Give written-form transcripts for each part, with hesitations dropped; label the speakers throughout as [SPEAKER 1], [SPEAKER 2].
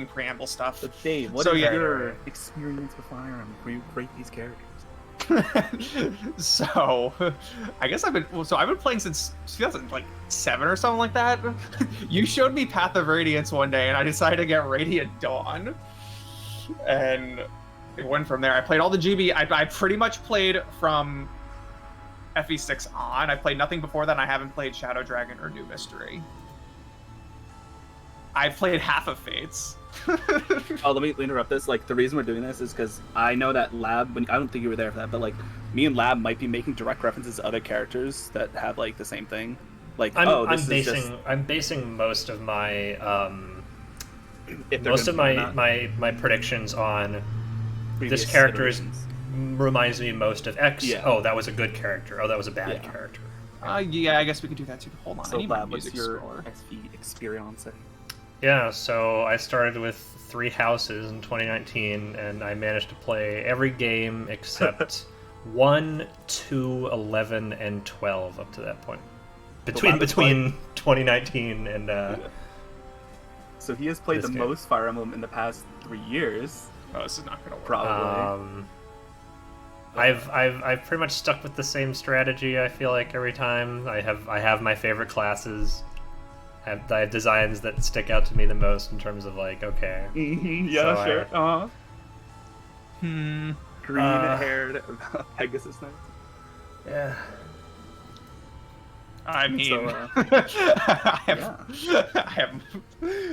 [SPEAKER 1] preamble stuff.
[SPEAKER 2] But Dave, what is your experience with Fire Emblem before you create these characters?
[SPEAKER 1] So, I guess I've been playing since 2007 or something like that. You showed me Path of Radiance one day, and I decided to get Radiant Dawn, and it went from there. I played all the GB. I pretty much played from FE6 on. I played nothing before that. And I haven't played Shadow Dragon or New Mystery. I've played half of Fates.
[SPEAKER 2] Oh, let me interrupt this. Like, the reason we're doing this is because I know that Lab, I don't think you were there for that, but like, me and Lab might be making direct references to other characters that have like the same thing. Like,
[SPEAKER 3] I'm basing most of my my predictions on this character reminds me most of X. Yeah. Oh, that was a good character. Oh, that was a bad character.
[SPEAKER 1] Yeah, I guess we could do that too. Hold on.
[SPEAKER 2] So, Lab, what's your XP experience?
[SPEAKER 3] Yeah, so I started with 3 houses in 2019, and I managed to play every game except 1, 2, 11, and 12 up to that point. Between 2019 and
[SPEAKER 2] So he has played the most Fire Emblem in the past 3 years.
[SPEAKER 1] Oh, this is not gonna work.
[SPEAKER 2] Probably.
[SPEAKER 3] I've pretty much stuck with the same strategy. I feel like every time I have my favorite classes. I have designs that stick out to me the most in terms of like, okay.
[SPEAKER 2] Yeah, so sure. Green-haired Pegasus Knight.
[SPEAKER 3] Yeah.
[SPEAKER 1] I mean,
[SPEAKER 2] so,
[SPEAKER 1] I have.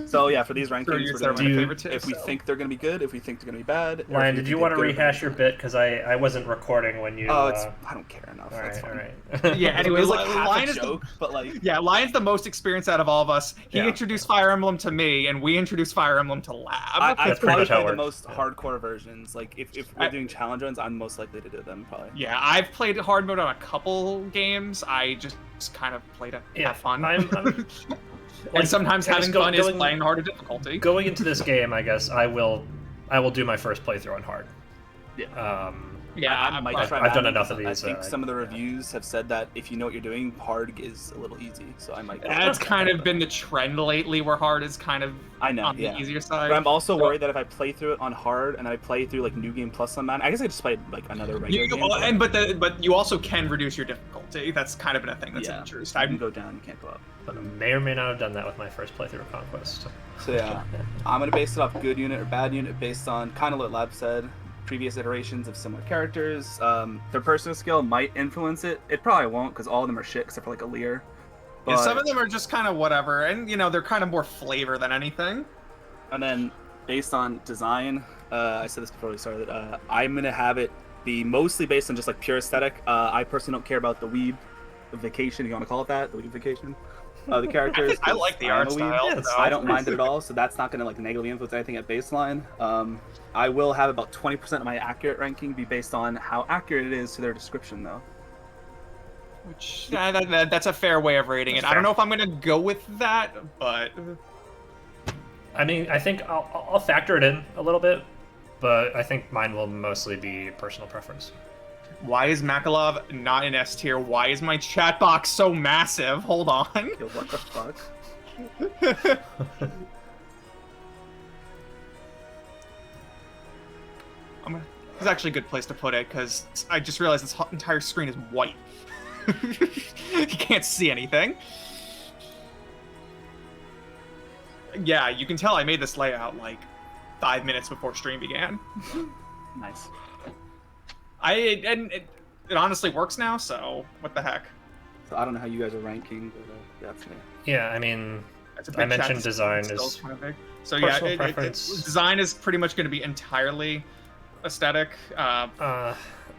[SPEAKER 2] So yeah, for these rankings, if we
[SPEAKER 1] so.
[SPEAKER 2] think they're gonna be good, if we think they're gonna be bad.
[SPEAKER 3] Ryan, did you want to rehash your bit because I wasn't recording when you?
[SPEAKER 2] Oh, I don't care enough. That's
[SPEAKER 3] all
[SPEAKER 2] fine.
[SPEAKER 3] right.
[SPEAKER 1] Yeah. Anyway,
[SPEAKER 2] like
[SPEAKER 1] Lion
[SPEAKER 2] is joke, but like
[SPEAKER 1] Lion's the most experienced out of all of us. He introduced Fire Emblem to me, and we introduced Fire Emblem to Lab.
[SPEAKER 2] I've probably played the most hardcore versions. Like if we're doing challenge runs, I'm most likely to do them probably.
[SPEAKER 1] Yeah, I've played hard mode on a couple games. I just kind of played to have fun. And sometimes having fun is playing harder difficulty.
[SPEAKER 3] Going into this game, I guess I will do my first playthrough on hard.
[SPEAKER 2] Yeah.
[SPEAKER 3] I've done enough of these.
[SPEAKER 2] I think some of the reviews have said that if you know what you're doing, hard is a little easy. So I might.
[SPEAKER 1] That's kind of been the trend lately, where hard is kind of on the easier side.
[SPEAKER 2] But I'm also worried that if I play through it on hard and I play through like New Game Plus on that, I guess I just played like another regular game.
[SPEAKER 1] But you also can reduce your difficulty. That's kind of been a thing that's introduced.
[SPEAKER 2] I can go down, you can't go up.
[SPEAKER 3] But I may or may not have done that with my first playthrough of Conquest.
[SPEAKER 2] So yeah, I'm gonna base it off good unit or bad unit based on kind of what Lab said. Previous iterations of similar characters. Their personal skill might influence it. It probably won't because all of them are shit except for like Alear.
[SPEAKER 1] But some of them are just kind of whatever, and they're kind of more flavor than anything.
[SPEAKER 2] And then based on design, I said this before we started. I'm gonna have it be mostly based on just like pure aesthetic. I personally don't care about the weeb vacation, if you want to call it that, the weeb vacation. The characters.
[SPEAKER 1] I like the art style.
[SPEAKER 2] Yeah, I don't mind it at all, so that's not going to like negatively influence anything at baseline. I will have about 20% of my accurate ranking be based on how accurate it is to their description, though.
[SPEAKER 1] Which that's a fair way of rating it. I don't know if I'm going to go with that, but
[SPEAKER 3] I mean, I think I'll factor it in a little bit, but I think mine will mostly be personal preference.
[SPEAKER 1] Why is Makalov not in S tier? Why is my chat box so massive? Hold on.
[SPEAKER 2] Yo, what the fuck?
[SPEAKER 1] It's actually a good place to put it, because I just realized this entire screen is white. You can't see anything. Yeah, you can tell I made this layout like 5 minutes before stream began.
[SPEAKER 2] Nice.
[SPEAKER 1] It honestly works now, so what the heck.
[SPEAKER 2] So I don't know how you guys are ranking, but that's me.
[SPEAKER 3] Yeah, I mean, I mentioned design is
[SPEAKER 1] kind of big. So yeah, design is pretty much going to be entirely aesthetic.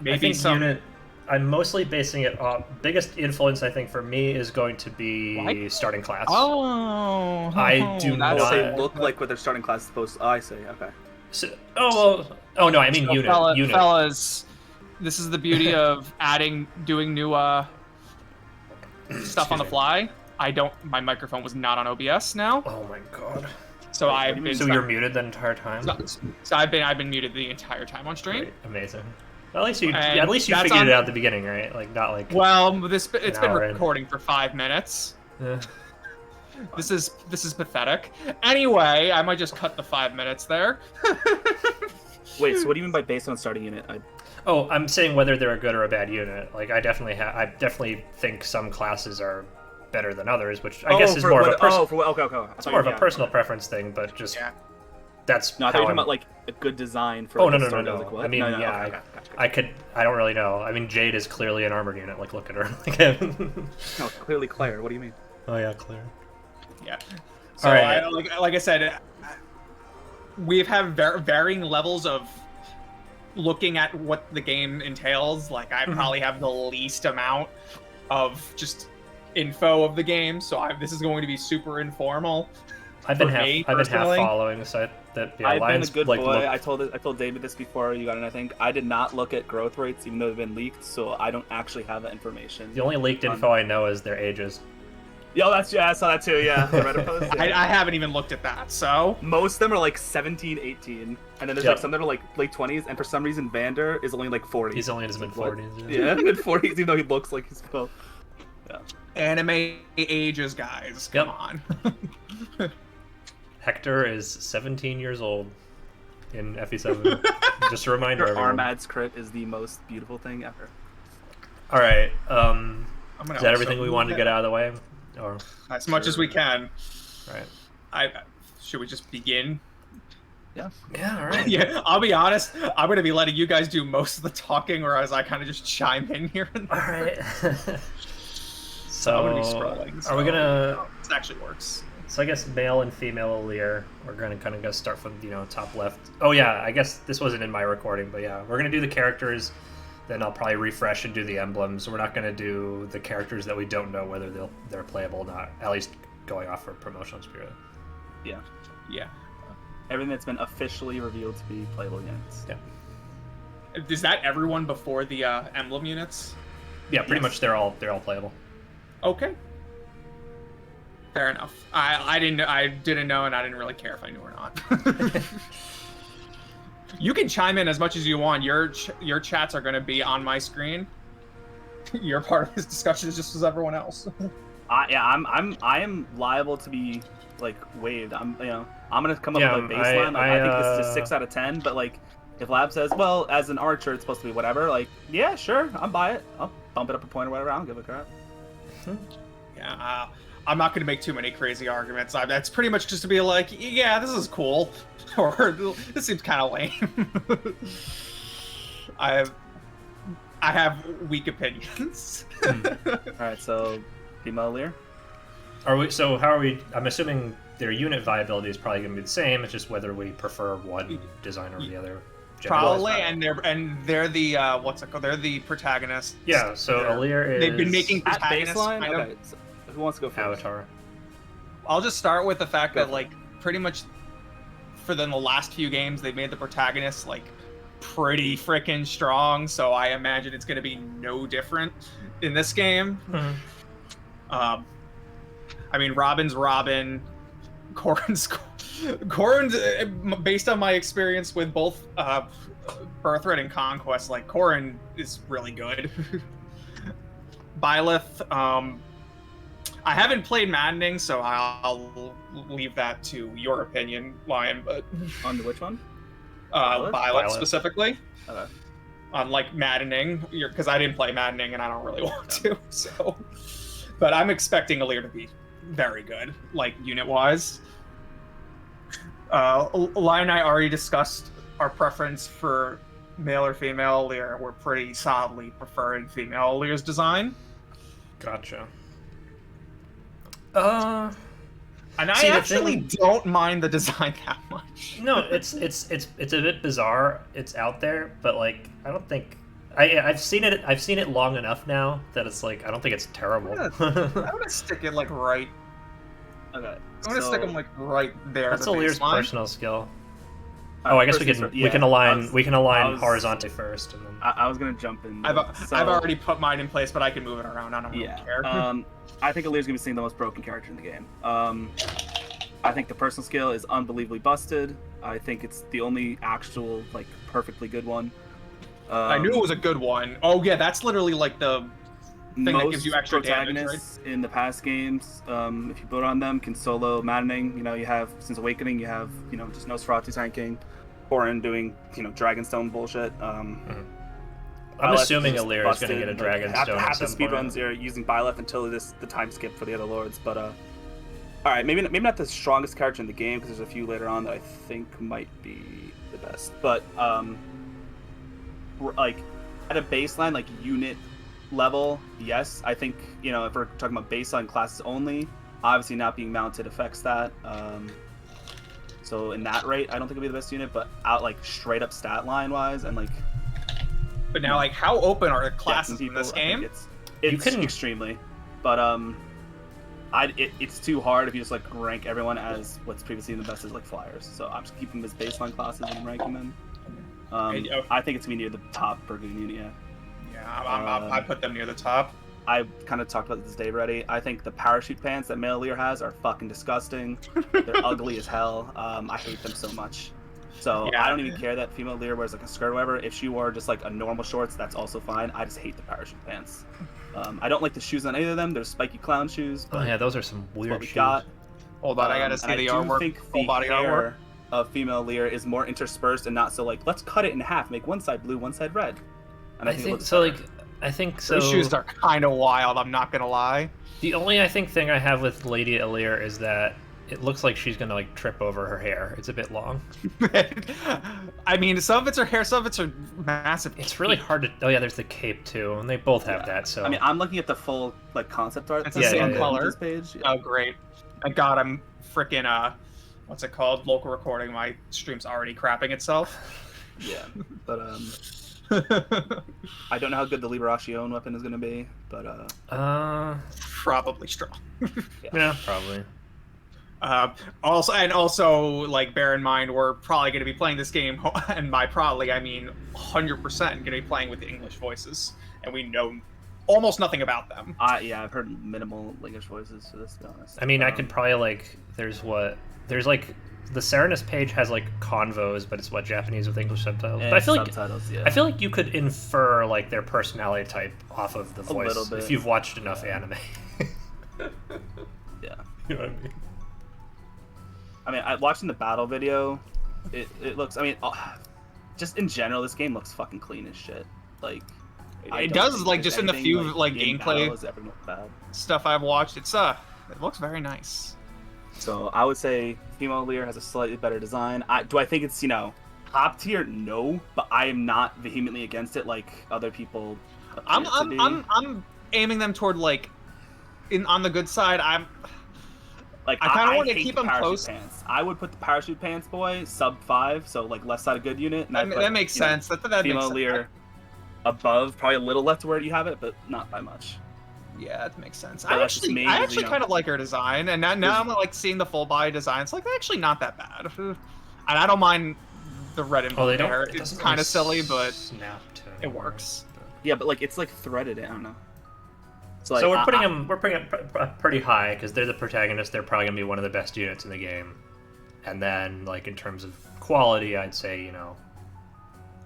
[SPEAKER 1] Maybe some
[SPEAKER 3] unit. I'm mostly basing it on biggest influence. I think for me is going to be starting class.
[SPEAKER 1] Oh,
[SPEAKER 3] I do not
[SPEAKER 2] say look like what their starting class is supposed to. Oh, I see. Okay.
[SPEAKER 3] So, oh no, I mean unit.
[SPEAKER 1] Fellas, this is the beauty of doing new stuff on the fly. My microphone was not on OBS now.
[SPEAKER 3] Oh my god.
[SPEAKER 1] So
[SPEAKER 3] you're muted the entire time.
[SPEAKER 1] So I've been muted the entire time on stream.
[SPEAKER 3] Great. Amazing. At least you figured it out at the beginning, right? Like not like.
[SPEAKER 1] Well, it's been recording for 5 minutes. This is pathetic. Anyway, I might just cut the 5 minutes there.
[SPEAKER 2] Wait, so what do you mean by based on starting unit?
[SPEAKER 3] Oh, I'm saying whether they're a good or a bad unit. Like, I definitely think some classes are better than others, which I guess is more of a personal preference thing. But just that's
[SPEAKER 2] no. I thought you were talking about like a good design for.
[SPEAKER 3] Oh,
[SPEAKER 2] like,
[SPEAKER 3] no.
[SPEAKER 2] Like, what?
[SPEAKER 3] I mean,
[SPEAKER 2] gotcha.
[SPEAKER 3] I don't really know. I mean, Jade is clearly an armored unit. Like, look at her.
[SPEAKER 2] No, clearly Claire. What do you mean?
[SPEAKER 3] Oh yeah, Claire.
[SPEAKER 1] Yeah. So, like I said, we've had varying levels of looking at what the game entails. Like, I probably have the least amount of just info of the game, so this is going to be super informal.
[SPEAKER 3] I've been half following, so
[SPEAKER 2] I've been a good boy. I told David this before you got in. I think I did not look at growth rates, even though they've been leaked, so I don't actually have that information.
[SPEAKER 3] The only leaked info I know is their ages.
[SPEAKER 2] Yo, I saw that too. Yeah, the Reddit post. Yeah.
[SPEAKER 1] I haven't even looked at that. So
[SPEAKER 2] most of them are like 17, 18, and then there's like some that are like late 20s, and for some reason Vander is only like 40.
[SPEAKER 3] He's only in his mid 40s.
[SPEAKER 2] Yeah, mid 40s, even though he looks like he's 12. Yeah.
[SPEAKER 1] Anime ages, guys. Come on.
[SPEAKER 3] Hector is 17 years old in FE7. Just a reminder, everyone.
[SPEAKER 2] Armad's crit is the most beautiful thing ever.
[SPEAKER 3] All right. Is that everything we wanted to get out of the way? Or
[SPEAKER 1] as much as we can.
[SPEAKER 3] Right.
[SPEAKER 1] Should we just begin?
[SPEAKER 2] Yeah.
[SPEAKER 3] Yeah, all right.
[SPEAKER 1] Yeah, I'll be honest. I'm going to be letting you guys do most of the talking, whereas I kind of just chime in here and there.
[SPEAKER 3] All right.
[SPEAKER 1] So I'm going to be scrolling.
[SPEAKER 3] Are we going to...
[SPEAKER 1] This actually works.
[SPEAKER 3] So I guess male and female Lear. We're going to kind of go start from, top left. Oh, yeah, I guess this wasn't in my recording, but yeah. We're going to do the characters, then I'll probably refresh and do the emblems. We're not going to do the characters that we don't know whether they're playable or not, at least going off for promotional spirit.
[SPEAKER 2] Yeah.
[SPEAKER 1] Yeah.
[SPEAKER 2] Everything that's been officially revealed to be playable units.
[SPEAKER 3] Yeah.
[SPEAKER 1] Is that everyone before the emblem units?
[SPEAKER 3] Yeah, pretty much they're all playable.
[SPEAKER 1] Okay. Fair enough. I didn't know, and I didn't really care if I knew or not. You can chime in as much as you want. Your chats are going to be on my screen. You're part of this discussion just as everyone else.
[SPEAKER 2] I am liable to be like waived. I'm gonna come up with a baseline. I think this is a 6 out of 10. But like, if Lab says, well, as an archer, it's supposed to be whatever. Like, yeah, sure, I'm by it. I'll bump it up a point or whatever. I don't give a crap.
[SPEAKER 1] Yeah. I'm not going to make too many crazy arguments. That's pretty much just to be like, yeah, this is cool, or this seems kind of lame. I have weak opinions.
[SPEAKER 2] All right, so female Lear.
[SPEAKER 3] So how are we? I'm assuming their unit viability is probably going to be the same. It's just whether we prefer one design over the other.
[SPEAKER 1] Probably, and they're the what's it called? They're the protagonists.
[SPEAKER 3] Yeah. So Alir is.
[SPEAKER 1] They've been making protagonists.
[SPEAKER 2] Okay. So who wants to go first?
[SPEAKER 3] Avatar.
[SPEAKER 1] I'll just start with the fact that like pretty much for the last few games they've made the protagonists like pretty freaking strong. So I imagine it's going to be no different in this game.
[SPEAKER 3] Mm-hmm.
[SPEAKER 1] I mean, Robin's Robin, Corrin's, based on my experience with both Birthright and Conquest, like, Corrin is really good. Byleth, I haven't played Maddening, so I'll leave that to your opinion, Lion, but...
[SPEAKER 2] On the which one?
[SPEAKER 1] Byleth specifically.
[SPEAKER 2] Okay.
[SPEAKER 1] On, like, Maddening, because I didn't play Maddening and I don't really want to, so... But I'm expecting Alir to be very good, like, unit-wise. Lion and I already discussed our preference for male or female Alir. We're pretty solidly preferring female Alir's design.
[SPEAKER 3] Gotcha.
[SPEAKER 1] And I actually don't mind the design that much.
[SPEAKER 3] No, it's a bit bizarre. It's out there, but like I don't think I've seen it long enough now that it's like I don't think it's terrible.
[SPEAKER 1] I'm gonna stick it like right.
[SPEAKER 2] Okay.
[SPEAKER 1] I'm gonna stick them like right there.
[SPEAKER 3] That's Alir's personal skill. I guess we can align horizontally first, and then
[SPEAKER 2] I was gonna jump in.
[SPEAKER 1] I've already put mine in place, but I can move it around. I don't really care.
[SPEAKER 2] I think Alir's gonna be seeing the most broken character in the game. I think the personal skill is unbelievably busted. I think it's the only actual like perfectly good one.
[SPEAKER 1] I knew it was a good one. Oh yeah, that's literally like the thing that
[SPEAKER 2] most
[SPEAKER 1] gives you extra damage, right?
[SPEAKER 2] protagonists in the past games, if you build on them, can solo maddening. You know, you have since Awakening, you have just Nosferatu tanking, Corin doing Dragonstone bullshit.
[SPEAKER 3] I'm
[SPEAKER 2] Byleth
[SPEAKER 3] assuming
[SPEAKER 2] just
[SPEAKER 3] Alir is going to
[SPEAKER 2] busted,
[SPEAKER 3] get a Dragonstone.
[SPEAKER 2] Half the
[SPEAKER 3] at some point.
[SPEAKER 2] speedruns are using Byleth until the time skip for the other lords. But all right, maybe not the strongest character in the game because there's a few later on that I think might be the best. But like at a baseline, like unit level, yes, I think if we're talking about baseline classes only, obviously not being mounted affects that. So in that rate, I don't think it'll be the best unit. But out like straight up stat line wise and like.
[SPEAKER 1] But now, like, how open are the classes in this game?
[SPEAKER 2] It's extremely, but it's too hard if you just like rank everyone as what's previously in the best as like flyers. So I'm just keeping them as baseline classes and ranking them. I think it's gonna be near the top per good unit.
[SPEAKER 1] Yeah, I put them near the top.
[SPEAKER 2] I kind of talked about this Dave already. I think the parachute pants that male Lear has are fucking disgusting. They're ugly as hell. I hate them so much. So
[SPEAKER 1] yeah.
[SPEAKER 2] I don't even care that female Lear wears like a skirt or whatever. If she wore just like a normal shorts, that's also fine. I just hate the parachute pants. I don't like the shoes on either of them. They're spiky clown shoes.
[SPEAKER 3] Oh yeah, those are some weird shoes.
[SPEAKER 2] Got.
[SPEAKER 1] Hold on, I gotta see the artwork.
[SPEAKER 2] I think
[SPEAKER 1] full body
[SPEAKER 2] hair
[SPEAKER 1] artwork
[SPEAKER 2] of female Lear is more interspersed and not so like let's cut it in half, make one side blue, one side red. And
[SPEAKER 3] I think so. Like I think so.
[SPEAKER 1] Those shoes are kind of wild. I'm not gonna lie.
[SPEAKER 3] The only thing I have with Lady Alir is that it looks like she's gonna like trip over her hair. It's a bit long.
[SPEAKER 1] I mean, some of it's her hair, some of it's her massive.
[SPEAKER 3] It's really hard to. Oh yeah, there's the cape too, and they both have that. So
[SPEAKER 2] I mean, I'm looking at the full like concept art.
[SPEAKER 1] It's the same color.
[SPEAKER 2] Page. Yeah.
[SPEAKER 1] Oh great! Thank God I'm freaking what's it called? Local recording. My stream's already crapping itself.
[SPEAKER 2] Yeah, but I don't know how good the Liberacion weapon is gonna be, but
[SPEAKER 1] probably strong.
[SPEAKER 3] Yeah, probably.
[SPEAKER 1] Also, like, bear in mind, we're probably going to be playing this game, and by probably, I mean 100% going to be playing with the English voices, and we know almost nothing about them.
[SPEAKER 2] Yeah, I've heard minimal English voices for this, to be honest.
[SPEAKER 3] I mean, I could probably, like, there's like, the Serenus page has, like, convos, but it's, Japanese with English subtitles. But I feel
[SPEAKER 2] subtitles,
[SPEAKER 3] I feel like you could infer, like, their personality type off of the voice
[SPEAKER 2] little bit.
[SPEAKER 3] if you've watched enough anime.
[SPEAKER 2] Yeah.
[SPEAKER 3] You know what I mean?
[SPEAKER 2] I mean, watching the battle video, it looks. I mean, just in general, this game looks fucking clean as shit. Like,
[SPEAKER 1] it does. Like, just in the few like gameplay
[SPEAKER 2] bad.
[SPEAKER 1] stuff I've watched, it looks very nice.
[SPEAKER 2] So I would say female Lear has a slightly better design. Do I think it's top tier? No, but I am not vehemently against it like other people.
[SPEAKER 1] I'm aiming them toward like, on the good side.
[SPEAKER 2] Like,
[SPEAKER 1] I kind of want to keep them close.
[SPEAKER 2] Pants. I would put the parachute pants boy sub 5, so like left side a good unit. And
[SPEAKER 1] that makes sense. That
[SPEAKER 2] female
[SPEAKER 1] makes
[SPEAKER 2] Lear
[SPEAKER 1] sense.
[SPEAKER 2] Above, probably a little left where you have it, but not by much.
[SPEAKER 1] Yeah, it makes sense.
[SPEAKER 2] But
[SPEAKER 1] I actually kind of like her design, and now I'm like seeing the full body design. It's like actually not that bad, and I don't mind the red and blue hair. It's kind of silly, but it works.
[SPEAKER 2] Yeah, but like it's like threaded. I don't know.
[SPEAKER 3] So we're putting them pretty high because they're the protagonist. They're probably gonna be one of the best units in the game. And then, like, in terms of quality, I'd say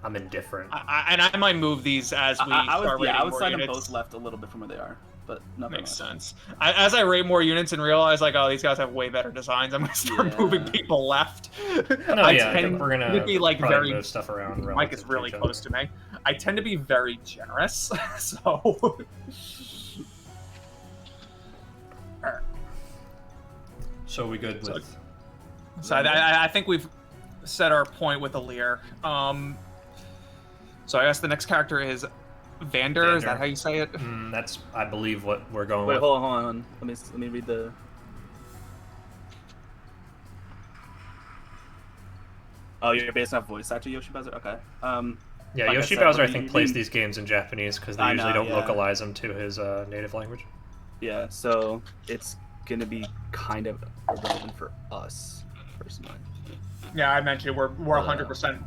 [SPEAKER 3] I'm indifferent.
[SPEAKER 1] I might move these as we start rating
[SPEAKER 2] I would
[SPEAKER 1] more
[SPEAKER 2] sign
[SPEAKER 1] units.
[SPEAKER 2] them both left a little bit from where they are, but nothing
[SPEAKER 1] makes sense. As I rate more units and realize like, oh, these guys have way better designs, I'm gonna start moving people left.
[SPEAKER 3] I think we're gonna
[SPEAKER 1] be like very
[SPEAKER 3] move stuff around.
[SPEAKER 1] Mike is really close to me. I tend to be very generous, so.
[SPEAKER 3] So we good with?
[SPEAKER 1] So I think we've set our point with Alir. So I guess the next character is Vander. Is that how you say it?
[SPEAKER 3] That's, I believe, what we're going
[SPEAKER 2] with.
[SPEAKER 3] Wait,
[SPEAKER 2] hold on. Let me read the. Oh, you're based off voice actor Yoshi Bowser? Okay.
[SPEAKER 3] Yeah, like Yoshi Bowser, I think, plays these games in Japanese because they usually don't localize them to his native language.
[SPEAKER 2] Yeah, so it's gonna be kind of irrelevant for us, personally.
[SPEAKER 1] Yeah, I mentioned we're 100%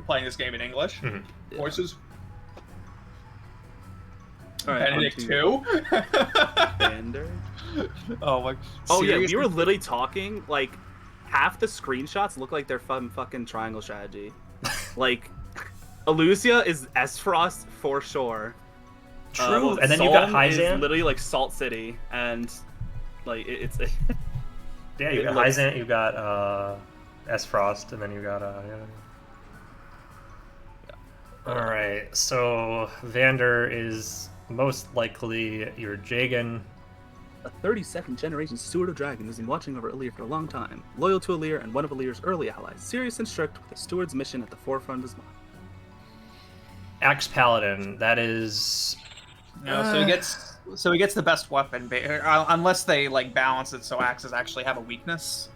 [SPEAKER 1] playing this game in English.
[SPEAKER 2] Yeah.
[SPEAKER 1] Voices.
[SPEAKER 2] All right,
[SPEAKER 1] Benedict 2.
[SPEAKER 2] Vander.
[SPEAKER 1] Oh my.
[SPEAKER 2] Oh yeah, we were literally talking like half the screenshots look like they're from fucking Triangle Strategy. Like, Elusia is Esfrost for sure.
[SPEAKER 3] True,
[SPEAKER 2] Well,
[SPEAKER 3] and then you got
[SPEAKER 2] Solm is
[SPEAKER 3] Hyzant.
[SPEAKER 2] literally like Salt City, and like it's
[SPEAKER 3] Yeah, you
[SPEAKER 2] it
[SPEAKER 3] got
[SPEAKER 2] looks-
[SPEAKER 3] Hyzant, you got S Frost, and then you got All right, so Vander is most likely your Jagan.
[SPEAKER 2] a 32nd generation Steward of Dragons has been watching over Alir for a long time, loyal to Alir and one of Alir's early allies, serious and strict with the Steward's mission at the forefront of his mind.
[SPEAKER 3] Axe Paladin, that is.
[SPEAKER 1] No, so he gets the best weapon, unless they like balance it so axes actually have a weakness.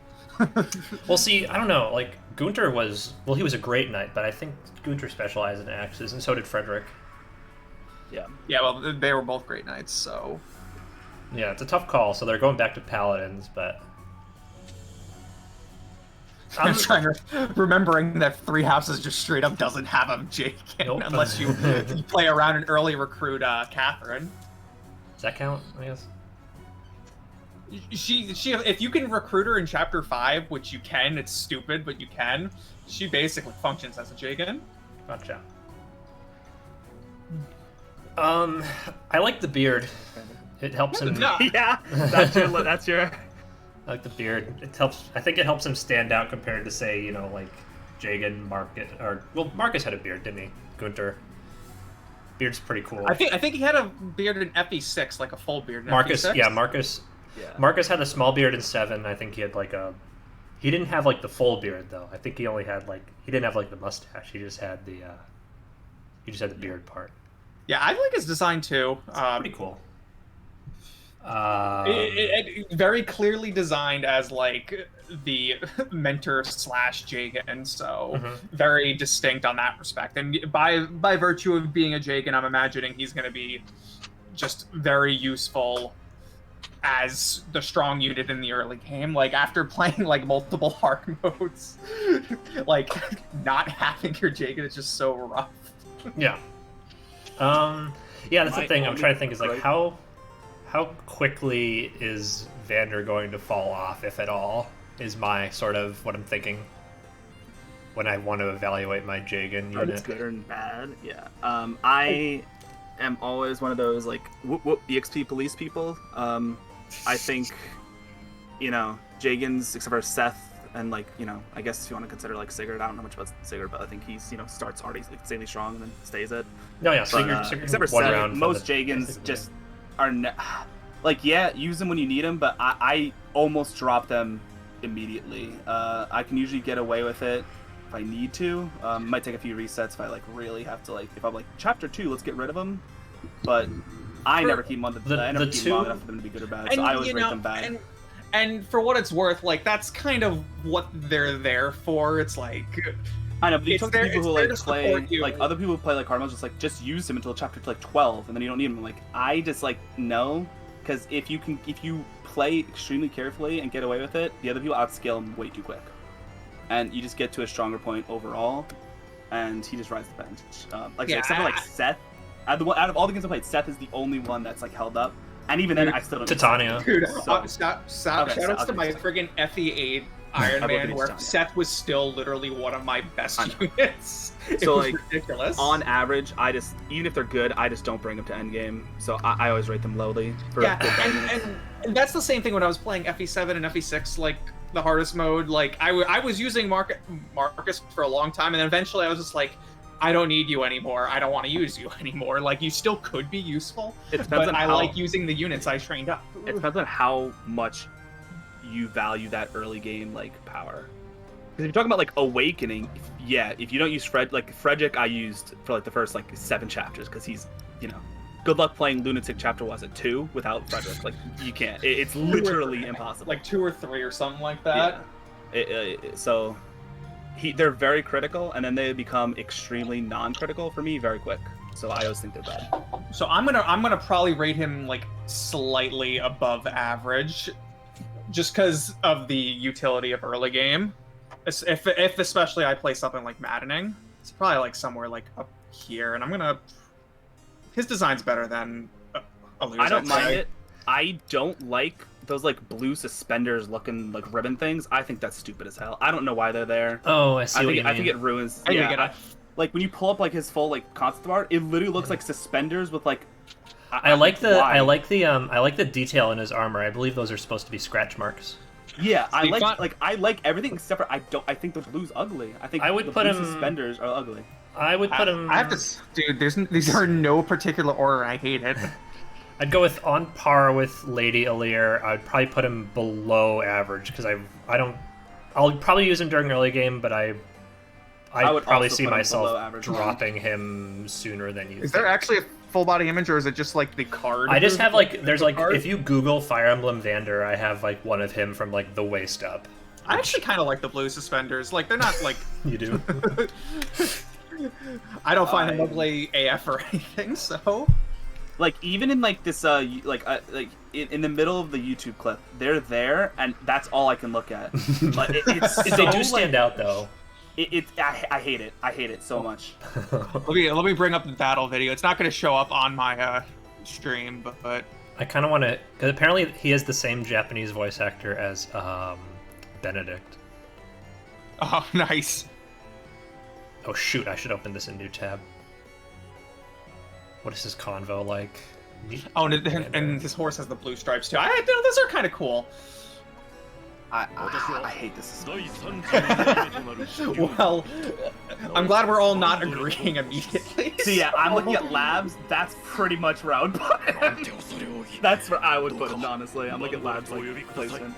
[SPEAKER 3] Well, see, I don't know. Like Gunter was, well, he was a great knight, but I think Gunter specialized in axes, and so did Frederick.
[SPEAKER 2] Yeah.
[SPEAKER 1] Yeah, well, they were both great knights, so.
[SPEAKER 3] Yeah, it's a tough call. So they're going back to paladins, but
[SPEAKER 1] I'm trying to remembering that Three Houses just straight up doesn't have a Jagan
[SPEAKER 3] Nope.
[SPEAKER 1] unless you play around and early recruit Catherine.
[SPEAKER 3] does that count? I guess.
[SPEAKER 1] She if you can recruit her in chapter 5, which you can, it's stupid, but you can. She basically functions as a Jagan.
[SPEAKER 3] Gotcha. I like the beard. It helps him.
[SPEAKER 1] No.
[SPEAKER 2] Yeah, that's your.
[SPEAKER 3] I like the beard. It helps. I think it helps him stand out compared to, say, you know, like Jagan, Marcus, or well, Marcus had a beard, didn't he? Gunter. Beard's pretty cool.
[SPEAKER 1] I think he had a beard in FE6, like a full beard in
[SPEAKER 3] Marcus,
[SPEAKER 1] FE6.
[SPEAKER 3] yeah, Marcus.
[SPEAKER 2] Yeah.
[SPEAKER 3] Marcus had a small beard in 7. I think he had like a. He didn't have like the full beard though. I think he only had like he didn't have like the mustache. He just had the. He just had the beard part.
[SPEAKER 1] Yeah, I like his design too.
[SPEAKER 3] Pretty cool.
[SPEAKER 1] It very clearly designed as like the mentor / Jagan, so very distinct on that respect. And by virtue of being a Jagan, I'm imagining he's going to be just very useful as the strong unit in the early game. Like after playing like multiple hard modes, like not having your Jagan is just so rough.
[SPEAKER 3] Yeah. Yeah, that's the thing. I'm trying to think is like how quickly is Vander going to fall off, if at all, is my sort of what I'm thinking when I want to evaluate my Jagan unit.
[SPEAKER 2] It's good or bad. Yeah. I am always one of those like whoop whoop EXP police people. I think, you know, Jagans, except for Seth and like, you know, I guess if you want to consider like Sigurd, I don't know much about Sigurd, but I think he's, you know, starts already insanely strong and then stays it.
[SPEAKER 3] No, yeah,
[SPEAKER 2] But,
[SPEAKER 3] Sigurd
[SPEAKER 2] except for
[SPEAKER 3] one
[SPEAKER 2] Seth,
[SPEAKER 3] round
[SPEAKER 2] most
[SPEAKER 3] the
[SPEAKER 2] Jagans
[SPEAKER 3] basic,
[SPEAKER 2] just are like, yeah, use them when you need them, but I almost drop them immediately. I can usually get away with it if I need to. Might take a few resets if I like really have to, like if I'm like chapter 2, let's get rid of them. But I never keep them on I never keep them long enough for them to be good or bad, so I always rate them bad.
[SPEAKER 1] And for what it's worth, like that's kind of what they're there for. It's like
[SPEAKER 2] I know, but you talk to people who like play,
[SPEAKER 1] you.
[SPEAKER 2] like other people who play like hard modes, just like just use them until chapter like 12, and then you don't need them. Like I just like no, because if you play extremely carefully and get away with it, the other people outscale them way too quick, and you just get to a stronger point overall. And he just rides the bench. Like
[SPEAKER 1] Yeah,
[SPEAKER 2] except for like Seth, out of all the games I played, Seth is the only one that's like held up. And even then, I still don't.
[SPEAKER 3] Titania.
[SPEAKER 1] Dude,
[SPEAKER 2] So-
[SPEAKER 1] shoutouts to my friggin' FE8 Iron
[SPEAKER 2] I'll
[SPEAKER 1] Man,
[SPEAKER 2] give it
[SPEAKER 1] where
[SPEAKER 2] to Titania.
[SPEAKER 1] Seth was still literally one of my best
[SPEAKER 2] I know.
[SPEAKER 1] units. It
[SPEAKER 2] So,
[SPEAKER 1] was
[SPEAKER 2] like,
[SPEAKER 1] ridiculous.
[SPEAKER 2] On average, I just, even if they're good, I just don't bring them to endgame. So I always rate them lowly. For
[SPEAKER 1] Yeah,
[SPEAKER 2] good bad units.
[SPEAKER 1] and that's the same thing when I was playing FE7 and FE6, like the hardest mode. Like I was using Marcus for a long time, and then eventually I was just like, I don't need you anymore. I don't want to use you anymore. Like you still could be useful,
[SPEAKER 2] It depends
[SPEAKER 1] but
[SPEAKER 2] on
[SPEAKER 1] I
[SPEAKER 2] how,
[SPEAKER 1] like using the units I trained up.
[SPEAKER 2] It depends on how much you value that early game like power. Because if you're talking about like awakening, yeah, if you don't use Frederick, I used for like the first like 7 chapters because he's, you know, good luck playing Lunatic chapter 2 without Frederick. Like you can't. It's literally impossible.
[SPEAKER 1] Like 2 or 3 or something like that.
[SPEAKER 2] Yeah. So they're very critical, and then they become extremely non-critical for me very quick. So I always think they're bad.
[SPEAKER 1] So I'm gonna probably rate him like slightly above average, just because of the utility of early game. If especially I play something like Maddening, it's probably like somewhere like up here, and his design's better than Alir's.
[SPEAKER 2] I don't mind it. I don't like those like blue suspenders looking like ribbon things. I think that's stupid as hell. I don't know why they're there.
[SPEAKER 3] Oh, I see what you mean.
[SPEAKER 2] I think it ruins.
[SPEAKER 1] I
[SPEAKER 2] Yeah, like when you pull up like his full like concept art, it literally looks like suspenders with like.
[SPEAKER 3] I like the detail in his armor. I believe those are supposed to be scratch marks.
[SPEAKER 2] Yeah, I like everything except for I think the blue's ugly. I think
[SPEAKER 3] I would
[SPEAKER 2] the
[SPEAKER 3] put
[SPEAKER 2] blue
[SPEAKER 3] him.
[SPEAKER 2] suspenders are ugly.
[SPEAKER 3] I would put him.
[SPEAKER 1] I have to, dude. These are in no particular order. I hate it.
[SPEAKER 3] I'd go with on par with Lady Alir. I'd probably put him below average because I'll probably use him during early game, but I would probably see myself dropping him sooner than you.
[SPEAKER 1] Is there actually a full body image, or is it just like the card?
[SPEAKER 3] I just have there's if you Google Fire Emblem Vander, I have like one of him from like the waist up.
[SPEAKER 1] I actually kind of like the blue suspenders. Like they're not like
[SPEAKER 3] you do.
[SPEAKER 1] I don't find them ugly AF or anything. So,
[SPEAKER 2] like even in like this in the middle of the YouTube clip, they're there, and that's all I can look at. But
[SPEAKER 3] they do stand out though.
[SPEAKER 2] I hate it. I hate it so much.
[SPEAKER 1] let me bring up the battle video. It's not going to show up on my stream, but
[SPEAKER 3] I kind of want to, because apparently he has the same Japanese voice actor as Benedict.
[SPEAKER 1] Oh, nice.
[SPEAKER 3] Oh shoot! I should open this in new tab. What is his convo like?
[SPEAKER 1] Oh, and his horse has the blue stripes too. Those are kind of cool.
[SPEAKER 2] I hate this.
[SPEAKER 1] Well, I'm glad we're all not agreeing immediately.
[SPEAKER 2] So yeah, I'm looking at labs. That's pretty much where I would put it. That's where I would put it, honestly. I'm looking at labs like placement.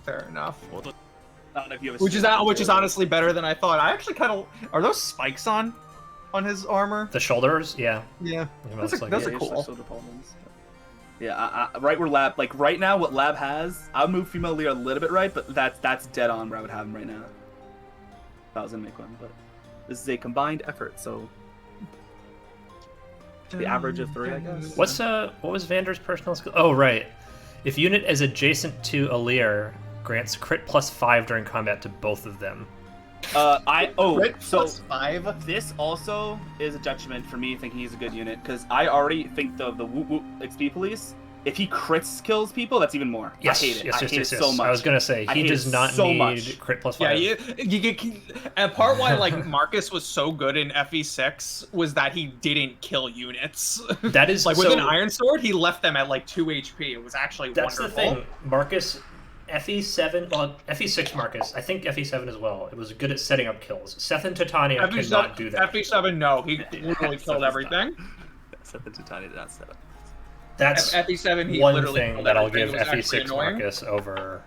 [SPEAKER 1] Fair enough.
[SPEAKER 2] I don't know if you have
[SPEAKER 1] Which is honestly better than I thought. I actually kind of are those spikes on his armor?
[SPEAKER 3] The shoulders, yeah.
[SPEAKER 1] Yeah, those are cool.
[SPEAKER 2] Yeah, right where Lab, like right now, what Lab has, I'll move female Lear a little bit right, but that's dead on where I would have him right now. If I was gonna make one, but this is a combined effort, so the average of 3, I guess.
[SPEAKER 3] What was Vander's personal skill? Oh right, if unit is adjacent to Alir, grants crit +5 during combat to both of them.
[SPEAKER 1] Crit
[SPEAKER 2] so
[SPEAKER 1] +5.
[SPEAKER 2] This also is a detriment for me thinking he's a good unit because I already think the Woot Woot XP police. If he crits kills people, that's even more.
[SPEAKER 3] Yes,
[SPEAKER 2] I hate it.
[SPEAKER 3] Yes,
[SPEAKER 2] I hate it so much.
[SPEAKER 3] I was gonna say he does not need crit +5.
[SPEAKER 1] Yeah, you get. And part why like Marcus was so good in FE6 was that he didn't kill units.
[SPEAKER 3] That is
[SPEAKER 1] like with an Iron Sword, he left them at like 2 HP. It was actually
[SPEAKER 3] that's
[SPEAKER 1] wonderful.
[SPEAKER 3] The thing, Marcus. FE7, well, FE6 Marcus, I think FE7 as well. It was good at setting up kills. Seth and Titania cannot do that.
[SPEAKER 1] FE7, no, he literally killed everything.
[SPEAKER 2] Seth and Titania did not set up.
[SPEAKER 3] That's
[SPEAKER 1] FE7, he
[SPEAKER 3] one
[SPEAKER 1] literally
[SPEAKER 3] thing that I'll give
[SPEAKER 1] everything.
[SPEAKER 3] FE6 Marcus over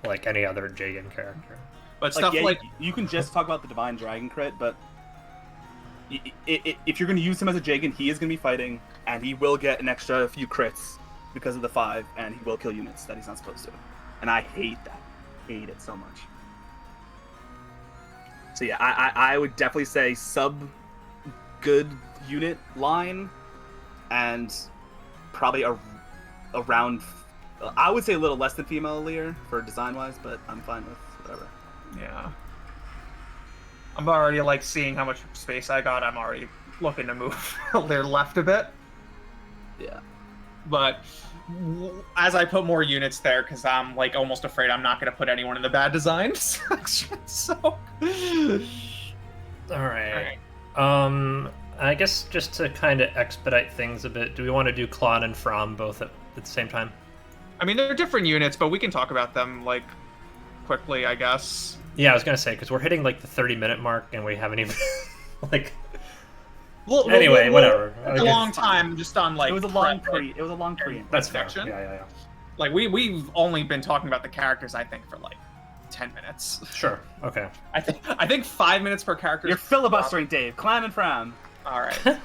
[SPEAKER 3] like any other Jagan character.
[SPEAKER 1] But stuff like
[SPEAKER 2] you can just talk about the Divine Dragon crit, but if you're going to use him as a Jagan, he is going to be fighting, and he will get an extra few crits because of the 5, and he will kill units that he's not supposed to. And I hate that. Hate it so much. So yeah, I would definitely say good unit line, and probably around. I would say a little less than female Lear for design wise, but I'm fine with whatever.
[SPEAKER 1] Yeah. I'm already like seeing how much space I got. I'm already looking to move their left a bit.
[SPEAKER 2] Yeah.
[SPEAKER 1] But as I put more units there, because I'm like almost afraid I'm not going to put anyone in the bad design section. So,
[SPEAKER 3] all right. I guess just to kind of expedite things a bit, do we want to do Klon and Fromm both at the same time?
[SPEAKER 1] I mean, they're different units, but we can talk about them like quickly, I guess.
[SPEAKER 3] Yeah, I was gonna say because we're hitting like the 30-minute mark and we haven't even like.
[SPEAKER 1] Anyway,
[SPEAKER 3] whatever.
[SPEAKER 1] It's a long time just on like.
[SPEAKER 2] It was a long pre. It was a long pre.
[SPEAKER 3] That's fair.
[SPEAKER 1] section.
[SPEAKER 3] Yeah.
[SPEAKER 1] Like we've only been talking about the characters, I think, for like 10 minutes.
[SPEAKER 3] Sure. Okay.
[SPEAKER 1] I think 5 minutes per character.
[SPEAKER 2] You're filibustering, Dave. Clan and Fromm.
[SPEAKER 1] All right.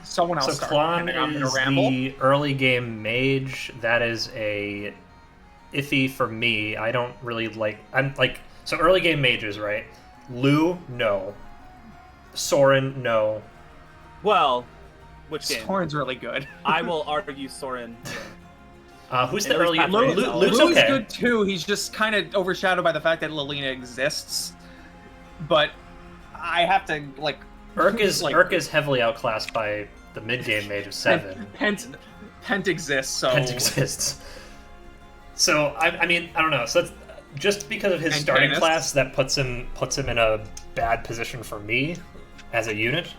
[SPEAKER 1] Someone else.
[SPEAKER 3] So Klon is the early game mage. That is a iffy for me. I don't really like. I'm like so early game mages, right? Lu, no. Soren, no.
[SPEAKER 2] Well, which game?
[SPEAKER 1] Soren's really good.
[SPEAKER 2] I will argue Soren.
[SPEAKER 3] Who's the early?
[SPEAKER 1] Lu's
[SPEAKER 3] okay.
[SPEAKER 1] good too. He's just kind of overshadowed by the fact that Lilina exists. But I have to like.
[SPEAKER 3] Urk is heavily outclassed by the mid-game mage of 7.
[SPEAKER 1] Pent exists, so...
[SPEAKER 3] Pent exists. So, I mean, I don't know. So that's just because of his starting class, that puts him in a bad position for me. As a unit,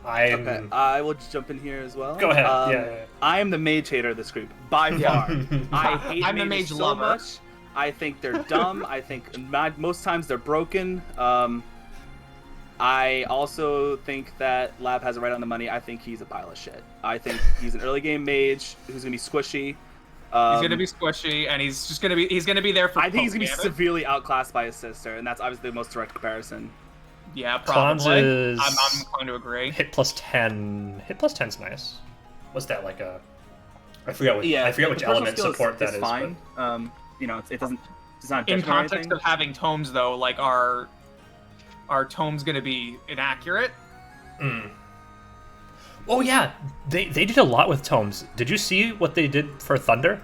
[SPEAKER 2] Okay, I will jump in here as well.
[SPEAKER 3] Go ahead. Yeah.
[SPEAKER 2] I am the mage hater of this group by far. I hate
[SPEAKER 1] I'm the
[SPEAKER 2] mages
[SPEAKER 1] mage
[SPEAKER 2] so
[SPEAKER 1] lover.
[SPEAKER 2] much. I think they're dumb. I think most times they're broken. I also think that Lab has it right on the money. I think he's a pile of shit. I think he's an early game mage who's gonna be squishy.
[SPEAKER 1] He's gonna be squishy, and he's gonna be there for.
[SPEAKER 2] I think he's gonna be
[SPEAKER 1] damage.
[SPEAKER 2] severely outclassed by his sister, and that's obviously the most direct comparison.
[SPEAKER 1] Yeah, probably.
[SPEAKER 3] Kwanzaa's
[SPEAKER 1] I'm inclined to agree.
[SPEAKER 3] Hit plus 10. Hit plus 10's nice. What's that like a? I forget which
[SPEAKER 2] the
[SPEAKER 3] element
[SPEAKER 2] personal skill
[SPEAKER 3] support that is.
[SPEAKER 2] fine. You know, it doesn't. It's not
[SPEAKER 1] In
[SPEAKER 2] judgment or
[SPEAKER 1] context
[SPEAKER 2] anything.
[SPEAKER 1] of having tomes, though, like our tome's gonna be inaccurate.
[SPEAKER 3] Mm. Oh yeah, they did a lot with tomes. Did you see what they did for Thunder?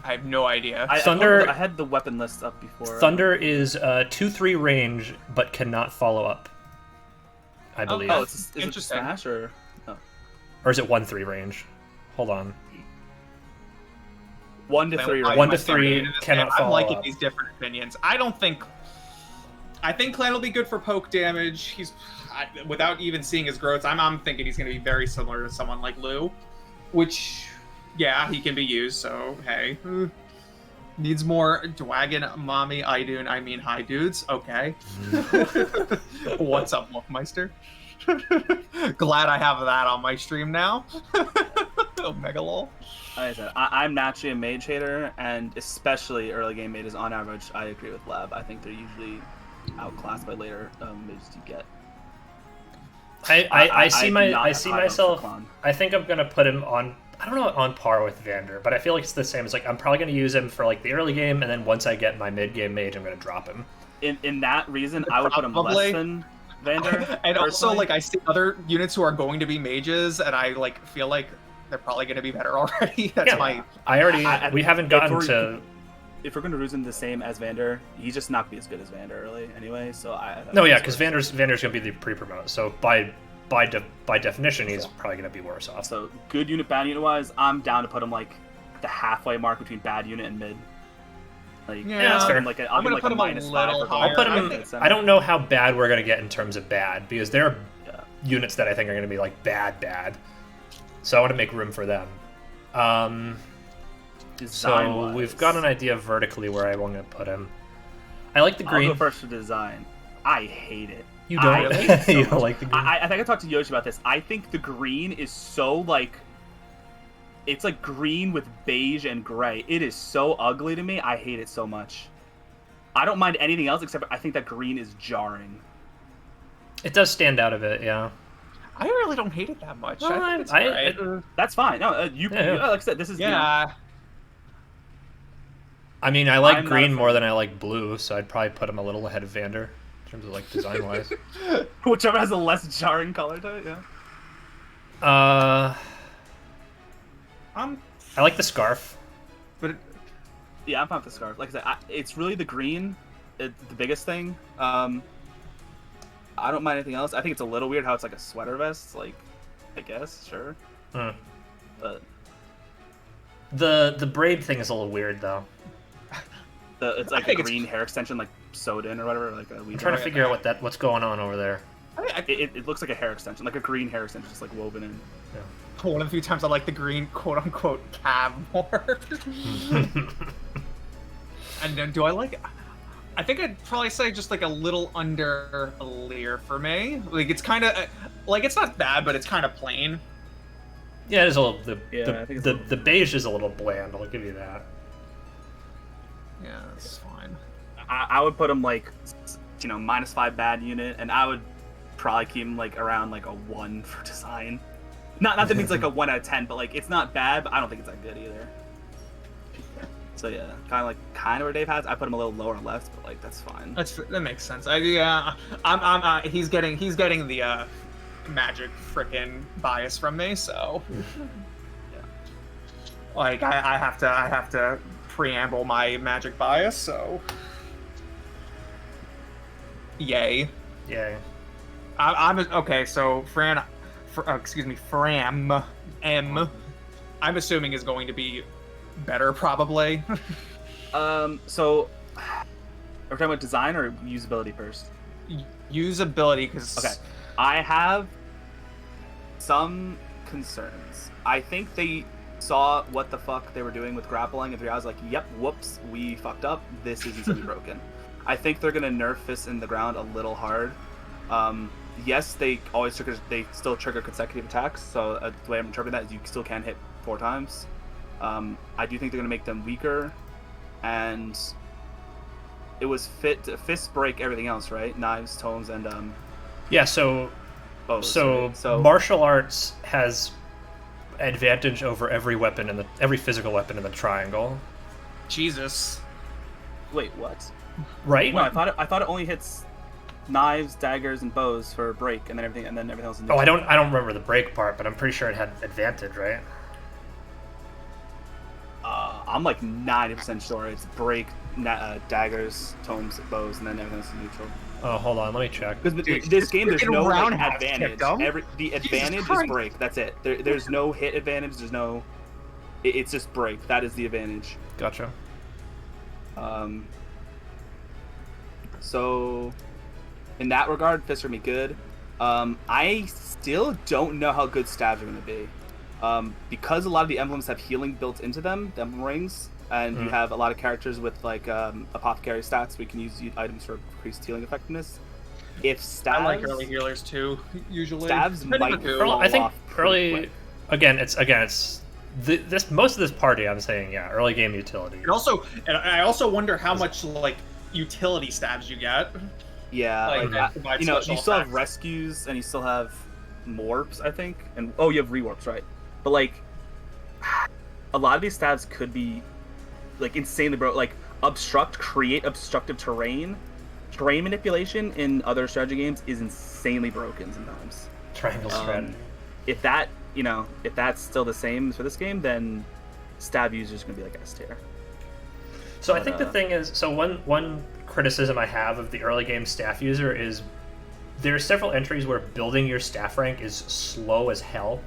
[SPEAKER 1] I have no idea.
[SPEAKER 3] Thunder-
[SPEAKER 2] I had the weapon list up before.
[SPEAKER 3] Thunder is 2/3 range, but cannot follow up. I believe.
[SPEAKER 2] Oh, is it
[SPEAKER 1] Interesting.
[SPEAKER 2] smash or? Oh.
[SPEAKER 3] Or is it 1/3 range? Hold on.
[SPEAKER 2] 1 to 3. Right?
[SPEAKER 3] 1 to 3 cannot
[SPEAKER 1] I'm
[SPEAKER 3] follow
[SPEAKER 1] liking
[SPEAKER 3] up.
[SPEAKER 1] these different opinions. I think Clan will be good for poke damage. Without even seeing his growths, I'm thinking he's going to be very similar to someone like Lou, which, yeah, he can be used. So hey, needs more Dwagon, Mommy, Idun. I mean, hi dudes. Okay. What's up, Wolfmeister? Glad I have that on my stream now. Omega lol.
[SPEAKER 2] Like I said, I'm naturally a mage hater, and especially early game mages. On average, I agree with Lab. I think they're usually outclassed by later mages you get.
[SPEAKER 3] I see
[SPEAKER 2] I
[SPEAKER 3] myself. I think I'm gonna put him on. I don't know, on par with Vander, but I feel like it's the same. It's like I'm probably gonna use him for like the early game, and then once I get my mid game mage, I'm gonna drop him.
[SPEAKER 2] In that reason, I would put him less than Vander.
[SPEAKER 1] And also,
[SPEAKER 2] personally.
[SPEAKER 1] like, I see other units who are going to be mages, and I like feel like they're probably going to be better already. That's
[SPEAKER 3] Yeah. We haven't gotten to.
[SPEAKER 2] If we're going to reason the same as Vander, he's just not going to be as good as Vander early anyway. So
[SPEAKER 3] No, yeah, because Vander's going to be the pre-promote. So by definition, he's probably going to be worse off.
[SPEAKER 2] So good unit, bad unit wise, I'm down to put him like the halfway mark between bad unit and mid. Like,
[SPEAKER 1] Yeah,
[SPEAKER 3] that's fair.
[SPEAKER 2] I'm going to
[SPEAKER 1] put him a
[SPEAKER 2] -5
[SPEAKER 1] little
[SPEAKER 2] for
[SPEAKER 1] higher.
[SPEAKER 3] I'll put
[SPEAKER 2] Vander.
[SPEAKER 3] him. I don't know how bad we're going to get in terms of bad, because there are units that I think are going to be like bad. So I want to make room for them. So we've got an idea vertically where I want to put him. I like the green.
[SPEAKER 2] I'll go first for design. I hate it.
[SPEAKER 3] You don't? You don't like the green?
[SPEAKER 2] I think I talked to Yoshi about this. I think the green is so like... It's like green with beige and gray. It is so ugly to me. I hate it so much. I don't mind anything else except I think that green is jarring.
[SPEAKER 3] It does stand out a bit, yeah.
[SPEAKER 1] I really don't hate it that much.
[SPEAKER 3] No,
[SPEAKER 1] I think it's alright.
[SPEAKER 2] That's fine. No,
[SPEAKER 3] Yeah.
[SPEAKER 2] like I said, this is...
[SPEAKER 1] Yeah.
[SPEAKER 3] I mean, I like
[SPEAKER 2] I'm not
[SPEAKER 3] green
[SPEAKER 2] a
[SPEAKER 3] more
[SPEAKER 2] fan.
[SPEAKER 3] than I like blue, so I'd probably put him a little ahead of Vander in terms of like design-wise.
[SPEAKER 2] Whichever has a less jarring color to it, yeah.
[SPEAKER 3] I like the scarf.
[SPEAKER 1] But
[SPEAKER 2] Yeah, I'm fine with the scarf. Like I said, it's really the green, the biggest thing. I don't mind anything else. I think it's a little weird how it's like a sweater vest. Like, I guess, sure. But
[SPEAKER 3] The braid thing is a little weird though.
[SPEAKER 2] it's like a green hair extension, like sewed in or whatever. Like
[SPEAKER 3] I'm trying to figure out what's going on over there.
[SPEAKER 2] it looks like a hair extension, like a green hair extension, just like woven in.
[SPEAKER 1] one of the few times I like the green quote-unquote cab more. And then do I like it? I think I'd probably say just like a little under a layer for me. Like it's kind of like it's not bad, but it's kind of plain.
[SPEAKER 3] Yeah, it is a little.
[SPEAKER 2] I think it's
[SPEAKER 3] The beige is a little bland. I'll give you that.
[SPEAKER 1] Yeah, that's fine.
[SPEAKER 2] I would put him like, -5 bad unit, and I would probably keep him like around like a 1 for design. Not that means like a 1 out of 10, but like it's not bad, but I don't think it's that good either. So yeah, kind of where Dave has. I put him a little lower left, but like that's fine.
[SPEAKER 1] That makes sense. He's getting the magic frickin' bias from me, so
[SPEAKER 2] Yeah.
[SPEAKER 1] like I have to preamble my magic bias, so yay.
[SPEAKER 3] Yeah.
[SPEAKER 1] I'm okay. So Fram M, I'm assuming is going to be better probably.
[SPEAKER 2] So are we talking about design or usability first?
[SPEAKER 1] Usability, because
[SPEAKER 2] Okay. I have some concerns. I think they saw what the fuck they were doing with grappling, and I was like, yep, whoops, we fucked up. This is instantly broken. I think they're gonna nerf fists in the ground a little hard. Yes, they still trigger consecutive attacks. So the way I'm interpreting that is you still can hit 4 times. I do think they're gonna make them weaker, and it was fists break everything else, right? Knives, tomes, and
[SPEAKER 3] yeah. So
[SPEAKER 2] bows,
[SPEAKER 3] so
[SPEAKER 2] right?
[SPEAKER 3] martial arts has advantage over every physical weapon in the triangle.
[SPEAKER 1] Jesus.
[SPEAKER 2] Wait, what?
[SPEAKER 3] Right?
[SPEAKER 2] No, I thought it only hits knives, daggers, and bows for break, and then everything else is neutral.
[SPEAKER 3] Oh, I don't remember the break part, but I'm pretty sure it had advantage, right?
[SPEAKER 2] I'm like 90% sure it's break, daggers, tomes, bows, and then everything else is neutral.
[SPEAKER 3] Oh, hold on, let me check.
[SPEAKER 2] Because this game, there's no like,
[SPEAKER 1] roundhouse
[SPEAKER 2] advantage. The advantage is break. That's it. There's no hit advantage. There's no. It's just break. That is the advantage.
[SPEAKER 3] Gotcha.
[SPEAKER 2] So, in that regard, fists are gonna be good. I still don't know how good stabs are gonna be. Because a lot of the emblems have healing built into them, the emblem rings, and you have a lot of characters with like apothecary stats. We can use items for increased healing effectiveness. If stabs,
[SPEAKER 1] I like early healers too. Usually,
[SPEAKER 2] stabs might fall
[SPEAKER 3] I think
[SPEAKER 2] off
[SPEAKER 3] early.
[SPEAKER 2] quick.
[SPEAKER 3] Again, it's this most of this party. I'm saying early game utility.
[SPEAKER 1] And I also wonder how much like utility stabs you get.
[SPEAKER 2] Yeah,
[SPEAKER 1] Like, that
[SPEAKER 2] you
[SPEAKER 1] provides
[SPEAKER 2] know,
[SPEAKER 1] special
[SPEAKER 2] you still have
[SPEAKER 1] effects.
[SPEAKER 2] rescues and you still have morphs, I think, and you have rewarps, right? But like, a lot of these stabs could be like insanely broke. Like create obstructive terrain. Terrain manipulation in other strategy games is insanely broken sometimes.
[SPEAKER 3] Triangle strategy.
[SPEAKER 2] If that's still the same for this game, then stab user's gonna be like S tier.
[SPEAKER 3] So I think the thing is, so one criticism I have of the early game staff user is there are several entries where building your staff rank is slow as hell.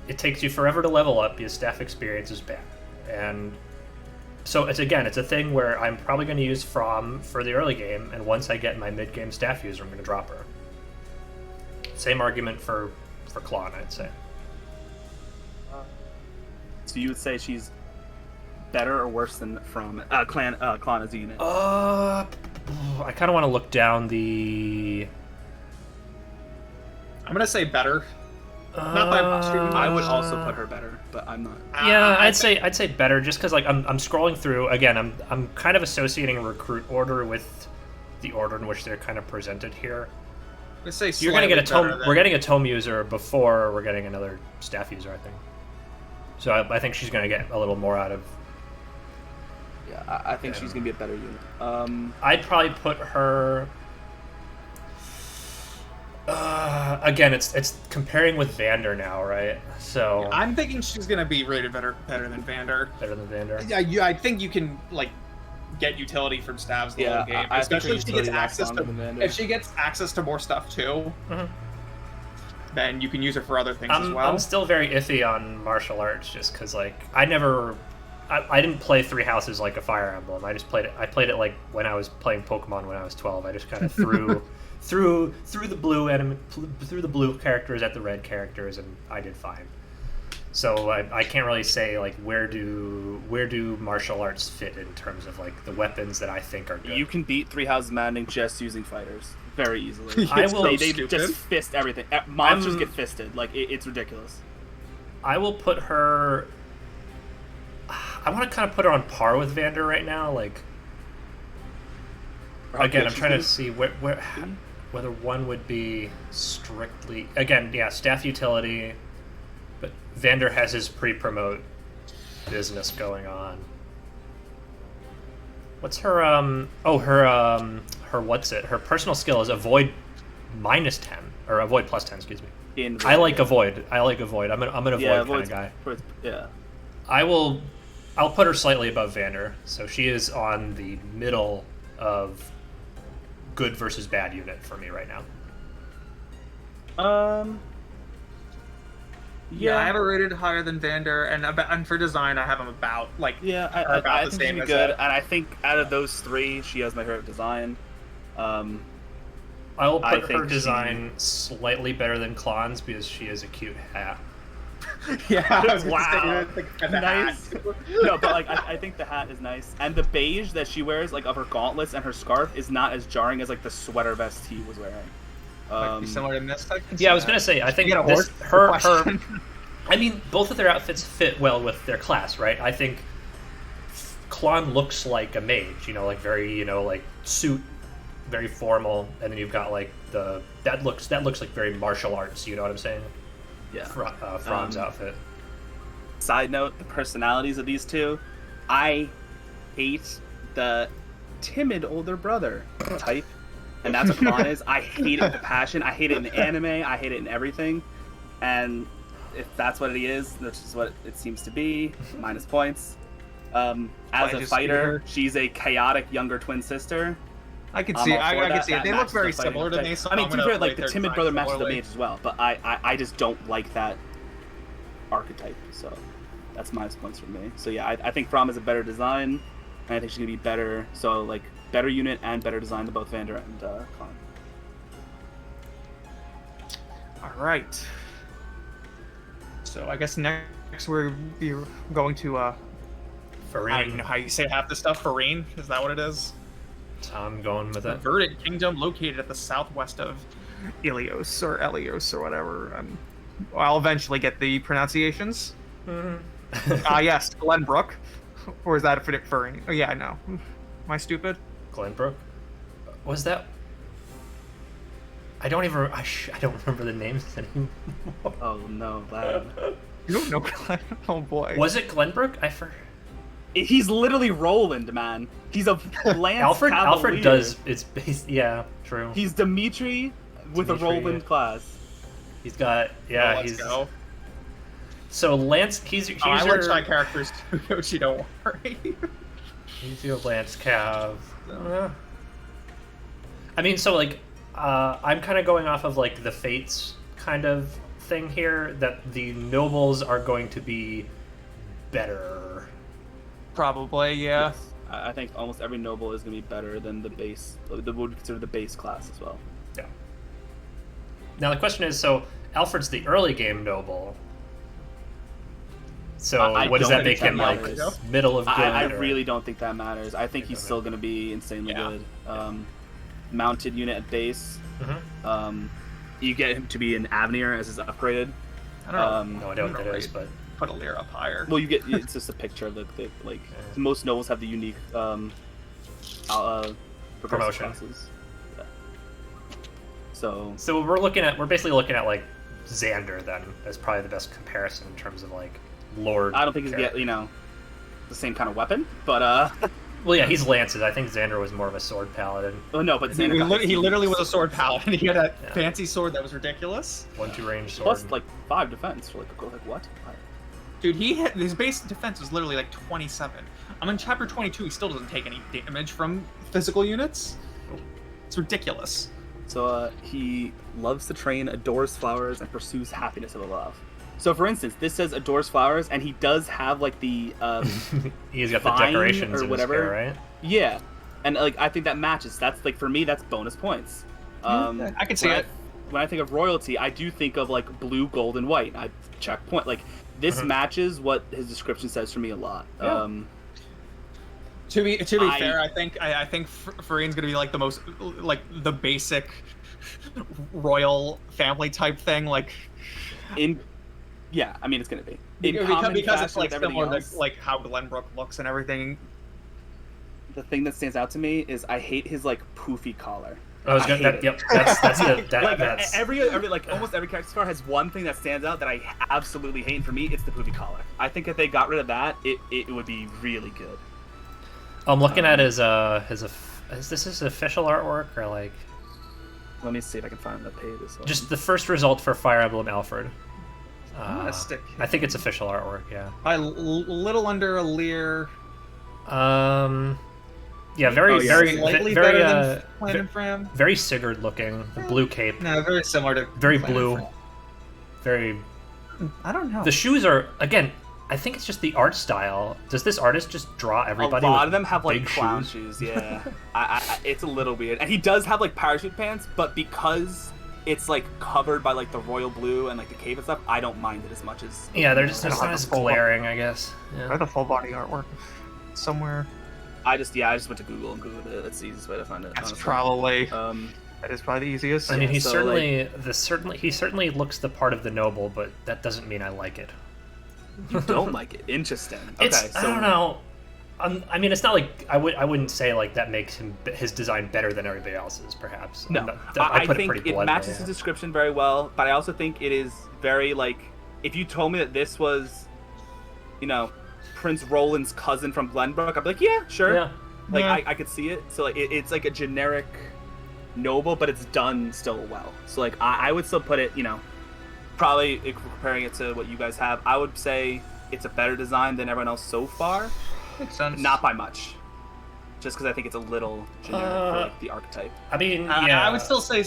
[SPEAKER 3] It takes you forever to level up. Your staff experience is bad, and so it's a thing where I'm probably going to use From for the early game, and once I get my mid game staff user, I'm going to drop her. Same argument for Klon, I'd say.
[SPEAKER 2] So you would say she's better or worse than From Klon as a unit?
[SPEAKER 3] I kind of want to look down the.
[SPEAKER 1] I'm gonna say better. Not by much.
[SPEAKER 2] I would also put her better, but I'm not.
[SPEAKER 3] Yeah, I'd say better, just because like I'm scrolling through again. I'm kind of associating recruit order with the order in which they're kind of presented here.
[SPEAKER 1] Let's say
[SPEAKER 3] You're gonna get a tome.
[SPEAKER 1] than...
[SPEAKER 3] We're getting a tome user before we're getting another staff user, I think. So I think she's gonna get a little more out of.
[SPEAKER 2] Yeah, I think she's gonna be a better unit.
[SPEAKER 3] I'd probably put her. Again, it's comparing with Vander now, right? So
[SPEAKER 1] Yeah, I'm thinking she's gonna be rated better than Vander.
[SPEAKER 3] better than Vander.
[SPEAKER 1] Yeah, I think you can like get utility from stabs the whole game,
[SPEAKER 2] I think
[SPEAKER 1] especially if she gets
[SPEAKER 2] utility lasts
[SPEAKER 1] access
[SPEAKER 2] longer
[SPEAKER 1] to
[SPEAKER 2] than Vander.
[SPEAKER 1] if she gets access to more stuff too. Then you can use her for other things as well.
[SPEAKER 3] I'm still very iffy on martial arts, just because like I didn't play Three Houses like a Fire Emblem. I just played it. I played it like when I was playing Pokemon when I was 12. I just kind of threw the blue characters at the red characters, and I did fine. So I can't really say like where do martial arts fit in terms of like the weapons that I think are good.
[SPEAKER 2] You can beat Three Houses Maddening just using fighters very easily.
[SPEAKER 3] I will.
[SPEAKER 2] They just fist everything. Monsters get fisted. Like it's ridiculous.
[SPEAKER 3] I will put her. I want to kind of put her on par with Vander right now. Like again, I'm trying to see whether one would be strictly staff utility, but Vander has his pre-promote business going on. What's her her what's it? Her personal skill is avoid -10 or avoid +10, excuse me. I like avoid. I'm an avoid kind of guy.
[SPEAKER 2] Yeah.
[SPEAKER 3] I'll put her slightly above Vander, so she is on the middle of good versus bad unit for me right now.
[SPEAKER 1] Yeah, I have her rated higher than Vander, and for design, I have him about like
[SPEAKER 2] I
[SPEAKER 1] the
[SPEAKER 2] think
[SPEAKER 1] same
[SPEAKER 2] she'd be
[SPEAKER 1] as
[SPEAKER 2] good,
[SPEAKER 1] that.
[SPEAKER 2] and I think out of those three, she has my favorite design.
[SPEAKER 3] I will
[SPEAKER 2] I
[SPEAKER 3] put
[SPEAKER 2] think
[SPEAKER 3] her design slightly better than Klon's because she has a cute hat.
[SPEAKER 1] Yeah, I was
[SPEAKER 2] Wow.
[SPEAKER 1] gonna say, think of the
[SPEAKER 2] Nice.
[SPEAKER 1] hat.
[SPEAKER 2] No, but like I think the hat is nice, and the beige that she wears, like of her gauntlets and her scarf, is not as jarring as like the sweater vest he was wearing.
[SPEAKER 1] Might be similar to Mist.
[SPEAKER 3] Yeah, I was gonna say, I think
[SPEAKER 1] get a
[SPEAKER 3] this,
[SPEAKER 1] horse
[SPEAKER 3] her. I mean, both of their outfits fit well with their class, right? I think Klon looks like a mage, like very, like suit, very formal, and then you've got like that looks like very martial arts. You know what I'm saying?
[SPEAKER 2] Yeah.
[SPEAKER 3] Fran's outfit.
[SPEAKER 2] Side note: the personalities of these two, I hate the timid older brother type, and that's what Klon is. I hate it with a passion. I hate it in the anime. I hate it in everything, and if that's what it is, that's just what it seems to be. Minus points. As a fighter, she's a chaotic younger twin sister.
[SPEAKER 1] I can see. I can see it. They look very
[SPEAKER 2] fighting
[SPEAKER 1] similar to me.
[SPEAKER 2] type.
[SPEAKER 1] So
[SPEAKER 2] I mean,
[SPEAKER 1] I'm
[SPEAKER 2] to be
[SPEAKER 1] gonna
[SPEAKER 2] fair, like
[SPEAKER 1] rate
[SPEAKER 2] the
[SPEAKER 1] their
[SPEAKER 2] timid
[SPEAKER 1] design
[SPEAKER 2] brother matches the
[SPEAKER 1] similarly.
[SPEAKER 2] mage as well, but I just don't like that archetype. So that's minus points for me. So yeah, I think From is a better design, and I think she's gonna be better. So like better unit and better design than both Vander and Klon.
[SPEAKER 1] All right. So I guess next we're going to I don't even know
[SPEAKER 3] Farine.
[SPEAKER 1] how you say half the stuff. Farine, is that what it is?
[SPEAKER 3] I'm going with
[SPEAKER 1] The
[SPEAKER 3] it.
[SPEAKER 1] verdant kingdom located at the southwest of Ilios or Elios or whatever. I'll eventually get the pronunciations. Yes, Glenbrook. Or is that a Farine? Oh yeah, I know. Am I stupid?
[SPEAKER 3] Glenbrook. Was that? I don't even. I don't remember the names anymore.
[SPEAKER 2] Oh no, lad.
[SPEAKER 1] You don't know Glen? Oh boy.
[SPEAKER 3] Was it Glenbrook?
[SPEAKER 2] He's literally Roland, man. He's a Lance
[SPEAKER 3] Alfred
[SPEAKER 2] Cavalier.
[SPEAKER 3] does. It's based. Yeah, true.
[SPEAKER 2] He's Dimitri with a
[SPEAKER 3] Dimitri,
[SPEAKER 2] Roland
[SPEAKER 3] yeah.
[SPEAKER 2] class.
[SPEAKER 3] He's got.
[SPEAKER 1] Oh,
[SPEAKER 3] Yeah,
[SPEAKER 1] let's
[SPEAKER 3] he's.
[SPEAKER 1] go.
[SPEAKER 3] So Lance, he's
[SPEAKER 1] I
[SPEAKER 3] your.
[SPEAKER 1] like shy characters too, Yoshi, don't worry.
[SPEAKER 3] He's your Lance Cav. I mean, so like, I'm kind of going off of like the Fates kind of thing here. That the nobles are going to be better.
[SPEAKER 1] Probably, yeah.
[SPEAKER 2] Yes. I think almost every noble is going to be better than the base. The would consider the base class as well.
[SPEAKER 3] Yeah. Now the question is, so Alfred's the early game noble. So
[SPEAKER 2] I
[SPEAKER 3] what does
[SPEAKER 2] don't
[SPEAKER 3] that make
[SPEAKER 2] think
[SPEAKER 3] him
[SPEAKER 2] that
[SPEAKER 3] like?
[SPEAKER 2] matters.
[SPEAKER 3] Middle of good?
[SPEAKER 2] I
[SPEAKER 3] or-
[SPEAKER 2] really don't think that matters. I think he's still going to be insanely
[SPEAKER 1] Yeah.
[SPEAKER 2] good. Mounted unit at base. You get him to be an Avenir as is upgraded.
[SPEAKER 1] I don't know.
[SPEAKER 3] No idea what that is, but
[SPEAKER 1] Put a Lear up higher.
[SPEAKER 2] Well, you get it's just a picture of the like most nobles have the unique progressive
[SPEAKER 3] Promotion.
[SPEAKER 2] classes. Yeah. So
[SPEAKER 3] so we're basically looking at like Xander then as probably the best comparison in terms of like Lord.
[SPEAKER 2] I don't think he's
[SPEAKER 3] character.
[SPEAKER 2] get the same kind of weapon, but
[SPEAKER 3] Well, yeah, he's lances. I think Xander was more of a sword paladin.
[SPEAKER 2] oh no, but
[SPEAKER 1] He,
[SPEAKER 2] Xander got
[SPEAKER 1] he literally was a sword paladin. He had a
[SPEAKER 3] Yeah.
[SPEAKER 1] fancy sword that was ridiculous.
[SPEAKER 3] 1-2 range sword.
[SPEAKER 2] plus like 5 defense. Like what?
[SPEAKER 1] Dude, his base defense was literally like 27. I'm in chapter 22. He still doesn't take any damage from physical units. It's ridiculous.
[SPEAKER 2] So he loves to train, adores flowers, and pursues happiness of love. So for instance, this says adores flowers, and he does have like the
[SPEAKER 3] He's got the
[SPEAKER 2] vine
[SPEAKER 3] decorations
[SPEAKER 2] or
[SPEAKER 3] in
[SPEAKER 2] whatever.
[SPEAKER 3] his hair, right?
[SPEAKER 2] yeah, and like I think that matches. That's like for me, that's bonus points.
[SPEAKER 1] I can see
[SPEAKER 2] when
[SPEAKER 1] it.
[SPEAKER 2] When I think of royalty, I do think of like blue, gold, and white. I check point like this matches what his description says for me a lot.
[SPEAKER 3] Yeah.
[SPEAKER 1] To be fair, I think Farine's gonna be like the most like the basic royal family type thing, like
[SPEAKER 2] Yeah, I mean it's gonna be in
[SPEAKER 1] because
[SPEAKER 2] common
[SPEAKER 1] it's
[SPEAKER 2] fashion
[SPEAKER 1] like
[SPEAKER 2] with everything
[SPEAKER 1] similar
[SPEAKER 2] else.
[SPEAKER 1] to like how Glenbrook looks and everything.
[SPEAKER 2] The thing that stands out to me is I hate his like poofy collar.
[SPEAKER 3] I was
[SPEAKER 2] I
[SPEAKER 3] gonna.
[SPEAKER 2] hate it.
[SPEAKER 3] Yep, that's
[SPEAKER 2] Every like almost every character scar has one thing that stands out that I absolutely hate. And for me, it's the poofy collar. I think if they got rid of that, it would be really good.
[SPEAKER 3] I'm looking at is this his official artwork or like
[SPEAKER 2] Let me see if I can find the page.
[SPEAKER 3] just the first result for Fire Emblem Alfred?
[SPEAKER 1] gonna stick-
[SPEAKER 3] I think it's official artwork. Yeah.
[SPEAKER 1] Little under a Lear.
[SPEAKER 3] Yeah, very,
[SPEAKER 2] Oh, yeah.
[SPEAKER 3] very,
[SPEAKER 1] Slightly
[SPEAKER 3] very,
[SPEAKER 1] better than Plan and Fram.
[SPEAKER 3] very Sigurd looking. The blue cape,
[SPEAKER 1] No, very similar to
[SPEAKER 3] very
[SPEAKER 1] Plan and
[SPEAKER 3] blue,
[SPEAKER 1] Fram.
[SPEAKER 3] very.
[SPEAKER 1] I don't know.
[SPEAKER 3] The shoes are again. I think it's just the art style. Does this artist just draw everybody?
[SPEAKER 2] A lot
[SPEAKER 3] with
[SPEAKER 2] of them have like
[SPEAKER 3] big
[SPEAKER 2] clown shoes. Yeah, it's a little weird. And he does have like parachute pants, but because it's like covered by like the royal blue and like the cape and stuff, I don't mind it as much as.
[SPEAKER 3] Yeah, they're just
[SPEAKER 1] I don't
[SPEAKER 3] not
[SPEAKER 1] have
[SPEAKER 3] as
[SPEAKER 1] the full
[SPEAKER 3] glaring, I guess.
[SPEAKER 1] I
[SPEAKER 3] Yeah.
[SPEAKER 1] have the full body artwork somewhere.
[SPEAKER 2] I just went to Google and Googled it. That's the easiest way to find it.
[SPEAKER 1] That's
[SPEAKER 2] honestly.
[SPEAKER 1] probably
[SPEAKER 2] Um,
[SPEAKER 1] that is probably the easiest.
[SPEAKER 3] I mean,
[SPEAKER 2] Yeah,
[SPEAKER 3] he
[SPEAKER 2] so,
[SPEAKER 3] certainly looks the part of the noble, but that doesn't mean I like it.
[SPEAKER 2] you don't like it. Interesting. Okay,
[SPEAKER 3] It's
[SPEAKER 2] so
[SPEAKER 3] I don't know. I mean, it's not like I wouldn't say like that makes his design better than everybody else's. Perhaps
[SPEAKER 2] No,
[SPEAKER 3] I
[SPEAKER 2] I
[SPEAKER 3] put
[SPEAKER 2] think
[SPEAKER 3] it pretty
[SPEAKER 2] it
[SPEAKER 3] bluntly.
[SPEAKER 2] matches his description very well, but I also think it is very like if you told me that this was, you know, Prince Roland's cousin from Glenbrook, I'd be like, yeah, sure.
[SPEAKER 3] Yeah.
[SPEAKER 2] Like
[SPEAKER 1] Yeah.
[SPEAKER 2] I could see it. So like it's like a generic noble, but it's done still well. So like I would still put it, you know, probably if we're comparing it to what you guys have, I would say it's a better design than everyone else so far.
[SPEAKER 1] Makes sense.
[SPEAKER 2] Not by much. Just because I think it's a little generic for like the archetype.
[SPEAKER 3] I mean, yeah.
[SPEAKER 1] I would still say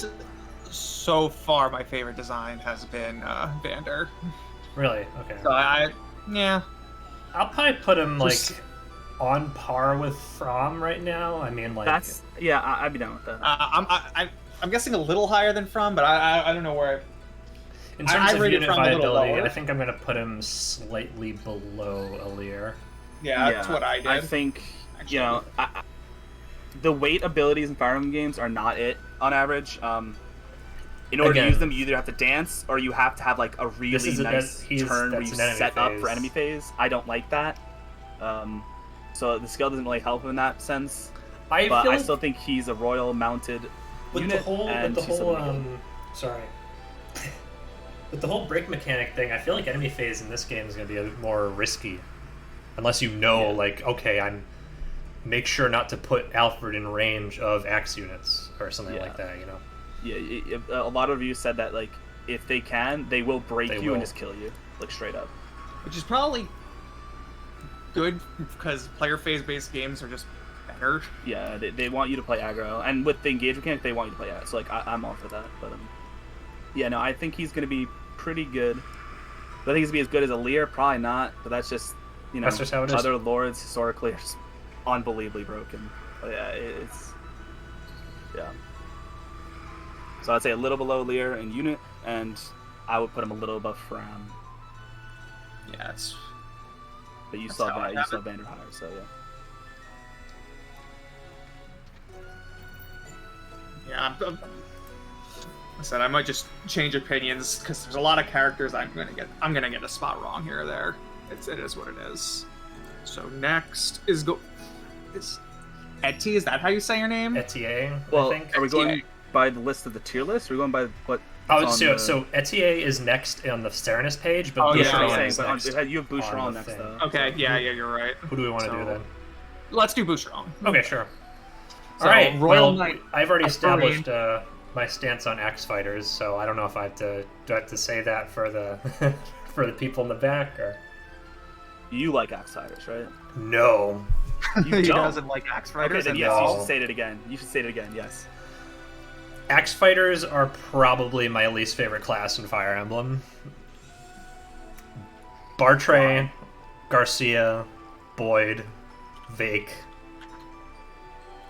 [SPEAKER 1] so far my favorite design has been Vander.
[SPEAKER 3] Really okay.
[SPEAKER 1] So yeah.
[SPEAKER 3] I'll probably put him
[SPEAKER 1] Just-
[SPEAKER 3] like on par with From right now. I mean, like
[SPEAKER 2] That's I'd be down with that.
[SPEAKER 1] I'm guessing a little higher than From, but I don't know where.
[SPEAKER 3] in terms
[SPEAKER 1] I
[SPEAKER 3] of
[SPEAKER 1] rated
[SPEAKER 3] unit
[SPEAKER 1] From a little
[SPEAKER 3] viability,
[SPEAKER 1] lower.
[SPEAKER 3] I think I'm gonna put him slightly below Alir.
[SPEAKER 1] Yeah, that's what I did.
[SPEAKER 2] I think
[SPEAKER 1] actually.
[SPEAKER 2] you know the weight abilities in Fire Emblem games are not it on average. In order
[SPEAKER 3] Again,
[SPEAKER 2] to use them, you either have to dance or you have to have like a really
[SPEAKER 3] This is
[SPEAKER 2] nice turn where you
[SPEAKER 3] that's an enemy
[SPEAKER 2] set up for
[SPEAKER 3] phase.
[SPEAKER 2] enemy phase. I don't like that. So the skill doesn't really help in that sense.
[SPEAKER 3] I
[SPEAKER 2] But
[SPEAKER 3] feel
[SPEAKER 2] I
[SPEAKER 3] like
[SPEAKER 2] still think he's a royal mounted
[SPEAKER 3] with
[SPEAKER 2] unit.
[SPEAKER 3] the whole
[SPEAKER 2] and
[SPEAKER 3] with the
[SPEAKER 2] he's
[SPEAKER 3] whole
[SPEAKER 2] something to get.
[SPEAKER 3] sorry. With the whole break mechanic thing, I feel like enemy phase in this game is going to be a bit more risky, unless you know,
[SPEAKER 2] Yeah.
[SPEAKER 3] like, okay, make sure not to put Alfred in range of axe units or something
[SPEAKER 2] Yeah.
[SPEAKER 3] like that. You know,
[SPEAKER 2] Yeah, a lot of reviews said that like if they can, they will break
[SPEAKER 3] They
[SPEAKER 2] you
[SPEAKER 3] will.
[SPEAKER 2] and just kill you, like straight up.
[SPEAKER 1] Which is probably good because player phase based games are just better.
[SPEAKER 2] Yeah, they want you to play aggro, and with the engage mechanic, they want you to play aggro. So like I'm all for that. But yeah, no, I think he's gonna be pretty good. Do I think he's gonna be as good as Alir? Probably not. But that's just
[SPEAKER 3] That's just how it is.
[SPEAKER 2] Other lords historically are just unbelievably broken. But yeah, it's So I'd say a little below Lear in unit, and I would put him a little above Fram.
[SPEAKER 1] Yeah, it's
[SPEAKER 2] But you
[SPEAKER 1] That's
[SPEAKER 2] saw
[SPEAKER 1] how I
[SPEAKER 2] that. You
[SPEAKER 1] have
[SPEAKER 2] saw
[SPEAKER 1] it.
[SPEAKER 2] Vander higher, so yeah.
[SPEAKER 1] yeah. I said I might just change opinions because there's a lot of characters I'm gonna get a spot wrong here or there. It is what it is. So next is Etty. Is that how you say your name?
[SPEAKER 3] Etier,
[SPEAKER 2] Well,
[SPEAKER 3] I think.
[SPEAKER 2] are we going
[SPEAKER 1] Etier.
[SPEAKER 2] by the list of the tier list? Or are we going by what?
[SPEAKER 3] Oh,
[SPEAKER 2] on
[SPEAKER 3] so Etier is next on the Serenus page, but
[SPEAKER 1] Oh, yeah,
[SPEAKER 3] Boucheron
[SPEAKER 1] I'm
[SPEAKER 3] is
[SPEAKER 2] but
[SPEAKER 3] next.
[SPEAKER 2] you have Boucheron
[SPEAKER 3] on the
[SPEAKER 2] next
[SPEAKER 3] thing.
[SPEAKER 2] though.
[SPEAKER 1] Okay, yeah, you're right.
[SPEAKER 3] Who do we want to do
[SPEAKER 1] So-
[SPEAKER 3] then?
[SPEAKER 1] Let's do Boucheron.
[SPEAKER 3] Okay, sure.
[SPEAKER 1] So,
[SPEAKER 3] All right.
[SPEAKER 1] Royal
[SPEAKER 3] Well,
[SPEAKER 1] Knight,
[SPEAKER 3] I've already
[SPEAKER 1] Asturian.
[SPEAKER 3] established my stance on axe fighters, so I don't know if I have to say that for the for the people in the back or
[SPEAKER 2] You like Axe Fighters, right?
[SPEAKER 3] no.
[SPEAKER 2] You
[SPEAKER 1] he
[SPEAKER 2] don't.
[SPEAKER 1] doesn't like axe
[SPEAKER 2] Okay,
[SPEAKER 1] fighters.
[SPEAKER 2] then
[SPEAKER 1] and
[SPEAKER 2] yes, you
[SPEAKER 3] No.
[SPEAKER 2] should say it again. You should say it again. Yes.
[SPEAKER 3] Axe fighters are probably my least favorite class in Fire Emblem. Bartray, Garcia, Boyd, Vake.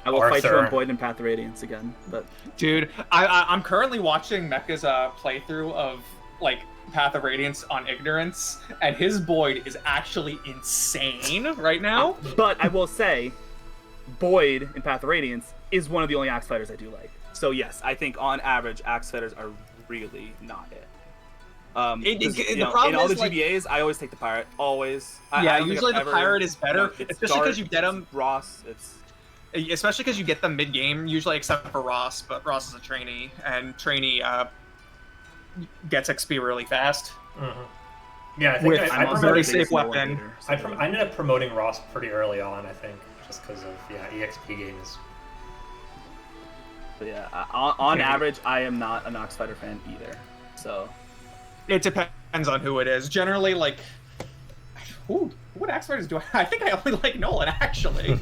[SPEAKER 2] I will fight you
[SPEAKER 3] Arthur.
[SPEAKER 2] on Boyd and Path of Radiance again, but
[SPEAKER 1] Dude, I'm currently watching Mecha's playthrough of like Path of Radiance on Ignorance, and his Boyd is actually insane right now.
[SPEAKER 2] I will say, Boyd in Path of Radiance is one of the only Axe Fighters I do like. So yes, I think on average Axe Fighters are really not it. 'Cause,
[SPEAKER 1] The
[SPEAKER 2] you know,
[SPEAKER 1] problem
[SPEAKER 2] in all
[SPEAKER 1] is,
[SPEAKER 2] the
[SPEAKER 1] like-
[SPEAKER 2] GBAs, I always take the pirate. Always. I
[SPEAKER 1] Yeah,
[SPEAKER 2] don't think
[SPEAKER 1] usually
[SPEAKER 2] I've
[SPEAKER 1] the
[SPEAKER 2] ever-
[SPEAKER 1] pirate is better,
[SPEAKER 2] it's
[SPEAKER 1] especially
[SPEAKER 2] Dart,
[SPEAKER 1] 'cause you get
[SPEAKER 2] it's
[SPEAKER 1] 'em-
[SPEAKER 2] Ross. It's
[SPEAKER 1] Especially because you get them mid-game, usually except for Ross, but Ross is a trainee, and trainee gets XP really fast.
[SPEAKER 3] Yeah, I think
[SPEAKER 1] With
[SPEAKER 3] I
[SPEAKER 1] a
[SPEAKER 3] promoted-
[SPEAKER 1] very
[SPEAKER 2] biggest
[SPEAKER 1] safe
[SPEAKER 2] Nolan
[SPEAKER 1] weapon.
[SPEAKER 2] hater, so
[SPEAKER 3] I ended up promoting Ross pretty early on, I think, just because of EXP games.
[SPEAKER 2] But yeah, on
[SPEAKER 3] Okay.
[SPEAKER 2] average, I am not an Axe Fighter fan either. So
[SPEAKER 1] It depends on who it is. Generally, like, what axe fighters do I think I only like Nolan, actually.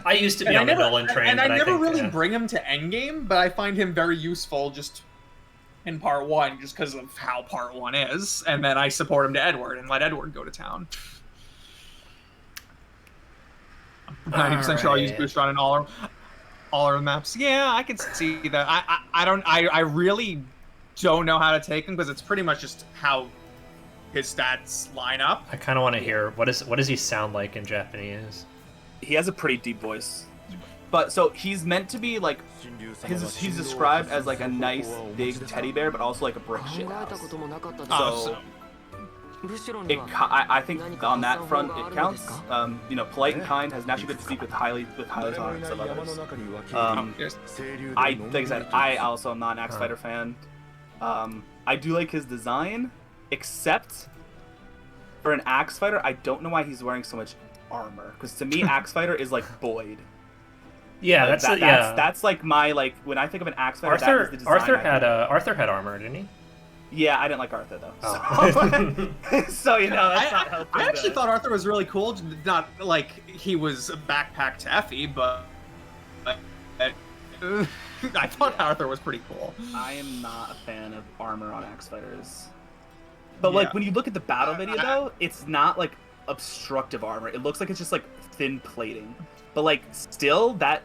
[SPEAKER 3] I used to be
[SPEAKER 1] And
[SPEAKER 3] on the Nolan train,
[SPEAKER 1] and
[SPEAKER 3] but
[SPEAKER 1] I
[SPEAKER 3] I
[SPEAKER 1] never
[SPEAKER 3] think,
[SPEAKER 1] really bring him to endgame, but I find him very useful just in part 1 just because of how part 1 is, and then I support him to Edward and let Edward go to town. 90% sure I'll use booster on all our maps. Yeah, I can see that. I really don't know how to take him because it's pretty much just how his stats line up.
[SPEAKER 3] I kind of want to hear what does he sound like in Japanese?
[SPEAKER 2] He has a pretty deep voice, but so he's meant to be like he's described as like a nice big teddy bear, but also like a brick shit house. So I think on that front it counts. You know, polite and kind, has naturally good physique with highly tolerance of others. Like I said, I also am not an Axe Fighter fan. I do like his design, except for an Axe Fighter, I don't know why he's wearing so much armor. Because to me, Axe Fighter is like Boyd.
[SPEAKER 3] Yeah,
[SPEAKER 2] like, that's like my when I think of an Axe Fighter. That is the design
[SPEAKER 3] Arthur had armor, didn't he?
[SPEAKER 2] Yeah, I didn't like Arthur though.
[SPEAKER 3] Oh.
[SPEAKER 2] So you know, that's not helpful.
[SPEAKER 1] I actually thought Arthur was really cool. Not like he was a backpack to Effie, but I thought Arthur was pretty cool.
[SPEAKER 2] I am not a fan of armor on Axe Fighters. But like when you look at the battle video though, it's not like obstructive armor. It looks like it's just like thin plating. But like still that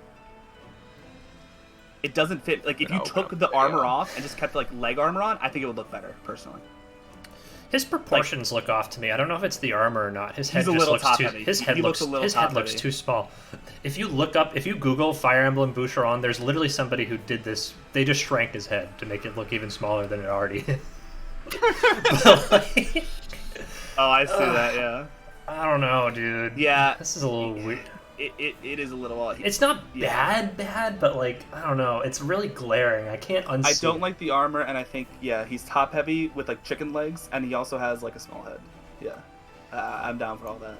[SPEAKER 2] it doesn't fit. Like if you took the armor off and just kept like leg armor on, I think it would look better personally.
[SPEAKER 3] His proportions look off to me. I don't know if it's the armor or not. His head
[SPEAKER 2] just looks
[SPEAKER 3] too. His head looks too small. If you Google Fire Emblem Boucheron, there's literally somebody who did this. They just shrank his head to make it look even smaller than it already is.
[SPEAKER 2] Oh, I see that. Yeah.
[SPEAKER 3] I don't know, dude.
[SPEAKER 2] Yeah.
[SPEAKER 3] This is a little weird.
[SPEAKER 2] It is a little.
[SPEAKER 3] It's not bad, but like I don't know. It's really glaring. I can't unsee.
[SPEAKER 2] I don't like the armor, and I think he's top heavy with like chicken legs, and he also has like a small head. Yeah, I'm down for all that.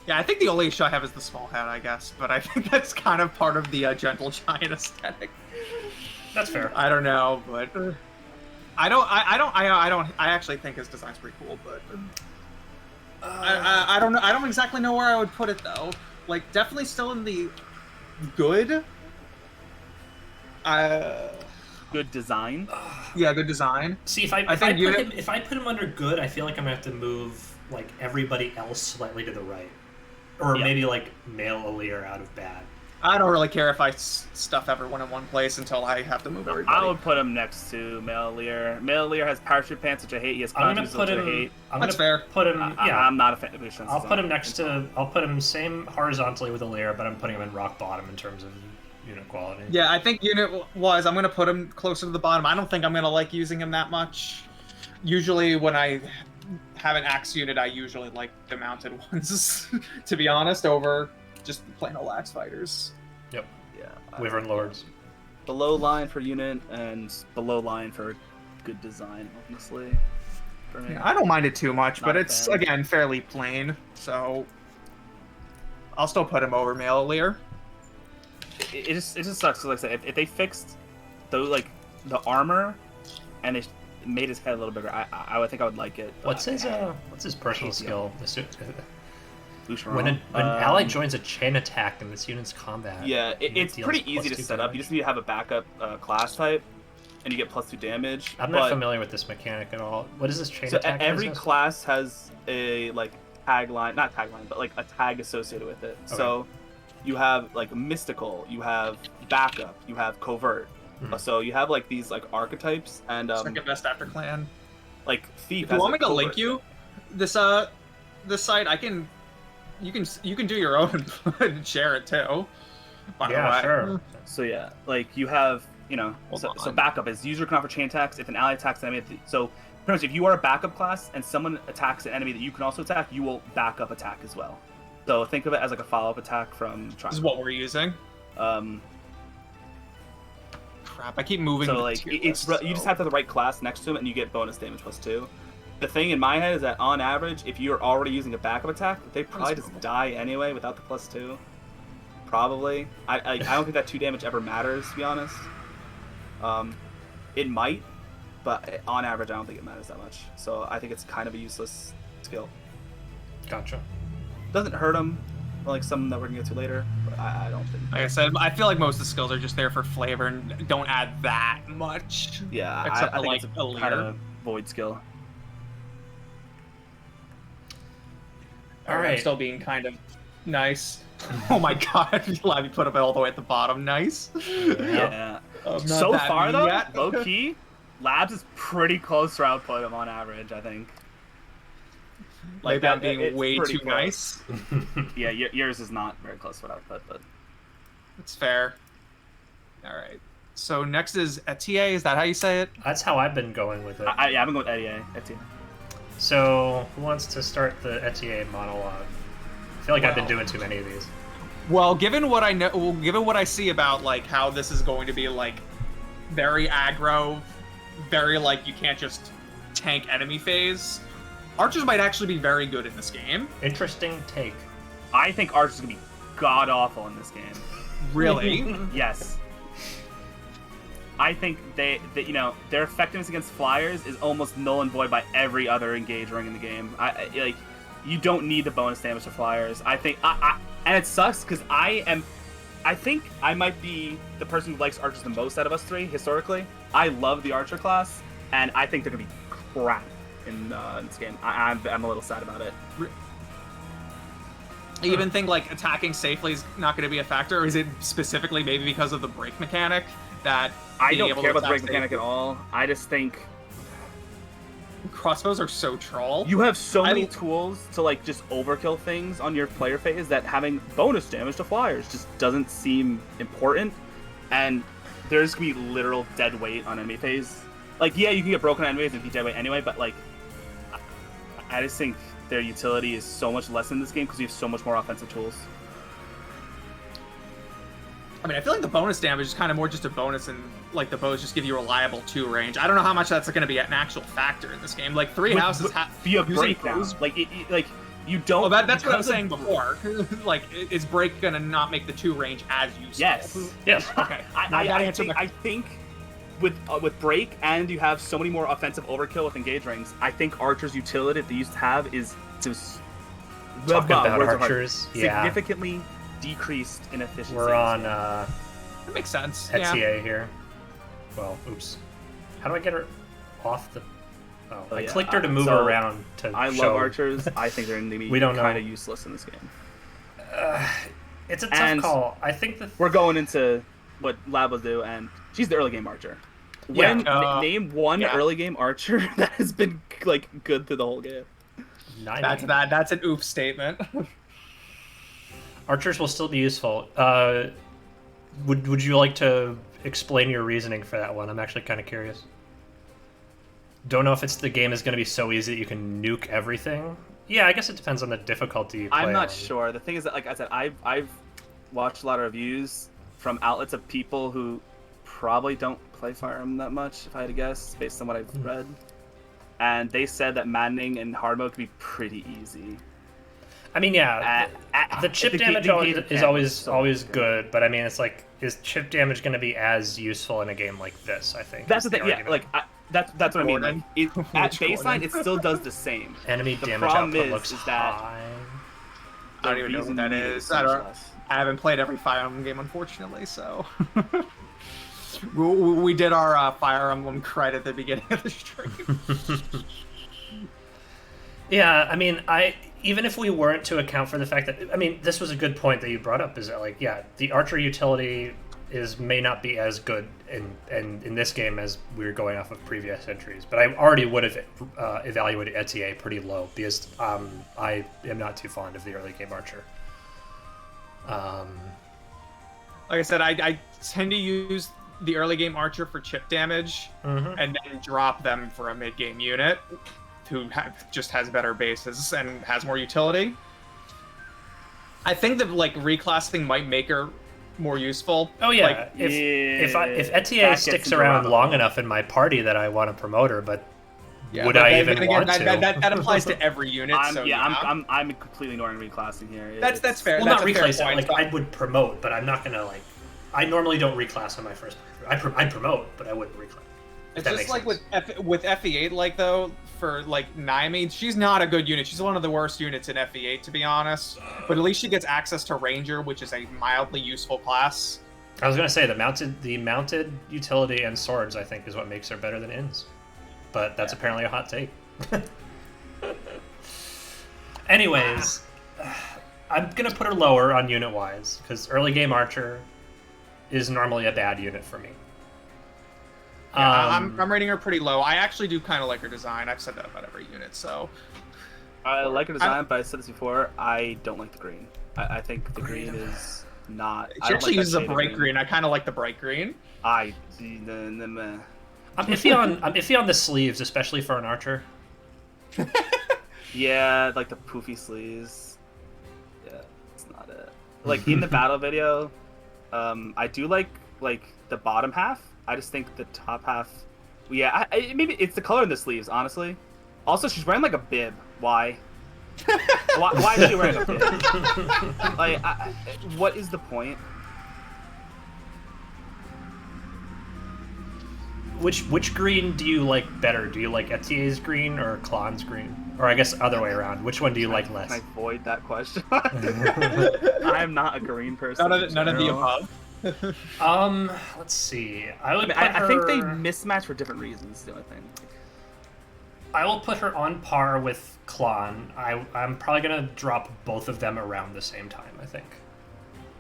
[SPEAKER 1] Yeah, I think the only issue I have is the small head, I guess, but I think that's kind of part of the gentle giant aesthetic.
[SPEAKER 3] That's fair.
[SPEAKER 1] I don't know, but I actually think his design's pretty cool, but. I don't know. I don't exactly know where I would put it though. Like, definitely still in the good.
[SPEAKER 2] Good design.
[SPEAKER 1] Yeah, good design.
[SPEAKER 3] See, if I put him under good, I feel like I'm gonna have to move like everybody else slightly to the right, or maybe like Male Aleer out of bad.
[SPEAKER 1] I don't really care if I stuff everyone in one place until I have to move everybody.
[SPEAKER 2] I would put him next to Male Aleer. Male Aleer has parachute pants, which I hate. He has conjues, which I hate.
[SPEAKER 1] That's fair.
[SPEAKER 3] Put him.
[SPEAKER 2] I'm not a fan of Boucheron's
[SPEAKER 3] I'll put him next to. I'll put him same horizontally with Aleer, but I'm putting him in rock bottom in terms of unit quality.
[SPEAKER 1] Yeah, I think unit-wise, I'm gonna put him closer to the bottom. I don't think I'm gonna like using him that much. Usually, when I have an axe unit, I usually like the mounted ones, to be honest, over just plain old axe fighters.
[SPEAKER 3] Yep. Yeah. Wyvern Lords.
[SPEAKER 2] Below line for unit and below line for good design, honestly. For me.
[SPEAKER 1] Yeah, I don't mind it too much, but it's again fairly plain, so I'll still put him over Male Aleer.
[SPEAKER 2] It just sucks. Like I said, if they fixed the armor and they made his head a little bigger, I would think I would like it.
[SPEAKER 3] What's his personal skill? When an
[SPEAKER 2] an
[SPEAKER 3] ally joins a chain attack in this unit's combat,
[SPEAKER 2] it's pretty easy to set up. You just need to have a backup class type, and you get +2 damage.
[SPEAKER 3] I'm not familiar with this mechanic at all. What is this chain attack?
[SPEAKER 2] Every class has a tagline, not tagline, but a tag associated with it. Okay. So you have mystical, you have backup, you have covert. Mm-hmm. So you have these archetypes and
[SPEAKER 1] second best after clan.
[SPEAKER 2] Thief.
[SPEAKER 1] If you want me to link you this site, I can. You can do your own and share it too.
[SPEAKER 3] Yeah, sure.
[SPEAKER 2] So you have so backup is user can offer chain attacks if an ally attacks an enemy. So pretty much if you are a backup class and someone attacks an enemy that you can also attack, you will backup attack as well. So think of it as a follow-up attack from Triumph.
[SPEAKER 1] This is what we're using. Crap! I keep moving.
[SPEAKER 2] So you just have to have the right class next to him, and you get bonus damage +2. The thing in my head is that on average, if you're already using a backup attack, they probably just die anyway without the +2. Probably. I don't think that 2 damage ever matters, to be honest. It might, but on average, I don't think it matters that much. So I think it's kind of a useless skill.
[SPEAKER 3] Gotcha.
[SPEAKER 2] Doesn't hurt him. like some that we're gonna get to later. But I don't think.
[SPEAKER 1] Like I said, I feel like most of the skills are just there for flavor and don't add that much.
[SPEAKER 2] Yeah,
[SPEAKER 1] Except
[SPEAKER 2] I
[SPEAKER 1] for,
[SPEAKER 2] think
[SPEAKER 1] like,
[SPEAKER 2] it's
[SPEAKER 1] a leader.
[SPEAKER 2] kind of void skill.
[SPEAKER 1] All right.
[SPEAKER 3] right.
[SPEAKER 1] I'm still being kind of nice. Oh my god, let me put it all the way at the bottom. Nice.
[SPEAKER 2] Yeah.
[SPEAKER 1] I'm not
[SPEAKER 2] So
[SPEAKER 1] that
[SPEAKER 2] far
[SPEAKER 1] mean
[SPEAKER 2] though,
[SPEAKER 1] yet.
[SPEAKER 2] low key, Labs is pretty close to output him on average. I think.
[SPEAKER 1] Like
[SPEAKER 2] that-
[SPEAKER 1] that being
[SPEAKER 2] it's
[SPEAKER 1] way
[SPEAKER 2] pretty
[SPEAKER 1] too
[SPEAKER 2] close.
[SPEAKER 1] nice.
[SPEAKER 2] Yeah, yours is not very close to output, but
[SPEAKER 1] It's fair. All right. So next is Etier. Is that how you say it?
[SPEAKER 3] That's how I've been going with it.
[SPEAKER 2] yeah, I'm going with Eddie.
[SPEAKER 3] So, who wants to start the Etier monologue? I feel like I've been
[SPEAKER 1] Well.
[SPEAKER 3] doing too many of these.
[SPEAKER 1] Well, given what I know, given what I see about like how this is going to be like very aggro, very like you can't just tank enemy phase, archers might actually be very good in this game.
[SPEAKER 3] Interesting take.
[SPEAKER 2] I think Arch is gonna be god awful in this game.
[SPEAKER 1] Really?
[SPEAKER 2] Yes. I think they you know, their effectiveness against flyers is almost null and void by every other engage ring in the game. Like, you don't need the bonus damage to flyers. I think, and it sucks because I think I might be the person who likes archers the most out of us three historically. I love the archer class, and I think they're gonna be crap in this game. I'm a little sad about it.
[SPEAKER 1] I even think like attacking safely is not going to be a factor, or is it specifically maybe because of the break mechanic that
[SPEAKER 2] I
[SPEAKER 1] being
[SPEAKER 2] don't
[SPEAKER 1] able
[SPEAKER 2] care
[SPEAKER 1] to
[SPEAKER 2] about the break
[SPEAKER 1] attack
[SPEAKER 2] mechanic at
[SPEAKER 1] safely-
[SPEAKER 2] all. I just think
[SPEAKER 1] Crossbows are so troll.
[SPEAKER 2] you have so
[SPEAKER 1] I
[SPEAKER 2] many
[SPEAKER 1] l-
[SPEAKER 2] tools to like just overkill things on your player phase that having bonus damage to flyers just doesn't seem important, and there's gonna be literal dead weight on enemy phase. Like, yeah, you can get broken on enemies and be dead weight anyway, but like, I just think their utility is so much less in this game because you have so much more offensive tools.
[SPEAKER 1] I mean, I feel like the bonus damage is kind of more just a bonus, and like the bows just give you reliable 2 range. I don't know how much that's going to be an actual factor in this game. Like three houses
[SPEAKER 2] Via
[SPEAKER 1] using
[SPEAKER 2] break now.
[SPEAKER 1] bows-
[SPEAKER 2] Like, like you don't.
[SPEAKER 1] Well, that's what I was
[SPEAKER 2] because
[SPEAKER 1] saying
[SPEAKER 2] of-
[SPEAKER 1] before. Like, is break going to not make the 2 range as useful?
[SPEAKER 2] Yes.
[SPEAKER 3] Yes.
[SPEAKER 1] Okay. Now that answered
[SPEAKER 2] I think with break, and you have so many more offensive overkill with engage rings, I think archer's utility that they used to have is to
[SPEAKER 3] Talking about
[SPEAKER 2] words are hard.
[SPEAKER 3] archers, yeah.
[SPEAKER 2] Significantly decreased in efficiency.
[SPEAKER 3] We're on
[SPEAKER 1] That makes sense.
[SPEAKER 3] Etier
[SPEAKER 1] Yeah.
[SPEAKER 3] here. Well, oops. How do I get her off the... Oh,
[SPEAKER 2] Oh,
[SPEAKER 3] I
[SPEAKER 2] yeah.
[SPEAKER 3] clicked her to move her
[SPEAKER 2] So,
[SPEAKER 3] around to
[SPEAKER 2] I
[SPEAKER 3] show...
[SPEAKER 2] love archers. I think they're going to be
[SPEAKER 3] We don't know.
[SPEAKER 2] kind of useless in this game.
[SPEAKER 3] It's a tough
[SPEAKER 2] And
[SPEAKER 3] call. I think the...
[SPEAKER 2] We're going into what Lab will do, and she's the early game archer.
[SPEAKER 3] Yeah,
[SPEAKER 2] Name one
[SPEAKER 1] yeah.
[SPEAKER 2] early game archer that has been like good through the whole game.
[SPEAKER 1] That's an oof statement.
[SPEAKER 3] Archers will still be useful. Would you like to explain your reasoning for that one? I'm actually kind of curious. Don't know if it's the game is going to be so easy that you can nuke everything. Yeah, I guess it depends on the difficulty you play
[SPEAKER 2] I'm not
[SPEAKER 3] on.
[SPEAKER 2] sure. The thing is that, like I said, I've watched a lot of reviews from outlets of people who probably don't play Fire Emblem that much, if I had to guess, based on what I've read. And they said that maddening and hard mode could be pretty easy.
[SPEAKER 3] I mean, yeah, the chip damage is always good, but I mean, it's like, is chip damage going to be as useful in a game like this? I think
[SPEAKER 2] That's
[SPEAKER 3] is
[SPEAKER 2] the thing. Yeah,
[SPEAKER 3] argument.
[SPEAKER 2] like that's what I mean. Like, at
[SPEAKER 1] Which
[SPEAKER 2] baseline,
[SPEAKER 1] Gordon?
[SPEAKER 2] it still does the same.
[SPEAKER 3] enemy
[SPEAKER 2] the
[SPEAKER 3] damage
[SPEAKER 2] problem
[SPEAKER 3] output
[SPEAKER 2] is
[SPEAKER 3] looks
[SPEAKER 2] that-
[SPEAKER 3] high.
[SPEAKER 1] I don't even know
[SPEAKER 2] reason
[SPEAKER 1] what that
[SPEAKER 2] you need
[SPEAKER 1] is.
[SPEAKER 2] so
[SPEAKER 1] I
[SPEAKER 2] much
[SPEAKER 1] don't.
[SPEAKER 2] less.
[SPEAKER 1] I haven't played every Fire Emblem game, unfortunately, so. we did our Fire Emblem credit at the beginning of the stream.
[SPEAKER 3] Yeah, I mean, even if we weren't to account for the fact that, I mean, this was a good point that you brought up, is that, like, yeah, the archer utility may not be as good in this game as we were going off of previous entries, but I already would have evaluated Etier pretty low because I am not too fond of the early game archer.
[SPEAKER 1] Like I said, I tend to use the early game archer for chip damage, and then drop them for a mid game unit who just has better bases and has more utility. I think that like reclassing might make her more useful.
[SPEAKER 3] Oh yeah,
[SPEAKER 1] Like,
[SPEAKER 3] if
[SPEAKER 2] that
[SPEAKER 3] Etier
[SPEAKER 2] gets
[SPEAKER 3] sticks
[SPEAKER 2] into
[SPEAKER 3] around
[SPEAKER 2] rabbit
[SPEAKER 3] long
[SPEAKER 2] hole.
[SPEAKER 3] enough in my party that I want to promote her, but
[SPEAKER 1] yeah,
[SPEAKER 3] would
[SPEAKER 1] but
[SPEAKER 3] I
[SPEAKER 1] then
[SPEAKER 3] even
[SPEAKER 1] again,
[SPEAKER 3] want
[SPEAKER 1] that,
[SPEAKER 3] to?
[SPEAKER 1] That applies to every unit.
[SPEAKER 2] I'm
[SPEAKER 1] so
[SPEAKER 2] completely ignoring reclassing here.
[SPEAKER 1] That's fair.
[SPEAKER 3] Well,
[SPEAKER 1] That's
[SPEAKER 3] not
[SPEAKER 1] a fair
[SPEAKER 3] reclass.
[SPEAKER 1] point,
[SPEAKER 3] Like
[SPEAKER 1] but-
[SPEAKER 3] I would promote, but I'm not gonna like. I normally don't reclass on my first playthrough. I promote, but I wouldn't reclass. If
[SPEAKER 1] It's
[SPEAKER 3] that
[SPEAKER 1] just
[SPEAKER 3] makes
[SPEAKER 1] like
[SPEAKER 3] sense.
[SPEAKER 1] with FE8, like though, for like Naomi, she's not a good unit. She's one of the worst units in FE8, to be honest. But at least she gets access to Ranger, which is a mildly useful class.
[SPEAKER 3] I was gonna say the mounted utility and swords I think is what makes her better than Inns, but that's apparently a hot take. Anyways, I'm gonna put her lower on unit wise because early game archer is normally a bad unit for me.
[SPEAKER 1] Yeah, I'm rating her pretty low. I actually do kind of like her design. I've said that about every unit, so.
[SPEAKER 2] I like her design, but I said this before. I don't like the green. I think the green is not.
[SPEAKER 1] She actually uses a bright green. I kind of like the bright green.
[SPEAKER 2] I'm
[SPEAKER 3] iffy on the sleeves, especially for an archer.
[SPEAKER 2] Yeah, like the poofy sleeves. Yeah, it's not it. Like in the battle video, I do like the bottom half. I just think the top half. Yeah, maybe it's the color in the sleeves, honestly. Also, she's wearing like a bib. Why? why is she wearing a bib? Like, what is the point?
[SPEAKER 3] Which green do you like better? Do you like Etier's green or Klon's green? Or I guess other way around. Which one do you like less?
[SPEAKER 2] Can I void that question? I'm not a green person.
[SPEAKER 1] None of the above.
[SPEAKER 3] Let's see. I
[SPEAKER 2] think they mismatch for different reasons. The only thing.
[SPEAKER 3] I will put her on par with Klon. I'm probably gonna drop both of them around the same time. I think,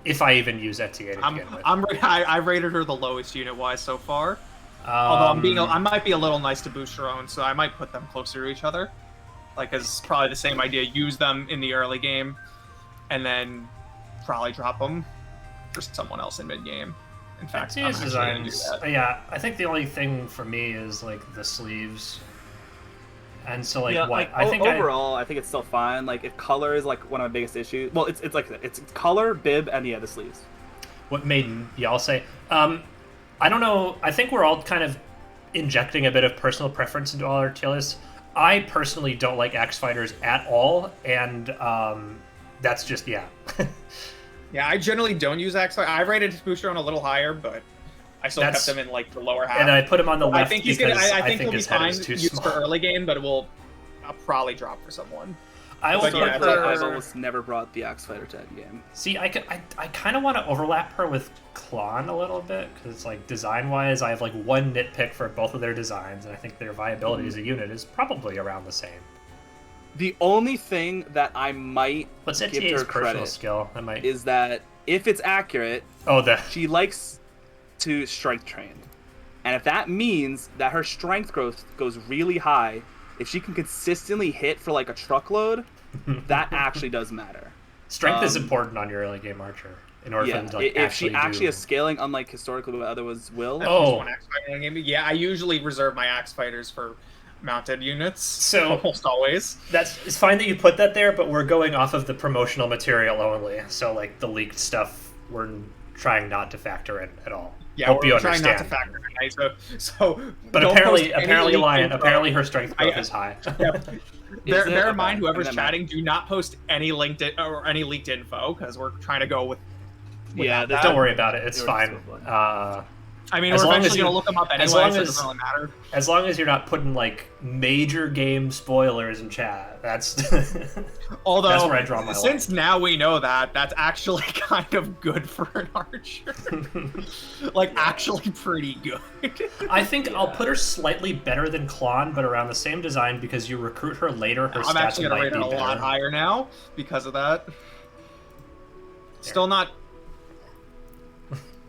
[SPEAKER 3] if I even use Etier to begin with.
[SPEAKER 1] I rated her the lowest unit wise so far. Although I might be a little nice to boost her own, so I might put them closer to each other. Like, it's probably the same idea. Use them in the early game, and then probably drop them for someone else in mid game. In fact,
[SPEAKER 3] Etier's designs. Yeah, I think the only thing for me is like the sleeves. And so, like,
[SPEAKER 2] yeah,
[SPEAKER 3] what
[SPEAKER 2] like, I think overall, I think it's still fine. Like, if color is like one of my biggest issues, well, it's like it's color, bib, and the sleeves.
[SPEAKER 3] What made y'all say? I don't know. I think we're all kind of injecting a bit of personal preference into all our tier lists. I personally don't like axe fighters at all, and that's just yeah.
[SPEAKER 1] Yeah, I generally don't use axe fighter. I rated his booster on a little higher, but I still kept him in like the lower half.
[SPEAKER 3] And I put him on the left
[SPEAKER 1] I think he's
[SPEAKER 3] because
[SPEAKER 1] I think he'll be
[SPEAKER 3] his head
[SPEAKER 1] fine
[SPEAKER 3] is too
[SPEAKER 1] used
[SPEAKER 3] small.
[SPEAKER 1] for early game, but I'll probably drop for someone.
[SPEAKER 2] I've almost never brought the axe fighter to end game.
[SPEAKER 3] See, I kind of want to overlap her with Klon a little bit because it's like design wise, I have like one nitpick for both of their designs, and I think their viability as a unit is probably around the same.
[SPEAKER 2] The only thing that I might give her credit
[SPEAKER 3] skill
[SPEAKER 2] is that if it's accurate, she likes to strength train, and if that means that her strength growth goes really high, if she can consistently hit for like a truckload, that actually does matter.
[SPEAKER 3] Strength is important on your early game archer in order for them to like
[SPEAKER 2] if she actually is scaling, unlike historically what others will.
[SPEAKER 1] Yeah, I usually reserve my axe fighters for mounted units.
[SPEAKER 3] So
[SPEAKER 1] almost always.
[SPEAKER 3] It's fine that you put that there, but we're going off of the promotional material only. So like the leaked stuff, we're trying not to factor in at all.
[SPEAKER 1] Yeah, we're trying not to factor in.
[SPEAKER 3] But apparently, Lion, apparently her strength growth is high.
[SPEAKER 1] Bear in mind, whoever's chatting, do not post any leaked info because we're trying to go with
[SPEAKER 3] don't worry about it. It's fine.
[SPEAKER 1] I mean, we're eventually going to look them up anyway, so it doesn't really matter.
[SPEAKER 3] As long as you're not putting, like, major game spoilers in chat, that's
[SPEAKER 1] Although,
[SPEAKER 3] that's where I draw my line.
[SPEAKER 1] Since now we know that, that's actually kind of good for an archer. Actually pretty good.
[SPEAKER 3] I think I'll put her slightly better than Klon, but around the same design, because you recruit her later, her
[SPEAKER 1] I'm
[SPEAKER 3] stats
[SPEAKER 1] actually going to rate her a
[SPEAKER 3] better.
[SPEAKER 1] lot higher now because of that. Still not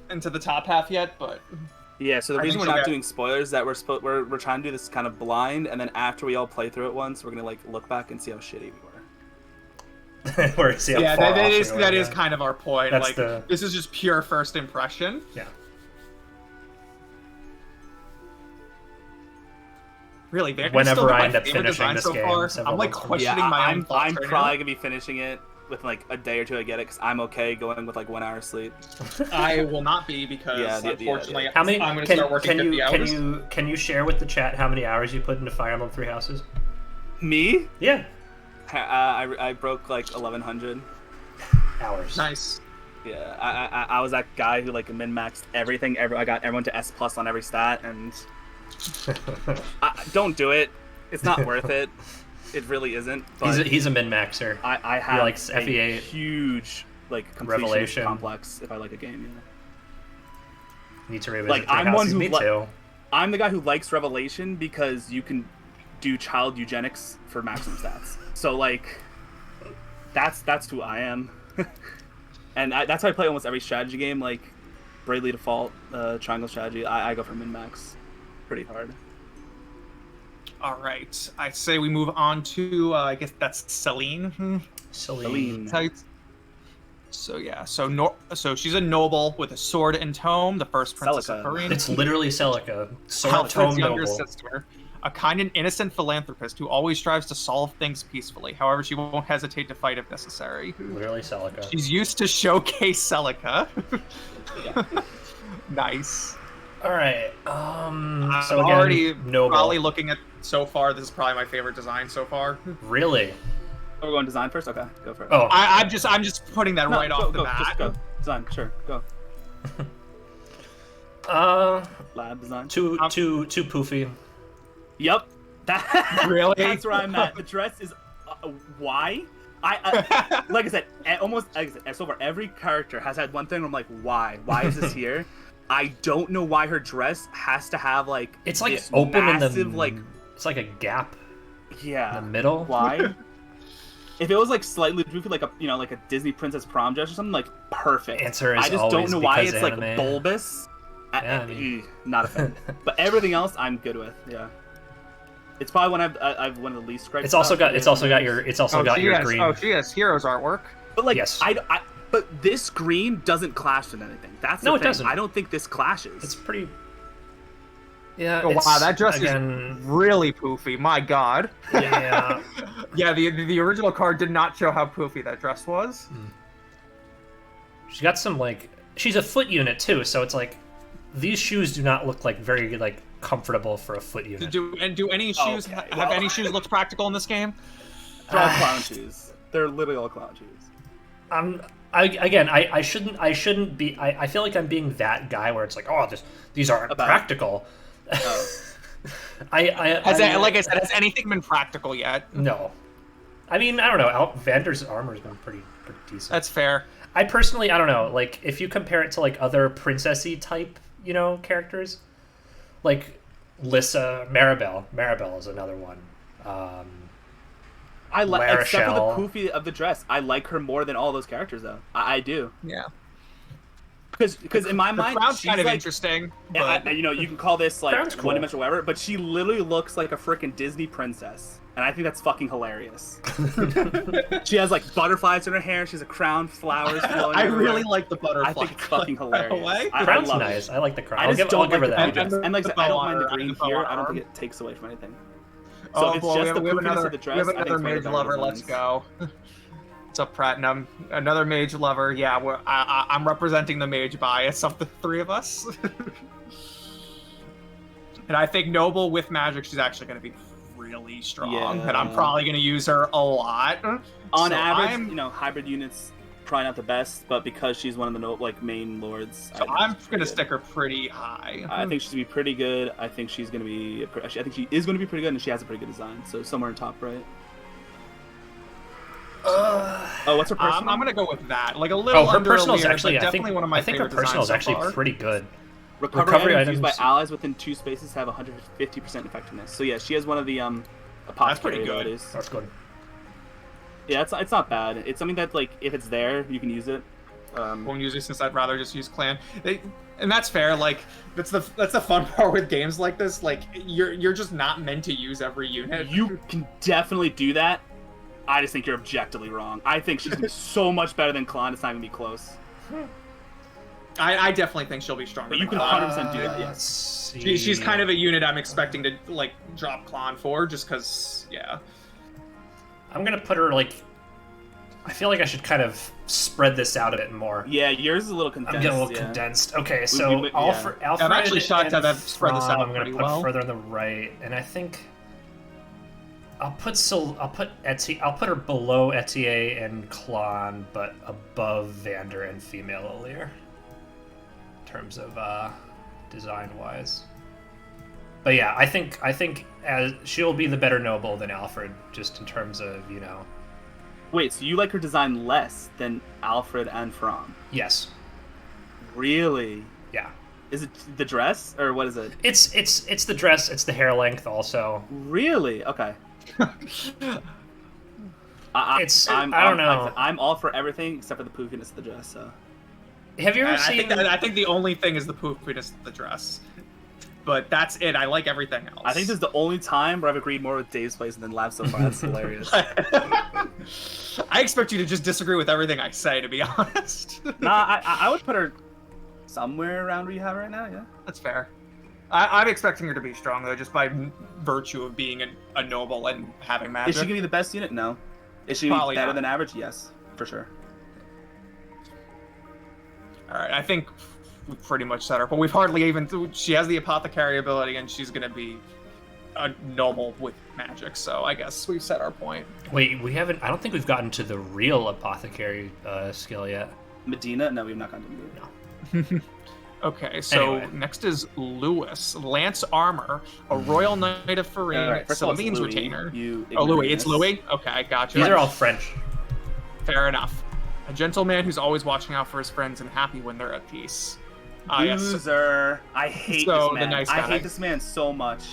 [SPEAKER 1] into the top half yet, but
[SPEAKER 2] yeah. So the reason we're not doing spoilers is that we're trying to do this kind of blind, and then after we all play through it once, we're gonna like look back and see how shitty we were.
[SPEAKER 1] that is kind of our point. This is just pure first impression.
[SPEAKER 3] Yeah.
[SPEAKER 1] Really,
[SPEAKER 3] whenever I end up finishing this game,
[SPEAKER 1] I'm like questioning my own thoughts.
[SPEAKER 2] I'm probably gonna be finishing it with like a day or two I get it because I'm okay going with like 1 hour sleep.
[SPEAKER 1] I will not be because unfortunately
[SPEAKER 3] how many,
[SPEAKER 1] I'm going to start working 50 hours.
[SPEAKER 3] Can you share with the chat how many hours you put into Fire Emblem Three Houses?
[SPEAKER 2] Me?
[SPEAKER 3] Yeah.
[SPEAKER 2] I broke like 1,100
[SPEAKER 3] hours.
[SPEAKER 1] Nice.
[SPEAKER 2] Yeah, I was that guy who like min-maxed everything. I got everyone to S+ on every stat, and Don't do it. It's not worth it. It really isn't. But
[SPEAKER 3] He's a min-maxer.
[SPEAKER 2] I have
[SPEAKER 3] likes
[SPEAKER 2] a
[SPEAKER 3] FEA
[SPEAKER 2] huge like completionist
[SPEAKER 3] Revelation
[SPEAKER 2] complex if I like a game. You know?
[SPEAKER 3] Need to revisit
[SPEAKER 2] Like,
[SPEAKER 3] Three
[SPEAKER 2] I'm one
[SPEAKER 3] Houses.
[SPEAKER 2] who
[SPEAKER 3] Me
[SPEAKER 2] li-
[SPEAKER 3] too.
[SPEAKER 2] I'm the guy who likes Revelation because you can do child eugenics for maximum stats. So like, that's who I am, and that's how I play almost every strategy game. Like, Bravely Default, Triangle Strategy. I go for min max, pretty hard.
[SPEAKER 1] All right, I say we move on to I guess that's Celine.
[SPEAKER 3] Celine.
[SPEAKER 1] So yeah, so she's a noble with a sword and tome, the first princess of
[SPEAKER 2] Celica.
[SPEAKER 1] Korea.
[SPEAKER 3] It's literally Celica. Sword
[SPEAKER 1] Alfred's
[SPEAKER 3] tome
[SPEAKER 1] younger
[SPEAKER 3] noble.
[SPEAKER 1] sister, a kind and innocent philanthropist who always strives to solve things peacefully. However, she won't hesitate to fight if necessary.
[SPEAKER 3] Literally Celica.
[SPEAKER 1] She's used to showcase Celica.
[SPEAKER 2] Yeah.
[SPEAKER 1] Nice.
[SPEAKER 3] All right.
[SPEAKER 1] I'm
[SPEAKER 3] So again,
[SPEAKER 1] already
[SPEAKER 3] noble.
[SPEAKER 1] probably looking at so far. This is probably my favorite design so far.
[SPEAKER 3] Really?
[SPEAKER 2] Are we going design first? Okay, go for it.
[SPEAKER 3] Oh.
[SPEAKER 1] I'm just putting that right off the bat.
[SPEAKER 2] Just go. Design, sure, go. Lab design.
[SPEAKER 3] Too poofy.
[SPEAKER 2] Yep.
[SPEAKER 1] Really?
[SPEAKER 2] That's where I'm at. The dress is why? I like I said, almost like I said, so far every character has had one thing where I'm like, why? Why is this here? I don't know why her dress has to have like
[SPEAKER 3] It's like
[SPEAKER 2] this
[SPEAKER 3] open
[SPEAKER 2] massive,
[SPEAKER 3] in the
[SPEAKER 2] like
[SPEAKER 3] it's like a gap
[SPEAKER 2] yeah
[SPEAKER 3] in the middle.
[SPEAKER 2] Why? If it was like slightly goofy, like a like a Disney princess prom dress or something, like perfect.
[SPEAKER 3] Answer is
[SPEAKER 2] I just don't
[SPEAKER 3] always
[SPEAKER 2] know why
[SPEAKER 3] because
[SPEAKER 2] it's like
[SPEAKER 3] anime.
[SPEAKER 2] bulbous.
[SPEAKER 3] Yeah, I mean-
[SPEAKER 2] Not a fan. But everything else, I'm good with. Yeah. It's probably one I've one of the least gripes.
[SPEAKER 3] It's also
[SPEAKER 2] about.
[SPEAKER 3] got your green.
[SPEAKER 1] Oh, she has heroes artwork.
[SPEAKER 2] But like
[SPEAKER 3] Yes.
[SPEAKER 2] but this green doesn't clash with anything. That's the
[SPEAKER 3] No,
[SPEAKER 2] thing.
[SPEAKER 3] it doesn't.
[SPEAKER 2] I don't think this clashes.
[SPEAKER 3] It's pretty. Yeah.
[SPEAKER 1] Oh
[SPEAKER 3] it's,
[SPEAKER 1] wow, that dress
[SPEAKER 3] again,
[SPEAKER 1] is really poofy. My God.
[SPEAKER 3] Yeah.
[SPEAKER 1] Yeah, the original card did not show how poofy that dress was.
[SPEAKER 3] She's got some like. She's a foot unit too, so it's like these shoes do not look like very like comfortable for a foot unit.
[SPEAKER 1] Do any shoes
[SPEAKER 2] Okay,
[SPEAKER 1] have
[SPEAKER 2] well.
[SPEAKER 1] any shoes looked practical in this game?
[SPEAKER 2] They're all clown shoes. They're literally all clown shoes.
[SPEAKER 3] I shouldn't be. I feel like I'm being that guy where it's like, oh, these aren't
[SPEAKER 2] About-
[SPEAKER 3] practical.
[SPEAKER 2] Oh.
[SPEAKER 1] Like I said, has anything been practical yet?
[SPEAKER 3] No. I mean, I don't know. Vander's armor's been pretty decent.
[SPEAKER 1] That's fair.
[SPEAKER 3] I personally, I don't know. Like, if you compare it to like other princessy type, characters, like Lissa, Maribel is another one.
[SPEAKER 2] I like except for the
[SPEAKER 3] Larachelle.
[SPEAKER 2] poofy of the dress. I like her more than all those characters though. I do.
[SPEAKER 1] Yeah.
[SPEAKER 2] Because in my
[SPEAKER 1] The
[SPEAKER 2] mind,
[SPEAKER 1] crown's
[SPEAKER 2] she's
[SPEAKER 1] kind of
[SPEAKER 2] like,
[SPEAKER 1] interesting,
[SPEAKER 2] yeah,
[SPEAKER 1] but
[SPEAKER 2] you can call this like
[SPEAKER 3] Crown's cool.
[SPEAKER 2] one-dimensional whatever, but she literally looks like a freaking Disney princess, and I think that's fucking hilarious. She has like butterflies in her hair. She has a crown, flowers flowing.
[SPEAKER 1] I
[SPEAKER 2] everywhere.
[SPEAKER 1] really like the butterfly.
[SPEAKER 2] I think it's fucking hilarious.
[SPEAKER 1] Way.
[SPEAKER 2] I
[SPEAKER 3] Crown's
[SPEAKER 2] love
[SPEAKER 3] nice.
[SPEAKER 2] it.
[SPEAKER 3] I like the crown.
[SPEAKER 2] I
[SPEAKER 3] I'll
[SPEAKER 2] just
[SPEAKER 3] give,
[SPEAKER 2] don't
[SPEAKER 3] I'll give her
[SPEAKER 2] like
[SPEAKER 3] that.
[SPEAKER 2] the and like I said, I don't mind the
[SPEAKER 1] bow
[SPEAKER 2] green
[SPEAKER 1] arm.
[SPEAKER 2] here. I don't think it takes away from anything. So
[SPEAKER 1] Oh,
[SPEAKER 2] if it's
[SPEAKER 1] boy,
[SPEAKER 2] just the
[SPEAKER 1] we have
[SPEAKER 2] poofiness
[SPEAKER 1] another,
[SPEAKER 2] of the dress,
[SPEAKER 1] we have
[SPEAKER 2] I think
[SPEAKER 1] another
[SPEAKER 2] it's one of
[SPEAKER 1] mage
[SPEAKER 2] the better
[SPEAKER 1] lover. Let's
[SPEAKER 2] designs.
[SPEAKER 1] go. What's up, Platinum? Another mage lover. Yeah, I'm representing the mage bias of the three of us. And I think Noble with magic, she's actually going to be really strong.
[SPEAKER 2] Yeah.
[SPEAKER 1] And I'm probably going to use her a lot.
[SPEAKER 2] On
[SPEAKER 1] So
[SPEAKER 2] average, hybrid units probably not the best, but because she's one of the main lords,
[SPEAKER 1] So
[SPEAKER 2] I think
[SPEAKER 1] I'm
[SPEAKER 2] she's
[SPEAKER 1] going to
[SPEAKER 2] pretty
[SPEAKER 1] stick her pretty high.
[SPEAKER 2] good. I think she's gonna be pretty good. I think she's gonna be. I think she is gonna be pretty good, and she has a pretty good design. So somewhere in top right. What's her personal?
[SPEAKER 1] I'm going to go with that. Like a little
[SPEAKER 3] Oh, her
[SPEAKER 1] under
[SPEAKER 3] personal is
[SPEAKER 1] Alear,
[SPEAKER 3] actually.
[SPEAKER 1] but
[SPEAKER 3] I
[SPEAKER 1] definitely
[SPEAKER 3] think
[SPEAKER 1] one of my
[SPEAKER 3] I think her
[SPEAKER 1] favorite
[SPEAKER 3] personal is
[SPEAKER 1] designs so
[SPEAKER 3] actually
[SPEAKER 1] far.
[SPEAKER 3] pretty good.
[SPEAKER 2] Recovery items used by
[SPEAKER 3] items-
[SPEAKER 2] allies within 2 spaces have 150% effectiveness. So yeah, she has one of the apothecary
[SPEAKER 1] pretty good.
[SPEAKER 2] abilities.
[SPEAKER 3] That's good.
[SPEAKER 2] Yeah, it's not bad. It's something that like if it's there, you can use it.
[SPEAKER 1] Won't use it since I'd rather just use clan. And that's fair. Like that's the fun part with games like this. Like you're just not meant to use every unit.
[SPEAKER 2] You can definitely do that. I just think you're objectively wrong. I think she's gonna be so much better than Klon. It's not gonna be close.
[SPEAKER 1] I definitely think she'll be stronger.
[SPEAKER 2] But you
[SPEAKER 1] than
[SPEAKER 2] can
[SPEAKER 1] Klon.
[SPEAKER 2] 100% do that.
[SPEAKER 3] Let's
[SPEAKER 2] Yes.
[SPEAKER 3] see.
[SPEAKER 1] She's kind of a unit I'm expecting to like drop Klon for, just because. Yeah.
[SPEAKER 3] I'm gonna put her like. I feel like I should kind of spread this out a bit more.
[SPEAKER 2] Yeah, yours is a little condensed.
[SPEAKER 3] I'm getting a little
[SPEAKER 2] yeah.
[SPEAKER 3] condensed. Okay, so
[SPEAKER 2] yeah.
[SPEAKER 3] Alfred
[SPEAKER 1] I'm actually shocked
[SPEAKER 3] and
[SPEAKER 1] that I've spread this
[SPEAKER 3] Thrawn
[SPEAKER 1] out
[SPEAKER 3] I'm gonna
[SPEAKER 1] pretty
[SPEAKER 3] put
[SPEAKER 1] well.
[SPEAKER 3] further on the right, and I think I'll put Etier. I'll put her below Etier and Klon, but above Vander and female Alear in terms of design wise. But yeah, I think as she'll be the better noble than Alfred, just in terms of
[SPEAKER 2] Wait, so you like her design less than Alfred and Fromm?
[SPEAKER 3] Yes.
[SPEAKER 2] Really?
[SPEAKER 3] Yeah.
[SPEAKER 2] Is it the dress or what is it?
[SPEAKER 3] It's the dress. It's the hair length also.
[SPEAKER 2] Really? Okay. I
[SPEAKER 3] don't know.
[SPEAKER 2] Like I said, I'm all for everything except for the poofiness of the dress. So.
[SPEAKER 3] Have you ever seen?
[SPEAKER 1] I think the only thing is the poofiness of the dress. But that's it. I like everything else.
[SPEAKER 2] I think this is the only time where I've agreed more with Dave's place than laughed so far. That's hilarious.
[SPEAKER 1] I expect you to just disagree with everything I say, to be honest.
[SPEAKER 2] Nah, I would put her somewhere around where you have her right now, yeah.
[SPEAKER 1] That's fair. I'm expecting her to be strong, though, just by virtue of being a noble and having magic.
[SPEAKER 2] Is she going to be the best unit? No. Is she going to be better
[SPEAKER 1] not.
[SPEAKER 2] than average? Yes, for sure.
[SPEAKER 1] Alright, I think we've pretty much set her, but we've hardly even... She has the apothecary ability, and she's going to be a noble with magic, so I guess we've set our point.
[SPEAKER 3] Wait, we haven't... I don't think we've gotten to the real apothecary skill yet.
[SPEAKER 2] Medina? No, we've not gotten to Medina.
[SPEAKER 3] No.
[SPEAKER 1] Okay, so
[SPEAKER 3] Anyway.
[SPEAKER 1] next is Lewis. Lance Armor, a Royal Knight of Farin,
[SPEAKER 2] Right, first of all, it's
[SPEAKER 1] Salameen's
[SPEAKER 2] Louis,
[SPEAKER 1] Retainer.
[SPEAKER 2] you
[SPEAKER 1] Oh, Louis.
[SPEAKER 2] ignoramus.
[SPEAKER 1] It's Louis? Okay, gotcha.
[SPEAKER 3] These are all French.
[SPEAKER 1] Fair enough. A gentleman who's always watching out for his friends and happy when they're at peace. Yes.
[SPEAKER 2] Loser. I hate
[SPEAKER 1] So,
[SPEAKER 2] this man.
[SPEAKER 1] the nice
[SPEAKER 2] I
[SPEAKER 1] guy.
[SPEAKER 2] hate this man so much.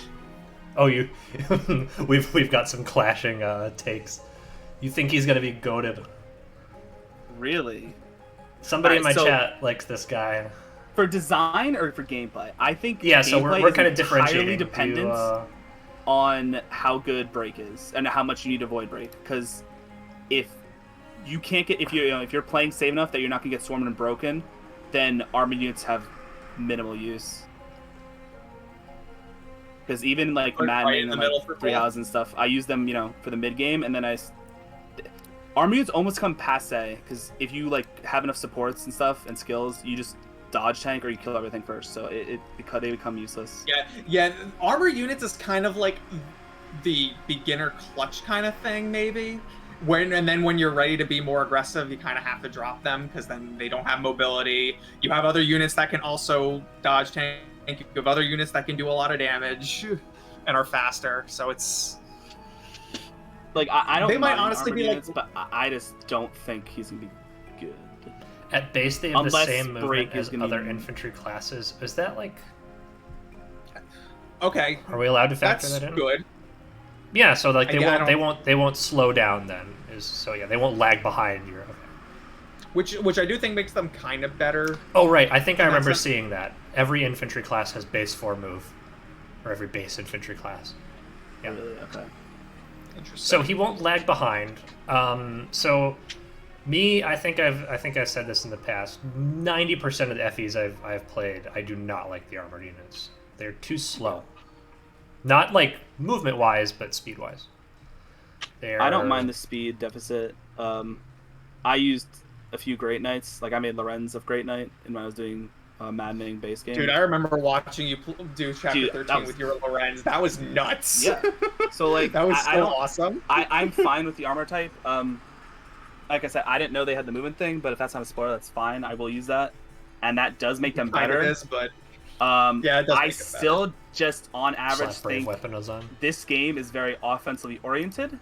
[SPEAKER 3] Oh, you. we've got some clashing takes. You think he's gonna be goated?
[SPEAKER 2] Really?
[SPEAKER 3] Somebody in my
[SPEAKER 2] Alright, so-
[SPEAKER 3] chat likes this guy.
[SPEAKER 2] For design or for gameplay? I think
[SPEAKER 3] Yeah, so
[SPEAKER 2] gameplay
[SPEAKER 3] we're
[SPEAKER 2] is
[SPEAKER 3] kind of
[SPEAKER 2] entirely
[SPEAKER 3] differentiating.
[SPEAKER 2] dependent on how good break is and how much you need to avoid break. Because if you can't get, if you're playing safe enough that you're not gonna get swarmed and broken, then armored units have minimal use. Because even like
[SPEAKER 1] Right
[SPEAKER 2] maddening
[SPEAKER 1] in the
[SPEAKER 2] and
[SPEAKER 1] middle
[SPEAKER 2] like
[SPEAKER 1] for
[SPEAKER 2] 3 houses and stuff, I use them, for the mid game, and then armor units almost come passe. Because if you like have enough supports and stuff and skills, you just dodge tank or you kill everything first. So because they become useless.
[SPEAKER 1] Yeah, armor units is kind of like the beginner clutch kind of thing, maybe. And then when you're ready to be more aggressive, you kind of have to drop them because then they don't have mobility. You have other units that can also dodge tank. You have other units that can do a lot of damage and are faster. So it's
[SPEAKER 2] Like I don't.
[SPEAKER 1] They might
[SPEAKER 2] mind
[SPEAKER 1] honestly
[SPEAKER 2] armor
[SPEAKER 1] be like-
[SPEAKER 2] units, but I just don't think he's gonna be good.
[SPEAKER 3] At base, they have the
[SPEAKER 2] Unless
[SPEAKER 3] same
[SPEAKER 2] break
[SPEAKER 3] movement
[SPEAKER 2] is
[SPEAKER 3] as
[SPEAKER 2] gonna
[SPEAKER 3] other
[SPEAKER 2] be-
[SPEAKER 3] infantry classes. Is that like?
[SPEAKER 1] okay.
[SPEAKER 3] Are we allowed to factor
[SPEAKER 1] That's
[SPEAKER 3] that in?
[SPEAKER 1] good.
[SPEAKER 3] Yeah. So like
[SPEAKER 1] Yeah, I
[SPEAKER 3] they won't slow down then. They won't lag behind your. Okay.
[SPEAKER 1] Which I do think makes them kind of better.
[SPEAKER 3] Oh right, I think I
[SPEAKER 1] That's
[SPEAKER 3] remember
[SPEAKER 1] not-
[SPEAKER 3] seeing that. Every infantry class has base 4 move, or every base infantry class. Yeah.
[SPEAKER 2] Really? Okay.
[SPEAKER 1] Interesting.
[SPEAKER 3] So he won't lag behind. So me, I think I've said this in the past. 90% of the FEs I've played, I do not like the armored units. They're too slow. Not like movement wise, but speed wise.
[SPEAKER 2] I don't mind the speed deficit. I used a few Great Knights. Like I made Lorenz of Great Knight when I was doing maddening base game.
[SPEAKER 1] Dude, I remember watching you do chapter
[SPEAKER 2] Dude,
[SPEAKER 1] 13
[SPEAKER 2] that was-
[SPEAKER 1] with your Lorenz. That was nuts.
[SPEAKER 2] Yeah. So like
[SPEAKER 1] That was
[SPEAKER 2] I
[SPEAKER 1] so
[SPEAKER 2] don't-
[SPEAKER 1] awesome.
[SPEAKER 2] I'm fine with the armor type. Like I said, I didn't know they had the movement thing, but if that's not a spoiler, that's fine. I will use that, and that does make them
[SPEAKER 1] Kind of
[SPEAKER 2] better.
[SPEAKER 1] is, but
[SPEAKER 2] Yeah,
[SPEAKER 1] it does
[SPEAKER 2] I
[SPEAKER 1] make it better.
[SPEAKER 2] still just on average
[SPEAKER 3] Slap brave
[SPEAKER 2] think
[SPEAKER 3] weapon was on.
[SPEAKER 2] this game is very offensively oriented.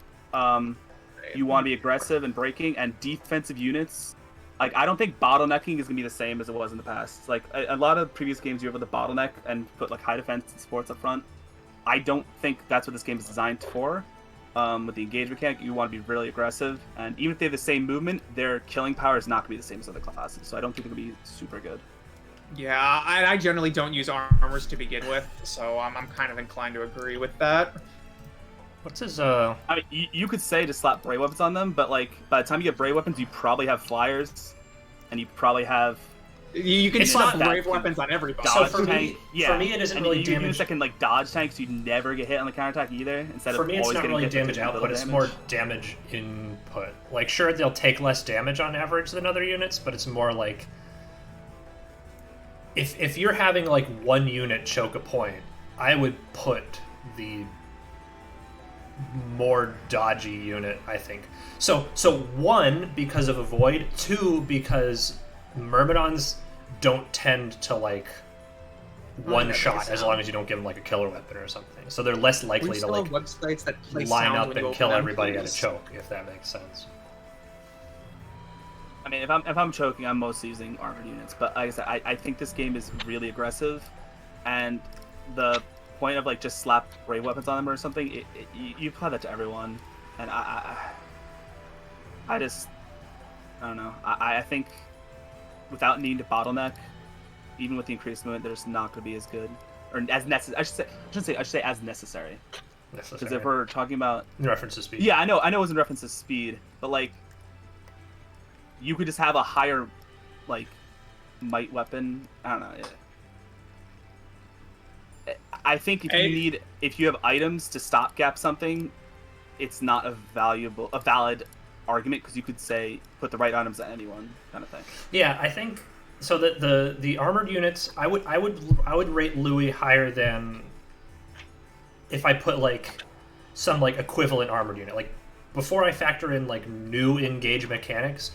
[SPEAKER 2] You want to be aggressive and breaking, and defensive units. Like I don't think bottlenecking is gonna be the same as it was in the past. Like a lot of previous games, you were able to bottleneck and put like high defense and sports up front. I don't think that's what this game is designed for. With the engage mechanic, you want to be really aggressive, and even if they have the same movement, their killing power is not going to be the same as other classes. So I don't think it'll be super good.
[SPEAKER 1] yeah, I generally don't use armors to begin with, so I'm kind of inclined to agree with that.
[SPEAKER 3] What's his
[SPEAKER 2] I mean, you could say to slap brave weapons on them, but like by the time you get brave weapons, you probably have flyers, and you probably have
[SPEAKER 1] You can
[SPEAKER 3] It's
[SPEAKER 1] slap
[SPEAKER 3] not that
[SPEAKER 1] brave
[SPEAKER 2] good.
[SPEAKER 1] weapons on everybody.
[SPEAKER 2] dodge
[SPEAKER 3] for me-
[SPEAKER 2] tank.
[SPEAKER 3] for me, it isn't
[SPEAKER 2] and
[SPEAKER 3] really
[SPEAKER 2] you
[SPEAKER 3] damage.
[SPEAKER 2] that can like dodge tanks, so you never get hit on the counterattack either. Instead
[SPEAKER 3] For
[SPEAKER 2] of
[SPEAKER 3] me, it's
[SPEAKER 2] always
[SPEAKER 3] not
[SPEAKER 2] getting
[SPEAKER 3] really
[SPEAKER 2] hit with
[SPEAKER 3] damage
[SPEAKER 2] just a little
[SPEAKER 3] output. It's
[SPEAKER 2] damage.
[SPEAKER 3] more damage input. Like, sure, they'll take less damage on average than other units, but it's more like if you're having like one unit choke a point, I would put the more dodgy unit, I think. So one, because of avoid. Two, because Myrmidons don't tend to like one
[SPEAKER 1] that
[SPEAKER 3] shot
[SPEAKER 1] makes
[SPEAKER 3] as
[SPEAKER 1] sense.
[SPEAKER 3] long as you don't give them like a killer weapon or something. So they're less
[SPEAKER 1] We
[SPEAKER 3] likely to
[SPEAKER 1] still have
[SPEAKER 3] like
[SPEAKER 1] websites that play
[SPEAKER 3] line
[SPEAKER 1] sounds
[SPEAKER 3] up
[SPEAKER 1] when you
[SPEAKER 3] and kill
[SPEAKER 1] open them,
[SPEAKER 3] everybody at a
[SPEAKER 1] please.
[SPEAKER 3] choke, if that makes sense.
[SPEAKER 2] I mean, if I'm choking, I'm mostly using armored units. But like I said, I think this game is really aggressive, and the point of like just slap ray weapons on them or something, you apply that to everyone, and I don't know. I think without needing to bottleneck, even with the increased movement, they're just not going to be as good or as necessary. I should say as necessary. Because if we're talking about
[SPEAKER 3] in reference to speed.
[SPEAKER 2] yeah, I know it was in reference to speed, but like you could just have a higher like might weapon. I don't know. I think if you have items to stopgap something, it's not a valid argument, because you could say put the right items on anyone kind of thing.
[SPEAKER 3] Yeah, I think so. The armored units, I would rate Louis higher than if I put like some like equivalent armored unit. Like before I factor in like new engage mechanics,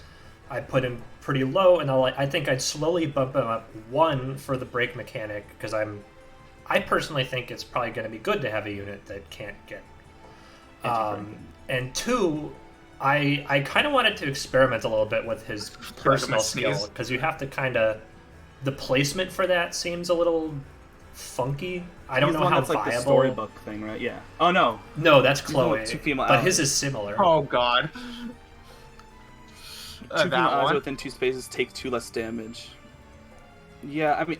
[SPEAKER 3] I put him pretty low, and I think I'd slowly bump him up one for the break mechanic, because I personally think it's probably going to be good to have a unit that can't get. And two, I kind of wanted to experiment a little bit with his personal skill, because you have to kind of, the placement for that seems a little funky. I don't know how
[SPEAKER 2] that's
[SPEAKER 3] viable.
[SPEAKER 2] Like the storybook thing, right? Yeah. Oh no.
[SPEAKER 3] No, that's Chloe.
[SPEAKER 2] Two female
[SPEAKER 3] but
[SPEAKER 2] allies.
[SPEAKER 3] his is similar.
[SPEAKER 1] Oh god.
[SPEAKER 2] Two female
[SPEAKER 1] That
[SPEAKER 2] allies
[SPEAKER 1] one.
[SPEAKER 2] within 2 spaces take 2 less damage. Yeah, I mean,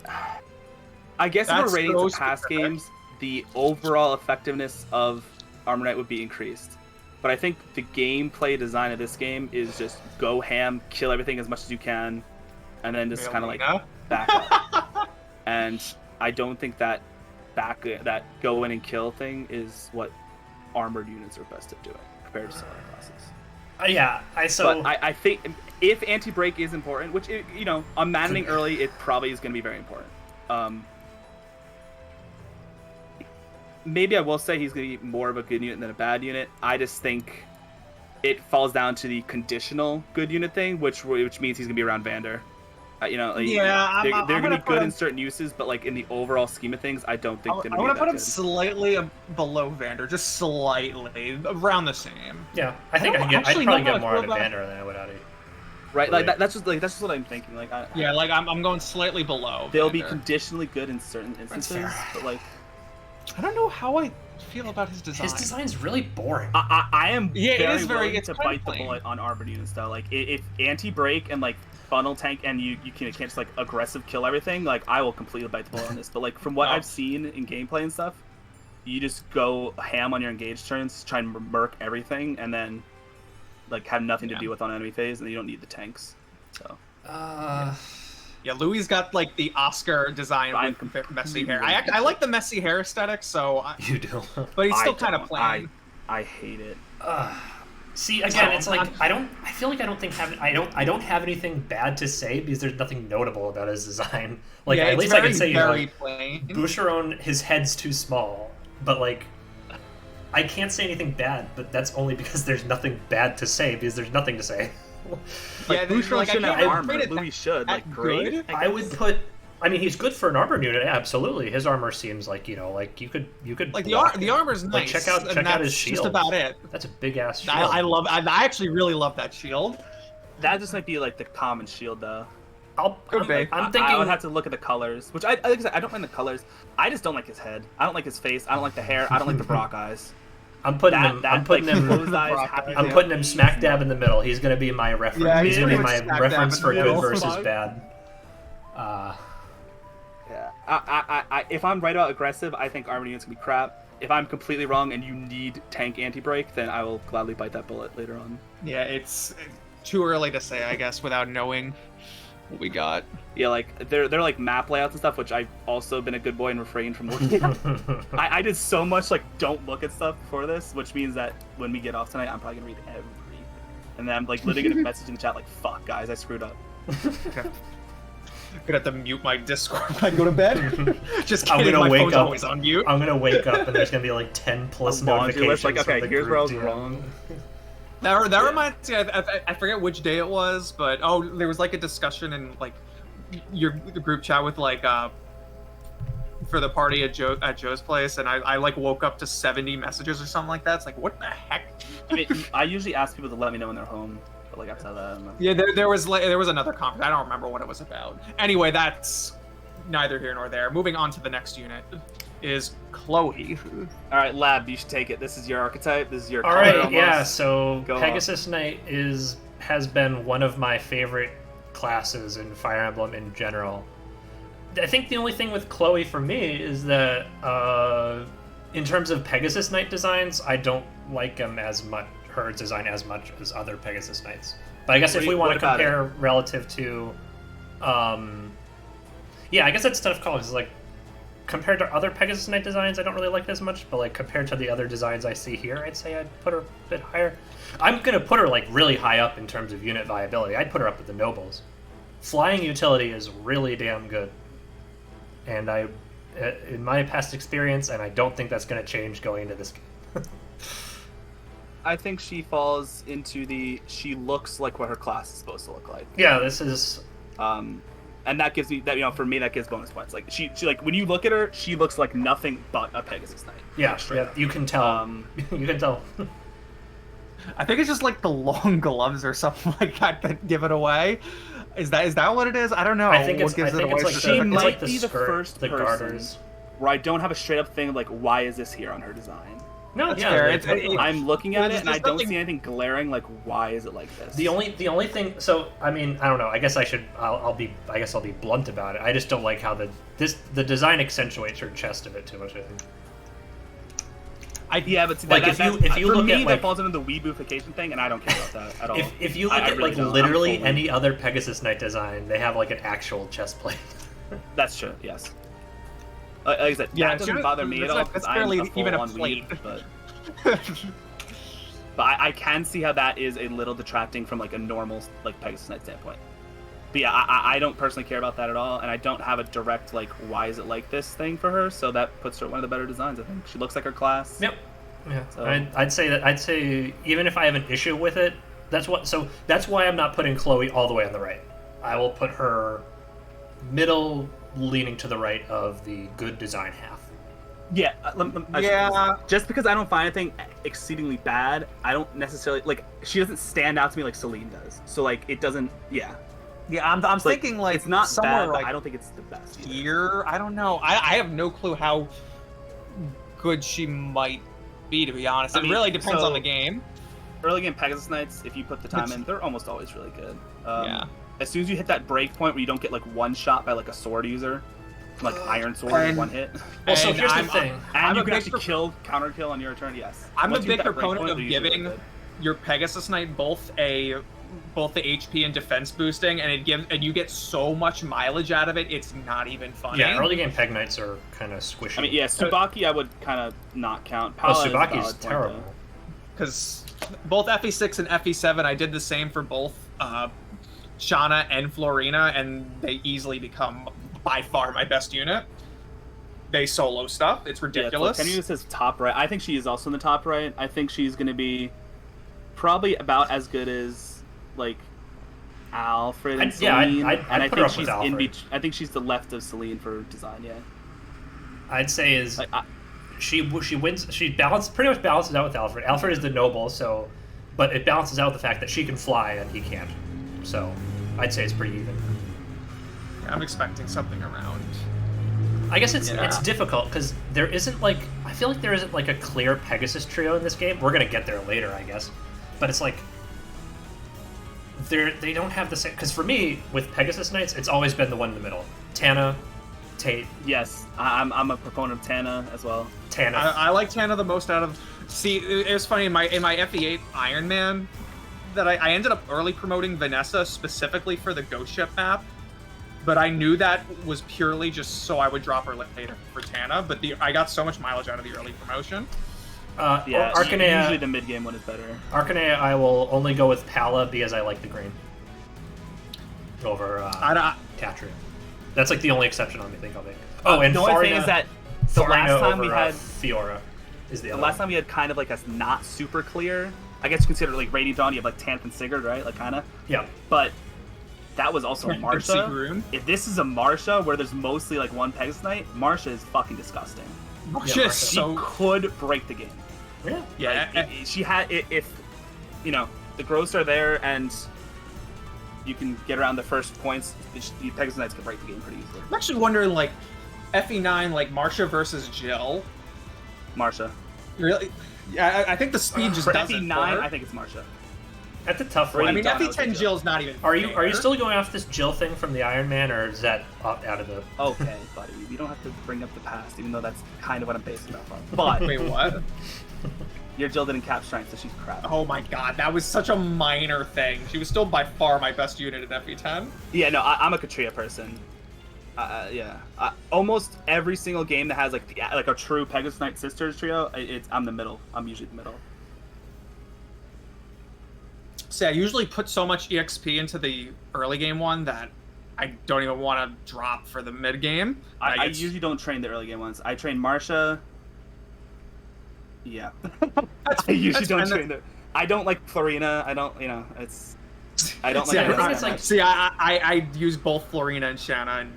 [SPEAKER 2] I guess if
[SPEAKER 1] That's
[SPEAKER 2] we're rating
[SPEAKER 1] so
[SPEAKER 2] to past
[SPEAKER 1] specific.
[SPEAKER 2] games, the overall effectiveness of Armor Knight would be increased. But I think the gameplay design of this game is just go ham, kill everything as much as you can, and then just kind of like
[SPEAKER 1] Melina?
[SPEAKER 2] back up. And I don't think that that go in and kill thing is what armored units are best at doing compared to some other classes.
[SPEAKER 3] Yeah,
[SPEAKER 2] But I think if anti-break is important, which on maddening early, it probably is going to be very important. Maybe I will say he's going to be more of a good unit than a bad unit. I just think it falls down to the conditional good unit thing, which means he's going to be around Vander. They're going to be good in certain uses, but like in the overall scheme of things, I don't think they're going to be
[SPEAKER 1] I want to
[SPEAKER 2] that
[SPEAKER 1] put him
[SPEAKER 2] good.
[SPEAKER 1] slightly below Vander, just slightly, around the same.
[SPEAKER 3] Yeah, I think I'd probably get more out of Vander than I would out of.
[SPEAKER 2] Right, like that's just what I'm thinking. Like,
[SPEAKER 1] I'm going slightly below.
[SPEAKER 2] They'll be
[SPEAKER 1] Vander.
[SPEAKER 2] conditionally good in certain instances, but like,
[SPEAKER 1] I don't know how I feel about his design.
[SPEAKER 3] His design's really boring.
[SPEAKER 2] I am
[SPEAKER 1] it is
[SPEAKER 2] willing
[SPEAKER 1] it's
[SPEAKER 2] to
[SPEAKER 1] kind of
[SPEAKER 2] bite the
[SPEAKER 1] plain.
[SPEAKER 2] bullet on armored units though. Like if anti-break and like funnel tank and you can't just like aggressive kill everything, like I will completely bite the bullet on this. But like from what I've seen in gameplay and stuff, you just go ham on your engaged turns, try and murk everything, and then like have nothing to deal with on enemy phase, and you don't need the tanks. So
[SPEAKER 1] Yeah, Louis got like the Oscar design with messy hair. I like the messy hair aesthetic, so
[SPEAKER 3] you do.
[SPEAKER 1] but he's still kind of plain.
[SPEAKER 2] I hate it.
[SPEAKER 3] See, again, it's like I feel like I don't have anything bad to say, because there's nothing notable about his design. Like
[SPEAKER 1] yeah,
[SPEAKER 3] at least I can say
[SPEAKER 1] very
[SPEAKER 3] like
[SPEAKER 1] plain.
[SPEAKER 3] Boucheron, his head's too small, but like I can't say anything bad, but that's only because there's nothing bad to say, because there's nothing to say.
[SPEAKER 2] Like Boucheron shouldn't have armor.
[SPEAKER 1] rate it
[SPEAKER 2] Louis should. Like great.
[SPEAKER 1] good.
[SPEAKER 3] I would put. I mean, he's good for an armor unit. Absolutely, his armor seems like like you could
[SPEAKER 1] Like
[SPEAKER 3] block
[SPEAKER 1] the
[SPEAKER 3] it.
[SPEAKER 1] armor's nice.
[SPEAKER 3] Like check out his shield.
[SPEAKER 1] Just about it.
[SPEAKER 3] That's a big ass shield.
[SPEAKER 1] I actually really love that shield.
[SPEAKER 2] That just might be like the common shield though.
[SPEAKER 3] I'm thinking.
[SPEAKER 2] I would have to look at the colors, which like I said, I don't mind the colors. I just don't like his head. I don't like his face. I don't like the hair. I don't like the Brock eyes.
[SPEAKER 3] I'm putting him
[SPEAKER 2] closed eyes, happy
[SPEAKER 3] I'm putting him smack dab in the middle. He's gonna be my reference.
[SPEAKER 1] Yeah,
[SPEAKER 3] he's gonna be my
[SPEAKER 1] smack dab
[SPEAKER 3] reference
[SPEAKER 1] in
[SPEAKER 3] for
[SPEAKER 1] the
[SPEAKER 3] good
[SPEAKER 1] middle.
[SPEAKER 3] versus bad.
[SPEAKER 2] Yeah. I if I'm right about aggressive, I think armor units can be crap. If I'm completely wrong and you need tank anti-break, then I will gladly bite that bullet later on.
[SPEAKER 1] Yeah, it's too early to say, I guess, without knowing what we got.
[SPEAKER 2] Yeah, like they're like map layouts and stuff, which I've also been a good boy and refrained from looking at. I did so much like don't look at stuff before this, which means that when we get off tonight, I'm probably gonna read everything, and then I'm like literally gonna message in the chat like, "Fuck, guys, I screwed up."
[SPEAKER 1] I'm gonna have to mute my Discord when I go to bed. Just kidding,
[SPEAKER 3] I'm gonna
[SPEAKER 1] my
[SPEAKER 3] wake
[SPEAKER 1] phone's
[SPEAKER 3] up.
[SPEAKER 1] always on mute.
[SPEAKER 3] I'm gonna wake up and there's gonna be like 10 plus
[SPEAKER 2] A laundry
[SPEAKER 3] notifications.
[SPEAKER 2] list, like, okay,
[SPEAKER 3] from the
[SPEAKER 2] here's where I was
[SPEAKER 3] group DM.
[SPEAKER 2] wrong.
[SPEAKER 1] That reminds me, I forget which day it was, but there was like a discussion in like the group chat with like for the party at Joe's place, and I like woke up to 70 messages or something like that. It's like, what the heck?
[SPEAKER 2] I mean, I usually ask people to let me know when they're home, but like outside that, I don't know.
[SPEAKER 1] Yeah, there was another conference. I don't remember what it was about. Anyway, that's neither here nor there. Moving on to the next unit is Chloe.
[SPEAKER 2] All right, Lab, you should take it. This is your archetype. This is your.
[SPEAKER 3] All
[SPEAKER 2] color
[SPEAKER 3] right,
[SPEAKER 2] almost.
[SPEAKER 3] yeah. So
[SPEAKER 2] Go
[SPEAKER 3] Pegasus Knight has been one of my favorite classes in Fire Emblem in general. I think the only thing with Chloe for me is that in terms of Pegasus Knight designs, I don't like her design as much as other Pegasus Knights. But I guess if we want to compare relative to, yeah, I guess that's tough call because like compared to other Pegasus Knight designs, I don't really like it as much. But like compared to the other designs I see here, I'd say I'd put her a bit higher. I'm gonna put her like really high up in terms of unit viability. I'd put her up with the nobles. Flying utility is really damn good. And in my past experience, and I don't think that's going to change going into this game.
[SPEAKER 2] I think she falls into she looks like what her class is supposed to look like.
[SPEAKER 3] Yeah, this is...
[SPEAKER 2] and that gives me, for me, that gives bonus points. Like, she like, when you look at her, she looks like nothing but a Pegasus Knight.
[SPEAKER 3] Yeah, you can tell. You can tell.
[SPEAKER 1] I think it's just like the long gloves or something like that give it away. Is that what it is? I don't know.
[SPEAKER 3] I think it's
[SPEAKER 2] like she might be the
[SPEAKER 3] skirt,
[SPEAKER 2] first
[SPEAKER 3] the
[SPEAKER 2] person
[SPEAKER 3] garters.
[SPEAKER 2] where I don't have a straight up thing like, why is this here on her design?
[SPEAKER 1] No, that's fair.
[SPEAKER 2] I'm looking at it and I don't see anything glaring. Like, why is it like this?
[SPEAKER 3] The only thing. So I mean, I don't know. I guess I'll be blunt about it. I just don't like how the design accentuates her chest a bit too much. I think.
[SPEAKER 2] Yeah, but see,
[SPEAKER 3] like if you look at like,
[SPEAKER 2] that falls into the weebification thing, and I don't care about that at all.
[SPEAKER 3] If you look at really like literally any other Pegasus Knight design, they have like an actual chest plate.
[SPEAKER 2] That's true. Yes. Like I said, that doesn't bother me at all because I'm a full-on weeb, but I can see how that is a little detracting from like a normal like Pegasus Knight standpoint. But yeah, I don't personally care about that at all, and I don't have a direct like why is it like this thing for her, so that puts her one of the better designs. I think she looks like her class.
[SPEAKER 3] Yep. Yeah.
[SPEAKER 2] So.
[SPEAKER 3] I'd say even if I have an issue with it, that's why I'm not putting Chloe all the way on the right. I will put her middle, leaning to the right of the good design half.
[SPEAKER 2] Yeah. Just because I don't find anything exceedingly bad, I don't necessarily like. She doesn't stand out to me like Celine does. So like it doesn't. Yeah.
[SPEAKER 1] Yeah, I'm thinking like
[SPEAKER 2] it's not
[SPEAKER 1] somewhere
[SPEAKER 2] bad,
[SPEAKER 1] like
[SPEAKER 2] but I don't think it's the best.
[SPEAKER 1] Here, I don't know. I have no clue how good she might be, to be honest. It really depends on the game.
[SPEAKER 2] Early game Pegasus Knights, if you put the time in, they're almost always really good.
[SPEAKER 1] Yeah.
[SPEAKER 2] As soon as you hit that break point where you don't get like one shot by like a sword user, like Iron Sword in one hit.
[SPEAKER 3] Well, so here's the thing.
[SPEAKER 2] And you can actually counter kill on your turn. Yes.
[SPEAKER 1] I'm a big proponent of giving your Pegasus Knight both the HP and defense boosting, and you get so much mileage out of it. It's not even funny.
[SPEAKER 3] Yeah, early game Peg Knights are kind of squishy.
[SPEAKER 2] I mean, yeah, Tsubaki I would kind of not count.
[SPEAKER 3] Tsubaki's terrible.
[SPEAKER 1] Because both FE6 and FE7, I did the same for both Shauna and Florina, and they easily become by far my best unit. They solo stuff. It's ridiculous.
[SPEAKER 2] Yeah, Kenny says top right. I think she is also in the top right. I think she's going to be probably about as good as like Alfred and Celine.
[SPEAKER 3] I put her up with Alfred.
[SPEAKER 2] I think she's the left of Celine for design. Yeah,
[SPEAKER 3] I'd say is like, she wins. She pretty much balances out with Alfred. Alfred is the noble, but it balances out the fact that she can fly and he can't. So I'd say it's pretty even.
[SPEAKER 1] I'm expecting something around.
[SPEAKER 3] I guess it's difficult because there isn't like I feel like there isn't like a clear Pegasus trio in this game. We're gonna get there later, I guess, but it's like. They don't have the same, because for me with Pegasus Knights it's always been the one in the middle. Tana, Tate.
[SPEAKER 2] Yes, I'm a proponent of Tana as well.
[SPEAKER 3] Tana.
[SPEAKER 1] I like Tana the most out of. See, it was funny in my FE8 Iron Man that I ended up early promoting Vanessa specifically for the Ghost Ship map, but I knew that was purely just so I would drop her later for Tana. But I got so much mileage out of the early promotion.
[SPEAKER 2] Yeah,
[SPEAKER 3] Arcanea,
[SPEAKER 2] usually the mid game one is better.
[SPEAKER 3] Arcanea, I will only go with Pala because I like the green over Tatria. That's like the only exception I think I'll make. Oh, and
[SPEAKER 2] the only thing is that the last time we had
[SPEAKER 3] Fiora is the other
[SPEAKER 2] last time we had kind of like a not super clear. I guess you consider like Radiant Dawn. You have like Tanth and Sigurd, right? Like kind of.
[SPEAKER 3] Yeah.
[SPEAKER 2] But that was also
[SPEAKER 1] Secret
[SPEAKER 2] Marsha.
[SPEAKER 1] room.
[SPEAKER 2] If this is a Marsha where there's mostly like one Pegasus Knight, Marsha is fucking disgusting.
[SPEAKER 1] Marsha is
[SPEAKER 2] She
[SPEAKER 1] so
[SPEAKER 2] could break the game.
[SPEAKER 3] Yeah.
[SPEAKER 1] yeah.
[SPEAKER 2] Like, she had if you know the growths are there and you can get around the first points, the Pegasus Knights can break the game pretty easily.
[SPEAKER 1] I'm actually wondering, like, FE9, like Marsha versus Jill.
[SPEAKER 2] Marsha.
[SPEAKER 1] Really? Yeah, I think the speed just
[SPEAKER 2] For
[SPEAKER 1] doesn't
[SPEAKER 2] FE9,
[SPEAKER 1] work.
[SPEAKER 2] I think it's Marsha.
[SPEAKER 3] That's a tough
[SPEAKER 2] Really
[SPEAKER 3] one.
[SPEAKER 1] I mean,
[SPEAKER 2] don't know
[SPEAKER 1] FE10
[SPEAKER 2] what
[SPEAKER 1] Jill's not even.
[SPEAKER 3] Are you
[SPEAKER 1] fair.
[SPEAKER 3] still going off this Jill thing from the Iron Man, or is that out of the?
[SPEAKER 2] Okay, buddy, we don't have to bring up the past, even though that's kind of what I'm basing it off of. But
[SPEAKER 1] Wait, what?
[SPEAKER 2] your Jill didn't cap strength, so she's crap.
[SPEAKER 1] Oh my god, that was such a minor thing. She was still by far my best unit in FE10.
[SPEAKER 2] Yeah, no, I'm a Katria person. Yeah, almost every single game that has like a true Pegasus Knight Sisters trio, I'm the middle. I'm usually the middle.
[SPEAKER 1] See, I usually put so much EXP into the early game one that I don't even want to drop for the mid game.
[SPEAKER 2] I usually don't train the early game ones. I train Marsha. Yeah, I usually don't train the. I don't like Florina. I don't, it's. I don't
[SPEAKER 1] See,
[SPEAKER 2] like.
[SPEAKER 3] I think it's like-
[SPEAKER 1] See, I use both Florina and Shanna, and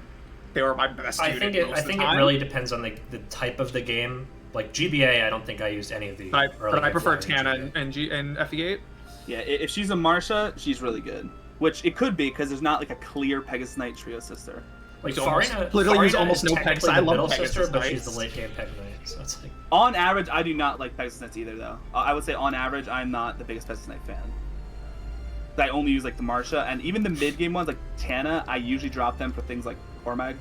[SPEAKER 1] they were my best.
[SPEAKER 3] I
[SPEAKER 1] unit
[SPEAKER 3] think it.
[SPEAKER 1] most
[SPEAKER 3] I
[SPEAKER 1] of the
[SPEAKER 3] think it
[SPEAKER 1] time.
[SPEAKER 3] really depends on the type of the game. Like GBA, I don't think I used any of the.
[SPEAKER 1] But I prefer Tana
[SPEAKER 3] and
[SPEAKER 1] and FE8.
[SPEAKER 2] Yeah, if she's a Marsha, she's really good. Which it could be because there's not like a clear Pegasus Knight trio sister.
[SPEAKER 3] like
[SPEAKER 1] Use almost-
[SPEAKER 3] Farina.
[SPEAKER 1] literally use
[SPEAKER 3] Farina
[SPEAKER 1] almost
[SPEAKER 3] is
[SPEAKER 1] no
[SPEAKER 3] technically
[SPEAKER 1] Pegasus. I
[SPEAKER 3] the
[SPEAKER 1] love
[SPEAKER 3] middle
[SPEAKER 1] Pegasus
[SPEAKER 3] sister, but she's
[SPEAKER 1] Knights.
[SPEAKER 3] the late game Peg Knight. So it's like.
[SPEAKER 2] On average, I do not like Pegasus Knights either, though. I would say on average, I'm not the biggest Pegasus Knight fan. I only use like the Marsha, and even the mid game ones like Tana, I usually drop them for things like Cormag.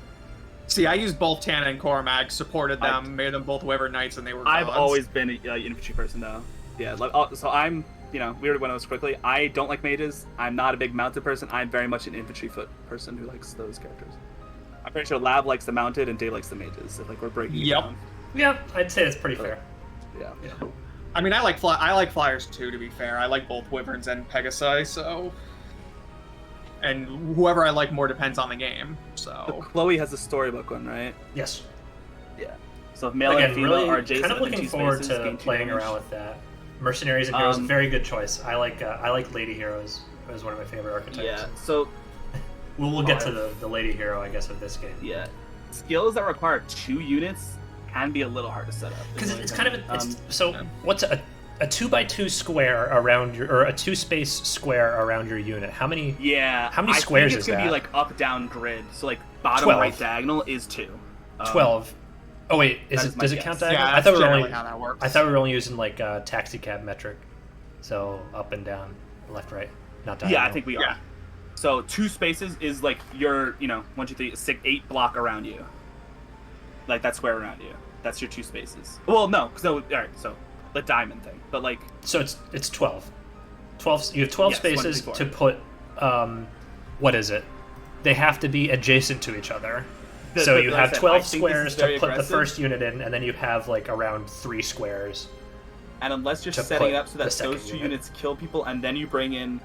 [SPEAKER 1] See, I used both Tana and Cormag, supported them, made them both Wyvern Knights, and they were
[SPEAKER 2] I've
[SPEAKER 1] gods.
[SPEAKER 2] always been an infantry person, though. Yeah, like, so I'm, we already went over this quickly. I don't like mages. I'm not a big mounted person. I'm very much an infantry foot person who likes those characters. I'm pretty sure Lab likes the mounted and Dave likes the mages. If like we're breaking it
[SPEAKER 1] Yep.
[SPEAKER 2] down.
[SPEAKER 3] Yeah, I'd say that's pretty fair.
[SPEAKER 2] Yeah.
[SPEAKER 1] I mean, I like flyers too. To be fair, I like both Wyverns and Pegasi. So, and whoever I like more depends on the game. So,
[SPEAKER 2] Chloe has a storybook one, right?
[SPEAKER 3] Yes.
[SPEAKER 2] Yeah. So if male
[SPEAKER 3] Again,
[SPEAKER 2] and female
[SPEAKER 3] really
[SPEAKER 2] are adjacent
[SPEAKER 3] kind of
[SPEAKER 2] within
[SPEAKER 3] looking
[SPEAKER 2] 2
[SPEAKER 3] forward
[SPEAKER 2] spaces,
[SPEAKER 3] to
[SPEAKER 2] gain 2
[SPEAKER 3] playing
[SPEAKER 2] damage.
[SPEAKER 3] around with that. Mercenaries and Heroes,
[SPEAKER 2] Um,
[SPEAKER 3] very good choice. I like Lady Heroes. It was one of my favorite archetypes.
[SPEAKER 2] Yeah. So
[SPEAKER 3] We'll get to the Lady Hero, I guess, of this game.
[SPEAKER 2] yeah, skills that require 2 units can be a little hard to set up.
[SPEAKER 3] Because
[SPEAKER 2] in my
[SPEAKER 3] it's kind of
[SPEAKER 2] opinion.
[SPEAKER 3] so. What's a 2x2 square around your, or a 2 space square around your unit? How many?
[SPEAKER 2] Yeah.
[SPEAKER 3] How many
[SPEAKER 2] I
[SPEAKER 3] squares
[SPEAKER 2] think it's
[SPEAKER 3] is
[SPEAKER 2] gonna
[SPEAKER 3] that?
[SPEAKER 2] be like up down grid. So like bottom
[SPEAKER 3] 12.
[SPEAKER 2] right diagonal is 2.
[SPEAKER 3] 12. Oh wait,
[SPEAKER 2] that is my
[SPEAKER 3] does it
[SPEAKER 2] guess.
[SPEAKER 3] count that?
[SPEAKER 1] yeah,
[SPEAKER 3] I
[SPEAKER 1] that's
[SPEAKER 3] thought we were
[SPEAKER 1] generally
[SPEAKER 3] only
[SPEAKER 1] how that works.
[SPEAKER 3] I thought we were only using like taxi cab metric, so up and down, left, right, not diagonal.
[SPEAKER 2] Yeah, I think we are.
[SPEAKER 1] Yeah.
[SPEAKER 2] So 2 spaces is like your 1, 2, 3, 6, 8 block around you. Like that square around you. That's your 2 spaces. Well, no, all right. So the diamond thing, but like
[SPEAKER 3] So it's 12. 12. You have 12
[SPEAKER 2] Yes,
[SPEAKER 3] spaces
[SPEAKER 2] 1, 3, 4.
[SPEAKER 3] to put. What is it? They have to be adjacent to each other. So you
[SPEAKER 2] like I
[SPEAKER 3] have
[SPEAKER 2] said,
[SPEAKER 3] 12
[SPEAKER 2] I think this
[SPEAKER 3] squares
[SPEAKER 2] is
[SPEAKER 3] to
[SPEAKER 2] very
[SPEAKER 3] put the
[SPEAKER 2] aggressive.
[SPEAKER 3] first unit in, and then you have like around 3 squares.
[SPEAKER 2] And unless you're
[SPEAKER 3] to
[SPEAKER 2] setting
[SPEAKER 3] put
[SPEAKER 2] it up so
[SPEAKER 3] the
[SPEAKER 2] that
[SPEAKER 3] second
[SPEAKER 2] those 2
[SPEAKER 3] unit.
[SPEAKER 2] units kill people, and then you bring in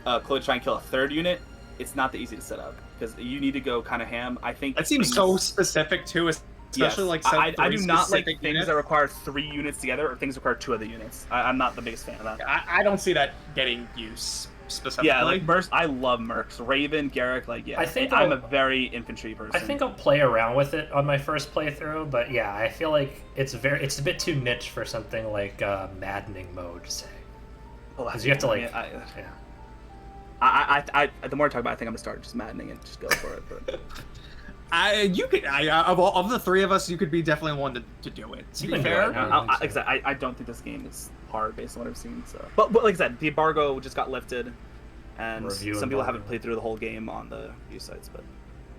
[SPEAKER 2] Chloe to try and kill a 3rd unit, it's not that easy to set up because you need to go kind of ham. I think
[SPEAKER 1] That seems so specific too, especially like
[SPEAKER 2] I do not like
[SPEAKER 1] specific
[SPEAKER 2] things
[SPEAKER 1] units.
[SPEAKER 2] that require 3 units together or things that require 2 other units. I'm not the biggest fan of that.
[SPEAKER 1] I don't see that getting use specifically.
[SPEAKER 2] Yeah, like Mercs, I love Mercs. Raven, Garrick, like yeah.
[SPEAKER 3] I think
[SPEAKER 2] I'm
[SPEAKER 3] I'll-
[SPEAKER 2] a very infantry person.
[SPEAKER 3] I think I'll play around with it on my first playthrough, but yeah, I feel like it's a bit too niche for something like maddening mode, say.
[SPEAKER 2] Well,
[SPEAKER 3] Because you have to like,
[SPEAKER 2] I,
[SPEAKER 3] yeah.
[SPEAKER 2] the more I talk about it, I think I'm gonna start just maddening and just go for it. But
[SPEAKER 1] of the 3 of us, you could be definitely one to do it. To
[SPEAKER 3] You
[SPEAKER 1] be
[SPEAKER 3] can do
[SPEAKER 1] fair,
[SPEAKER 3] it, yeah.
[SPEAKER 2] like I said, I don't think this game is hard based on what I've seen. So, but like I said, the embargo just got lifted, and
[SPEAKER 3] Review
[SPEAKER 2] some people
[SPEAKER 3] embargo.
[SPEAKER 2] haven't played through the whole game on the review sites. But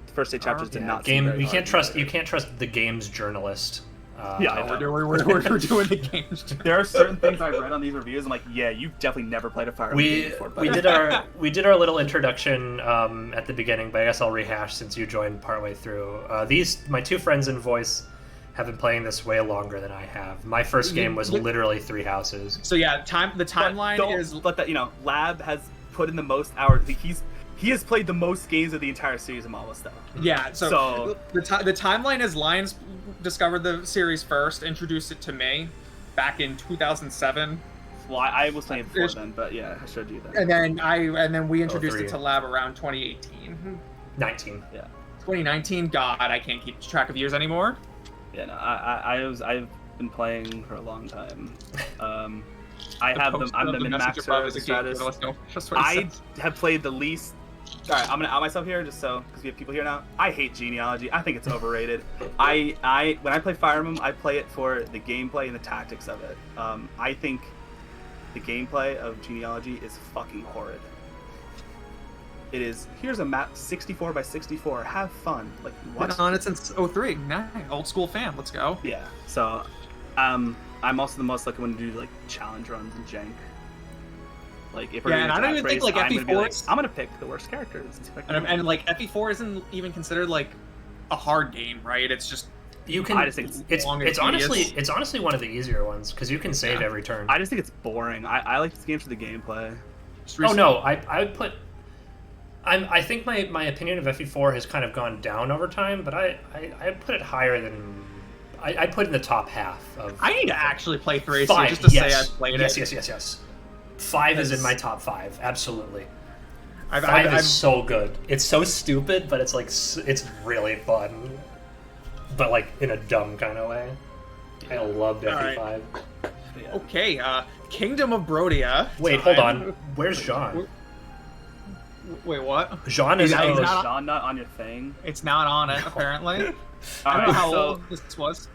[SPEAKER 2] the first 8 chapters did
[SPEAKER 3] Yeah,
[SPEAKER 2] not. seem
[SPEAKER 3] game.
[SPEAKER 2] very
[SPEAKER 3] You
[SPEAKER 2] hard
[SPEAKER 3] can't trust.
[SPEAKER 2] either.
[SPEAKER 3] You can't trust the game's journalist.
[SPEAKER 2] Yeah, I
[SPEAKER 3] Tyler.
[SPEAKER 2] know.
[SPEAKER 1] we're doing the games.
[SPEAKER 2] There are certain things I read on these reviews. I'm like, yeah, you've definitely never played a Fire Emblem game before.
[SPEAKER 3] We did our little introduction at the beginning, but I guess I'll rehash since you joined partway through. My 2 friends in voice have been playing this way longer than I have. My first game was literally 3 houses.
[SPEAKER 1] So yeah, the timeline
[SPEAKER 2] don't
[SPEAKER 1] is
[SPEAKER 2] let that Lab has put in the most hours. He has played the most games of the entire series of Mala stuff.
[SPEAKER 1] yeah. So,
[SPEAKER 2] So-
[SPEAKER 1] the timeline is Lions discovered the series first, introduced it to me back in 2007.
[SPEAKER 2] Well, I was playing before then, but yeah, I showed you that.
[SPEAKER 1] And then we introduced
[SPEAKER 3] 03.
[SPEAKER 1] it to Lab around 2018.
[SPEAKER 3] 19.
[SPEAKER 2] Yeah.
[SPEAKER 1] 2019. God, I can't keep track of years anymore.
[SPEAKER 2] Yeah, no, I've been playing for a long time. I'm the min-maxer status. I have played the least. Alright, I'm gonna out myself here just so because we have people here now. I hate genealogy. I think it's overrated. When I play Fire Emblem, I play it for the gameplay and the tactics of it. I think the gameplay of genealogy is fucking horrid. It is. Here's a map, 64 by 64. Have fun. Like what?
[SPEAKER 1] Been on it since 03. Nice. Old school fan. Let's go.
[SPEAKER 2] Yeah. So, I'm also the most likely one to do like challenge runs and jank. Like if we're
[SPEAKER 1] Yeah, and I don't even think like FE4.
[SPEAKER 2] I'm gonna pick the worst characters.
[SPEAKER 1] And like FE4 isn't even considered like a hard game, right? It's just
[SPEAKER 3] You can.
[SPEAKER 2] I just think
[SPEAKER 3] it's honestly one of the easier ones because you can save every turn.
[SPEAKER 2] I just think it's boring. I like this game for the gameplay.
[SPEAKER 3] Oh no, I would put. I think my opinion of FE4 has kind of gone down over time, but I put it higher than. I put it in the top half of.
[SPEAKER 1] I need to actually play 3
[SPEAKER 3] 5,
[SPEAKER 1] just to
[SPEAKER 3] yes.
[SPEAKER 1] say I've played
[SPEAKER 3] yes,
[SPEAKER 1] it.
[SPEAKER 3] Yes. 5 is in my top 5, absolutely. 5
[SPEAKER 1] I've
[SPEAKER 3] is so good. It's so stupid, but it's like it's really fun, but like in a dumb kind of way. I loved FE5.
[SPEAKER 1] Right. Okay, Kingdom of Brodia.
[SPEAKER 3] Wait, hold on. Where's Jean?
[SPEAKER 1] Wait, what?
[SPEAKER 3] Jean is
[SPEAKER 1] He's
[SPEAKER 2] Is Sean not on your thing?
[SPEAKER 1] It's not on it apparently. I
[SPEAKER 2] All
[SPEAKER 1] don't know
[SPEAKER 2] right,
[SPEAKER 1] how
[SPEAKER 2] so
[SPEAKER 1] old this was.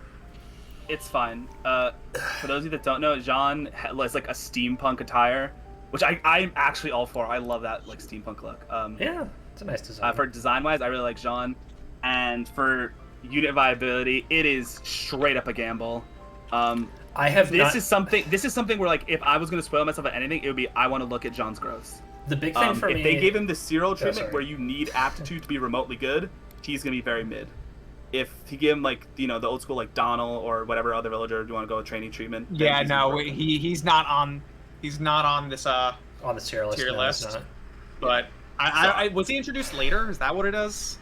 [SPEAKER 2] it's fine. For those of you that don't know, Jean has like a steampunk attire, which I'm actually all for. I love that like steampunk look.
[SPEAKER 3] Yeah, it's a nice design.
[SPEAKER 2] For design-wise, I really like Jean, and for unit viability, it is straight up a gamble.
[SPEAKER 3] I have
[SPEAKER 2] This is something where like if I was gonna spoil myself at anything, it would be I want to look at John's growth.
[SPEAKER 3] The big thing for me.
[SPEAKER 2] If they gave him the serial treatment
[SPEAKER 3] sorry.
[SPEAKER 2] where you need aptitude to be remotely good, he's gonna be very mid. If he give him like the old school like Donald or whatever other villager you want to go with training treatment.
[SPEAKER 1] Yeah, no, he's not on this
[SPEAKER 3] on the tier list.
[SPEAKER 1] tier
[SPEAKER 3] no,
[SPEAKER 1] list.
[SPEAKER 3] it's not.
[SPEAKER 1] But I was he introduced later? Is that what it is?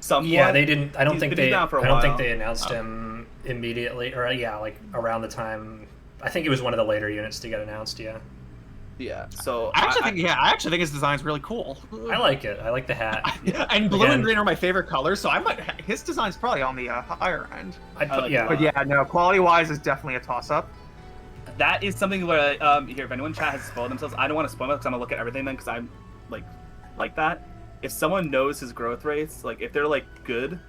[SPEAKER 2] Somewhat.
[SPEAKER 3] Yeah, they didn't. I don't think they.
[SPEAKER 2] down for a
[SPEAKER 3] I don't think
[SPEAKER 2] while.
[SPEAKER 3] they announced him immediately, or like around the time. I think it was one of the later units to get announced. Yeah.
[SPEAKER 2] Yeah. So
[SPEAKER 1] I actually think his design's really cool.
[SPEAKER 3] I like it. I like the hat.
[SPEAKER 1] And blue
[SPEAKER 3] Again.
[SPEAKER 1] and green are my favorite colors, so his design's probably on the higher end.
[SPEAKER 3] I'd put,
[SPEAKER 2] like
[SPEAKER 3] yeah.
[SPEAKER 1] But yeah, no, quality-wise is definitely a toss-up.
[SPEAKER 2] that is something where here, if anyone in chat has spoiled themselves, I don't want to spoil it because I'm gonna look at everything then because I'm like that. If someone knows his growth rates, like if they're like good,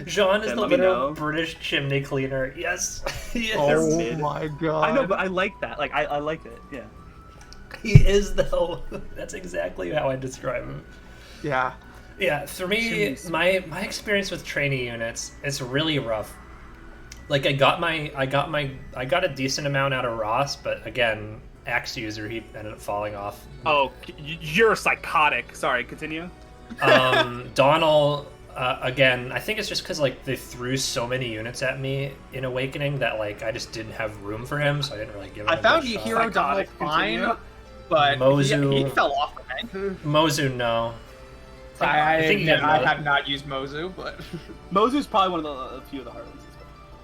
[SPEAKER 3] Jean is
[SPEAKER 2] then
[SPEAKER 3] the
[SPEAKER 2] let me
[SPEAKER 3] literal
[SPEAKER 2] know.
[SPEAKER 3] British chimney cleaner. Yes. Yes.
[SPEAKER 1] Oh
[SPEAKER 2] mid.
[SPEAKER 1] my god!
[SPEAKER 2] I know, but I like that. Like I like it. Yeah.
[SPEAKER 3] He is though. That's exactly how I describe him.
[SPEAKER 1] Yeah.
[SPEAKER 3] Yeah, for me, my experience with trainee units, it's really rough. Like I got a decent amount out of Ross, but again, Axe user, he ended up falling off.
[SPEAKER 2] Oh, you're psychotic. Sorry, continue.
[SPEAKER 3] Donald, again, I think it's just because like they threw so many units at me in Awakening that like I just didn't have room for him, so I didn't really give him.
[SPEAKER 1] I found
[SPEAKER 3] a shot.
[SPEAKER 1] Hero Donald fine,
[SPEAKER 2] Continue.
[SPEAKER 1] but
[SPEAKER 3] Mozu.
[SPEAKER 1] he fell off for me.
[SPEAKER 3] Mozu, no.
[SPEAKER 1] I
[SPEAKER 3] think you got
[SPEAKER 1] have not used Mozu, but
[SPEAKER 2] Mozu's probably one of the few of the hard ones.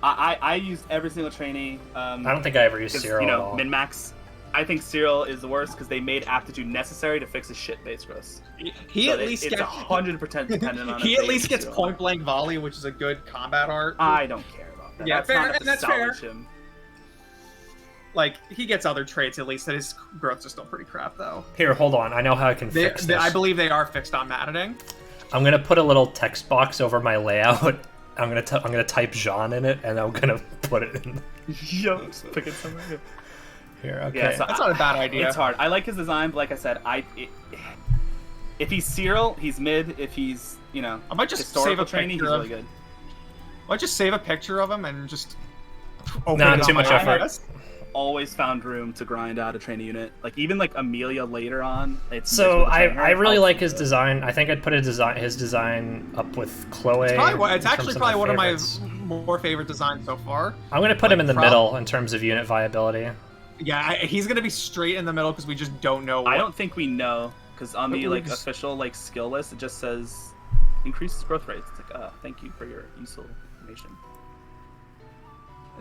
[SPEAKER 2] I used every single trainee.
[SPEAKER 3] I don't think I ever used
[SPEAKER 2] 'cause,
[SPEAKER 3] Cyril at all.
[SPEAKER 2] min max. I think Cyril is the worst because they made aptitude necessary to fix his shit base growth.
[SPEAKER 1] he
[SPEAKER 2] So
[SPEAKER 1] at least
[SPEAKER 2] it's
[SPEAKER 1] gets
[SPEAKER 2] 100% dependent on.
[SPEAKER 1] he
[SPEAKER 2] if
[SPEAKER 1] at
[SPEAKER 2] they
[SPEAKER 1] least
[SPEAKER 2] use
[SPEAKER 1] gets
[SPEAKER 2] Cyril.
[SPEAKER 1] point blank volley, which is a good combat art.
[SPEAKER 2] I don't care about that.
[SPEAKER 1] Yeah,
[SPEAKER 2] that's
[SPEAKER 1] fair,
[SPEAKER 2] not enough
[SPEAKER 1] and
[SPEAKER 2] to
[SPEAKER 1] that's fair.
[SPEAKER 2] salvage him.
[SPEAKER 1] Like he gets other traits at least that his growths are still pretty crap though.
[SPEAKER 3] Here, hold on. I know how I can fix this.
[SPEAKER 1] I believe they are fixed on mat editing.
[SPEAKER 3] I'm gonna put a little text box over my layout. I'm gonna type Jean in it, and I'm gonna put it in.
[SPEAKER 2] Yo, just pick it somewhere.
[SPEAKER 3] Here, okay.
[SPEAKER 2] Yeah, so
[SPEAKER 1] That's not a bad idea.
[SPEAKER 2] It's hard. I like his design, but like I said, if he's Cyril, he's mid. If he's
[SPEAKER 1] I might just
[SPEAKER 2] historical
[SPEAKER 1] save a
[SPEAKER 2] training, he's
[SPEAKER 1] picture
[SPEAKER 2] really good.
[SPEAKER 1] I might just save a picture of him and just open
[SPEAKER 3] Nah,
[SPEAKER 1] it
[SPEAKER 3] too
[SPEAKER 1] on
[SPEAKER 3] much
[SPEAKER 1] my
[SPEAKER 3] effort.
[SPEAKER 1] iPad.
[SPEAKER 2] Always found room to grind out a trainee unit. Like even like Amelia later on.
[SPEAKER 3] So I really like his design. I think I'd put his design up with Chloe.
[SPEAKER 1] It's
[SPEAKER 3] in
[SPEAKER 1] actually
[SPEAKER 3] terms
[SPEAKER 1] probably one of my
[SPEAKER 3] favorites.
[SPEAKER 1] more favorite designs so far.
[SPEAKER 3] I'm gonna put him in the
[SPEAKER 1] Like,
[SPEAKER 3] middle in terms of unit viability.
[SPEAKER 1] Yeah, he's gonna be straight in the middle because we just don't know.
[SPEAKER 2] I don't think we know because on the like
[SPEAKER 1] Oops.
[SPEAKER 2] official like skill list it just says increases growth rates. It's like thank you for your useful information.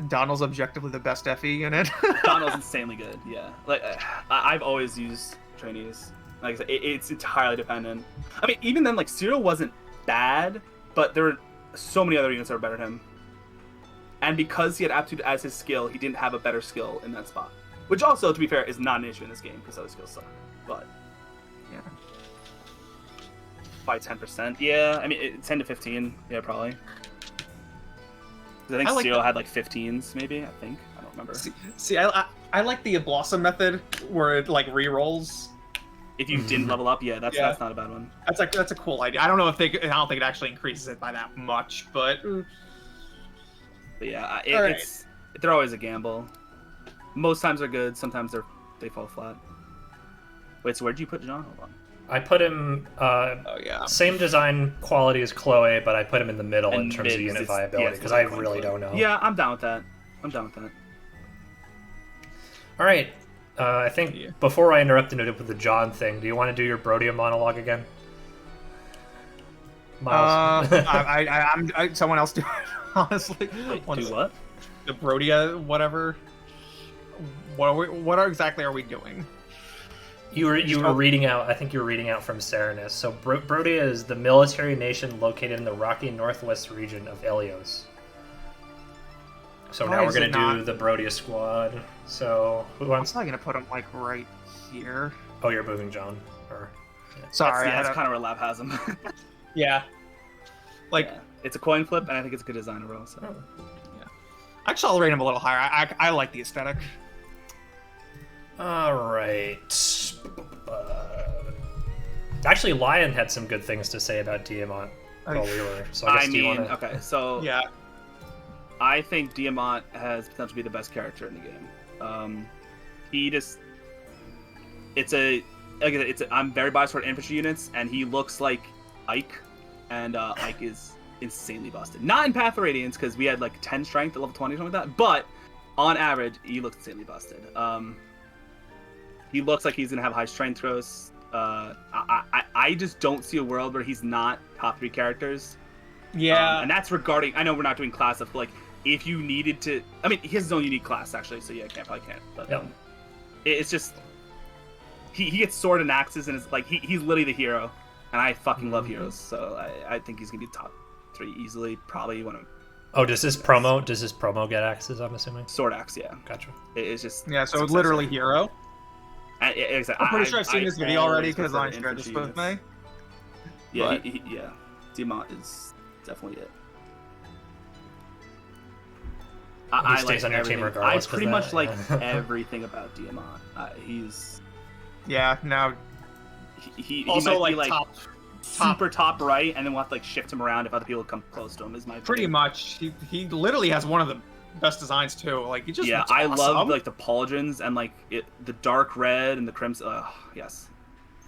[SPEAKER 1] Donald's objectively the best FE unit.
[SPEAKER 2] Donald's insanely good. Yeah, like I've always used trainees. Like I said, it's entirely dependent. I mean, even then, like Cyril wasn't bad, but there were so many other units that were better than him. And because he had aptitude as his skill, he didn't have a better skill in that spot. Which also, to be fair, is not an issue in this game because other skills suck. But
[SPEAKER 1] Yeah.
[SPEAKER 2] by 10%, yeah. I mean, 10 to 15, yeah, probably. 'Cause I think
[SPEAKER 1] like
[SPEAKER 2] Cyril
[SPEAKER 1] that.
[SPEAKER 2] had like 15s, maybe. I think I don't remember.
[SPEAKER 1] See, I like the Blossom method where it like re-rolls.
[SPEAKER 2] If you didn't level up, yeah, that's not a bad one.
[SPEAKER 1] That's a cool idea. I don't know if I don't think it actually increases it by that much, but
[SPEAKER 2] But yeah,
[SPEAKER 1] Alright.
[SPEAKER 2] they're always a gamble. Most times they're good. Sometimes they fall flat. Wait, so where'd you put John? Hold on.
[SPEAKER 3] I put him
[SPEAKER 1] oh yeah.
[SPEAKER 3] same design quality as Chloe, but I put him in the middle in
[SPEAKER 2] And
[SPEAKER 3] terms of
[SPEAKER 2] mid,
[SPEAKER 3] unit
[SPEAKER 2] it's-
[SPEAKER 3] viability
[SPEAKER 2] yeah,
[SPEAKER 3] because
[SPEAKER 2] it's
[SPEAKER 3] I
[SPEAKER 2] like
[SPEAKER 3] really
[SPEAKER 2] Chloe.
[SPEAKER 3] don't know.
[SPEAKER 2] Yeah, I'm down with that. I'm down with that.
[SPEAKER 3] All right. I think
[SPEAKER 1] Yeah.
[SPEAKER 3] before I interrupted it with the John thing, do you want to do your Brodia monologue again? Miles.
[SPEAKER 1] I'm someone else do it, honestly.
[SPEAKER 2] Wait,
[SPEAKER 1] One
[SPEAKER 2] do
[SPEAKER 1] sec.
[SPEAKER 2] what?
[SPEAKER 1] The Brodia, whatever. What exactly are we doing?
[SPEAKER 3] You were reading out. I think you were reading out from Serenus. So Brodia is the military nation located in the rocky northwest region of Elios. So
[SPEAKER 1] Why
[SPEAKER 3] now we're
[SPEAKER 1] is it
[SPEAKER 3] gonna do
[SPEAKER 1] not-
[SPEAKER 3] the Brodia squad. So who
[SPEAKER 1] I'm
[SPEAKER 3] wants?
[SPEAKER 1] probably gonna put him like right here.
[SPEAKER 3] Oh, you're moving John. Or
[SPEAKER 1] Sorry,
[SPEAKER 2] That's
[SPEAKER 1] I
[SPEAKER 2] kind of where Lab has him.
[SPEAKER 1] yeah. Like,
[SPEAKER 2] Yeah. It's a coin flip, and I think it's a good design overall. So.
[SPEAKER 1] actually, I'll rate him a little higher. I like the aesthetic.
[SPEAKER 3] all right. Actually, Lion had some good things to say about Diamant while we were. So I guess do you want to?
[SPEAKER 2] Okay, so
[SPEAKER 1] Yeah.
[SPEAKER 2] I think Diamant has potential to be the best character in the game. He just, I'm very biased toward infantry units, and he looks like Ike, and Ike is insanely busted. Not in Path of Radiance because we had like 10 strength at level 20 or something like that, but on average, he looks insanely busted. He looks like he's gonna have high strength throws. I just don't see a world where he's not top 3 characters.
[SPEAKER 1] Yeah.
[SPEAKER 2] And that's regarding. I know we're not doing class stuff, but like if you needed to, I mean, he has his own unique class actually, so yeah, probably can't. But
[SPEAKER 3] Yep.
[SPEAKER 2] It's just he gets sword and axes, and it's like he's literally the hero, and I fucking love heroes, so I think he's gonna be top 3 easily. Probably one of
[SPEAKER 3] Oh, does this promo get axes? I'm assuming.
[SPEAKER 2] sword axe, yeah.
[SPEAKER 3] Gotcha.
[SPEAKER 2] It's just
[SPEAKER 1] Yeah, so
[SPEAKER 2] success
[SPEAKER 1] literally
[SPEAKER 2] rate.
[SPEAKER 1] hero. I'm pretty sure I've seen this video already because I shared this with me.
[SPEAKER 2] Yeah,
[SPEAKER 1] but-
[SPEAKER 2] yeah. Diamant is definitely it.
[SPEAKER 3] He stays on your team
[SPEAKER 2] everything.
[SPEAKER 3] regardless
[SPEAKER 2] I
[SPEAKER 3] 'cause
[SPEAKER 2] pretty
[SPEAKER 3] that-
[SPEAKER 2] much like
[SPEAKER 3] yeah.
[SPEAKER 2] everything about Diamant. He's
[SPEAKER 1] Yeah, now
[SPEAKER 2] he
[SPEAKER 1] also
[SPEAKER 2] might
[SPEAKER 1] like,
[SPEAKER 2] be like
[SPEAKER 1] top,
[SPEAKER 2] super top right, and then we'll have to like shift him around if other people come close to him. Is my
[SPEAKER 1] pretty
[SPEAKER 2] opinion.
[SPEAKER 1] much. He literally has one of the best designs too. Like he just
[SPEAKER 2] Yeah,
[SPEAKER 1] looks
[SPEAKER 2] I
[SPEAKER 1] awesome.
[SPEAKER 2] love like the pauldrons and like the dark red and the crimson. Yes,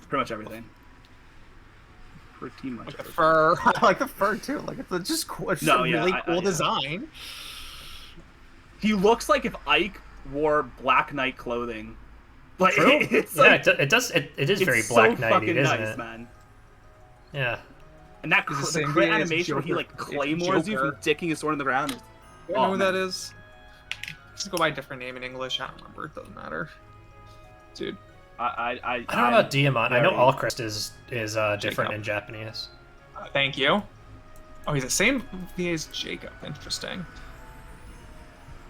[SPEAKER 2] pretty much everything. Pretty much.
[SPEAKER 1] Like the
[SPEAKER 2] everything.
[SPEAKER 1] fur. I like the fur too. Like it's just cool. It's
[SPEAKER 2] No,
[SPEAKER 1] a
[SPEAKER 2] yeah,
[SPEAKER 1] really
[SPEAKER 2] I-
[SPEAKER 1] cool
[SPEAKER 2] yeah.
[SPEAKER 1] design.
[SPEAKER 2] He looks like if Ike wore Black Knight clothing. Like
[SPEAKER 3] True.
[SPEAKER 2] it's
[SPEAKER 3] Yeah,
[SPEAKER 2] like
[SPEAKER 3] it does. It is
[SPEAKER 2] it's
[SPEAKER 3] very
[SPEAKER 2] so
[SPEAKER 3] Black Knighty,
[SPEAKER 2] fucking
[SPEAKER 3] isn't
[SPEAKER 2] nice,
[SPEAKER 3] it?
[SPEAKER 2] man.
[SPEAKER 3] Yeah.
[SPEAKER 2] And that
[SPEAKER 1] It's the
[SPEAKER 2] the
[SPEAKER 1] same
[SPEAKER 2] crit
[SPEAKER 1] thing as
[SPEAKER 2] animation where he
[SPEAKER 1] Joker.
[SPEAKER 2] like
[SPEAKER 1] It's
[SPEAKER 2] claymores you from
[SPEAKER 1] Joker.
[SPEAKER 2] dicking his sword in the ground.
[SPEAKER 1] Do you know
[SPEAKER 2] Oh,
[SPEAKER 1] who
[SPEAKER 2] man.
[SPEAKER 1] that is? Just go by a different name in English. I don't remember. It doesn't matter. Dude.
[SPEAKER 2] I
[SPEAKER 3] I don't know about Diamant. I know
[SPEAKER 2] very-
[SPEAKER 3] Alchrist is different
[SPEAKER 1] Jacob.
[SPEAKER 3] in Japanese.
[SPEAKER 1] Thank you. Oh, he's the same VA as Jacob. Interesting.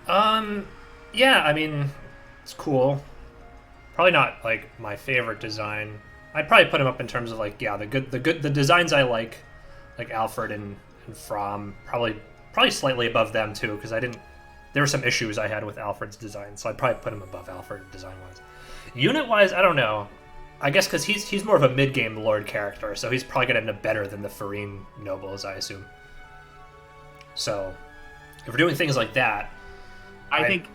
[SPEAKER 3] Yeah, I mean, it's cool. Probably not like my favorite design. I'd probably put him up in terms of like the designs I like Alfred and Fromm. Probably slightly above them too, because there were some issues I had with Alfred's design, so I'd probably put him above Alfred design wise. Unit wise, I don't know. I guess because he's more of a mid game lord character, so he's probably gonna end up better than the Farine nobles, I assume. So if we're doing things like that,
[SPEAKER 2] I think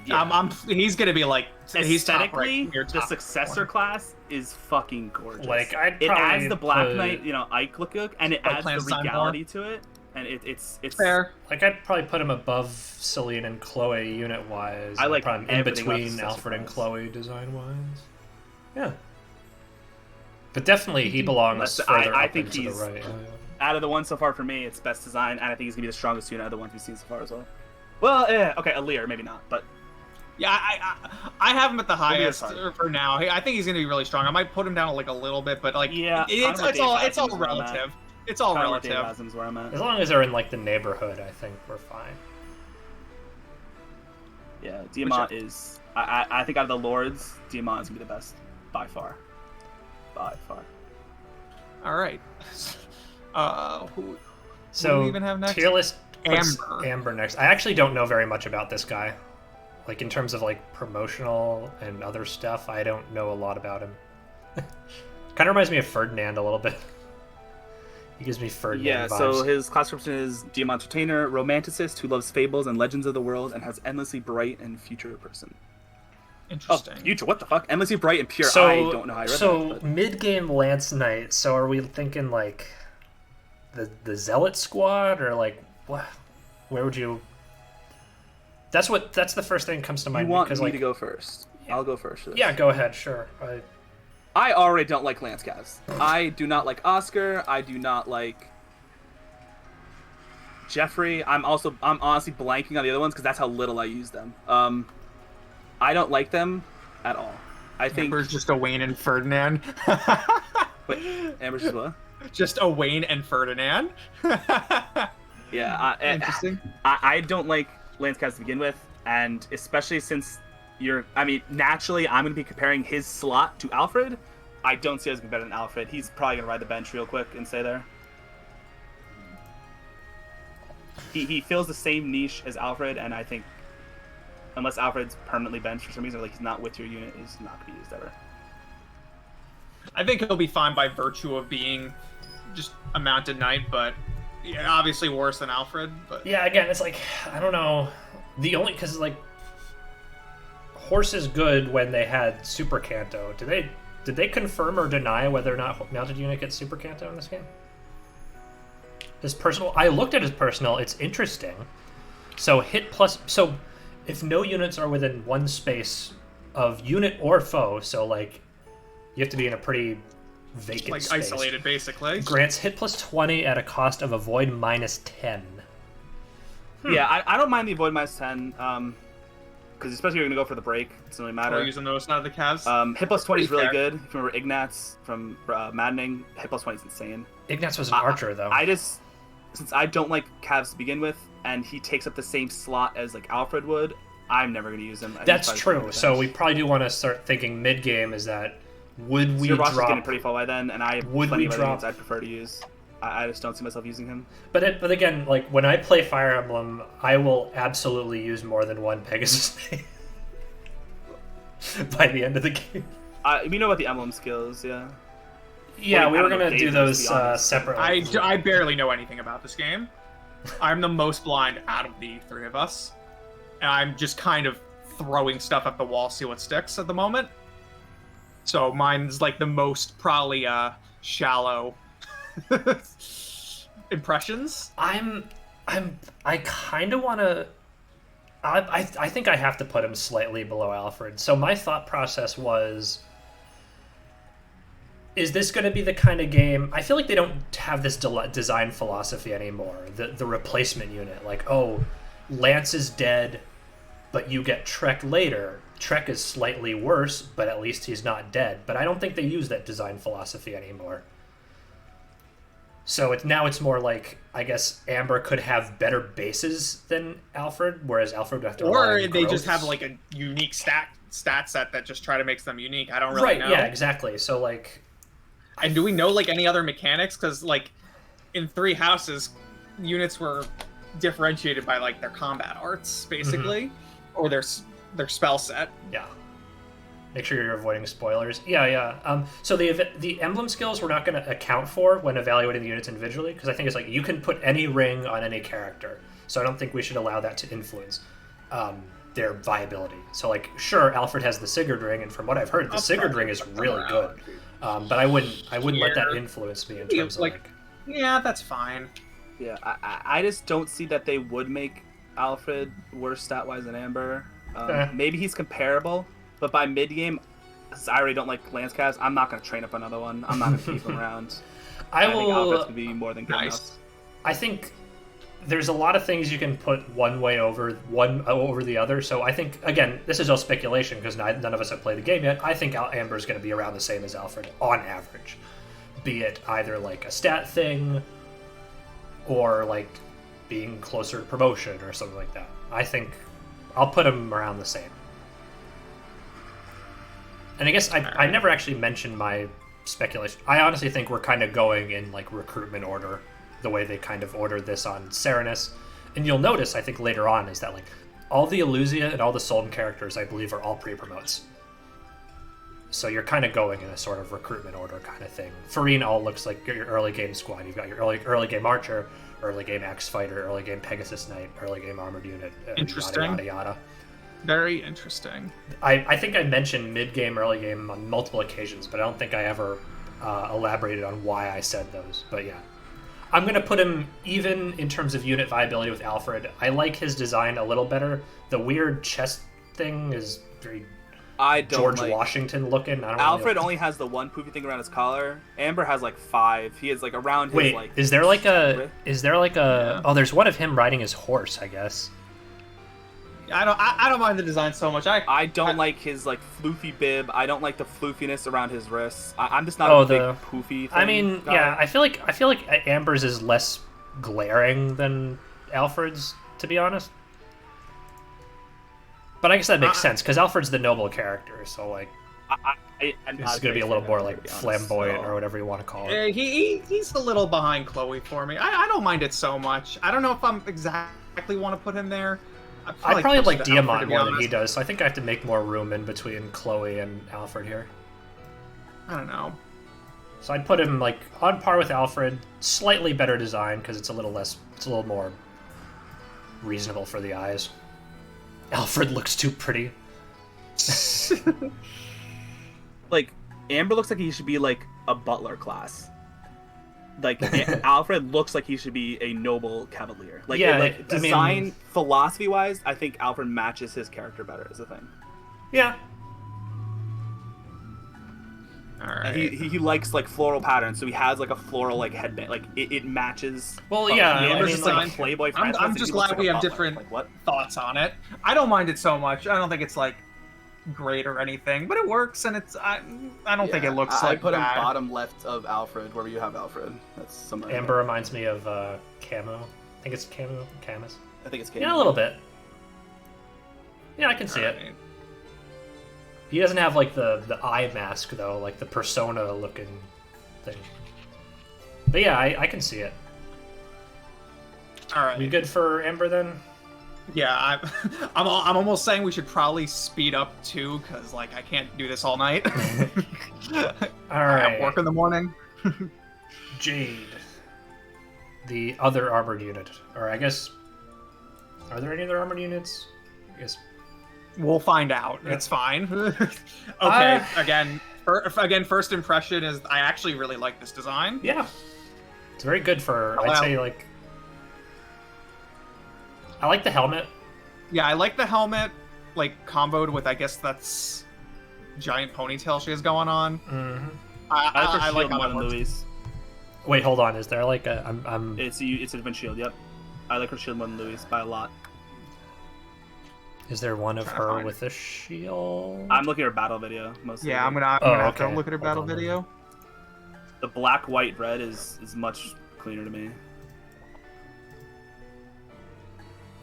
[SPEAKER 2] yeah.
[SPEAKER 1] He's gonna be like he's top
[SPEAKER 2] aesthetically,
[SPEAKER 1] right, near
[SPEAKER 2] the
[SPEAKER 1] top
[SPEAKER 2] successor
[SPEAKER 1] corner.
[SPEAKER 2] class is fucking gorgeous.
[SPEAKER 3] Like, I'd
[SPEAKER 2] it
[SPEAKER 3] probably
[SPEAKER 2] adds the Black
[SPEAKER 3] put-
[SPEAKER 2] Knight, Ike look, and it
[SPEAKER 1] Like
[SPEAKER 2] adds
[SPEAKER 1] Plan
[SPEAKER 2] the
[SPEAKER 1] Design
[SPEAKER 2] regality to it, and it's
[SPEAKER 1] Fair.
[SPEAKER 3] like I'd probably put him above Cillian and Chloe unit wise.
[SPEAKER 2] I like
[SPEAKER 3] probably in
[SPEAKER 2] everything about
[SPEAKER 3] between
[SPEAKER 2] the
[SPEAKER 3] Alfred and
[SPEAKER 2] class.
[SPEAKER 3] Chloe design wise. Yeah, but definitely he belongs
[SPEAKER 2] Let's-
[SPEAKER 3] further
[SPEAKER 2] I
[SPEAKER 3] up
[SPEAKER 2] think
[SPEAKER 3] into the
[SPEAKER 2] he's-
[SPEAKER 3] right.
[SPEAKER 2] Out of the ones so far for me, it's best design, and I think he's gonna be the strongest unit out of the ones we've seen so far as well. Well, okay, Alir, maybe not, but
[SPEAKER 1] Yeah, I have him at the highest
[SPEAKER 2] hard.
[SPEAKER 1] for now. I think he's gonna be really strong. I might put him down like a little bit, but like
[SPEAKER 2] Yeah,
[SPEAKER 1] it's all relative. It's all relative.
[SPEAKER 2] Dave where I'm at.
[SPEAKER 3] As long as they're in like the neighborhood, I think we're fine.
[SPEAKER 2] Yeah, Diamant is. I think out of the lords, Diamant is gonna be the best by far. By far.
[SPEAKER 1] All right. Who
[SPEAKER 3] So
[SPEAKER 1] do we even have next?
[SPEAKER 3] tier list puts
[SPEAKER 1] Amber.
[SPEAKER 3] Amber next. I actually don't know very much about this guy. Like in terms of like promotional and other stuff, I don't know a lot about him. Kind of reminds me of Ferdinand a little bit. He gives me Ferdinand
[SPEAKER 2] Yeah,
[SPEAKER 3] vibes.
[SPEAKER 2] so his class description is Diamant Entertainer, romanticist who loves fables and legends of the world and has endlessly bright and future person.
[SPEAKER 1] Interesting.
[SPEAKER 2] Oh, future, what the fuck? Endlessly bright and pure.
[SPEAKER 3] So,
[SPEAKER 2] I don't know how I read
[SPEAKER 3] so
[SPEAKER 2] that. But...
[SPEAKER 3] mid-game Lance Knight. So are we thinking like the Zealot squad or like what? Where would you? That's the first thing that comes to mind.
[SPEAKER 2] You want
[SPEAKER 3] because,
[SPEAKER 2] me
[SPEAKER 3] like,
[SPEAKER 2] to go first?
[SPEAKER 3] Yeah.
[SPEAKER 2] I'll go first. For this.
[SPEAKER 3] Yeah, go ahead. Sure.
[SPEAKER 2] I already don't like Lance Cavs. I do not like Oscar. I do not like Jeffrey. I'm honestly blanking on the other ones because that's how little I use them. I don't like them at all. I think
[SPEAKER 1] Amber's just a Wayne and Ferdinand.
[SPEAKER 2] Wait, Amber's just what?
[SPEAKER 1] Just a Wayne and Ferdinand.
[SPEAKER 2] Yeah,
[SPEAKER 1] Interesting.
[SPEAKER 2] I don't like Lance Cavs to begin with, and especially since naturally I'm going to be comparing his slot to Alfred. I don't see us being better than Alfred. He's probably going to ride the bench real quick and stay there. He fills the same niche as Alfred, and I think unless Alfred's permanently benched for some reason, or like he's not with your unit, he's not going to be used ever.
[SPEAKER 1] I think he'll be fine by virtue of being just a mounted knight, but yeah, obviously worse than Alfred. But
[SPEAKER 3] Yeah, again, it's like I don't know. The only because like horse is good when they had Super Canto. Did they confirm or deny whether or not mounted unit gets Super Canto in this game? His personal. I looked at his personal. It's interesting. So hit plus. So if no units are within one space of unit or foe, so like you have to be in a pretty vacant
[SPEAKER 1] like
[SPEAKER 3] space.
[SPEAKER 1] isolated, basically.
[SPEAKER 3] Grants hit plus 20 at a cost of avoid minus 10.
[SPEAKER 2] Yeah, I don't mind the avoid minus 10, because especially if you're going to go for the break, it doesn't really matter.
[SPEAKER 1] We're using those, not the Cavs.
[SPEAKER 2] Hit plus 20 is really
[SPEAKER 1] Pretty fair.
[SPEAKER 2] good. If you remember Ignatz from Maddening, hit plus 20 is insane.
[SPEAKER 3] Ignatz was an archer, though.
[SPEAKER 2] Since I don't like Cavs to begin with, and he takes up the same slot as like Alfred would, I'm never going to use him.
[SPEAKER 3] That's true. So we probably do want to start thinking mid-game is that would we
[SPEAKER 2] your roster's
[SPEAKER 3] drop...
[SPEAKER 2] getting pretty full by then, and I have
[SPEAKER 3] Would
[SPEAKER 2] plenty
[SPEAKER 3] we
[SPEAKER 2] of other
[SPEAKER 3] drop-
[SPEAKER 2] units I'd prefer to use. I just don't see myself using him.
[SPEAKER 3] But again, like when I play Fire Emblem, I will absolutely use more than one Pegasus by the end of the game.
[SPEAKER 2] We know about the emblem skills, yeah.
[SPEAKER 3] Yeah,
[SPEAKER 2] Well,
[SPEAKER 3] we
[SPEAKER 2] I
[SPEAKER 3] were
[SPEAKER 2] don't
[SPEAKER 3] going
[SPEAKER 2] know
[SPEAKER 3] to do
[SPEAKER 2] David, to
[SPEAKER 3] those
[SPEAKER 2] be honest.
[SPEAKER 3] separately.
[SPEAKER 1] I barely know anything about this game. I'm the most blind out of the three of us. And I'm just kind of throwing stuff at the wall, see what sticks at the moment. So mine's like the most probably shallow impressions.
[SPEAKER 3] I kind of want to... I think I have to put him slightly below Alfred. So my thought process was... Is this going to be the kind of game... I feel like they don't have this design philosophy anymore. The replacement unit. Like, oh, Lance is dead, but you get Trek later. Trek is slightly worse, but at least he's not dead. But I don't think they use that design philosophy anymore. So now it's more like, I guess, Amber could have better bases than Alfred, whereas Alfred would have to rely
[SPEAKER 1] Or
[SPEAKER 3] on
[SPEAKER 1] they just
[SPEAKER 3] growths.
[SPEAKER 1] have like a unique stat set that just try to make them unique. I don't really know.
[SPEAKER 3] Yeah, exactly. So, like...
[SPEAKER 1] And do we know like any other mechanics? Because like in Three Houses, units were differentiated by like their combat arts, basically, or their spell set.
[SPEAKER 3] Yeah. Make sure you're avoiding spoilers. Yeah. So the emblem skills we're not going to account for when evaluating the units individually, because I think it's like you can put any ring on any character. So I don't think we should allow that to influence their viability. So like, sure, Alfred has the Sigurd ring, and from what I've heard, the Sigurd ring is really good. But I wouldn't let that influence me in terms of like...
[SPEAKER 1] Yeah, that's fine.
[SPEAKER 2] Yeah, I just don't see that they would make Alfred worse stat-wise than Amber. Maybe he's comparable, but by mid-game, since I already don't like Lance Cavs, I'm not going to train up another one. I'm not going to keep him around. I think Alfred's going to be more than good enough.
[SPEAKER 3] I think there's a lot of things you can put one way over the other. So I think, again, this is all speculation because none of us have played the game yet. I think Amber is going to be around the same as Alfred on average, be it either like a stat thing or like being closer to promotion or something like that. I think I'll put him around the same. And I guess I never actually mentioned my speculation. I honestly think we're kind of going in like recruitment order, the way they kind of ordered this on Serenus. And you'll notice, I think later on, is that like all the Eluzia and all the Soldan characters, I believe, are all pre-promotes. So you're kind of going in a sort of recruitment order kind of thing. Farine all looks like your early game squad. You've got your early game Archer, early game Axe Fighter, early game Pegasus Knight, early game Armored Unit,
[SPEAKER 1] interesting.
[SPEAKER 3] Yada, yada, yada.
[SPEAKER 1] Very interesting.
[SPEAKER 3] I think I mentioned mid-game, early game on multiple occasions, but I don't think I ever elaborated on why I said those. But yeah. I'm going to put him even in terms of unit viability with Alfred. I like his design a little better. The weird chest thing is very George Washington looking. I don't
[SPEAKER 2] Alfred only has the one poofy thing around his collar. Amber has like 5. He has like around his
[SPEAKER 3] Wait,
[SPEAKER 2] like...
[SPEAKER 3] is there like a... Yeah. Oh, there's one of him riding his horse, I guess.
[SPEAKER 1] I don't mind the design so much.
[SPEAKER 2] I don't like his like floofy bib. I don't like the floofiness around his wrists. I'm just not a big poofy thing.
[SPEAKER 3] I mean, yeah, I feel like Amber's is less glaring than Alfred's, to be honest. But I guess that makes sense because Alfred's the noble character, so like it's gonna be a little more like flamboyant or whatever you want to call it.
[SPEAKER 1] He's a little behind Chloe for me. I don't mind it so much. I don't know if I'm exactly want to put him there.
[SPEAKER 3] I probably like Diamond more than he does, so I think I have to make more room in between Chloe and Alfred here.
[SPEAKER 1] I don't know.
[SPEAKER 3] So I'd put him like on par with Alfred, slightly better design because it's a little more reasonable for the eyes. Alfred looks too pretty.
[SPEAKER 2] Like Amber looks like he should be like a butler class. Like Alfred looks like he should be a noble cavalier. Like,
[SPEAKER 3] yeah,
[SPEAKER 2] like design philosophy wise, I think Alfred matches his character better as a thing.
[SPEAKER 3] Yeah.
[SPEAKER 1] All right.
[SPEAKER 2] He likes like floral patterns, so he has like a floral like headband. Like it matches.
[SPEAKER 3] Well, yeah.
[SPEAKER 1] Amber's just
[SPEAKER 2] like Playboy.
[SPEAKER 1] I'm just glad we have different thoughts on it. I don't mind it so much. I don't think it's like great or anything, but it works, and it's I don't think it looks like
[SPEAKER 4] I put him
[SPEAKER 1] bad.
[SPEAKER 4] bottom left of Alfred, wherever you have Alfred. That's somewhere.
[SPEAKER 3] Amber reminds me of Camo. I think it's Camus.
[SPEAKER 4] I think it's Camo.
[SPEAKER 3] Yeah, a little bit. Yeah, I can see it. He doesn't have like the eye mask though, like the persona looking thing. But yeah, I can see it.
[SPEAKER 1] All right.
[SPEAKER 3] We good for Amber then?
[SPEAKER 1] Yeah, I'm almost saying we should probably speed up too, because like I can't do this all night.
[SPEAKER 3] All right.
[SPEAKER 1] I have work in the morning.
[SPEAKER 3] Jade, the other armored unit, or I guess, are there any other armored units? I guess
[SPEAKER 1] we'll find out. Yeah. It's fine. Okay. Again, first impression is I actually really like this design.
[SPEAKER 3] Yeah, it's very good for. I'd say like. I like the helmet.
[SPEAKER 1] Yeah, I like the helmet, like comboed with I guess that's giant ponytail she has going on.
[SPEAKER 3] Mm-hmm.
[SPEAKER 2] I like more than Louise.
[SPEAKER 3] Wait, hold on. Is there like a? I'm.
[SPEAKER 2] It's a different shield. Yep, I like her shield more than Louise by a lot.
[SPEAKER 3] Is there one of her with a shield?
[SPEAKER 2] I'm looking at her battle video mostly.
[SPEAKER 1] Yeah, I'm gonna have to look at her battle video.
[SPEAKER 2] The black, white, red is much cleaner to me.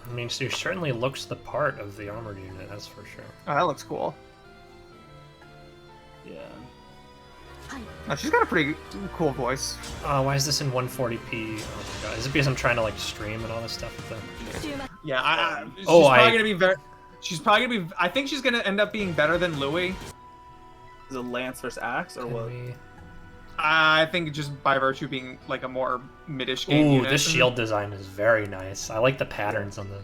[SPEAKER 3] I mean, she certainly looks the part of the armored unit, that's for sure.
[SPEAKER 1] Oh, that looks cool.
[SPEAKER 2] Yeah.
[SPEAKER 1] Oh, she's got a pretty cool voice.
[SPEAKER 3] Why is this in 140p? Oh my god. Is it because I'm trying to like stream and all this stuff with them?
[SPEAKER 1] Yeah, she's probably gonna be I think she's gonna end up being better than Louis.
[SPEAKER 2] Is it Lance versus Axe or what?
[SPEAKER 1] I think just by virtue of being like a more mid-ish game unit.
[SPEAKER 3] This shield design is very nice. I like the patterns on the...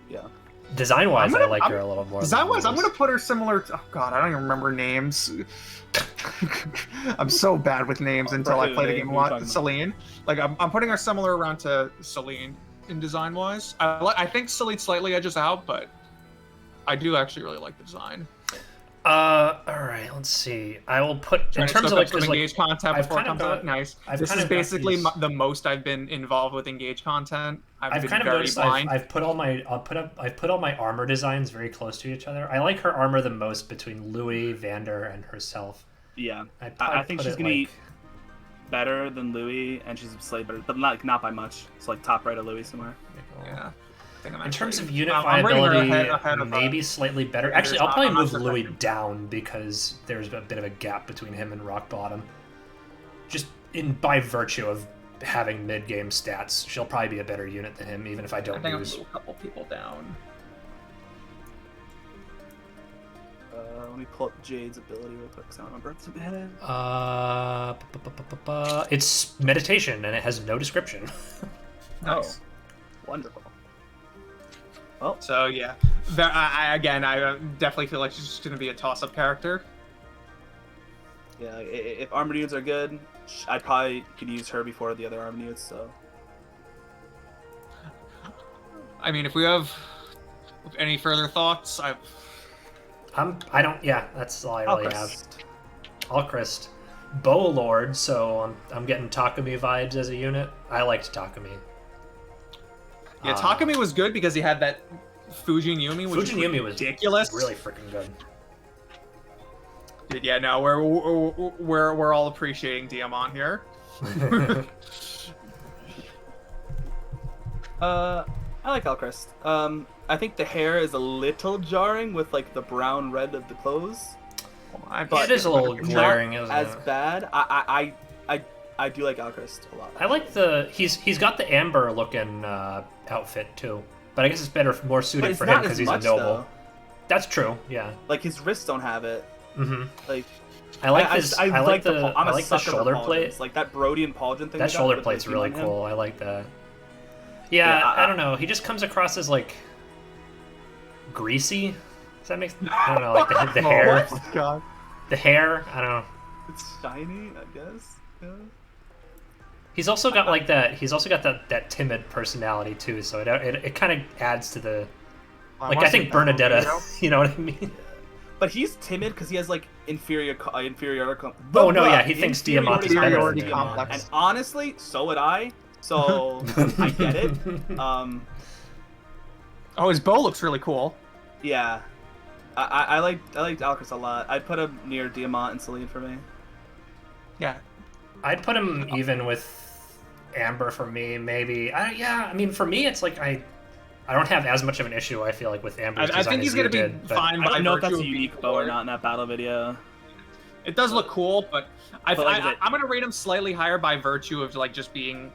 [SPEAKER 2] Yeah.
[SPEAKER 3] Design-wise, I like her a little more.
[SPEAKER 1] Design-wise, I'm going to put her similar to... Oh, God, I don't even remember names. I'm so bad with names until I play the game a lot. Celine. Like, I'm putting her similar around to Celine in design-wise. I think Celine slightly edges out, but I do actually really like the design.
[SPEAKER 3] All right, let's see. I will put in
[SPEAKER 1] Trying to
[SPEAKER 3] terms
[SPEAKER 1] soak
[SPEAKER 3] of
[SPEAKER 1] up
[SPEAKER 3] like
[SPEAKER 1] some
[SPEAKER 3] because like
[SPEAKER 1] Engage content
[SPEAKER 3] I've
[SPEAKER 1] before it
[SPEAKER 3] kind of
[SPEAKER 1] comes out.
[SPEAKER 3] got
[SPEAKER 1] Nice.
[SPEAKER 3] I've
[SPEAKER 1] This
[SPEAKER 3] kind
[SPEAKER 1] is
[SPEAKER 3] of got
[SPEAKER 1] basically
[SPEAKER 3] these.
[SPEAKER 1] the most I've been involved with Engage content. I've
[SPEAKER 3] I've
[SPEAKER 1] been
[SPEAKER 3] kind of
[SPEAKER 1] very
[SPEAKER 3] noticed
[SPEAKER 1] blind.
[SPEAKER 3] I've put all my I've put all my armor designs very close to each other. I like her armor the most between Louis, Vander, and herself.
[SPEAKER 2] Yeah,
[SPEAKER 3] I'd
[SPEAKER 2] I
[SPEAKER 3] probably
[SPEAKER 2] think
[SPEAKER 3] put
[SPEAKER 2] she's
[SPEAKER 3] it
[SPEAKER 2] gonna
[SPEAKER 3] like
[SPEAKER 2] be better than Louis, and she's slightly better, but not by much. It's like top right of Louis somewhere.
[SPEAKER 1] Yeah. I think I'm
[SPEAKER 3] in terms
[SPEAKER 1] actually-
[SPEAKER 3] of unit
[SPEAKER 1] I'm rating her
[SPEAKER 3] viability,
[SPEAKER 1] ahead of,
[SPEAKER 3] maybe slightly better.
[SPEAKER 1] Vander's
[SPEAKER 3] Actually, I'll
[SPEAKER 1] not-
[SPEAKER 3] probably
[SPEAKER 1] I'm not
[SPEAKER 3] move
[SPEAKER 1] sure
[SPEAKER 3] Louis
[SPEAKER 1] if I can-
[SPEAKER 3] down because there's a bit of a gap between him and Rock Bottom. Just by virtue of having mid-game stats, she'll probably be a better unit than him, even if I
[SPEAKER 1] I
[SPEAKER 3] don't
[SPEAKER 1] think I'm
[SPEAKER 3] use.
[SPEAKER 1] a couple people down.
[SPEAKER 2] Let me pull up Jade's ability real quick, because I don't remember off the top of my head.
[SPEAKER 3] It's meditation and it has no description.
[SPEAKER 1] Nice.
[SPEAKER 2] Oh, wonderful.
[SPEAKER 1] So yeah, I definitely feel like she's just gonna be a toss-up character.
[SPEAKER 2] Yeah, if armored units are good, I probably could use her before the other armored units. So
[SPEAKER 1] I mean, if we have any further thoughts,
[SPEAKER 3] I don't. Yeah, that's all I really have.
[SPEAKER 2] Alchrist.
[SPEAKER 3] Alchrist, Bow Lord. So I'm getting Takumi vibes as a unit. I liked Takumi.
[SPEAKER 1] yeah, Takumi was good because he had that Fujin Yumi, which
[SPEAKER 3] Fujin Yumi was
[SPEAKER 1] ridiculous.
[SPEAKER 3] really freaking good.
[SPEAKER 1] Dude, yeah, no, we're all appreciating Diamant here.
[SPEAKER 2] I like Alchrist. I think the hair is a little jarring with like the brown red of the clothes.
[SPEAKER 3] It is a little glaring, isn't
[SPEAKER 2] As
[SPEAKER 3] it?
[SPEAKER 2] bad. I do like Alchrist a lot.
[SPEAKER 3] I like he's got the amber looking outfit too, but I guess it's more
[SPEAKER 2] But
[SPEAKER 3] suited
[SPEAKER 2] it's
[SPEAKER 3] for him
[SPEAKER 2] not
[SPEAKER 3] because
[SPEAKER 2] as
[SPEAKER 3] he's a
[SPEAKER 2] much,
[SPEAKER 3] noble.
[SPEAKER 2] though.
[SPEAKER 3] That's true. Yeah.
[SPEAKER 2] Like his wrists don't have it.
[SPEAKER 3] Mm-hmm.
[SPEAKER 2] Like
[SPEAKER 3] I like
[SPEAKER 2] I
[SPEAKER 3] this.
[SPEAKER 2] just-
[SPEAKER 3] I like
[SPEAKER 2] the I'm
[SPEAKER 3] I
[SPEAKER 2] a
[SPEAKER 3] like the
[SPEAKER 2] sucker for
[SPEAKER 3] shoulder
[SPEAKER 2] pauldrons.
[SPEAKER 3] plate.
[SPEAKER 2] Like that Brody and Pauldron thing.
[SPEAKER 3] That
[SPEAKER 2] we got
[SPEAKER 3] shoulder
[SPEAKER 2] with the
[SPEAKER 3] plate's
[SPEAKER 2] theme
[SPEAKER 3] really
[SPEAKER 2] on him.
[SPEAKER 3] cool. I like that. Yeah,
[SPEAKER 2] Yeah,
[SPEAKER 3] I don't know. He just comes across as like greasy. Does that make? I don't know. Like the hair.
[SPEAKER 1] Oh, God.
[SPEAKER 3] The hair. I don't know.
[SPEAKER 2] It's shiny, I guess. Yeah.
[SPEAKER 3] He's also got like that. He's also got that timid personality too. So it kind of adds to the. Like I think Bernadetta. You know what I mean?
[SPEAKER 2] But he's timid because he has like inferiority.
[SPEAKER 3] Oh no, yeah, he thinks Diamant is better than
[SPEAKER 1] Inferiority
[SPEAKER 3] Diamant.
[SPEAKER 1] complex.
[SPEAKER 2] And honestly, so would I. So I get it.
[SPEAKER 1] Oh, his bow looks really cool.
[SPEAKER 2] Yeah, I liked Alchrist a lot. I'd put him near Diamant and Celine for me.
[SPEAKER 1] Yeah.
[SPEAKER 3] I'd put him even with Amber for me, maybe. I mean, for me, it's like I don't have as much of an issue. I feel like with Amber's
[SPEAKER 1] I
[SPEAKER 3] design
[SPEAKER 1] think he's
[SPEAKER 3] as you
[SPEAKER 1] gonna be
[SPEAKER 3] did, but
[SPEAKER 1] fine
[SPEAKER 2] I
[SPEAKER 1] by
[SPEAKER 2] don't know if
[SPEAKER 1] virtue
[SPEAKER 2] that's a
[SPEAKER 1] of being
[SPEAKER 2] unique bow or
[SPEAKER 1] Lord.
[SPEAKER 2] not in that battle video.
[SPEAKER 1] It does look cool, but
[SPEAKER 2] But like I said-
[SPEAKER 1] I'm gonna rate him slightly higher by virtue of like just being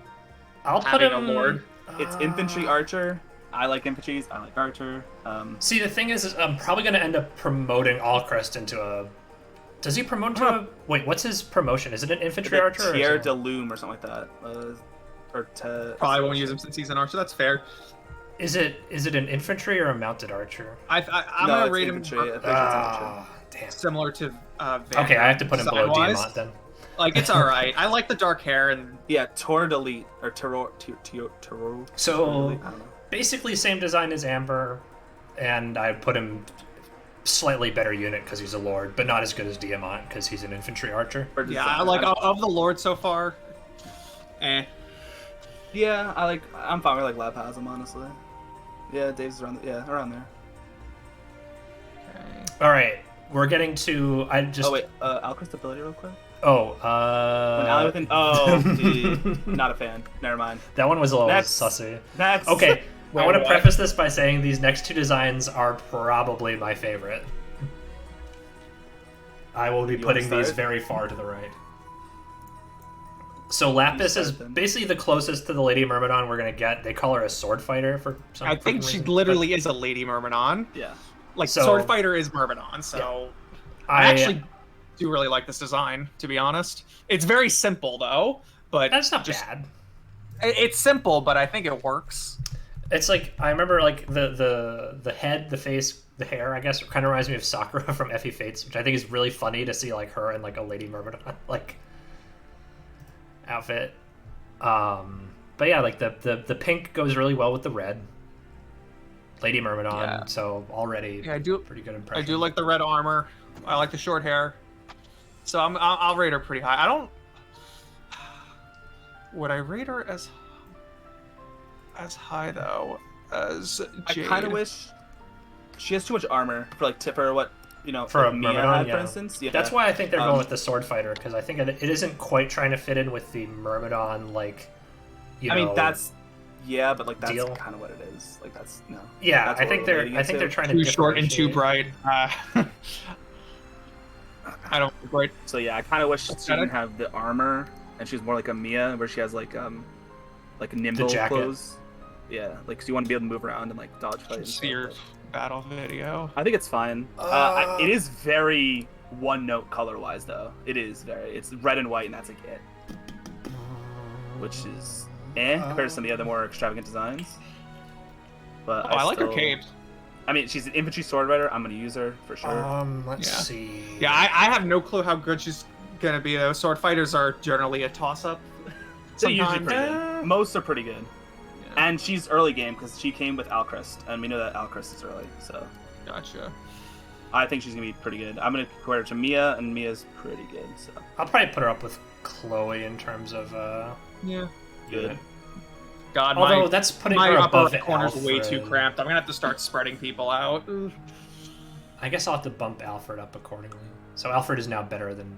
[SPEAKER 3] I'll put
[SPEAKER 1] having
[SPEAKER 3] him.
[SPEAKER 1] a Lord.
[SPEAKER 2] It's infantry archer. I like infantries. I like archer.
[SPEAKER 3] See, the thing is I'm probably gonna end up promoting Alchrist into a. Does he promote to a? Wait, what's his promotion? Is it an infantry archer? Or
[SPEAKER 2] Tier
[SPEAKER 3] is it
[SPEAKER 2] de Loom or something like that.
[SPEAKER 1] Probably won't use him since he's an archer. That's fair.
[SPEAKER 3] is it an infantry or a mounted archer?
[SPEAKER 1] I'm
[SPEAKER 2] No,
[SPEAKER 1] gonna
[SPEAKER 2] it's
[SPEAKER 1] rate him
[SPEAKER 2] infantry. I think it's infantry.
[SPEAKER 3] Damn.
[SPEAKER 1] similar to
[SPEAKER 3] Okay, I have to put him below
[SPEAKER 1] design-wise.
[SPEAKER 3] Diamant then.
[SPEAKER 1] Like it's all right. I like the dark hair and
[SPEAKER 2] Yeah, Tor Delete or Terror.
[SPEAKER 3] So-
[SPEAKER 2] I don't know.
[SPEAKER 3] Basically, same design as Amber, and I put him slightly better unit because he's a lord, but not as good as Diamant because he's an infantry archer.
[SPEAKER 2] Or
[SPEAKER 1] yeah,
[SPEAKER 2] design.
[SPEAKER 1] I like of the Lord so far.
[SPEAKER 2] Yeah, I'm fine with like Lab Hasm, honestly. Yeah, Dave's around. Around there.
[SPEAKER 1] Okay.
[SPEAKER 3] All right, we're getting to. I just.
[SPEAKER 2] Oh wait, Alchrist ability real quick.
[SPEAKER 3] Oh,
[SPEAKER 2] When ally within. Oh, not a fan. Never mind.
[SPEAKER 3] that one was a little
[SPEAKER 2] Next.
[SPEAKER 3] sussy.
[SPEAKER 2] Next.
[SPEAKER 3] Okay, I want to
[SPEAKER 1] What?
[SPEAKER 3] preface this by saying these next two designs are probably my favorite. I will be
[SPEAKER 2] You wanna
[SPEAKER 3] putting these
[SPEAKER 2] start?
[SPEAKER 3] very far to the right. So Lapis
[SPEAKER 2] start
[SPEAKER 3] is
[SPEAKER 2] then.
[SPEAKER 3] basically the closest to the Lady Myrmidon we're gonna get. They call her a sword fighter for some
[SPEAKER 1] I think
[SPEAKER 3] freaking
[SPEAKER 1] she
[SPEAKER 3] reason,
[SPEAKER 1] literally is a Lady Myrmidon.
[SPEAKER 2] Yeah.
[SPEAKER 1] Like
[SPEAKER 3] So-
[SPEAKER 1] sword fighter is Myrmidon, so
[SPEAKER 3] but
[SPEAKER 1] I actually do really like this design. To be honest, it's very simple though. But
[SPEAKER 3] that's not
[SPEAKER 1] just,
[SPEAKER 3] bad.
[SPEAKER 1] It's simple, but I think it works.
[SPEAKER 3] It's like I remember like the head, the face, the hair. I guess kind of reminds me of Sakura from Effie Fates, which I think is really funny to see like her in like a Lady Myrmidon like outfit. But yeah, like the pink goes really well with the red. Lady Myrmidon,
[SPEAKER 1] Yeah.
[SPEAKER 3] so already
[SPEAKER 1] Yeah, I do.
[SPEAKER 3] pretty good
[SPEAKER 1] I
[SPEAKER 3] impression.
[SPEAKER 1] do like the red armor. I like the short hair. So I'll rate her pretty high. I don't. Would I rate her as high though as Jade?
[SPEAKER 2] I kind of wish she has too much armor for like for what
[SPEAKER 3] for
[SPEAKER 2] like
[SPEAKER 3] a
[SPEAKER 2] Mia
[SPEAKER 3] Myrmidon,
[SPEAKER 2] had,
[SPEAKER 3] yeah.
[SPEAKER 2] for instance. Yeah.
[SPEAKER 3] That's why I think they're going with the sword fighter, because I think it isn't quite trying to fit in with the Myrmidon, like,
[SPEAKER 2] I mean, that's but like that's
[SPEAKER 3] deal.
[SPEAKER 2] kind of what it is. Like that's no.
[SPEAKER 3] Yeah,
[SPEAKER 2] that's
[SPEAKER 3] I
[SPEAKER 2] what
[SPEAKER 3] think
[SPEAKER 2] we're
[SPEAKER 3] they're
[SPEAKER 2] relating it to.
[SPEAKER 3] they're trying to
[SPEAKER 1] Too short and too
[SPEAKER 3] differentiate.
[SPEAKER 1] bright. I don't think right.
[SPEAKER 2] So yeah, I kind of wish she
[SPEAKER 1] Aesthetic?
[SPEAKER 2] didn't have the armor, and she was more like a Mia, where she has like nimble
[SPEAKER 3] jacket.
[SPEAKER 2] clothes. Yeah, like so you want to be able to move around and like dodge fight. And
[SPEAKER 1] See
[SPEAKER 2] stuff,
[SPEAKER 1] your
[SPEAKER 2] but
[SPEAKER 1] battle video.
[SPEAKER 2] I think it's fine. It is very one note color wise though. It's red and white, and that's like it, which is compared to some of the other more extravagant designs. But
[SPEAKER 1] I like her cape.
[SPEAKER 2] I mean, she's an infantry sword rider. I'm gonna use her for sure.
[SPEAKER 3] Let's
[SPEAKER 1] Yeah.
[SPEAKER 3] see.
[SPEAKER 1] Yeah, I have no clue how good she's gonna be though. Sword fighters are generally a toss-up.
[SPEAKER 2] They're usually
[SPEAKER 1] Sometimes.
[SPEAKER 2] pretty good. Most are pretty good.
[SPEAKER 1] Yeah.
[SPEAKER 2] And she's early game because she came with Alcrest, and we know that Alcrest is early, so
[SPEAKER 1] Gotcha.
[SPEAKER 2] I think she's gonna be pretty good. I'm gonna compare her to Mia, and Mia's pretty good. So
[SPEAKER 3] I'll probably put her up with Chloe in terms of
[SPEAKER 1] Yeah.
[SPEAKER 2] good.
[SPEAKER 1] God,
[SPEAKER 3] although that's putting
[SPEAKER 1] my
[SPEAKER 3] her
[SPEAKER 1] upper
[SPEAKER 3] above
[SPEAKER 1] corner's way too
[SPEAKER 3] Alfred.
[SPEAKER 1] cramped. I'm gonna have to start spreading people out.
[SPEAKER 3] I guess I'll have to bump Alfred up accordingly. So Alfred is now better than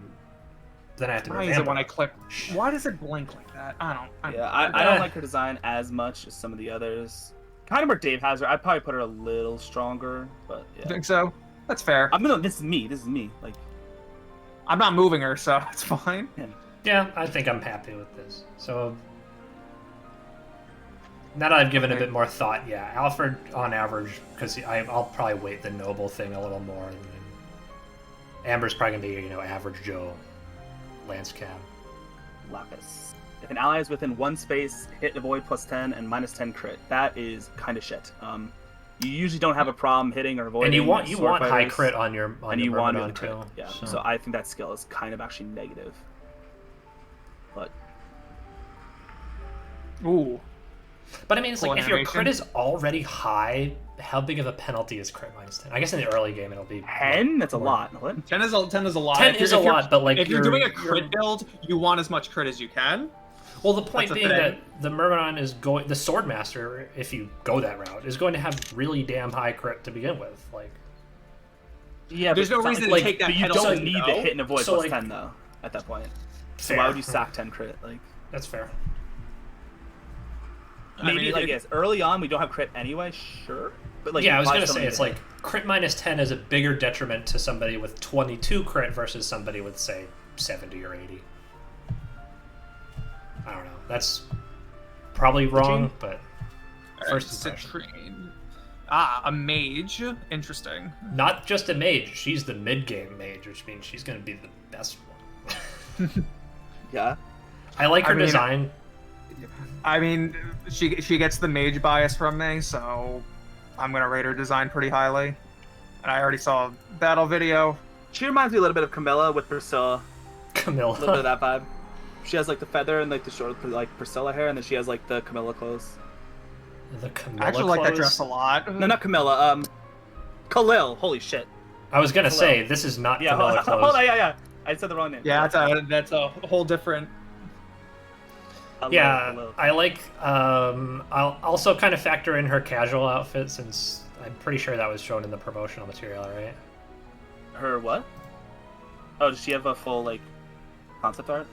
[SPEAKER 3] I have to
[SPEAKER 1] Why
[SPEAKER 3] move
[SPEAKER 1] is it
[SPEAKER 3] Amber
[SPEAKER 1] when I
[SPEAKER 3] up.
[SPEAKER 1] click? Why does it blink like that? I don't.
[SPEAKER 2] Yeah, I don't like her design as much as some of the others. Kind of where Dave has her. I'd probably put her a little stronger, but
[SPEAKER 1] I
[SPEAKER 2] yeah.
[SPEAKER 1] think so. That's fair.
[SPEAKER 2] This is me. Like,
[SPEAKER 1] I'm not moving her, so it's fine.
[SPEAKER 3] Yeah, I think I'm happy with this. So now that I've given a bit more thought, yeah, Alfred on average, because I'll probably weight the noble thing a little more. And Amber's probably gonna be average Joe Lance Cab.
[SPEAKER 2] Lapis. If an ally is within one space, hit avoid +10 and -10 crit. That is kind of shit. You usually don't have a problem hitting or avoiding.
[SPEAKER 3] And you want
[SPEAKER 2] sword
[SPEAKER 3] high
[SPEAKER 2] fighters,
[SPEAKER 3] crit on your
[SPEAKER 2] and you want
[SPEAKER 3] Myrmidon
[SPEAKER 2] to crit.
[SPEAKER 3] too.
[SPEAKER 2] Yeah. So I think that skill is kind of actually negative. But
[SPEAKER 1] Ooh.
[SPEAKER 3] But I mean, it's
[SPEAKER 1] Cool
[SPEAKER 3] like if your
[SPEAKER 1] animation.
[SPEAKER 3] crit is already high, how big of a penalty is crit -10? I guess in the early game it'll be
[SPEAKER 2] 10? That's a
[SPEAKER 3] more.
[SPEAKER 2] lot. What?
[SPEAKER 1] 10 is a lot.
[SPEAKER 3] 10
[SPEAKER 1] If
[SPEAKER 3] is a
[SPEAKER 1] you're-
[SPEAKER 3] lot, but like
[SPEAKER 1] if you're doing a
[SPEAKER 3] you're-
[SPEAKER 1] crit build, you want as much crit as you can.
[SPEAKER 3] Well, the point
[SPEAKER 1] That's a
[SPEAKER 3] being
[SPEAKER 1] thing.
[SPEAKER 3] that the Myrmidon is going, the Swordmaster, if you go that route, is going to have really damn high crit to begin with. Like,
[SPEAKER 2] Yeah,
[SPEAKER 1] There's
[SPEAKER 2] but
[SPEAKER 1] no
[SPEAKER 2] it's not
[SPEAKER 1] reason to
[SPEAKER 2] like,
[SPEAKER 1] take that
[SPEAKER 2] but you
[SPEAKER 1] penalty,
[SPEAKER 2] don't need to
[SPEAKER 1] though.
[SPEAKER 2] hit and avoid
[SPEAKER 3] So,
[SPEAKER 2] plus
[SPEAKER 3] like,
[SPEAKER 2] 10 though at that point. So
[SPEAKER 3] fair.
[SPEAKER 2] why would you sack 10 crit? Like
[SPEAKER 3] That's fair.
[SPEAKER 2] maybe
[SPEAKER 1] mean,
[SPEAKER 2] like yes, early on we don't have crit anyway, sure. But like
[SPEAKER 3] Yeah, I was
[SPEAKER 2] buy
[SPEAKER 3] gonna say
[SPEAKER 2] something
[SPEAKER 3] it's
[SPEAKER 2] to
[SPEAKER 3] like crit -10 is a bigger detriment to somebody with 22 crit versus somebody with say 70 or 80. I don't know. That's probably wrong,
[SPEAKER 2] you-
[SPEAKER 3] but
[SPEAKER 1] Alright,
[SPEAKER 3] first impression.
[SPEAKER 1] Citrine. Ah, a mage. Interesting.
[SPEAKER 3] Not just a mage. She's the mid-game mage, which means she's gonna be the best one.
[SPEAKER 2] Yeah.
[SPEAKER 3] I like her
[SPEAKER 1] I mean,
[SPEAKER 3] design.
[SPEAKER 1] I mean, she gets the mage bias from me, so I'm gonna rate her design pretty highly. And I already saw a battle video.
[SPEAKER 2] She reminds me a little bit of Camilla with Priscilla. A little bit of
[SPEAKER 3] Camilla.
[SPEAKER 2] that vibe. She has like the feather and like the short like Priscilla hair, and then she has like the Camilla clothes.
[SPEAKER 3] The Camilla
[SPEAKER 1] I actually like that
[SPEAKER 3] clothes?
[SPEAKER 1] dress a lot.
[SPEAKER 2] No, not Camilla. Khalil. Holy shit.
[SPEAKER 3] I was gonna
[SPEAKER 2] Hello.
[SPEAKER 3] say this is not
[SPEAKER 2] Yeah.
[SPEAKER 3] Camilla
[SPEAKER 2] Hold
[SPEAKER 3] clothes.
[SPEAKER 2] on. Yeah. I said the wrong name.
[SPEAKER 1] Yeah, that's a whole different.
[SPEAKER 2] Khalil,
[SPEAKER 3] Yeah,
[SPEAKER 2] Khalil.
[SPEAKER 3] I like. I'll also kind of factor in her casual outfit since I'm pretty sure that was shown in the promotional material, right?
[SPEAKER 2] Her what? Oh, does she have a full like concept art?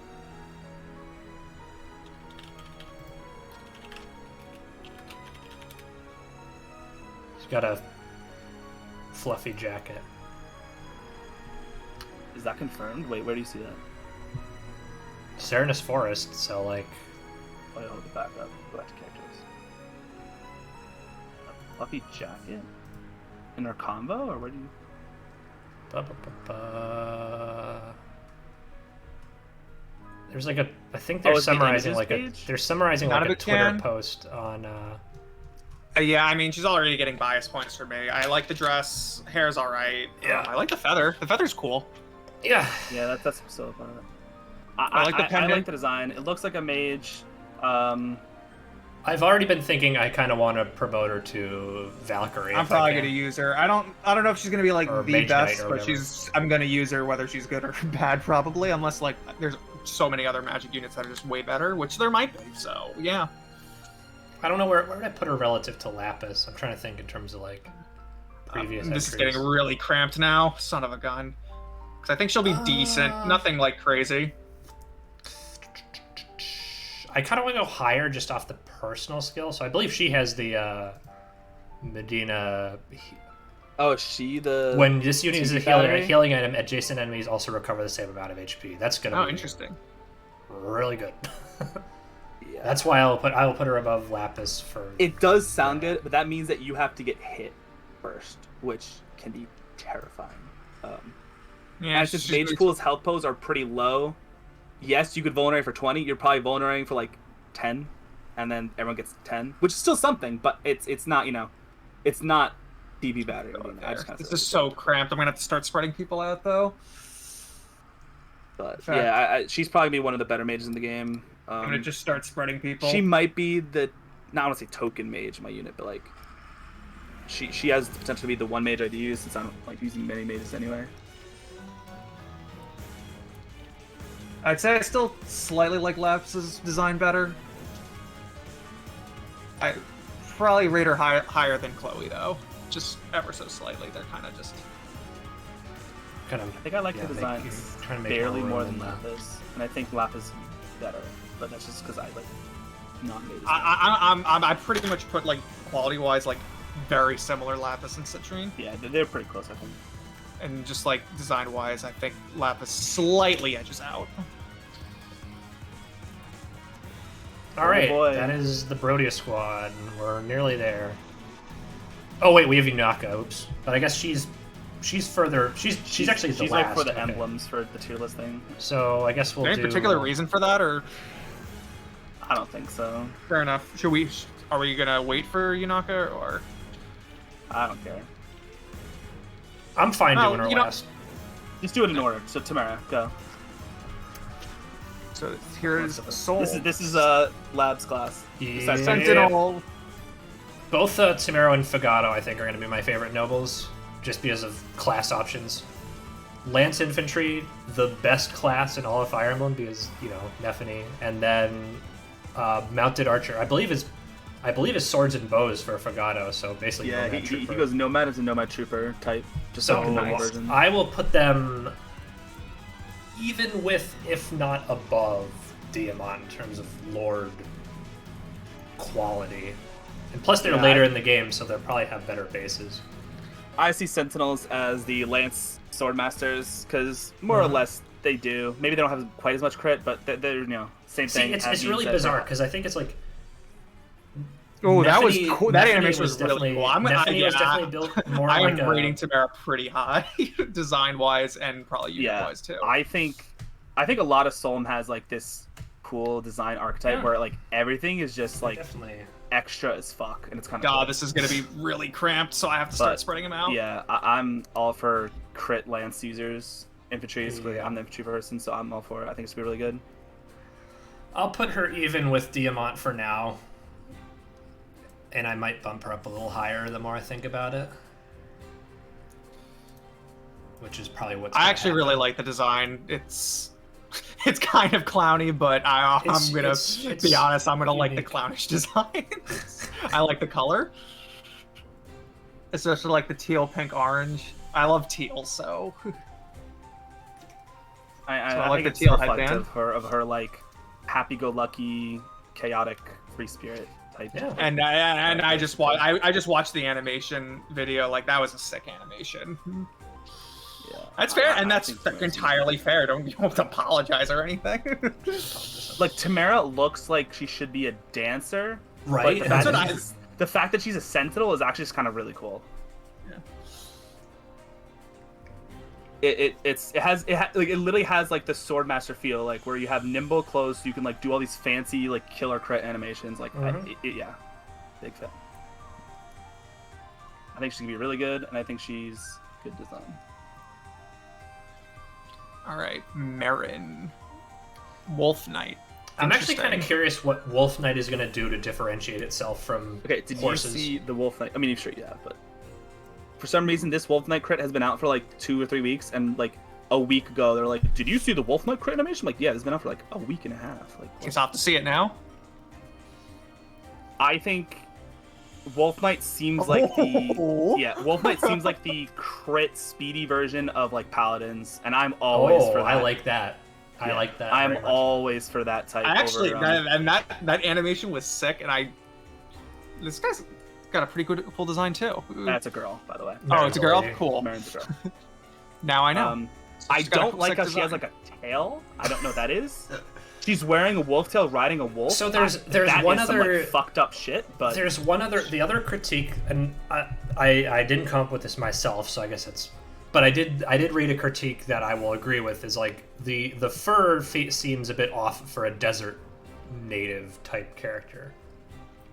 [SPEAKER 3] She's got a fluffy jacket.
[SPEAKER 2] Is that confirmed? Wait, where do you see that?
[SPEAKER 3] Serenus Forest, so like,
[SPEAKER 2] Oh, hold it back up. Go back to characters. A fluffy jacket? In her combo, or where do you?
[SPEAKER 3] there's like a. I think they're
[SPEAKER 2] Oh, is the
[SPEAKER 3] summarizing
[SPEAKER 2] images
[SPEAKER 3] like
[SPEAKER 2] page?
[SPEAKER 3] they're summarizing
[SPEAKER 1] Not
[SPEAKER 3] like
[SPEAKER 1] a
[SPEAKER 3] a Twitter
[SPEAKER 1] can.
[SPEAKER 3] post on.
[SPEAKER 1] Yeah, I mean, she's already getting bias points for me. I like the dress. Hair's all right.
[SPEAKER 3] Yeah.
[SPEAKER 1] I like the feather. The feather's cool.
[SPEAKER 3] Yeah.
[SPEAKER 2] Yeah, that's so fun.
[SPEAKER 1] I like the
[SPEAKER 2] I
[SPEAKER 1] pendant.
[SPEAKER 2] like the design. It looks like a mage.
[SPEAKER 3] I've already been thinking I kind of want to promote her to Valkyrie.
[SPEAKER 1] I'm probably gonna use her. I don't know if she's gonna be like
[SPEAKER 3] Or
[SPEAKER 1] the
[SPEAKER 3] Mage Knight
[SPEAKER 1] best,
[SPEAKER 3] or
[SPEAKER 1] but
[SPEAKER 3] whatever.
[SPEAKER 1] I'm gonna use her whether she's good or bad probably, unless like there's so many other magic units that are just way better, which there might be. So yeah.
[SPEAKER 3] I don't know where would I put her relative to Lapis. I'm trying to think in terms of like previous.
[SPEAKER 1] This is
[SPEAKER 3] entries.
[SPEAKER 1] getting really cramped now. Son of a gun. Because I think she'll be decent. Nothing like crazy.
[SPEAKER 3] I kind of want to go higher just off the personal skill. So I believe she has the Medina.
[SPEAKER 2] Oh, is she the...
[SPEAKER 3] When this unit is a
[SPEAKER 2] battery?
[SPEAKER 3] healing item, adjacent enemies also recover the same amount of HP. That's gonna be
[SPEAKER 1] Interesting.
[SPEAKER 3] really good.
[SPEAKER 2] Yeah.
[SPEAKER 3] That's why I will put her above Lapis for.
[SPEAKER 2] It does sound good, but that means that you have to get hit first, which can be terrifying.
[SPEAKER 1] Yeah,
[SPEAKER 2] And since Mage Pool's health pools are pretty low, yes, you could vulnerate for 20. You're probably vulnerating for like 10, and then everyone gets 10, which is still something, but it's not, you know, it's not DB battery. I just
[SPEAKER 1] This is so cramped. I'm gonna have to start spreading people out though.
[SPEAKER 2] But
[SPEAKER 1] fact.
[SPEAKER 2] yeah, she's probably be one of the better mages in the game.
[SPEAKER 1] I'm gonna just start spreading people.
[SPEAKER 2] She might be the, not I want to say token mage in my unit, but like she has the potential to be the one mage I'd use since I don't like using many mages anyway.
[SPEAKER 1] I'd say I still slightly like Laps's design better. I probably rate her higher than Chloe though, just ever so slightly. They're kind of just.
[SPEAKER 3] Kind of.
[SPEAKER 2] I think I like the designs
[SPEAKER 3] trying to make
[SPEAKER 2] barely more
[SPEAKER 3] room.
[SPEAKER 2] than Lapis, and I think Lapis is better, but that's just because I like non-mages.
[SPEAKER 1] I pretty much put like quality wise like very similar Lapis and Citrine,
[SPEAKER 2] Yeah, they're pretty close, I think.
[SPEAKER 1] and just like design wise, I think Lapis slightly edges out.
[SPEAKER 3] All right,
[SPEAKER 2] boy.
[SPEAKER 3] that is the Brodia squad. We're nearly there. Oh wait, we have Yunaka. Oops, but I guess she's further. She's actually the
[SPEAKER 2] she's
[SPEAKER 3] last.
[SPEAKER 2] like for the
[SPEAKER 3] okay.
[SPEAKER 2] emblems for the tier list thing.
[SPEAKER 3] So I guess we'll
[SPEAKER 1] Any
[SPEAKER 3] do.
[SPEAKER 1] particular reason for that, or
[SPEAKER 2] I don't think so.
[SPEAKER 1] fair enough? Are we gonna wait for Yunaka or?
[SPEAKER 2] I don't care.
[SPEAKER 3] I'm fine
[SPEAKER 1] Well,
[SPEAKER 3] doing her
[SPEAKER 1] you know-
[SPEAKER 3] last.
[SPEAKER 2] Just do it in order. So Tamara, go.
[SPEAKER 1] So here is Soul.
[SPEAKER 2] This is Labs class. Besides
[SPEAKER 3] Yeah.
[SPEAKER 1] Sentinel.
[SPEAKER 3] Both Tamero and Fagato, I think, are going to be my favorite nobles, just because of class options. Lance Infantry, the best class in all of Fire Emblem, because, you know, Nephany, and then Mounted Archer. I believe is swords and bows for Fagato, so basically
[SPEAKER 2] Yeah,
[SPEAKER 3] Nomad
[SPEAKER 2] he
[SPEAKER 3] Trooper.
[SPEAKER 2] goes Nomad as a Nomad Trooper type. Just
[SPEAKER 3] So
[SPEAKER 2] like the normal version.
[SPEAKER 3] I will put them even with, if not above, Diamant in terms of Lord quality. And plus they're
[SPEAKER 2] Yeah,
[SPEAKER 3] later in the game, so they'll probably have better bases.
[SPEAKER 2] I see Sentinels as the Lance Swordmasters, because more or less they do. Maybe they don't have quite as much crit, but they're you know, same
[SPEAKER 3] See,
[SPEAKER 2] thing.
[SPEAKER 3] it's really bizarre, because I think it's like...
[SPEAKER 1] Oh, that was
[SPEAKER 3] Nephany-
[SPEAKER 1] cool. That
[SPEAKER 3] Nephany
[SPEAKER 1] animation was really cool.
[SPEAKER 3] Nephany was definitely built more
[SPEAKER 1] I
[SPEAKER 3] like
[SPEAKER 1] am
[SPEAKER 3] a...
[SPEAKER 1] rating Tamara pretty high, design-wise and probably unit-wise too.
[SPEAKER 2] I think a lot of Solm has like this cool design archetype
[SPEAKER 3] Yeah.
[SPEAKER 2] where like everything is just like
[SPEAKER 3] Definitely.
[SPEAKER 2] extra as fuck, and it's kind of
[SPEAKER 1] God,
[SPEAKER 2] cool.
[SPEAKER 1] this is gonna be really cramped, so I have to start
[SPEAKER 2] But,
[SPEAKER 1] spreading them out.
[SPEAKER 2] Yeah, I'm all for crit lance users, infantry.
[SPEAKER 3] Yeah.
[SPEAKER 2] I'm the infantry person, so I'm all for it. I think it's gonna be really good.
[SPEAKER 3] I'll put her even with Diamant for now. And I might bump her up a little higher the more I think about it. Which is probably what's
[SPEAKER 1] I
[SPEAKER 3] gonna
[SPEAKER 1] actually really
[SPEAKER 3] happen.
[SPEAKER 1] like the design. It's kind of clowny, but I'm gonna
[SPEAKER 3] it's
[SPEAKER 1] be honest. I'm gonna like the
[SPEAKER 3] unique.
[SPEAKER 1] clownish design. I like the color, especially like the teal, pink, orange. I love teal, so
[SPEAKER 2] I
[SPEAKER 1] like
[SPEAKER 2] think
[SPEAKER 1] the
[SPEAKER 2] it's
[SPEAKER 1] teal
[SPEAKER 2] reflective
[SPEAKER 1] headband.
[SPEAKER 2] of her like happy-go-lucky, chaotic, free spirit type.
[SPEAKER 3] Yeah.
[SPEAKER 1] and I just watched the animation video. Like that was a sick animation.
[SPEAKER 2] Yeah.
[SPEAKER 1] That's fair,
[SPEAKER 2] I
[SPEAKER 1] and that's
[SPEAKER 2] think Tamara's
[SPEAKER 1] entirely fair. You don't have to apologize or anything.
[SPEAKER 2] like Tamara looks like she should be a dancer.
[SPEAKER 3] Right?
[SPEAKER 2] But
[SPEAKER 1] That's
[SPEAKER 3] and
[SPEAKER 1] what
[SPEAKER 2] the fact that she's a sentinel is actually just kind of really cool.
[SPEAKER 1] Yeah.
[SPEAKER 2] It literally has like the swordmaster feel, like where you have nimble clothes, so you can like do all these fancy like killer crit animations. Like yeah, big fan. I think she's gonna be really good, and I think she's good design.
[SPEAKER 1] All right, Marin, Wolf Knight.
[SPEAKER 3] I'm actually kind of
[SPEAKER 1] Interesting.
[SPEAKER 3] curious what Wolf Knight is going to do to differentiate itself from
[SPEAKER 2] Okay, did
[SPEAKER 3] horses.
[SPEAKER 2] you see the Wolf Knight? I mean, sure you have, but for some reason, this Wolf Knight crit has been out for like 2 or 3 weeks, and like a week ago, they're like, "Did you see the Wolf Knight crit animation?" I'm like, yeah, it's been out for like a week and a half. Like,
[SPEAKER 1] It's off to see it now.
[SPEAKER 2] I think Wolf Knight seems like the Wolf Knight seems like the crit speedy version of like Paladins, and I'm always for that.
[SPEAKER 3] I like that. I
[SPEAKER 2] Yeah,
[SPEAKER 3] like that.
[SPEAKER 2] I'm
[SPEAKER 3] very much.
[SPEAKER 2] always for that type.
[SPEAKER 1] I actually,
[SPEAKER 2] over,
[SPEAKER 1] that animation was sick, and this guy's got a pretty cool design too.
[SPEAKER 2] That's a girl, by the way.
[SPEAKER 1] Oh, it's a girl.
[SPEAKER 3] Lady.
[SPEAKER 1] Cool.
[SPEAKER 2] Marin's a girl.
[SPEAKER 1] Now I know.
[SPEAKER 2] I
[SPEAKER 1] She's got a
[SPEAKER 2] don't like
[SPEAKER 1] sick
[SPEAKER 2] how she has
[SPEAKER 1] design.
[SPEAKER 2] like a tail. I don't know what that is. She's wearing a wolf tail, riding a wolf.
[SPEAKER 3] So there's
[SPEAKER 2] That
[SPEAKER 3] one
[SPEAKER 2] is some,
[SPEAKER 3] other
[SPEAKER 2] like, fucked up shit. But
[SPEAKER 3] there's one other the other critique, and I didn't come up with this myself, so I guess it's. But I did read a critique that I will agree with is like the fur seems a bit off for a desert native type character.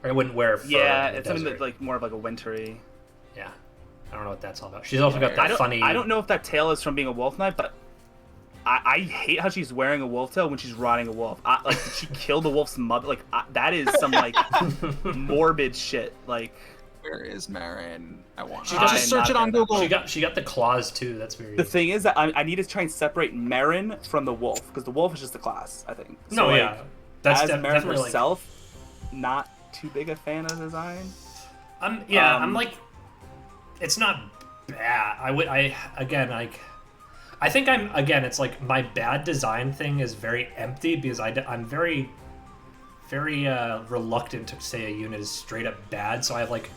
[SPEAKER 3] I wouldn't wear fur.
[SPEAKER 2] yeah,
[SPEAKER 3] in the
[SPEAKER 2] it's something
[SPEAKER 3] desert.
[SPEAKER 2] that's like more of like a wintry.
[SPEAKER 3] Yeah, I don't know what that's all about. She's also got that funny.
[SPEAKER 2] I don't know if that tail is from being a wolf knight, but I hate how she's wearing a wolf tail when she's riding a wolf. Like, did she kill the wolf's mother? Like, that is some like morbid shit. Like,
[SPEAKER 1] Where is Marin? I want.
[SPEAKER 3] She
[SPEAKER 1] Just
[SPEAKER 3] doesn't
[SPEAKER 1] search it on Google.
[SPEAKER 3] She got the claws too. That's very.
[SPEAKER 2] the thing is that I need to try and separate Marin from the wolf because the wolf is just a class, I think. So,
[SPEAKER 3] no,
[SPEAKER 2] like,
[SPEAKER 3] yeah, that's
[SPEAKER 2] as Marin
[SPEAKER 3] definitely like.
[SPEAKER 2] herself, not too big a fan of the design.
[SPEAKER 3] I'm like, it's not bad. I think it's like my bad design thing is very empty because I'm very, very reluctant to say a unit is straight up bad. So I have like.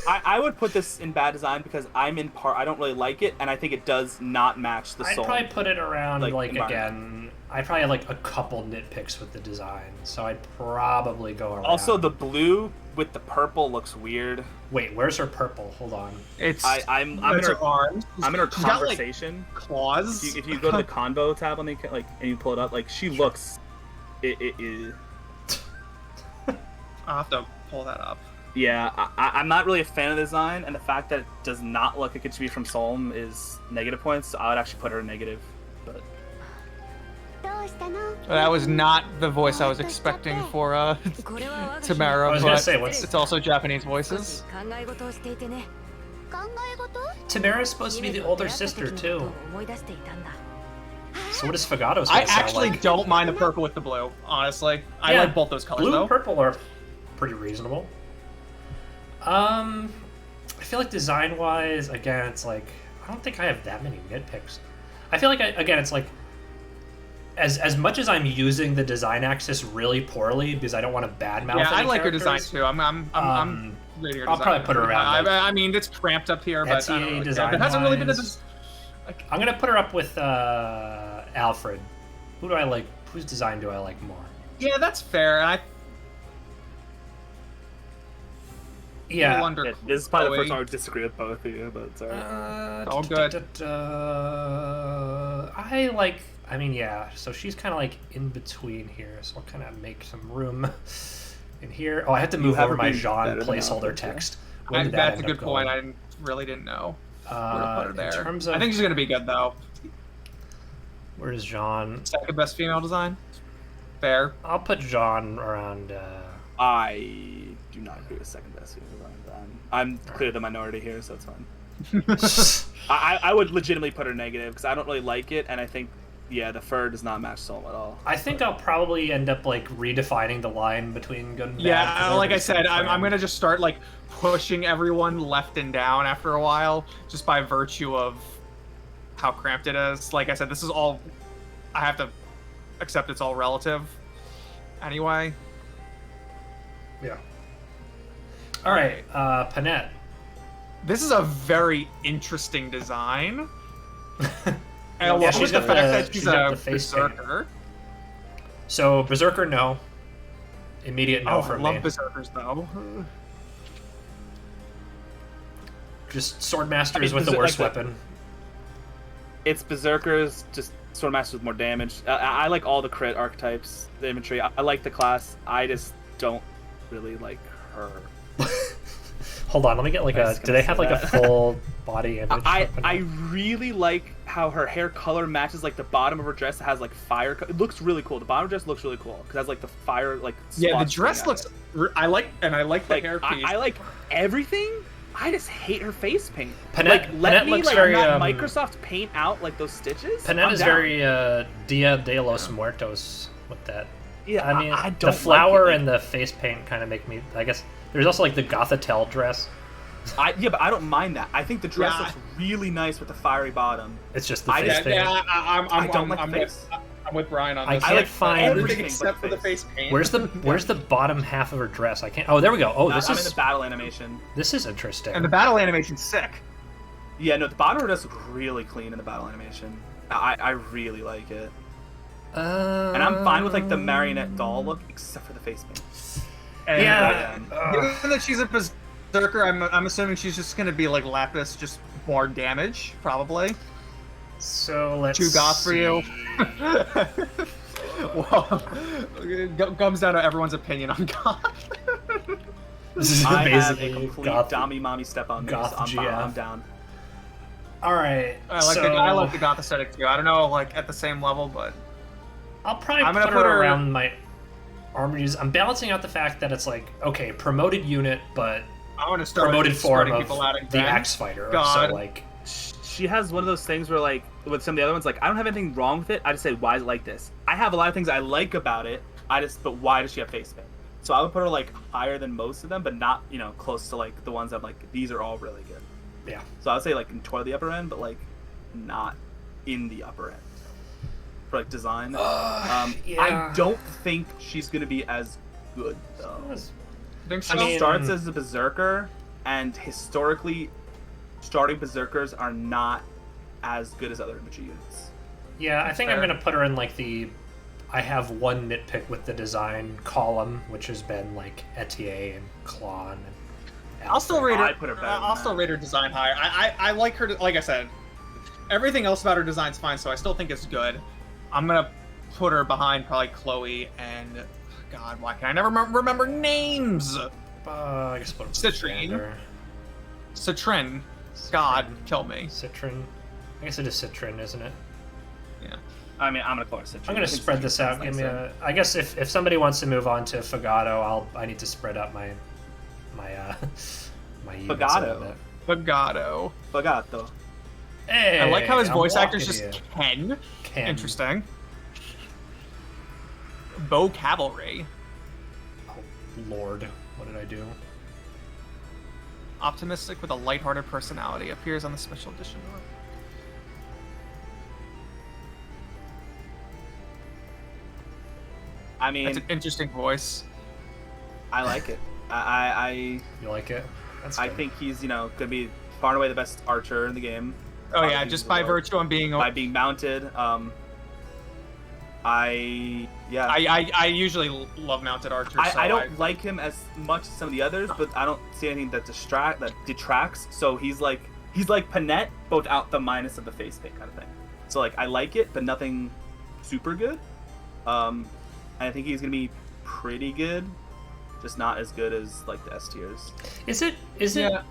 [SPEAKER 2] I would put this in bad design because I don't really like it, and I think it does not match the
[SPEAKER 3] I'd
[SPEAKER 2] soul.
[SPEAKER 3] probably put it around like
[SPEAKER 2] environment.
[SPEAKER 3] again. I probably have like a couple nitpicks with the design, so I'd probably go around.
[SPEAKER 2] Also, the blue with the purple looks weird.
[SPEAKER 3] Wait, where's her purple? Hold on.
[SPEAKER 1] It's
[SPEAKER 2] I'm in
[SPEAKER 1] that's
[SPEAKER 2] her
[SPEAKER 1] her arms.
[SPEAKER 2] I'm in her
[SPEAKER 1] She's got, like,
[SPEAKER 2] conversation.
[SPEAKER 1] claws.
[SPEAKER 2] If you go to the convo tab on the like and you pull it up, like she looks, it is.
[SPEAKER 1] I'll have to pull that up.
[SPEAKER 2] Yeah, I'm not really a fan of the design, and the fact that it does not look like it should be from Solm is negative points. So I would actually put her negative, but.
[SPEAKER 1] That was not the voice I was expecting for Tamara,
[SPEAKER 3] I was gonna
[SPEAKER 1] but
[SPEAKER 3] say, what's-
[SPEAKER 1] it's also Japanese voices.
[SPEAKER 3] Tamara's supposed to be the older sister too. So what is Fagato's?
[SPEAKER 1] I
[SPEAKER 3] gonna sound
[SPEAKER 1] actually
[SPEAKER 3] like?
[SPEAKER 1] don't mind the purple with the blue, honestly. I
[SPEAKER 3] Yeah,
[SPEAKER 1] like both those colors
[SPEAKER 3] Blue
[SPEAKER 1] though.
[SPEAKER 3] and purple are pretty reasonable. I feel like design-wise, again, it's like I don't think I have that many nitpicks. I feel like it's like as much as I'm using the design axis really poorly because I don't want to badmouth.
[SPEAKER 1] Yeah, I
[SPEAKER 3] any
[SPEAKER 1] like her design
[SPEAKER 3] characters.
[SPEAKER 1] too. I'm rating her
[SPEAKER 3] I'll
[SPEAKER 1] design.
[SPEAKER 3] probably put her around,
[SPEAKER 1] I mean, it's cramped up here, but I don't know,
[SPEAKER 3] design
[SPEAKER 1] there hasn't really been a.
[SPEAKER 3] wise. I'm gonna put her up with Alfred. Who do I like? Whose design do I like more?
[SPEAKER 1] Yeah, that's fair. And I
[SPEAKER 3] Yeah.
[SPEAKER 1] wonder.
[SPEAKER 2] This is probably the first
[SPEAKER 1] Chloe.
[SPEAKER 2] time I would disagree with both of you, but it's alright.
[SPEAKER 1] All good.
[SPEAKER 3] I like. I mean, yeah. So she's kind of like in between here. So I'll kind of make some room in here. Oh, I have to move
[SPEAKER 2] have
[SPEAKER 3] over
[SPEAKER 2] her
[SPEAKER 3] my
[SPEAKER 2] being
[SPEAKER 3] Jean
[SPEAKER 2] better than
[SPEAKER 3] placeholder
[SPEAKER 2] Alfred, yeah.
[SPEAKER 3] text. When did that
[SPEAKER 1] That's a
[SPEAKER 3] end
[SPEAKER 1] good
[SPEAKER 3] up
[SPEAKER 1] point.
[SPEAKER 3] going?
[SPEAKER 1] I really didn't know where to put her
[SPEAKER 3] In
[SPEAKER 1] there.
[SPEAKER 3] terms of
[SPEAKER 1] I think she's gonna be good though.
[SPEAKER 3] where's Jean?
[SPEAKER 1] Second best female design. Fair.
[SPEAKER 3] I'll put Jean around.
[SPEAKER 2] I do not agree with second best female design. I'm clearly the minority here, so it's fine. I would legitimately put her negative because I don't really like it, and I think the fur does not match Solm at all.
[SPEAKER 3] I think I'll probably end up like redefining the line between good and bad.
[SPEAKER 1] Yeah,
[SPEAKER 3] 'cause
[SPEAKER 1] like I
[SPEAKER 3] everybody's
[SPEAKER 1] said,
[SPEAKER 3] kinda
[SPEAKER 1] I'm gonna just start like pushing everyone left and down after a while, just by virtue of how cramped it is. Like I said, this is all. I have to accept it's all relative. Anyway.
[SPEAKER 3] Yeah. All right, Panette.
[SPEAKER 1] This is a very interesting design. And
[SPEAKER 3] Yeah,
[SPEAKER 1] along
[SPEAKER 3] she's
[SPEAKER 1] with the
[SPEAKER 3] got
[SPEAKER 1] fact
[SPEAKER 3] the-
[SPEAKER 1] that
[SPEAKER 3] she's
[SPEAKER 1] she's
[SPEAKER 3] got
[SPEAKER 1] a
[SPEAKER 3] the face paint.
[SPEAKER 1] berserker.
[SPEAKER 3] So Berserker, no. Immediate no
[SPEAKER 1] Oh, I
[SPEAKER 3] from
[SPEAKER 1] love
[SPEAKER 3] me.
[SPEAKER 1] berserkers though.
[SPEAKER 3] Just Swordmasters
[SPEAKER 2] I mean,
[SPEAKER 3] with the
[SPEAKER 2] Berser-
[SPEAKER 3] worst
[SPEAKER 2] like
[SPEAKER 3] weapon.
[SPEAKER 2] It's berserkers, just Swordmasters with more damage. I like all the crit archetypes, the infantry. I like the class. I just don't really like her.
[SPEAKER 3] Hold on, let me get like
[SPEAKER 2] I
[SPEAKER 3] a.
[SPEAKER 2] was
[SPEAKER 3] Do
[SPEAKER 2] gonna
[SPEAKER 3] they have
[SPEAKER 2] say
[SPEAKER 3] like a
[SPEAKER 2] that.
[SPEAKER 3] full body image?
[SPEAKER 2] I really like how her hair color matches like the bottom of her dress. That has like fire. It looks really cool. The bottom of her dress looks really cool because it has like the fire like.
[SPEAKER 1] Yeah, the
[SPEAKER 2] spots
[SPEAKER 1] dress
[SPEAKER 2] coming out
[SPEAKER 1] looks.
[SPEAKER 2] of it.
[SPEAKER 1] I like the
[SPEAKER 2] Like
[SPEAKER 1] hairpiece.
[SPEAKER 2] I like everything. I just hate her face paint.
[SPEAKER 3] Panette-
[SPEAKER 2] like let
[SPEAKER 3] Panette
[SPEAKER 2] me
[SPEAKER 3] looks
[SPEAKER 2] like
[SPEAKER 3] very,
[SPEAKER 2] not
[SPEAKER 3] um,
[SPEAKER 2] Microsoft paint out like those stitches.
[SPEAKER 3] Panette
[SPEAKER 2] I'm
[SPEAKER 3] is
[SPEAKER 2] down.
[SPEAKER 3] very Dia de los Muertos with that.
[SPEAKER 2] Yeah,
[SPEAKER 3] I mean,
[SPEAKER 2] I don't
[SPEAKER 3] the
[SPEAKER 2] like
[SPEAKER 3] flower
[SPEAKER 2] it.
[SPEAKER 3] and the face paint kind of make me. I guess there's also like the Gothitelle dress.
[SPEAKER 2] Yeah, but I don't mind that. I think the dress
[SPEAKER 1] Yeah.
[SPEAKER 2] looks really nice with the fiery bottom.
[SPEAKER 3] It's just the
[SPEAKER 2] I
[SPEAKER 3] face
[SPEAKER 2] just-
[SPEAKER 3] paint.
[SPEAKER 2] I don't like
[SPEAKER 1] I'm
[SPEAKER 2] the face.
[SPEAKER 1] with Brian on
[SPEAKER 3] I
[SPEAKER 1] this.
[SPEAKER 3] can't
[SPEAKER 2] like
[SPEAKER 3] find
[SPEAKER 1] everything
[SPEAKER 2] everything
[SPEAKER 1] except
[SPEAKER 2] but
[SPEAKER 1] for the face paint.
[SPEAKER 3] Where's the bottom half of her dress? I can't. Oh, there we go. Oh, this
[SPEAKER 2] I'm in
[SPEAKER 3] is
[SPEAKER 2] the battle animation.
[SPEAKER 3] this is interesting.
[SPEAKER 1] And the battle animation's sick.
[SPEAKER 2] Yeah, no, the bottom of her dress looks really clean in the battle animation. I really like it. And I'm fine with like the marionette doll look, except for the face paint.
[SPEAKER 1] And,
[SPEAKER 3] Yeah.
[SPEAKER 1] given that she's a berserker, I'm assuming she's just gonna be like Lapis, just more damage, probably.
[SPEAKER 3] So let's.
[SPEAKER 1] Too goth for you.
[SPEAKER 3] see.
[SPEAKER 1] Well, it comes down to everyone's opinion on goth.
[SPEAKER 3] This is
[SPEAKER 2] I have a
[SPEAKER 3] basically
[SPEAKER 2] complete
[SPEAKER 3] goth.
[SPEAKER 2] Dommy Mommy step on me, so
[SPEAKER 3] goth
[SPEAKER 2] I'm fine,
[SPEAKER 3] GF.
[SPEAKER 2] I'm down.
[SPEAKER 3] All right.
[SPEAKER 1] I like the goth aesthetic too. I don't know, like at the same level, but
[SPEAKER 3] I'll probably
[SPEAKER 1] I'm gonna
[SPEAKER 3] put
[SPEAKER 1] put
[SPEAKER 3] her
[SPEAKER 1] her-
[SPEAKER 3] around my armor use. I'm balancing out the fact that it's like, okay, promoted unit, but
[SPEAKER 1] I want to start
[SPEAKER 3] promoted form
[SPEAKER 1] spreading
[SPEAKER 3] of
[SPEAKER 1] people out
[SPEAKER 3] the
[SPEAKER 1] again.
[SPEAKER 3] axe fighter.
[SPEAKER 1] God.
[SPEAKER 3] So like,
[SPEAKER 2] She has one of those things where like with some of the other ones, like I don't have anything wrong with it. I just say, why is it like this? I have a lot of things I like about it. But why does she have face paint? So I would put her like higher than most of them, but not close to like the ones that I'm like these are all really good.
[SPEAKER 3] yeah.
[SPEAKER 2] So I would say like toward the upper end, but like not in the upper end for like design.
[SPEAKER 3] yeah.
[SPEAKER 2] I don't think she's gonna be as good though.
[SPEAKER 1] Think so?
[SPEAKER 3] I mean-
[SPEAKER 2] She starts as a berserker, and historically, starting berserkers are not as good as other infantry units.
[SPEAKER 3] Yeah, I think I'm
[SPEAKER 1] fair.
[SPEAKER 3] gonna put her in like the. I have one nitpick with the design column, which has been like Etier and Klon. And
[SPEAKER 1] I'll still rate her.
[SPEAKER 2] I'd put her better than
[SPEAKER 1] I'll still
[SPEAKER 2] that.
[SPEAKER 1] rate her design higher. I like her. Like I said, everything else about her design's fine, so I still think it's good. I'm gonna put her behind probably Chloe and God. Why can I never remember names?
[SPEAKER 3] I guess put him
[SPEAKER 1] Citrine.
[SPEAKER 3] Commander.
[SPEAKER 1] Citrin. God, kill me.
[SPEAKER 3] Citrin. I guess it is Citrin, isn't it?
[SPEAKER 1] Yeah.
[SPEAKER 2] I mean, I'm gonna call her Citrine.
[SPEAKER 3] I'm gonna spread this out. Give me a. I guess if somebody wants to move on to Fagato, I need to spread out my units a little
[SPEAKER 2] Fagato.
[SPEAKER 3] bit.
[SPEAKER 1] Fagato.
[SPEAKER 2] Fagato.
[SPEAKER 3] Hey,
[SPEAKER 1] I like how his
[SPEAKER 3] I'm
[SPEAKER 1] voice actor's
[SPEAKER 3] walking
[SPEAKER 1] just
[SPEAKER 3] you.
[SPEAKER 1] Ken.
[SPEAKER 3] Ken.
[SPEAKER 1] Interesting. Bow Cavalry.
[SPEAKER 3] Oh, Lord, what did I do?
[SPEAKER 1] Optimistic with a lighthearted personality. Appears on the special edition art.
[SPEAKER 2] I mean,
[SPEAKER 1] That's an interesting voice.
[SPEAKER 2] I like it. I
[SPEAKER 3] You like it? That's
[SPEAKER 2] I
[SPEAKER 3] good.
[SPEAKER 2] think he's gonna be far and away the best archer in the game.
[SPEAKER 1] Oh yeah,
[SPEAKER 2] Obviously,
[SPEAKER 1] just by
[SPEAKER 2] he's a
[SPEAKER 1] virtue of being.
[SPEAKER 2] by being mounted. I
[SPEAKER 1] usually love mounted archers. so
[SPEAKER 2] I don't like him as much as some of the others, but I don't see anything that detracts. So he's like Panette, both out the minus of the face paint kind of thing. So like I like it, but nothing super good. And I think he's gonna be pretty good, just not as good as like the S tiers.
[SPEAKER 3] Is it
[SPEAKER 1] Yeah.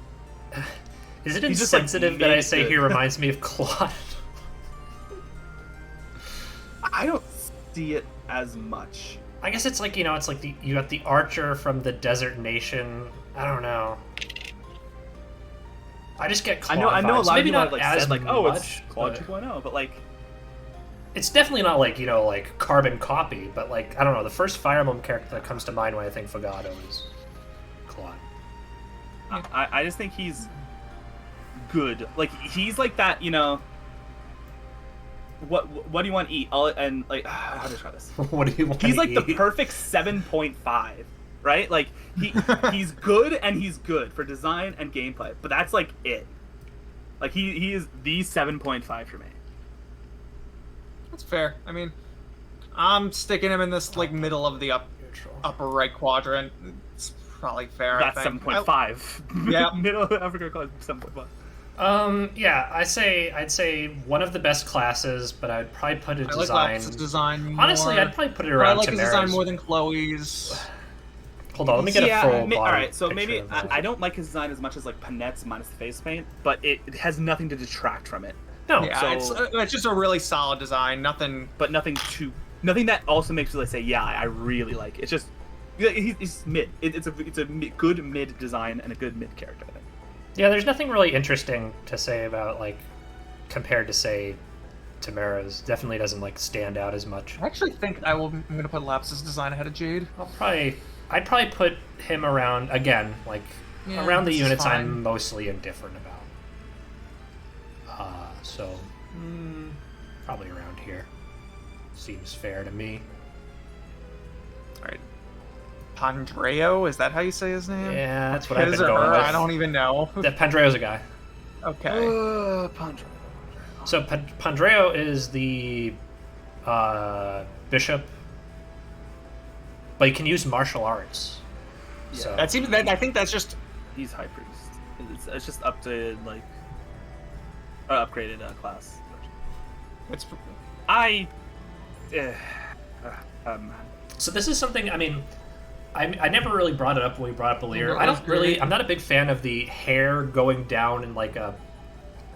[SPEAKER 3] is it
[SPEAKER 2] He's just, like,
[SPEAKER 3] insensitive that I
[SPEAKER 2] made
[SPEAKER 3] say
[SPEAKER 2] good.
[SPEAKER 3] he reminds me of Claude?
[SPEAKER 2] I don't see it as much.
[SPEAKER 3] I guess it's like it's like you got the archer from the Desert Nation. I don't know. I just get Claude
[SPEAKER 2] I know a
[SPEAKER 3] vibes.
[SPEAKER 2] lot
[SPEAKER 3] Maybe
[SPEAKER 2] of people
[SPEAKER 3] not
[SPEAKER 2] have like
[SPEAKER 3] as
[SPEAKER 2] said like, oh,
[SPEAKER 3] much,
[SPEAKER 2] it's Claude
[SPEAKER 3] but
[SPEAKER 2] 2.0, but like
[SPEAKER 3] it's definitely not like like carbon copy. But like I don't know, the first Fire Emblem character that comes to mind when I think Fagato is Claude.
[SPEAKER 2] I just think he's good. Like he's like that, what do you want to eat? And like how to describe this?
[SPEAKER 3] What do you want?
[SPEAKER 2] He's
[SPEAKER 3] to
[SPEAKER 2] like
[SPEAKER 3] eat?
[SPEAKER 2] the perfect 7.5, right? Like he's good and he's good for design and gameplay, but that's like it. Like he is the 7.5 for me.
[SPEAKER 1] That's fair. I mean, I'm sticking him in this like middle of the
[SPEAKER 3] Neutral.
[SPEAKER 1] upper right quadrant. It's probably fair.
[SPEAKER 2] That's
[SPEAKER 1] I think.
[SPEAKER 2] 7.5.
[SPEAKER 1] Yeah.
[SPEAKER 2] Middle of Africa class 7.5.
[SPEAKER 3] Yeah, I'd say one of the best classes, but I'd probably put a
[SPEAKER 1] I like
[SPEAKER 3] design.
[SPEAKER 1] Lapis' design more.
[SPEAKER 3] Honestly, I'd probably put it
[SPEAKER 1] But I
[SPEAKER 3] around
[SPEAKER 1] like his design
[SPEAKER 3] Tamara's.
[SPEAKER 1] more than Chloe's.
[SPEAKER 3] Hold on, let me get a full body
[SPEAKER 2] all right, so
[SPEAKER 3] picture
[SPEAKER 2] maybe
[SPEAKER 3] of that.
[SPEAKER 2] I don't like his design as much as like Panette's minus the face paint, but it has nothing to detract from it.
[SPEAKER 3] No,
[SPEAKER 1] Yeah,
[SPEAKER 2] so-
[SPEAKER 1] it's just a really solid design. Nothing.
[SPEAKER 2] But nothing that also makes you like say, yeah, I really like it. It's just he's mid. It's a good mid design and a good mid character, I think.
[SPEAKER 3] yeah, there's nothing really interesting to say about, like, compared to, say, Tamara's. Definitely doesn't, like, stand out as much.
[SPEAKER 1] I actually think I'm gonna put Lapis' design ahead of Jade.
[SPEAKER 3] I'd probably put him around, again, like,
[SPEAKER 1] Yeah,
[SPEAKER 3] around the
[SPEAKER 1] this is
[SPEAKER 3] units
[SPEAKER 1] fine.
[SPEAKER 3] I'm mostly indifferent about. So, probably around here. Seems fair to me.
[SPEAKER 1] All right. Pandreo, is that how you say his name?
[SPEAKER 3] Yeah, that's what I've
[SPEAKER 1] His
[SPEAKER 3] been
[SPEAKER 1] or
[SPEAKER 3] going
[SPEAKER 1] her?
[SPEAKER 3] with.
[SPEAKER 1] I don't even know.
[SPEAKER 3] That Pandreo's a guy.
[SPEAKER 1] Okay.
[SPEAKER 2] Pandra.
[SPEAKER 3] So Pandreo is the bishop, but he can use martial arts.
[SPEAKER 2] Yeah.
[SPEAKER 3] So
[SPEAKER 1] That's even. I think that's just.
[SPEAKER 2] He's high priest. It's just updated like upgraded class.
[SPEAKER 1] It's.
[SPEAKER 3] So this is something. I mean, I never really brought it up when we brought up Alir.
[SPEAKER 1] No,
[SPEAKER 3] I don't
[SPEAKER 1] that's great.
[SPEAKER 3] really. I'm not a big fan of the hair going down and like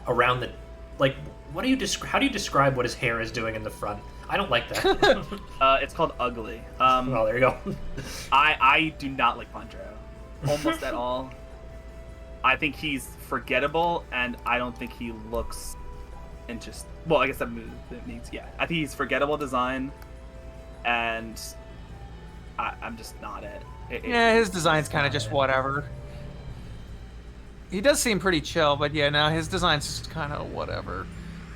[SPEAKER 3] around the like. What do you How do you describe what his hair is doing in the front? I don't like that.
[SPEAKER 2] It's called ugly.
[SPEAKER 3] Well, there you go.
[SPEAKER 2] I do not like Pandreo almost at all. I think he's forgettable, and I don't think he looks interesting. Well, I guess that means yeah. I think he's forgettable design, and I'm just not it.
[SPEAKER 1] Yeah, his design's kind of just whatever. He does seem pretty chill, but yeah, no, his design's just kind of whatever.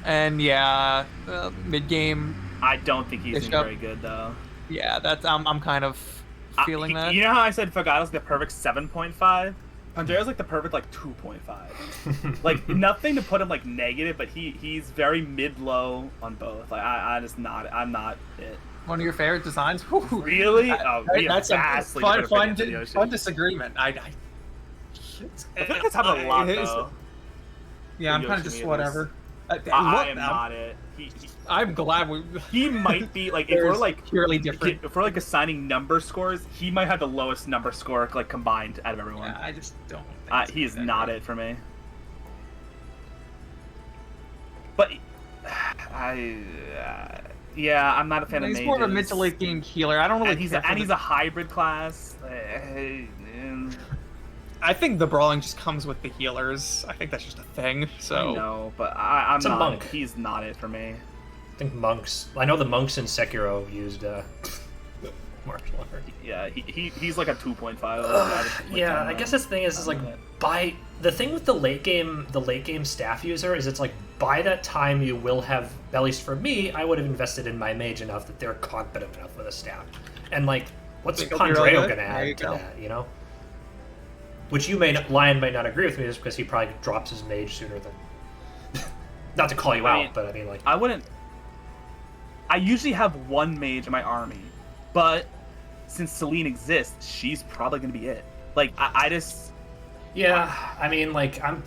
[SPEAKER 1] And yeah, mid game.
[SPEAKER 2] I don't think he's
[SPEAKER 1] Bishop.
[SPEAKER 2] very good though.
[SPEAKER 1] Yeah, that's I'm kind of feeling that.
[SPEAKER 2] You know how I said Fagato's the perfect 7.5? Pandreo's like the perfect like 2.5. Like nothing to put him like negative, but he's very mid-low on both. Like I'm not it.
[SPEAKER 1] One of your favorite designs? Whew.
[SPEAKER 2] Really? Oh, we have
[SPEAKER 1] That's a
[SPEAKER 2] vastly
[SPEAKER 1] fun,
[SPEAKER 2] different opinions in the
[SPEAKER 1] fun
[SPEAKER 2] ocean.
[SPEAKER 1] disagreement.
[SPEAKER 2] I feel like that's happened a lot though.
[SPEAKER 1] Yeah, I'm
[SPEAKER 2] in
[SPEAKER 1] kind of
[SPEAKER 2] Yoshi
[SPEAKER 1] just
[SPEAKER 2] meters.
[SPEAKER 1] whatever.
[SPEAKER 2] I am not it.
[SPEAKER 1] I'm glad
[SPEAKER 2] He might be like if we're like
[SPEAKER 1] purely different.
[SPEAKER 2] if we're like assigning number scores, he might have the lowest number score like combined out of everyone.
[SPEAKER 1] Yeah, I just don't. Think
[SPEAKER 2] He is
[SPEAKER 1] that
[SPEAKER 2] not
[SPEAKER 1] good.
[SPEAKER 2] it for me. But yeah, I'm not a fan of
[SPEAKER 1] He's
[SPEAKER 2] mages.
[SPEAKER 1] more of a mid to late game healer. I don't really.
[SPEAKER 2] And he's
[SPEAKER 1] care for
[SPEAKER 2] a hybrid class.
[SPEAKER 1] I think the brawling just comes with the healers. I think that's just a thing. So
[SPEAKER 2] No, but I'm
[SPEAKER 3] It's a
[SPEAKER 2] not.
[SPEAKER 3] monk.
[SPEAKER 2] He's not it for me.
[SPEAKER 3] I think monks. I know the monks in Sekiro used martial art.
[SPEAKER 2] Yeah, he's like a 2.5.
[SPEAKER 3] Yeah, I guess this thing is like by the thing with the late game staff user is it's like by that time you will have, at least for me, I would have invested in my mage enough that they're competent enough with a staff. And like, what's
[SPEAKER 1] Think it'll be really
[SPEAKER 3] Pandreo
[SPEAKER 1] good?
[SPEAKER 3] gonna
[SPEAKER 1] There you
[SPEAKER 3] add to
[SPEAKER 1] go.
[SPEAKER 3] that? You know, which Lion might not agree with me just because he probably drops his mage sooner than. Not to call you
[SPEAKER 2] I
[SPEAKER 3] out,
[SPEAKER 2] mean,
[SPEAKER 3] but I mean like.
[SPEAKER 2] I wouldn't. I usually have one mage in my army, but since Celine exists, she's probably gonna be it. Like I just.
[SPEAKER 3] Yeah, I mean, like I'd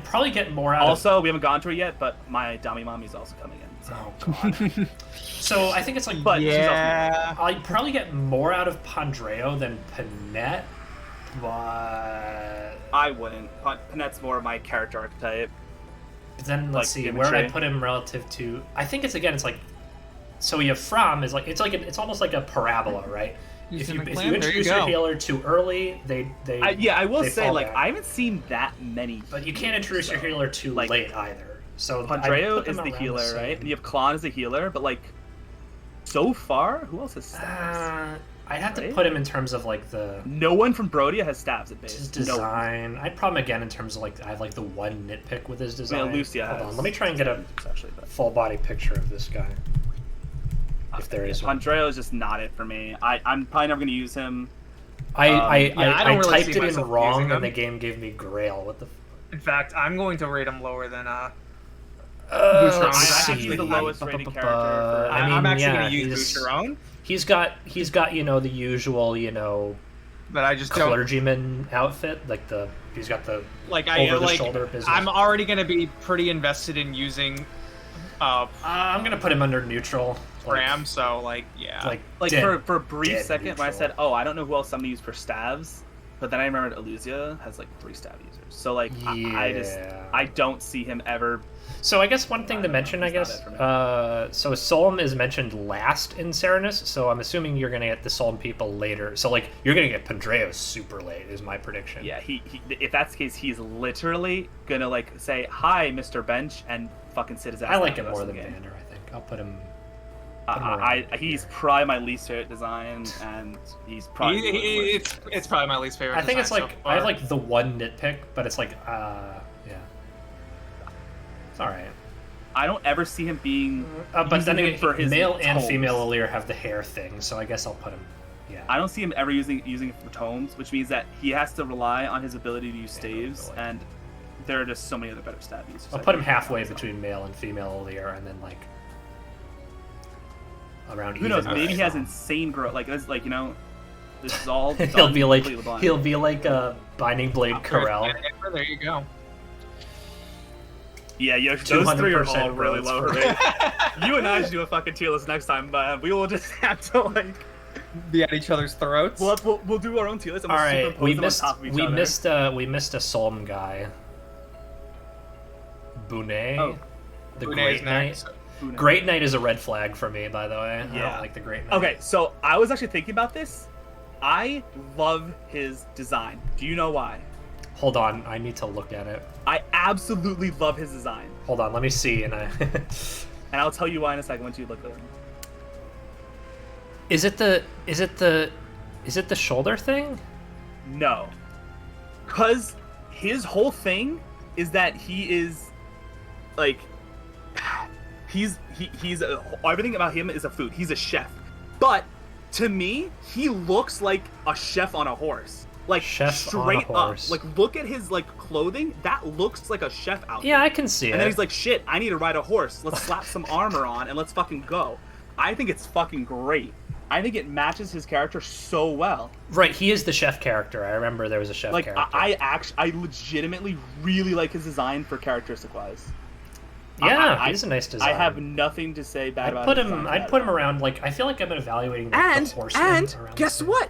[SPEAKER 3] probably get more out.
[SPEAKER 2] Also, we haven't gone to it yet, but my Dami Mommy's also coming in. So.
[SPEAKER 3] Oh god. So I think it's like,
[SPEAKER 2] But
[SPEAKER 1] yeah,
[SPEAKER 3] I'd probably get more out of Pandreo than Panette, but
[SPEAKER 2] I wouldn't. Panette's more of my character archetype.
[SPEAKER 3] then let's
[SPEAKER 2] Like
[SPEAKER 3] see where would I
[SPEAKER 2] imagery.
[SPEAKER 3] put him relative to. I think it's like. So you have From is like it's almost like a parabola, right? If you introduce your healer too early, they
[SPEAKER 2] I will
[SPEAKER 3] they
[SPEAKER 2] say
[SPEAKER 3] fall
[SPEAKER 2] like
[SPEAKER 3] back.
[SPEAKER 2] I haven't seen that many.
[SPEAKER 3] But you can't introduce your healer too
[SPEAKER 2] like,
[SPEAKER 3] late either. So I'd
[SPEAKER 2] Pandreo
[SPEAKER 3] put them
[SPEAKER 2] is the
[SPEAKER 3] around
[SPEAKER 2] healer,
[SPEAKER 3] same.
[SPEAKER 2] right? And you have Klon as a healer, but like so far, who else has staffs?
[SPEAKER 3] I'd have to
[SPEAKER 2] Right?
[SPEAKER 3] put him in terms of like the
[SPEAKER 2] No one from Brodia has staffs at
[SPEAKER 3] his
[SPEAKER 2] base. No one.
[SPEAKER 3] design. I'd probably again in terms of like I have like the one nitpick with his design.
[SPEAKER 2] Lucia
[SPEAKER 3] Hold
[SPEAKER 2] has.
[SPEAKER 3] on, let me try and get a
[SPEAKER 2] Actually, but
[SPEAKER 3] full body picture of this guy. If there is one.
[SPEAKER 2] Pandreo is just not it for me. I'm probably never going to use him.
[SPEAKER 1] I
[SPEAKER 3] I
[SPEAKER 1] don't really
[SPEAKER 3] typed
[SPEAKER 1] see
[SPEAKER 3] it in
[SPEAKER 1] myself
[SPEAKER 3] wrong
[SPEAKER 1] using
[SPEAKER 3] and the
[SPEAKER 1] him.
[SPEAKER 3] game gave me Grail. What the?
[SPEAKER 1] in fact, I'm going to rate him lower than
[SPEAKER 3] Let's
[SPEAKER 2] I
[SPEAKER 3] see.
[SPEAKER 2] think he's the lowest rated character.
[SPEAKER 3] I mean,
[SPEAKER 1] I'm actually
[SPEAKER 3] yeah,
[SPEAKER 1] going to use Boucheron,
[SPEAKER 3] He's got the usual
[SPEAKER 1] but I just don't
[SPEAKER 3] clergyman outfit he's got the
[SPEAKER 1] like.
[SPEAKER 3] over the shoulder business.
[SPEAKER 1] I'm already going to be pretty invested in using.
[SPEAKER 3] I'm gonna put him under neutral.
[SPEAKER 1] Graham, so like yeah.
[SPEAKER 2] Like
[SPEAKER 3] dead-
[SPEAKER 2] for a brief
[SPEAKER 3] dead
[SPEAKER 2] second when I
[SPEAKER 3] neutral.
[SPEAKER 2] said, "Oh, I don't know who else I'm gonna use for stabs," but then I remembered Illusia has like 3 stab users. So like I don't see him ever.
[SPEAKER 3] So I guess one thing to mention, I
[SPEAKER 2] it's not
[SPEAKER 3] guess,
[SPEAKER 2] it for me.
[SPEAKER 3] so Solm is mentioned last in Serenus, so I'm assuming you're gonna get the Solm people later. So like you're gonna get Pandreo super late, is my prediction.
[SPEAKER 2] Yeah, he if that's the case, he's literally gonna like say, "Hi, Mr. Bench," and fucking sit his ass.
[SPEAKER 3] I like
[SPEAKER 2] down
[SPEAKER 3] him
[SPEAKER 2] the
[SPEAKER 3] more
[SPEAKER 2] rest
[SPEAKER 3] than
[SPEAKER 2] of the game.
[SPEAKER 3] Vander. I think I'll put him.
[SPEAKER 2] He's probably my least favorite design, and he's probably
[SPEAKER 1] It's probably my least favorite.
[SPEAKER 3] I think it's
[SPEAKER 1] design
[SPEAKER 3] like
[SPEAKER 1] so
[SPEAKER 3] I have
[SPEAKER 1] far.
[SPEAKER 3] like the one nitpick, but it's like yeah, it's all right.
[SPEAKER 2] I don't ever see him being.
[SPEAKER 3] But
[SPEAKER 2] using
[SPEAKER 3] then
[SPEAKER 2] him
[SPEAKER 3] again,
[SPEAKER 2] for his
[SPEAKER 3] male and
[SPEAKER 2] tomes.
[SPEAKER 3] female Alir have the hair thing, so I guess I'll put him. Yeah.
[SPEAKER 2] I don't see him ever using it for tomes, which means that he has to rely on his ability to use staves,
[SPEAKER 3] really.
[SPEAKER 2] and there are just so many other better stab users.
[SPEAKER 3] I'll put him halfway between male and female Alir, and then like around.
[SPEAKER 2] Who knows?
[SPEAKER 3] even
[SPEAKER 2] Maybe
[SPEAKER 3] with
[SPEAKER 2] he has
[SPEAKER 3] Solm.
[SPEAKER 2] insane growth. Like this, like this is all.
[SPEAKER 3] he'll be like
[SPEAKER 2] completely blind.
[SPEAKER 3] he'll be like a Binding Blade Corel.
[SPEAKER 1] There you go.
[SPEAKER 2] Yeah, those 3 are all
[SPEAKER 3] 200%
[SPEAKER 2] really
[SPEAKER 3] growth
[SPEAKER 2] low
[SPEAKER 3] for-
[SPEAKER 2] rate. You and I should do a fucking tier list next time, but we will just have to like
[SPEAKER 1] Be at each other's throats.
[SPEAKER 2] we'll do our own tier list. And
[SPEAKER 3] All
[SPEAKER 2] we'll
[SPEAKER 3] right,
[SPEAKER 2] superimpose
[SPEAKER 3] we
[SPEAKER 2] them
[SPEAKER 3] missed
[SPEAKER 2] on top of each
[SPEAKER 3] we
[SPEAKER 2] other.
[SPEAKER 3] missed a Solm guy. Bonet,
[SPEAKER 2] Oh.
[SPEAKER 3] the
[SPEAKER 1] Bune's
[SPEAKER 3] Great Knight.
[SPEAKER 1] next.
[SPEAKER 2] Who knows?
[SPEAKER 3] Great Knight is a red flag for me, by the way. I
[SPEAKER 2] Yeah.
[SPEAKER 3] don't like the Great Knight.
[SPEAKER 2] Okay, so I was actually thinking about this. I love his design. Do you know why?
[SPEAKER 3] Hold on, I need to look at it.
[SPEAKER 2] I absolutely love his design.
[SPEAKER 3] Hold on, let me see. And
[SPEAKER 2] And I'll tell you why in a second once you look at him.
[SPEAKER 3] is it the shoulder thing?
[SPEAKER 2] No. Because his whole thing is that he is, like, everything about him is a food. He's a chef. But, to me, he looks like a chef on a horse. Like,
[SPEAKER 3] Chef on a
[SPEAKER 2] straight
[SPEAKER 3] horse.
[SPEAKER 2] up. Like, look at his, like, clothing. That looks like a chef outfit.
[SPEAKER 3] Yeah, I can see
[SPEAKER 2] And
[SPEAKER 3] it.
[SPEAKER 2] then he's like, shit, I need to ride a horse. Let's slap some armor on and let's fucking go. I think it's fucking great. I think it matches his character so well.
[SPEAKER 3] Right, he is the chef character. I remember there was a chef
[SPEAKER 2] Like,
[SPEAKER 3] character.
[SPEAKER 2] I legitimately really like his design for characteristic wise.
[SPEAKER 3] Yeah, he's a nice design.
[SPEAKER 2] I have nothing to say bad about
[SPEAKER 3] put
[SPEAKER 2] his
[SPEAKER 3] him.
[SPEAKER 2] design.
[SPEAKER 3] I'd put him around. Like I feel like I've been evaluating the horsemen
[SPEAKER 2] And
[SPEAKER 3] around
[SPEAKER 2] guess
[SPEAKER 3] the same.
[SPEAKER 2] what?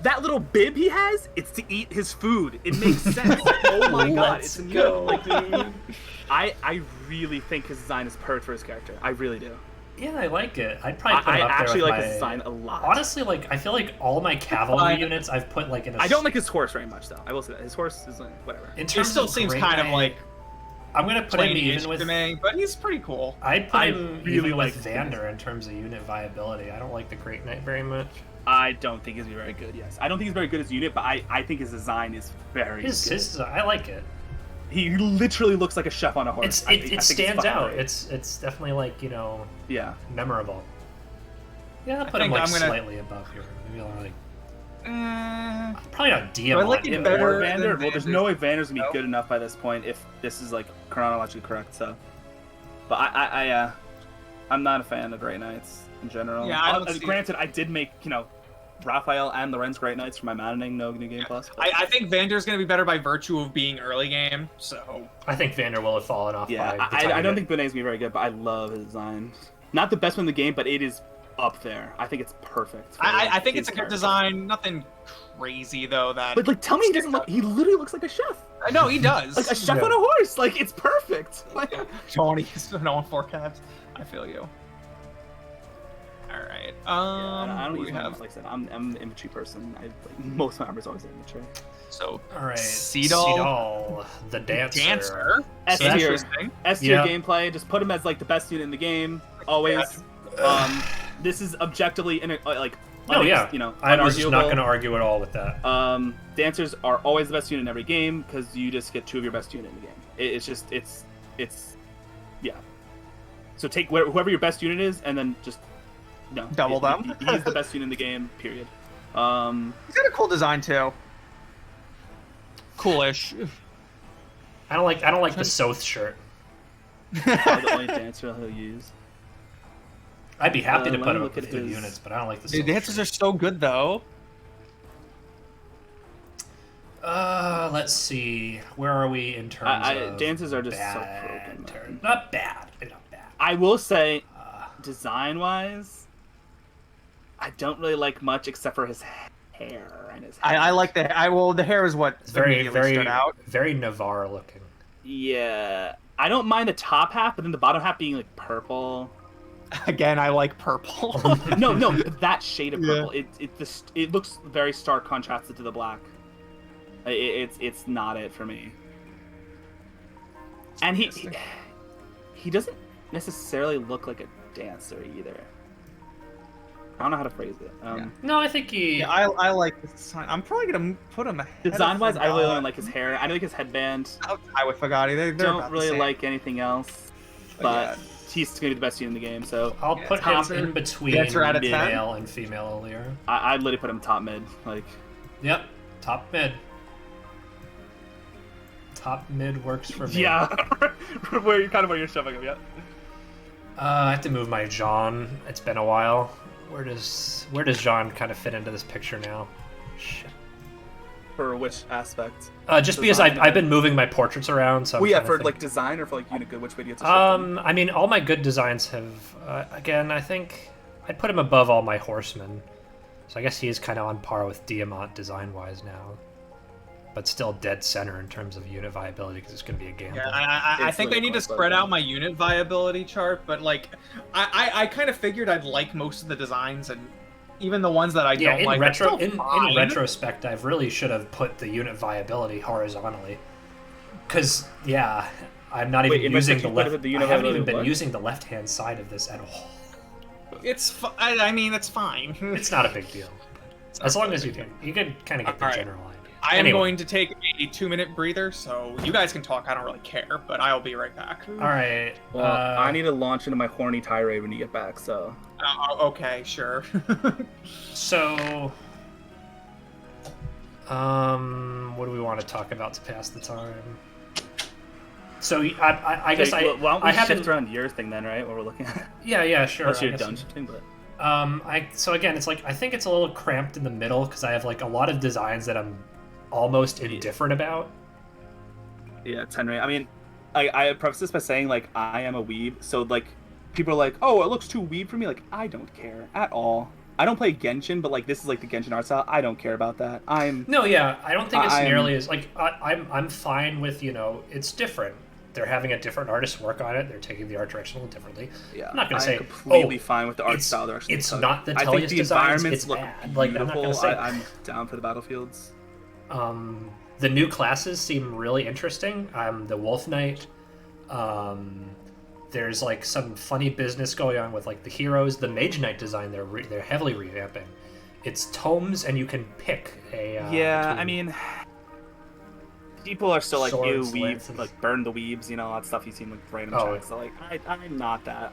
[SPEAKER 2] That little bib he has, it's to eat his food. It makes sense. Oh my god,
[SPEAKER 3] Let's
[SPEAKER 2] it's
[SPEAKER 3] go,
[SPEAKER 2] like,
[SPEAKER 3] dude.
[SPEAKER 2] I really think his design is perfect for his character. I really do.
[SPEAKER 3] Yeah, I like it. I'd probably put
[SPEAKER 2] I
[SPEAKER 3] him up there
[SPEAKER 2] actually
[SPEAKER 3] with
[SPEAKER 2] like
[SPEAKER 3] my...
[SPEAKER 2] his design a lot.
[SPEAKER 3] Honestly, like I feel like all my cavalry units I've put like in a.
[SPEAKER 2] I don't like his horse very much though. I will say that his horse is like whatever.
[SPEAKER 3] In
[SPEAKER 1] It
[SPEAKER 3] terms
[SPEAKER 1] still
[SPEAKER 3] of
[SPEAKER 1] seems
[SPEAKER 3] Great
[SPEAKER 1] kind of
[SPEAKER 3] Knight,
[SPEAKER 1] like
[SPEAKER 3] I'm gonna put him
[SPEAKER 1] plain
[SPEAKER 3] even with.
[SPEAKER 1] to me, but he's pretty cool.
[SPEAKER 3] I'd put
[SPEAKER 2] I
[SPEAKER 3] him
[SPEAKER 2] really
[SPEAKER 3] even
[SPEAKER 2] like
[SPEAKER 3] with Vander in terms of unit viability. I don't like the Great Knight very much.
[SPEAKER 2] I don't think he's very good. Yes, I don't think he's very good as a unit, but I think his design is very good.
[SPEAKER 3] I like it.
[SPEAKER 2] He literally looks like a chef on a horse. I think
[SPEAKER 3] It
[SPEAKER 2] it's
[SPEAKER 3] stands
[SPEAKER 2] fucking
[SPEAKER 3] out.
[SPEAKER 2] great.
[SPEAKER 3] It's definitely like
[SPEAKER 2] Yeah.
[SPEAKER 3] memorable. Yeah, I'll put him
[SPEAKER 1] think
[SPEAKER 3] like
[SPEAKER 1] I'm gonna-
[SPEAKER 3] slightly above here. Maybe I'll like
[SPEAKER 1] Uh,
[SPEAKER 3] probably not DM.
[SPEAKER 1] I like it
[SPEAKER 2] Him
[SPEAKER 1] better
[SPEAKER 2] or Vander?
[SPEAKER 1] than
[SPEAKER 2] Well, there's
[SPEAKER 1] Vander's.
[SPEAKER 2] no way Vander's gonna be
[SPEAKER 1] No.
[SPEAKER 2] good enough by this point if this is like chronologically correct. So, but I'm not a fan of Great Knights in general.
[SPEAKER 1] Yeah, I don't see
[SPEAKER 2] granted, I did make Raphael and Lorenz Great Knights for my maddening no new game plus. but-
[SPEAKER 1] I think Vander's gonna be better by virtue of being early game. So
[SPEAKER 3] I think Vander will have fallen off.
[SPEAKER 2] yeah,
[SPEAKER 3] by the
[SPEAKER 2] I
[SPEAKER 3] time
[SPEAKER 2] don't
[SPEAKER 3] we
[SPEAKER 2] think Benet's gonna be very good, but I love his design. Not the best one in the game, but it is up there. I think it's perfect. for
[SPEAKER 1] I think
[SPEAKER 2] his
[SPEAKER 1] it's a good
[SPEAKER 2] character.
[SPEAKER 1] design. Nothing crazy though. That
[SPEAKER 2] But like, tell me he doesn't look. He literally looks like a chef.
[SPEAKER 1] no, he does.
[SPEAKER 2] Like a chef
[SPEAKER 3] Yeah.
[SPEAKER 2] on a horse. Like it's perfect. Like,
[SPEAKER 1] Tony, no on four caps. I feel you. All right.
[SPEAKER 2] I don't
[SPEAKER 1] We
[SPEAKER 2] use my
[SPEAKER 1] have
[SPEAKER 2] armors, like I said. I'm an infantry person. Most of my armors always infantry.
[SPEAKER 1] so
[SPEAKER 3] All right,
[SPEAKER 1] Seedal,
[SPEAKER 3] the dancer.
[SPEAKER 1] dancer.
[SPEAKER 2] S
[SPEAKER 1] So that's
[SPEAKER 2] tier.
[SPEAKER 1] interesting.
[SPEAKER 2] S tier
[SPEAKER 3] Yeah.
[SPEAKER 2] gameplay. Just put him as like the best unit in the game. Always. This is objectively
[SPEAKER 3] No, yeah. I was not going to
[SPEAKER 2] unarguable.
[SPEAKER 3] argue at all with that.
[SPEAKER 2] Dancers are always the best unit in every game because you just get 2 of your best unit in the game. It's yeah. So take whoever your best unit is and then just
[SPEAKER 1] Double them.
[SPEAKER 2] He's the best unit in the game. Period.
[SPEAKER 1] He's got a cool design too. Coolish.
[SPEAKER 3] I don't like the Soth shirt.
[SPEAKER 2] The only dancer he'll use.
[SPEAKER 3] I'd be happy to
[SPEAKER 2] let
[SPEAKER 3] put
[SPEAKER 2] me
[SPEAKER 3] him
[SPEAKER 2] look
[SPEAKER 3] up with
[SPEAKER 2] at
[SPEAKER 3] good
[SPEAKER 2] his-
[SPEAKER 3] units, but I don't like the
[SPEAKER 1] The
[SPEAKER 3] Soth
[SPEAKER 1] dancers are
[SPEAKER 3] shirt.
[SPEAKER 1] so good though.
[SPEAKER 3] Let's see. Where are we in terms of
[SPEAKER 2] dances are just so
[SPEAKER 3] bad
[SPEAKER 2] broken, man.
[SPEAKER 3] Not bad. They're not bad.
[SPEAKER 2] I will say, design-wise, I don't really like much except for his hair and his.
[SPEAKER 1] I like the the hair is what
[SPEAKER 3] It's very
[SPEAKER 1] immediately stood out.
[SPEAKER 3] very Navarre looking.
[SPEAKER 2] Yeah, I don't mind the top half, but then the bottom half being like purple.
[SPEAKER 1] Again, I like purple.
[SPEAKER 2] No, that shade of purple. It looks very stark contrasted to the black. It's not it for me. And he doesn't necessarily look like a dancer either. I don't know how to phrase it.
[SPEAKER 3] No, I think he.
[SPEAKER 1] Yeah, I like this design. I'm probably gonna put him ahead.
[SPEAKER 2] Design-wise,
[SPEAKER 1] of
[SPEAKER 2] I really
[SPEAKER 1] Fagati.
[SPEAKER 2] don't like his hair. I don't like his headband.
[SPEAKER 1] I'll tie with Fagati. They're
[SPEAKER 2] Don't
[SPEAKER 1] about the
[SPEAKER 2] really
[SPEAKER 1] same.
[SPEAKER 2] like anything else. But he's gonna be the best team in the game. So
[SPEAKER 3] I'll put him
[SPEAKER 1] Dancer-
[SPEAKER 3] in between
[SPEAKER 1] Dancer out of 10?
[SPEAKER 3] male and female earlier.
[SPEAKER 2] I'd literally put him top mid. Like,
[SPEAKER 3] Yep, top mid. Top mid works for me.
[SPEAKER 2] yeah, where you're shoving him. Yeah.
[SPEAKER 3] I have to move my John. It's been a while. Where does John kind of fit into this picture now? Shit.
[SPEAKER 2] For which aspect?
[SPEAKER 3] Just because
[SPEAKER 2] Design.
[SPEAKER 3] I've been moving my portraits around, so. I'm
[SPEAKER 2] Well, yeah,
[SPEAKER 3] trying to
[SPEAKER 2] for
[SPEAKER 3] think.
[SPEAKER 2] like design or for like unit good, which way do you have to shift them?
[SPEAKER 3] I mean, all my good designs have. Again, I think I'd put him above all my horsemen. So I guess he is kind of on par with Diamant design-wise now, but still dead center in terms of unit viability because it's going to be a gamble.
[SPEAKER 1] Yeah, I
[SPEAKER 2] It's
[SPEAKER 1] think I
[SPEAKER 2] really
[SPEAKER 1] need to
[SPEAKER 2] close,
[SPEAKER 1] spread
[SPEAKER 2] but-
[SPEAKER 1] out my unit viability chart, but like, I kind of figured I'd like most of the designs, and even the ones that I
[SPEAKER 3] Yeah,
[SPEAKER 1] don't
[SPEAKER 3] in
[SPEAKER 1] like.
[SPEAKER 3] retro,
[SPEAKER 1] they're
[SPEAKER 3] in
[SPEAKER 1] still fine.
[SPEAKER 3] retrospect, I really should have put the unit viability horizontally, because yeah, I'm not
[SPEAKER 2] Wait,
[SPEAKER 3] even
[SPEAKER 2] in
[SPEAKER 3] using the
[SPEAKER 2] retrospect, you
[SPEAKER 3] left.
[SPEAKER 2] put the
[SPEAKER 3] I
[SPEAKER 2] unit
[SPEAKER 3] haven't even
[SPEAKER 2] viability
[SPEAKER 3] been
[SPEAKER 2] what?
[SPEAKER 3] using the left-hand side of this at all.
[SPEAKER 1] I mean, it's fine.
[SPEAKER 3] It's not a big deal, as long as you can kind of get the
[SPEAKER 1] Alright.
[SPEAKER 3] general idea.
[SPEAKER 1] I am
[SPEAKER 3] Anyway.
[SPEAKER 1] going to take a 2-minute breather, so you guys can talk. I don't really care, but I'll be right back.
[SPEAKER 3] All right.
[SPEAKER 2] Well, I need to launch into my horny tirade when you get back. So
[SPEAKER 1] Okay, sure.
[SPEAKER 3] So, what do we want to talk about to pass the time? So I guess
[SPEAKER 2] why don't we
[SPEAKER 3] I
[SPEAKER 2] shift
[SPEAKER 3] haven't.
[SPEAKER 2] around your thing then, right? What we're looking at.
[SPEAKER 3] Yeah, sure.
[SPEAKER 2] Unless
[SPEAKER 3] I
[SPEAKER 2] you're
[SPEAKER 3] guess.
[SPEAKER 2] done shifting, but
[SPEAKER 3] So again, it's like I think it's a little cramped in the middle because I have like a lot of designs that I'm almost indifferent about.
[SPEAKER 2] yeah, 10 right. I mean, I preface this by saying like I am a weeb, so like people are like, oh, it looks too weeb for me. Like I don't care at all. I don't play Genshin, but like this is like the Genshin art style. I don't care about that.
[SPEAKER 3] No, yeah, I don't think it's
[SPEAKER 2] I'm-
[SPEAKER 3] nearly as like I'm fine with it's different. They're having a different artist work on it. They're taking the art direction a little differently.
[SPEAKER 2] Yeah,
[SPEAKER 3] I'm not gonna say
[SPEAKER 2] completely fine with the art
[SPEAKER 3] it's-
[SPEAKER 2] style direction.
[SPEAKER 3] it's
[SPEAKER 2] they took.
[SPEAKER 3] not the
[SPEAKER 2] I think
[SPEAKER 3] Tellius
[SPEAKER 2] the
[SPEAKER 3] designs,
[SPEAKER 2] environments
[SPEAKER 3] it's
[SPEAKER 2] look
[SPEAKER 3] bad. Like, I'm not
[SPEAKER 2] beautiful.
[SPEAKER 3] gonna say-
[SPEAKER 2] I'm down for the battlefields.
[SPEAKER 3] The new classes seem really interesting. The Wolf Knight. There's like some funny business going on with like the heroes. The Mage Knight design they're heavily revamping. It's tomes and you can pick a.
[SPEAKER 2] Yeah,
[SPEAKER 3] between-
[SPEAKER 2] I mean, people are still like,
[SPEAKER 3] Swords,
[SPEAKER 2] ew,
[SPEAKER 3] lances.
[SPEAKER 2] weebs, like burn the weebs, you know, all that stuff you see in like random
[SPEAKER 3] Oh.
[SPEAKER 2] chats. So, like, I'm not that.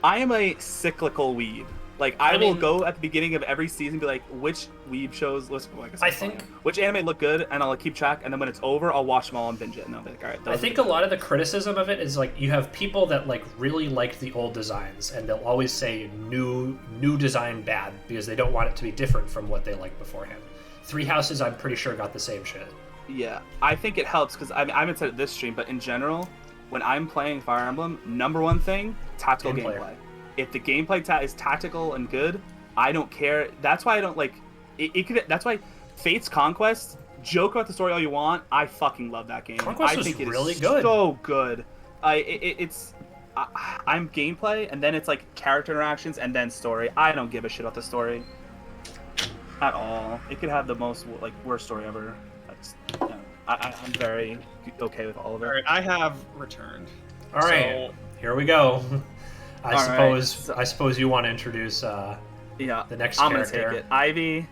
[SPEAKER 2] I am a cyclical weeb. Like, I will
[SPEAKER 3] mean-
[SPEAKER 2] go at the beginning of every season, and be like, which weeb shows?
[SPEAKER 3] I think-
[SPEAKER 2] which anime look good, and I'll like, keep track. And then when it's over, I'll watch them all and binge it. And I'll be like, all right.
[SPEAKER 3] I think a lot of the criticism of it is like you have people that like really liked the old designs and they'll always say new design bad because they don't want it to be different from what they liked beforehand. Three Houses, I'm pretty sure, got the same shit.
[SPEAKER 2] Yeah, I think it helps because I haven't said it this stream, but in general, when I'm playing Fire Emblem, number one thing, tactical gameplay. If the gameplay is tactical and good, I don't care. That's why I don't like it. That's why Fate's Conquest. Joke about the story all you want. I fucking love that game.
[SPEAKER 3] Conquest
[SPEAKER 2] I
[SPEAKER 3] was
[SPEAKER 2] think it is
[SPEAKER 3] really good.
[SPEAKER 2] So good. I'm gameplay, and then it's like character interactions, and then story. I don't give a shit about the story at all. It could have the most like worst story ever. I'm very okay with all of it.
[SPEAKER 1] All right, I have returned.
[SPEAKER 3] All right,
[SPEAKER 1] So,
[SPEAKER 3] here we go. I
[SPEAKER 2] All right,
[SPEAKER 3] suppose
[SPEAKER 2] so-
[SPEAKER 3] I suppose you want to introduce
[SPEAKER 2] Yeah,
[SPEAKER 3] the next
[SPEAKER 2] I'm
[SPEAKER 3] character.
[SPEAKER 2] gonna take it. Ivy.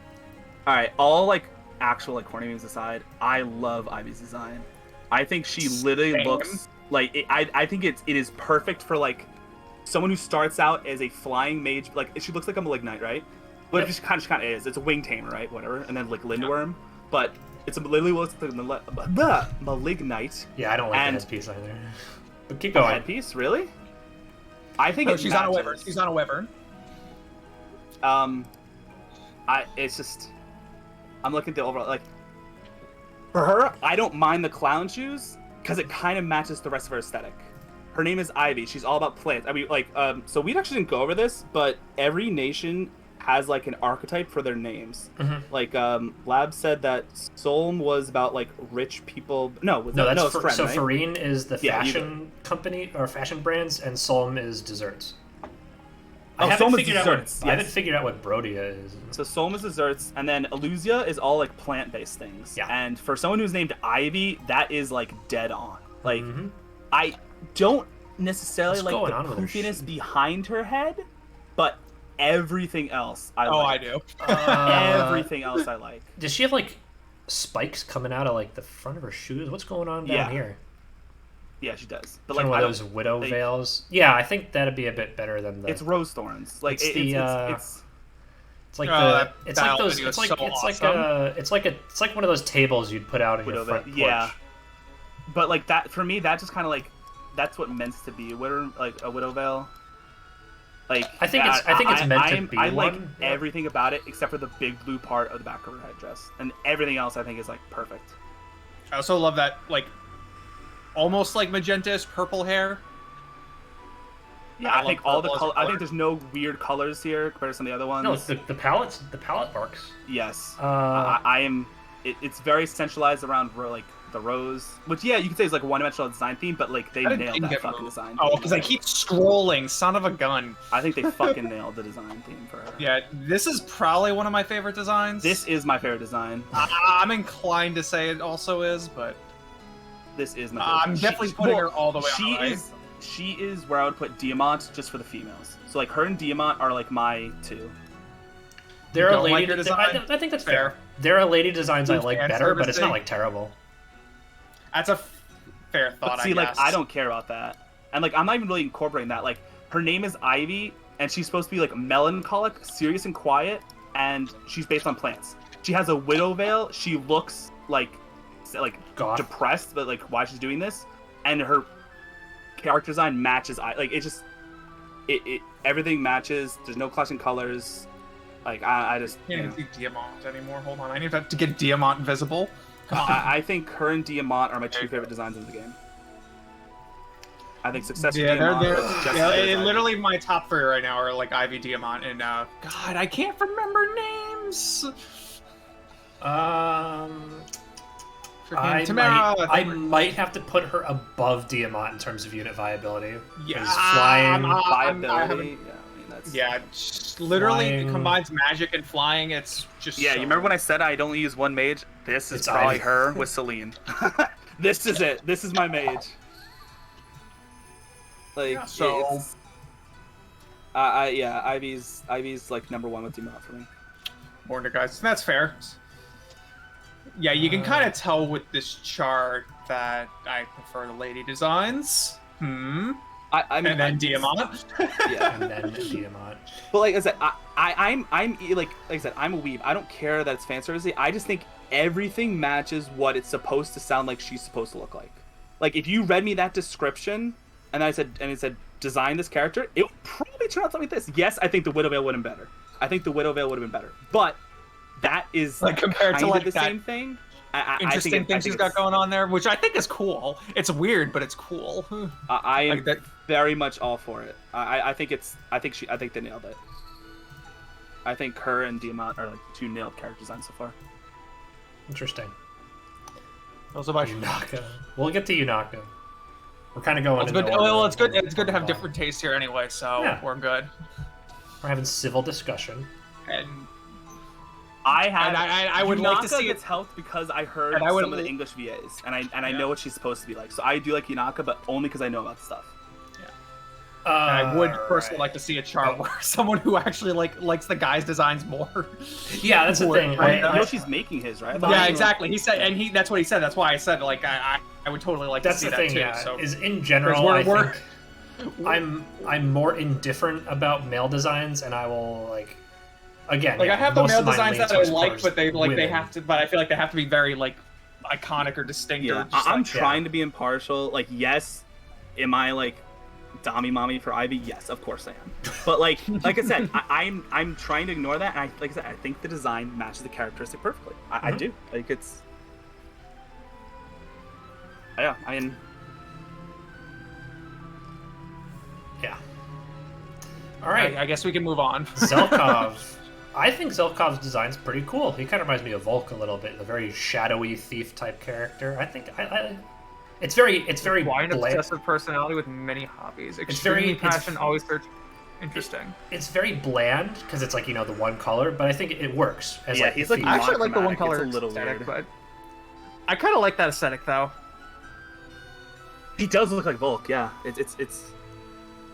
[SPEAKER 2] All right, all like actual like corny memes aside, I love Ivy's design. I think she literally
[SPEAKER 1] Same.
[SPEAKER 2] looks like I think it is perfect for like someone who starts out as a flying mage. Like she looks like a malignite, right? But
[SPEAKER 3] Yep.
[SPEAKER 2] it just kind of is. It's a wing tamer, right? Whatever, and then like Lindworm, but it's literally looks like the malignite.
[SPEAKER 3] Yeah, I don't like
[SPEAKER 2] And-
[SPEAKER 3] the headpiece either. But keep going.
[SPEAKER 2] Headpiece, really? I think
[SPEAKER 1] no,
[SPEAKER 2] it
[SPEAKER 1] she's on a
[SPEAKER 2] matches.
[SPEAKER 1] wyvern. She's on a wyvern.
[SPEAKER 2] It's just I'm looking at the overall like for her. I don't mind the clown shoes because it kind of matches the rest of her aesthetic. her name is Ivy. She's all about plants. I mean, like, so we actually didn't go over this, but every nation has like an archetype for their names.
[SPEAKER 3] Mm-hmm.
[SPEAKER 2] Like, Lab said that Solm was about like rich people. No,
[SPEAKER 3] that's
[SPEAKER 2] it's Friend,
[SPEAKER 3] so
[SPEAKER 2] right?
[SPEAKER 3] Farine is the
[SPEAKER 2] Yeah,
[SPEAKER 3] fashion company or fashion brands, and Solm is desserts.
[SPEAKER 2] Oh,
[SPEAKER 3] I haven't
[SPEAKER 2] Solm is
[SPEAKER 3] figured out
[SPEAKER 2] desserts,
[SPEAKER 3] what I haven't
[SPEAKER 2] yes.
[SPEAKER 3] figured out what Brodia is.
[SPEAKER 2] So Solm is desserts, and then Elusia is all like plant-based things.
[SPEAKER 3] Yeah.
[SPEAKER 2] And for someone who's named Ivy, that is like dead on. Like,
[SPEAKER 3] Mhm.
[SPEAKER 2] I don't necessarily
[SPEAKER 3] What's
[SPEAKER 2] like
[SPEAKER 3] going
[SPEAKER 2] the
[SPEAKER 3] on with her
[SPEAKER 2] poofiness
[SPEAKER 3] shoes?
[SPEAKER 2] behind her head, but everything else I
[SPEAKER 1] Oh,
[SPEAKER 2] like.
[SPEAKER 1] I do.
[SPEAKER 2] Everything else I like.
[SPEAKER 3] Does she have like spikes coming out of like the front of her shoes? What's going on down
[SPEAKER 2] Yeah.
[SPEAKER 3] here?
[SPEAKER 2] Yeah, she does. But
[SPEAKER 3] Like
[SPEAKER 2] like,
[SPEAKER 3] one
[SPEAKER 2] I
[SPEAKER 3] of those
[SPEAKER 2] don't,
[SPEAKER 3] widow
[SPEAKER 2] like-
[SPEAKER 3] veils. Yeah, I think that'd be a bit better than the.
[SPEAKER 2] it's rose thorns. Like
[SPEAKER 3] It's the,
[SPEAKER 2] it's
[SPEAKER 3] It's like
[SPEAKER 1] Oh,
[SPEAKER 3] the.
[SPEAKER 1] that
[SPEAKER 3] It's like
[SPEAKER 1] dial
[SPEAKER 3] those.
[SPEAKER 1] video
[SPEAKER 3] It's
[SPEAKER 1] is
[SPEAKER 3] like
[SPEAKER 1] so
[SPEAKER 3] it's like
[SPEAKER 1] awesome.
[SPEAKER 3] it's like one of those tables you'd put out in your
[SPEAKER 2] widow
[SPEAKER 3] front
[SPEAKER 2] veil.
[SPEAKER 3] porch.
[SPEAKER 2] Yeah. But like that for me, that just kind of like that's what meant to be a widow, like a widow veil. Like
[SPEAKER 3] I think it's meant to be
[SPEAKER 2] I like
[SPEAKER 3] one, yeah.
[SPEAKER 2] everything about it except for the big blue part of the back of her headdress, and everything else I think is like perfect.
[SPEAKER 1] I also love that, like, almost like magenta-ish purple hair.
[SPEAKER 2] Yeah,
[SPEAKER 1] I
[SPEAKER 2] I think
[SPEAKER 1] love
[SPEAKER 2] all the
[SPEAKER 1] purple as a
[SPEAKER 2] color. I
[SPEAKER 1] color.
[SPEAKER 2] think there's no weird colors here compared to some of the other ones.
[SPEAKER 3] No, the palette works.
[SPEAKER 2] Yes,
[SPEAKER 3] Uh,
[SPEAKER 2] I am. It's very centralized around like the rose, which yeah, you could say is like a one-dimensional design theme, but like they
[SPEAKER 1] How did
[SPEAKER 2] nailed
[SPEAKER 1] Ding
[SPEAKER 2] that
[SPEAKER 1] get
[SPEAKER 2] fucking
[SPEAKER 1] moved?
[SPEAKER 2] design.
[SPEAKER 1] Oh,
[SPEAKER 2] theme.
[SPEAKER 1] because I keep scrolling, son of a gun.
[SPEAKER 2] I think they fucking nailed the design theme for her.
[SPEAKER 1] Yeah, this is probably one of my favorite designs.
[SPEAKER 2] This is my favorite design.
[SPEAKER 1] I'm inclined to say it also is, but
[SPEAKER 2] This is my.
[SPEAKER 1] I'm definitely putting her all the way on the right.
[SPEAKER 2] She is where I would put Diamant just for the females. So like her and Diamant are like my two.
[SPEAKER 3] there are
[SPEAKER 1] don't
[SPEAKER 3] lady.
[SPEAKER 1] like her design?
[SPEAKER 3] I think that's
[SPEAKER 1] Fair.
[SPEAKER 3] fair. There are lady designs I
[SPEAKER 1] Good
[SPEAKER 3] like
[SPEAKER 1] fan
[SPEAKER 3] better, but it's not
[SPEAKER 1] servicing.
[SPEAKER 3] like terrible.
[SPEAKER 1] That's a fair thought,
[SPEAKER 2] But see,
[SPEAKER 1] I
[SPEAKER 2] like
[SPEAKER 1] guess.
[SPEAKER 2] I don't care about that, and like I'm not even really incorporating that. Like her name is Ivy, and she's supposed to be like melancholic, serious, and quiet, and she's based on plants. She has a widow veil. She looks like
[SPEAKER 3] Goth.
[SPEAKER 2] depressed, but like why she's doing this, and her character design matches. Like it just it everything matches. There's no clashing colors. Like I just
[SPEAKER 1] I can't
[SPEAKER 2] you
[SPEAKER 1] even
[SPEAKER 2] know.
[SPEAKER 1] see Diamant anymore. Hold on, I need to get Diamant visible. Come on.
[SPEAKER 2] I think her and Diamant are my two favorite designs in the game. I think Successor
[SPEAKER 1] Yeah,
[SPEAKER 2] Diamant
[SPEAKER 1] they're
[SPEAKER 2] is just
[SPEAKER 1] yeah,
[SPEAKER 2] as good as Ivy.
[SPEAKER 1] literally my top three right now are like Ivy, Diamant, and God, I can't remember names. Freaking Tamara.
[SPEAKER 3] I might have to put her above Diamant in terms of unit viability.
[SPEAKER 1] Yeah,
[SPEAKER 3] 'Cause flying.
[SPEAKER 1] I haven't-
[SPEAKER 2] Viability. Yeah, I mean that's.
[SPEAKER 1] Yeah, just literally
[SPEAKER 3] Flying.
[SPEAKER 1] combines magic and flying. It's just
[SPEAKER 2] Yeah,
[SPEAKER 1] so
[SPEAKER 2] you remember when I said I'd only use one mage? This is
[SPEAKER 3] It's
[SPEAKER 2] probably
[SPEAKER 3] Ivy.
[SPEAKER 2] her with Celine. This is it. This is my mage. Like,
[SPEAKER 1] Yeah, so-
[SPEAKER 2] it's... yeah, Ivy's like number one with Diamant for me.
[SPEAKER 1] Warner guys. That's fair. Yeah, you can kind of tell with this chart that I prefer the lady designs.
[SPEAKER 2] I mean,
[SPEAKER 1] And then Diamant.
[SPEAKER 2] Yeah.
[SPEAKER 3] And then Diamant.
[SPEAKER 2] But like I said, I'm like I said, I'm a weeb. I don't care that it's fan servicey. I just think everything matches what it's supposed to sound like she's supposed to look like. Like if you read me that description and it said design this character, it would probably turn out something like this. Yes, I think the Widow Veil would have been better. I think the Widow Veil would have been better. But that is
[SPEAKER 1] Like, compared to,
[SPEAKER 2] kind of
[SPEAKER 1] like,
[SPEAKER 2] the
[SPEAKER 1] that
[SPEAKER 2] same thing. I
[SPEAKER 1] Interesting
[SPEAKER 2] think
[SPEAKER 1] things she's got going on there, which I think is cool. It's weird, but it's cool.
[SPEAKER 2] I am
[SPEAKER 1] Like that-
[SPEAKER 2] very much all for it. I think they nailed it. I think her and Diamant are like two nailed character designs so far.
[SPEAKER 3] Interesting.
[SPEAKER 1] Also by
[SPEAKER 3] Yunaka. We'll get to Yunaka. We're kind of going.
[SPEAKER 1] It's
[SPEAKER 3] in
[SPEAKER 1] good.
[SPEAKER 3] the order
[SPEAKER 1] Well, it's good.
[SPEAKER 3] of-
[SPEAKER 1] It's good to have different tastes here anyway, so
[SPEAKER 3] Yeah.
[SPEAKER 1] we're good.
[SPEAKER 3] We're having civil discussion.
[SPEAKER 1] And
[SPEAKER 2] I
[SPEAKER 1] would like to
[SPEAKER 2] Yunaka
[SPEAKER 1] see
[SPEAKER 2] gets
[SPEAKER 1] it.
[SPEAKER 2] helped because I heard
[SPEAKER 1] And I would
[SPEAKER 2] some of the
[SPEAKER 1] li-
[SPEAKER 2] English VAs, and I
[SPEAKER 1] Yeah.
[SPEAKER 2] know what she's supposed to be like. So I do like Yunaka, but only because I know about stuff.
[SPEAKER 1] And I would
[SPEAKER 3] Alright.
[SPEAKER 1] personally like to see a chart where someone who actually likes the guy's designs more.
[SPEAKER 3] Yeah, that's the
[SPEAKER 1] More,
[SPEAKER 3] thing.
[SPEAKER 1] right?
[SPEAKER 2] I
[SPEAKER 3] I-
[SPEAKER 2] know she's making his, right?
[SPEAKER 1] Yeah, exactly. He said, and that's what he said. That's why I said, like, I would totally like
[SPEAKER 3] That's
[SPEAKER 1] to see
[SPEAKER 3] the
[SPEAKER 1] that
[SPEAKER 3] thing.
[SPEAKER 1] too.
[SPEAKER 3] Yeah,
[SPEAKER 1] So
[SPEAKER 3] is in general,
[SPEAKER 1] we're-
[SPEAKER 3] I
[SPEAKER 1] we're-
[SPEAKER 3] think I'm more indifferent about male designs, and I will like. Again,
[SPEAKER 1] like
[SPEAKER 3] yeah,
[SPEAKER 1] I have the
[SPEAKER 3] most
[SPEAKER 1] male
[SPEAKER 3] of mine
[SPEAKER 1] designs
[SPEAKER 3] lean
[SPEAKER 1] that I
[SPEAKER 3] towards
[SPEAKER 1] like, but they
[SPEAKER 3] women.
[SPEAKER 1] have to. But I feel like they have to be very like iconic or distinct.
[SPEAKER 2] Yeah,
[SPEAKER 1] or just,
[SPEAKER 2] I'm
[SPEAKER 1] like,
[SPEAKER 2] trying to be impartial. Like, yes, am I like Dami Mommy for Ivy? Yes, of course I am. But like I said, I'm trying to ignore that. And like I said, I think the design matches the characteristic perfectly. I do. Like it's. Yeah,
[SPEAKER 3] All right.
[SPEAKER 1] I guess we can move on.
[SPEAKER 3] Zelkov. I think Zelkov's design's pretty cool. He kind of reminds me of Volk a little bit, a very shadowy thief type character. I think it's very
[SPEAKER 1] Wide,
[SPEAKER 3] bland.
[SPEAKER 1] obsessive personality with many hobbies.
[SPEAKER 3] very-
[SPEAKER 1] Extremely
[SPEAKER 3] it's-
[SPEAKER 1] passion, always search. Interesting.
[SPEAKER 3] It's very bland because it's like, the one color, but I think it works as
[SPEAKER 2] Yeah,
[SPEAKER 3] like
[SPEAKER 2] he's
[SPEAKER 3] the
[SPEAKER 2] like
[SPEAKER 3] thief.
[SPEAKER 1] I actually like the one
[SPEAKER 2] monochromatic.
[SPEAKER 1] color
[SPEAKER 2] It's a little
[SPEAKER 1] aesthetic,
[SPEAKER 2] weird.
[SPEAKER 1] but I kind of like that aesthetic though.
[SPEAKER 2] He does look like Volk. Yeah, it's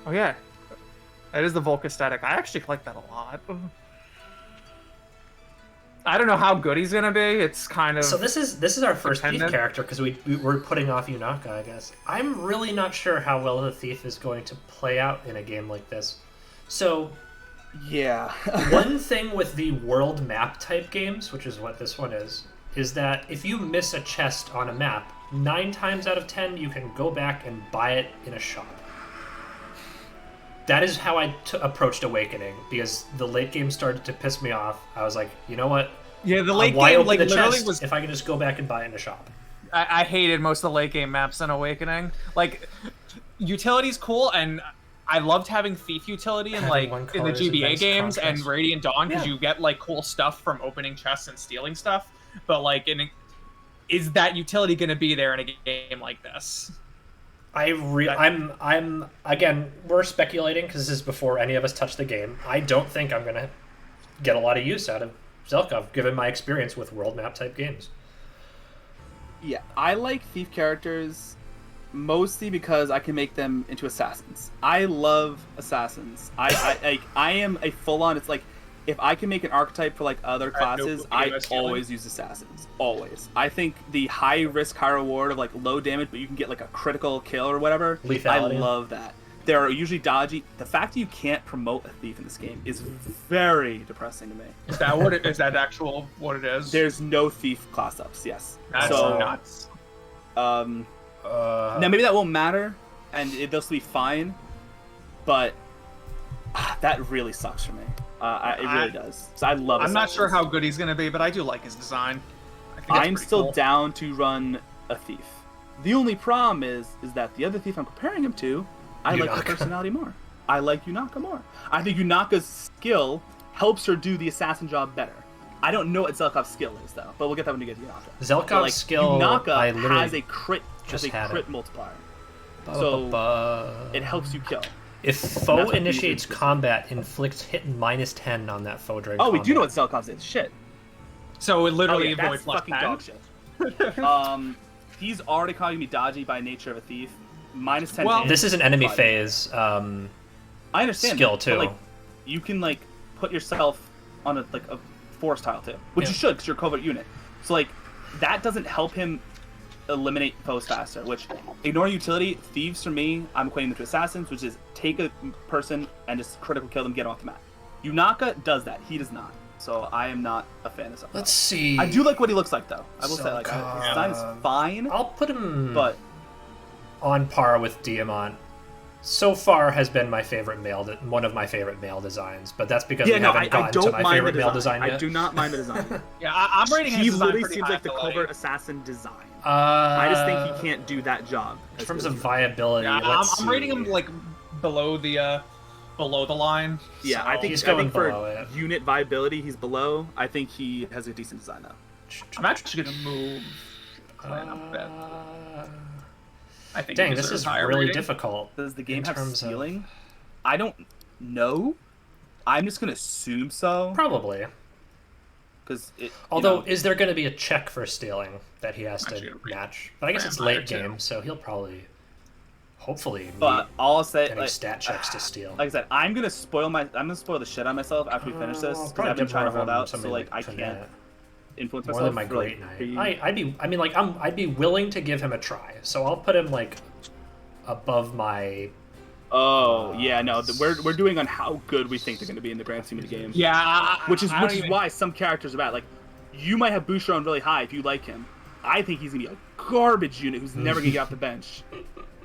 [SPEAKER 1] Oh yeah, that is the Volk aesthetic. I actually like that a lot. I don't know how good he's gonna be. It's kind of
[SPEAKER 3] So this is our first thief
[SPEAKER 1] dependent.
[SPEAKER 3] character because we're putting off Yunaka, I guess. I'm really not sure how well the thief is going to play out in a game like this. So
[SPEAKER 2] yeah.
[SPEAKER 3] one thing with the world map type games, which is what this one is that if you miss a chest on a map, 9 times out of 10 you can go back and buy it in a shop. That is how I approached Awakening, because the late game started to piss me off. I was like, you know what?
[SPEAKER 1] Yeah, the late
[SPEAKER 3] Why
[SPEAKER 1] game
[SPEAKER 3] open
[SPEAKER 1] like
[SPEAKER 3] the
[SPEAKER 1] literally
[SPEAKER 3] chest
[SPEAKER 1] was.
[SPEAKER 3] if I can just go back and buy it in a shop.
[SPEAKER 1] I hated most of the late game maps in Awakening. Like, utility's cool, and I loved having thief utility in
[SPEAKER 3] Having one
[SPEAKER 1] like in the
[SPEAKER 3] color is
[SPEAKER 1] GBA
[SPEAKER 3] advanced
[SPEAKER 1] games and
[SPEAKER 3] contrast.
[SPEAKER 1] Radiant Dawn because
[SPEAKER 2] Yeah.
[SPEAKER 1] you get like cool stuff from opening chests and stealing stuff. But like, is that utility going to be there in a game like this?
[SPEAKER 3] I'm again, we're speculating because this is before any of us touch the game. I don't think I'm gonna get a lot of use out of Zelkov, given my experience with world map type games.
[SPEAKER 2] Yeah, I like thief characters mostly because I can make them into assassins. I love assassins. I am a full on. It's like if I can make an archetype for like other classes, I always use assassins. Always. I think the high risk, high reward of like low damage, but you can get like a critical kill or whatever.
[SPEAKER 3] Lethality.
[SPEAKER 2] I love that. They're usually dodgy. The fact that you can't promote a thief in this game is very depressing to me.
[SPEAKER 1] Is that what it is? That actual what it is?
[SPEAKER 2] There's no thief class ups. Yes.
[SPEAKER 1] That's
[SPEAKER 2] so
[SPEAKER 1] nuts.
[SPEAKER 2] Now maybe that won't matter, and they'll still be fine, but that really sucks for me. It really does. So I love.
[SPEAKER 1] I'm not
[SPEAKER 2] assassins.
[SPEAKER 1] sure how good he's going to be, but I do like his design. I think that's
[SPEAKER 2] I'm
[SPEAKER 1] pretty
[SPEAKER 2] still
[SPEAKER 1] cool.
[SPEAKER 2] down to run a thief. The only problem is that the other thief I'm comparing him to, I like the
[SPEAKER 3] Yunaka.
[SPEAKER 2] personality more. I like Yunaka more. I think Yunaka's skill helps her do the assassin job better. I don't know what Zelkov's skill is though, but we'll get that when we get to Yunaka.
[SPEAKER 3] Zelkov's
[SPEAKER 2] But, like,
[SPEAKER 3] skill,
[SPEAKER 2] Yunaka
[SPEAKER 3] I literally
[SPEAKER 2] has a crit,
[SPEAKER 3] just had it.
[SPEAKER 2] multiplier, so it helps you kill.
[SPEAKER 3] If
[SPEAKER 2] That's
[SPEAKER 3] foe
[SPEAKER 2] what
[SPEAKER 3] initiates
[SPEAKER 2] these are.
[SPEAKER 3] combat, inflicts hit -10 on that foe during
[SPEAKER 2] Oh, we
[SPEAKER 3] combat.
[SPEAKER 2] do know what Zelkov's is. Shit.
[SPEAKER 1] So it
[SPEAKER 2] Oh
[SPEAKER 1] literally
[SPEAKER 2] yeah,
[SPEAKER 1] avoids
[SPEAKER 2] that's
[SPEAKER 1] plus
[SPEAKER 2] fucking
[SPEAKER 1] 10.
[SPEAKER 2] dog shit. He's already calling me dodgy by nature of a thief. -10.
[SPEAKER 1] Well,
[SPEAKER 2] hit,
[SPEAKER 3] This is an enemy
[SPEAKER 2] but-
[SPEAKER 3] phase.
[SPEAKER 2] I understand
[SPEAKER 3] skill,
[SPEAKER 2] that,
[SPEAKER 3] too.
[SPEAKER 2] But, like, you can like put yourself on a force tile too, which you should because you're a covert unit. So like that doesn't help him eliminate foes faster. Which ignore utility, thieves for me, I'm equating them to assassins, which is take a person and just critical kill them, get off the map. Yunaka does that. He does not. So I am not a fan of Zelkov.
[SPEAKER 3] Let's see.
[SPEAKER 2] I do like what he looks like though. I will say his
[SPEAKER 3] Zelkov.
[SPEAKER 2] design is fine,
[SPEAKER 3] I'll put him
[SPEAKER 2] but
[SPEAKER 3] on par with Diamant. So far has been my favorite one of my favorite male designs, but that's because we haven't gotten to my favorite male design yet.
[SPEAKER 2] I do not mind the design.
[SPEAKER 1] Yeah, I'm rating his
[SPEAKER 2] He
[SPEAKER 1] design
[SPEAKER 2] literally
[SPEAKER 1] pretty
[SPEAKER 2] seems
[SPEAKER 1] high
[SPEAKER 2] like the
[SPEAKER 1] for,
[SPEAKER 2] covert assassin design.
[SPEAKER 3] I
[SPEAKER 2] I just think he can't do that job.
[SPEAKER 3] In terms of viability,
[SPEAKER 1] Yeah,
[SPEAKER 3] let's
[SPEAKER 1] I'm rating him
[SPEAKER 3] see.
[SPEAKER 1] like below the line.
[SPEAKER 2] Yeah, I think
[SPEAKER 3] He's going
[SPEAKER 2] for
[SPEAKER 3] below it.
[SPEAKER 2] unit viability, he's below. I think he has a decent design though.
[SPEAKER 1] I'm actually gonna move. Clan up a bit. I think
[SPEAKER 3] Dang,
[SPEAKER 1] he
[SPEAKER 3] this
[SPEAKER 1] deserves
[SPEAKER 3] is
[SPEAKER 1] higher
[SPEAKER 3] really
[SPEAKER 1] rating.
[SPEAKER 3] difficult.
[SPEAKER 2] Does the game
[SPEAKER 3] In
[SPEAKER 2] have
[SPEAKER 3] terms of-
[SPEAKER 2] stealing? I don't know. I'm just gonna assume so
[SPEAKER 3] Probably.
[SPEAKER 2] because it.
[SPEAKER 3] Although, is there going to be a check for stealing that he has
[SPEAKER 1] Actually,
[SPEAKER 3] to
[SPEAKER 1] a
[SPEAKER 3] match? But I guess it's
[SPEAKER 1] vampire,
[SPEAKER 3] late
[SPEAKER 1] too.
[SPEAKER 3] game, so he'll probably, hopefully, meet
[SPEAKER 2] but I'll say
[SPEAKER 3] any
[SPEAKER 2] like,
[SPEAKER 3] stat checks to steal.
[SPEAKER 2] like I said, I'm gonna spoil the shit out of myself after we finish this because I've been trying to hold out. So like I can't influence
[SPEAKER 3] More
[SPEAKER 2] myself.
[SPEAKER 3] than my
[SPEAKER 2] for,
[SPEAKER 3] great
[SPEAKER 2] like,
[SPEAKER 3] night. I'd be willing to give him a try. So I'll put him like above my.
[SPEAKER 2] Oh yeah, no, we're doing on how good we think they're going to be in the grand scheme of the game.
[SPEAKER 1] Yeah,
[SPEAKER 2] which is
[SPEAKER 1] I don't even-
[SPEAKER 2] why some characters are bad. Like, you might have Boucheron really high if you like him. I think he's gonna be a garbage unit who's never gonna get off the bench.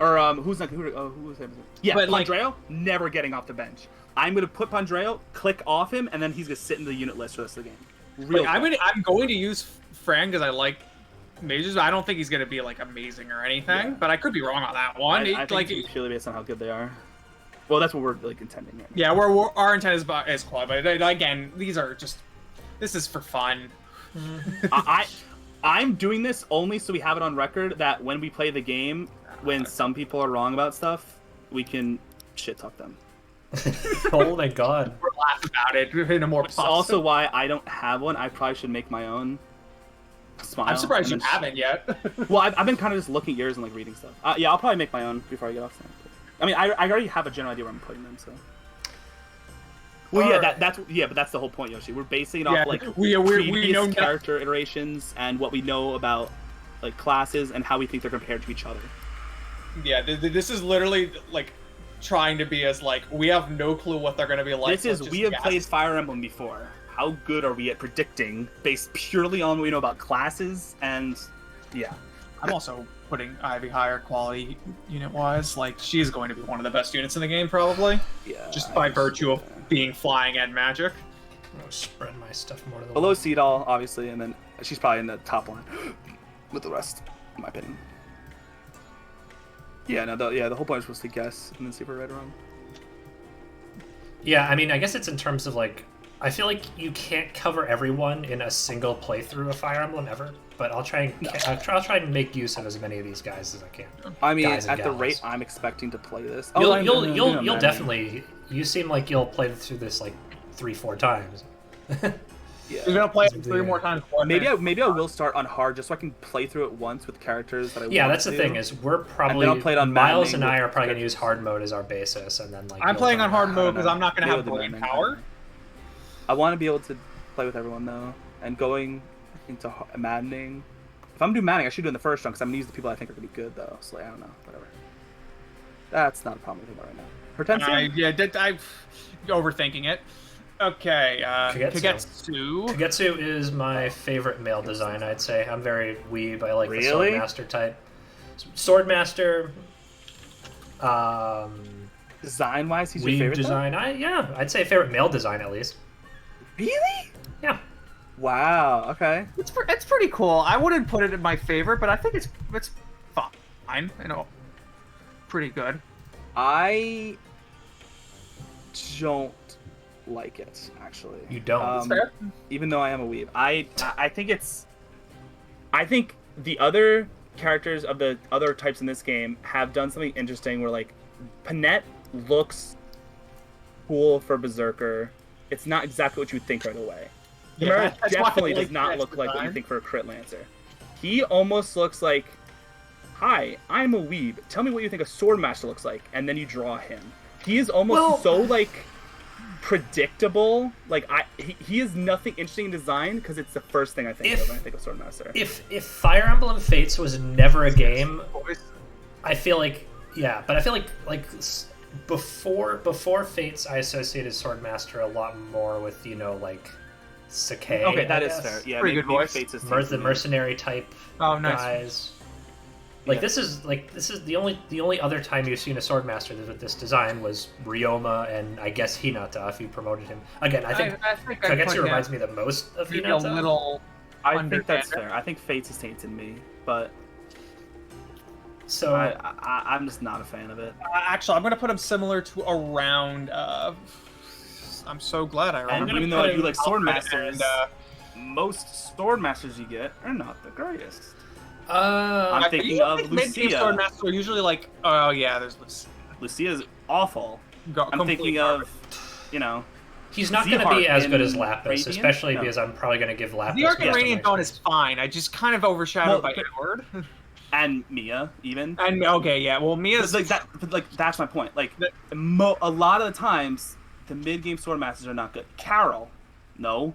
[SPEAKER 2] Or who's not? who was him? Yeah,
[SPEAKER 1] But, like-
[SPEAKER 2] Pandreo never getting off the bench. I'm gonna put Pandreo, click off him, and then he's gonna sit in the unit list for the rest of the game. Real
[SPEAKER 1] Like,
[SPEAKER 2] quick.
[SPEAKER 1] I'm going to use Fran because I like mages. But I don't think he's gonna be like amazing or anything.
[SPEAKER 2] Yeah.
[SPEAKER 1] But I could be wrong on that one.
[SPEAKER 2] I think
[SPEAKER 1] like,
[SPEAKER 2] it's purely based on how good they are. Well, that's what we're like intending. Right now.
[SPEAKER 1] Yeah, our intent is quad, but again, these are just. This is for fun.
[SPEAKER 2] I'm doing this only so we have it on record that when we play the game, when some people are wrong about stuff, we can shit talk them.
[SPEAKER 3] Oh my god.
[SPEAKER 1] We're laugh about it in a more.
[SPEAKER 2] It's also why I don't have one. I probably should make my own. Smile.
[SPEAKER 1] I'm surprised you haven't yet.
[SPEAKER 2] Well, I've been kind of just looking at yours and like reading stuff. Yeah, I'll probably make my own before I get off. I mean, I already have a general idea where I'm putting them, so. Well, yeah, but that's the whole point, Yoshi. We're basing it off like
[SPEAKER 1] we know
[SPEAKER 2] character iterations and what we know about like classes and how we think they're compared to each other.
[SPEAKER 1] Yeah, this is literally like trying to be as like we have no clue what they're going to be like.
[SPEAKER 2] We have played Fire Emblem before. How good are we at predicting based purely on what we know about classes and yeah.
[SPEAKER 1] I'm also putting Ivy higher quality unit wise. Like she's going to be one of the best units in the game probably.
[SPEAKER 2] Yeah.
[SPEAKER 1] Just by virtue of being flying and magic.
[SPEAKER 3] I'm gonna spread my stuff more to the
[SPEAKER 2] below Seedall, obviously, and then she's probably in the top line with the rest, in my opinion. Yeah, no, the whole point is supposed to guess and then see if we're right or wrong.
[SPEAKER 3] Yeah, I mean, I guess it's in terms of like, I feel like you can't cover everyone in a single playthrough of Fire Emblem ever, but I'll try and make use of as many of these guys as I can.
[SPEAKER 2] I mean, at the rate I'm expecting to play this,
[SPEAKER 3] you'll definitely. You seem like you'll play through this like 3-4 times.
[SPEAKER 1] Yeah. You're gonna play it 3 more times.
[SPEAKER 2] Maybe I will start on hard just so I can play through it once with characters that I want to.
[SPEAKER 3] Yeah, that's the thing is we're probably Miles and I are probably gonna use hard mode as our basis, and then like
[SPEAKER 1] I'm playing on hard mode because I'm not gonna have brain power.
[SPEAKER 2] I want to be able to play with everyone though, and going into maddening. If I'm doing maddening, I should do it in the first round because I'm gonna use the people I think are gonna be good though. So like, I don't know, whatever. That's not a problem with right now.
[SPEAKER 1] I'm overthinking it. Okay, Kagetsu.
[SPEAKER 3] Kagetsu is my favorite male design, I'd say. I'm very weeb. I like the Swordmaster type. Swordmaster.
[SPEAKER 2] Design-wise, he's your favorite
[SPEAKER 3] design. I'd say favorite male design at least.
[SPEAKER 2] Really?
[SPEAKER 3] Yeah.
[SPEAKER 2] Wow. Okay.
[SPEAKER 1] It's pretty cool. I wouldn't put it in my favorite, but I think it's fine. You know, pretty good.
[SPEAKER 2] I don't like it actually.
[SPEAKER 3] You don't?
[SPEAKER 2] Even though I am a weeb, I think the other characters of the other types in this game have done something interesting where like Panette looks cool for Berserker. It's not exactly what you would think right away.
[SPEAKER 1] Yeah,
[SPEAKER 2] definitely does not look like what you think for a Crit Lancer. He almost looks like, hi, I'm a weeb. Tell me what you think a Swordmaster looks like, and then you draw him. He is almost so like predictable. Like he is nothing interesting in design because it's the first thing I think of when I think of Swordmaster.
[SPEAKER 3] If Fire Emblem Fates was never a game, I feel like but I feel like before Fates, I associated Swordmaster a lot more with like Sakai.
[SPEAKER 2] Okay, that is fair. Yeah,
[SPEAKER 1] pretty good voice.
[SPEAKER 2] Fates is
[SPEAKER 3] the mercenary type guys. Like this is the only other time you've seen a Swordmaster with this design was Ryoma and I guess Hinata if you promoted him. Again, I think Kagetsu reminds me the most of Hinata.
[SPEAKER 2] I think that's fair. I think Fates is tainted in me, but
[SPEAKER 3] so
[SPEAKER 2] I'm just not a fan of it.
[SPEAKER 1] Actually, I'm gonna put him similar to around. I'm so glad I remember.
[SPEAKER 2] Even though I do like Swordmasters, most Swordmasters you get are not the greatest. I'm thinking of Lucia.
[SPEAKER 1] Swordmasters are usually like, oh yeah, there's Lucia.
[SPEAKER 2] Lucia's awful. I'm thinking of,
[SPEAKER 3] he's not going to be as good as Lapis, especially because I'm probably going to give Lapis.
[SPEAKER 1] The Arc and Radiant Dawn is fine. I just kind of overshadowed by Edward.
[SPEAKER 2] And Mia, even.
[SPEAKER 1] And okay, yeah. Well, Mia's
[SPEAKER 2] like that. Like that's my point. Like a lot of the times, the mid-game Swordmasters are not good. Carol, no.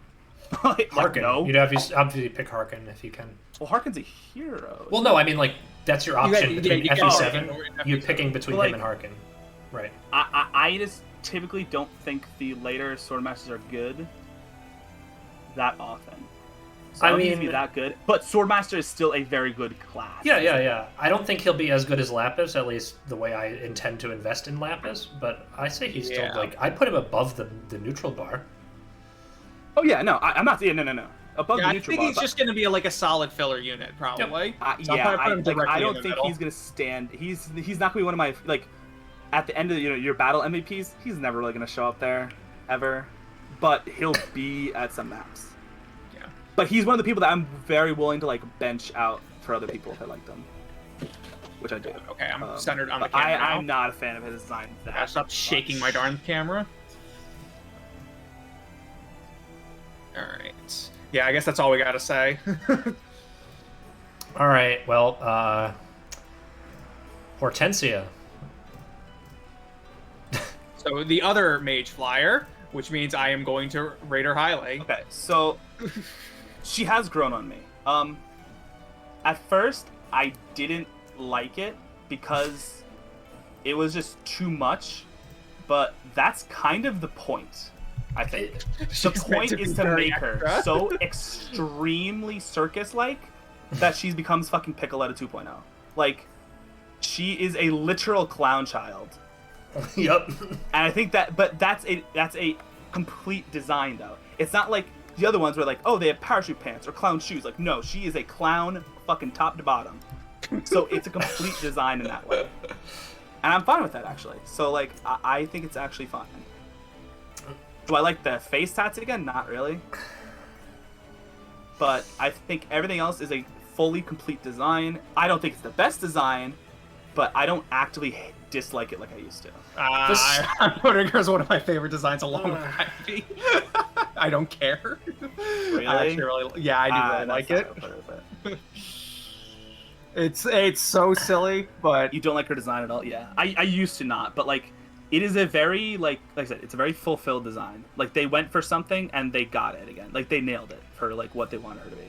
[SPEAKER 3] Harkin,
[SPEAKER 2] no.
[SPEAKER 3] You'd obviously pick Harkin if you can.
[SPEAKER 2] Well, Harkin's a hero.
[SPEAKER 3] Well, no, I mean like that's your option between FE7. You're picking between him and Harkin, right?
[SPEAKER 2] I just typically don't think the later Swordmasters are good that often. So I mean, be that good, but Swordmaster is still a very good class.
[SPEAKER 3] Yeah. I don't think he'll be as good as Lapis, at least the way I intend to invest in Lapis. But I say he's still like I put him above the neutral bar.
[SPEAKER 2] Oh yeah, no, I'm not. Yeah, no. Above the neutral bar. I think
[SPEAKER 1] he's just going to be like a solid filler unit, probably.
[SPEAKER 2] Yep. I don't think he's going to stand. He's not going to be one of my like. at the end of your battle MVPs, he's never really gonna show up there, ever. But he'll be at some maps.
[SPEAKER 1] Yeah.
[SPEAKER 2] But he's one of the people that I'm very willing to like bench out for other people if I like them. Which I do.
[SPEAKER 1] Okay, I'm centered on the camera now.
[SPEAKER 2] I'm not a fan of his design.
[SPEAKER 1] I stopped shaking my darn camera. Alright. Yeah, I guess that's all we gotta say.
[SPEAKER 3] All right. Well, Hortensia.
[SPEAKER 1] So the other mage flyer, which means I am going to rate her highly.
[SPEAKER 2] Okay, so she has grown on me. At first, I didn't like it because it was just too much, but that's kind of the point, I think. The point is to make her so extremely circus-like that she becomes fucking Piccoletta 2.0. Like, she is a literal clown child.
[SPEAKER 3] Yep.
[SPEAKER 2] And I think that's a complete design, though. It's not like the other ones where like, oh, they have parachute pants or clown shoes. Like, no, she is a clown fucking top to bottom. So it's a complete design in that way. And I'm fine with that, actually. So, like, I think it's actually fine. Do I like the face tats again? Not really. But I think everything else is a fully complete design. I don't think it's the best design, but I don't actively dislike it like I used to.
[SPEAKER 1] I'm putting her as one of my favorite designs along with Ivy. I don't care.
[SPEAKER 2] Really?
[SPEAKER 1] I actually really, I do really like it. It's so silly, but
[SPEAKER 2] You don't like her design at all? Yeah. I used to not, but like it is a very like I said, it's a very fulfilled design. Like they went for something and they got it again. Like they nailed it for like what they wanted her to be.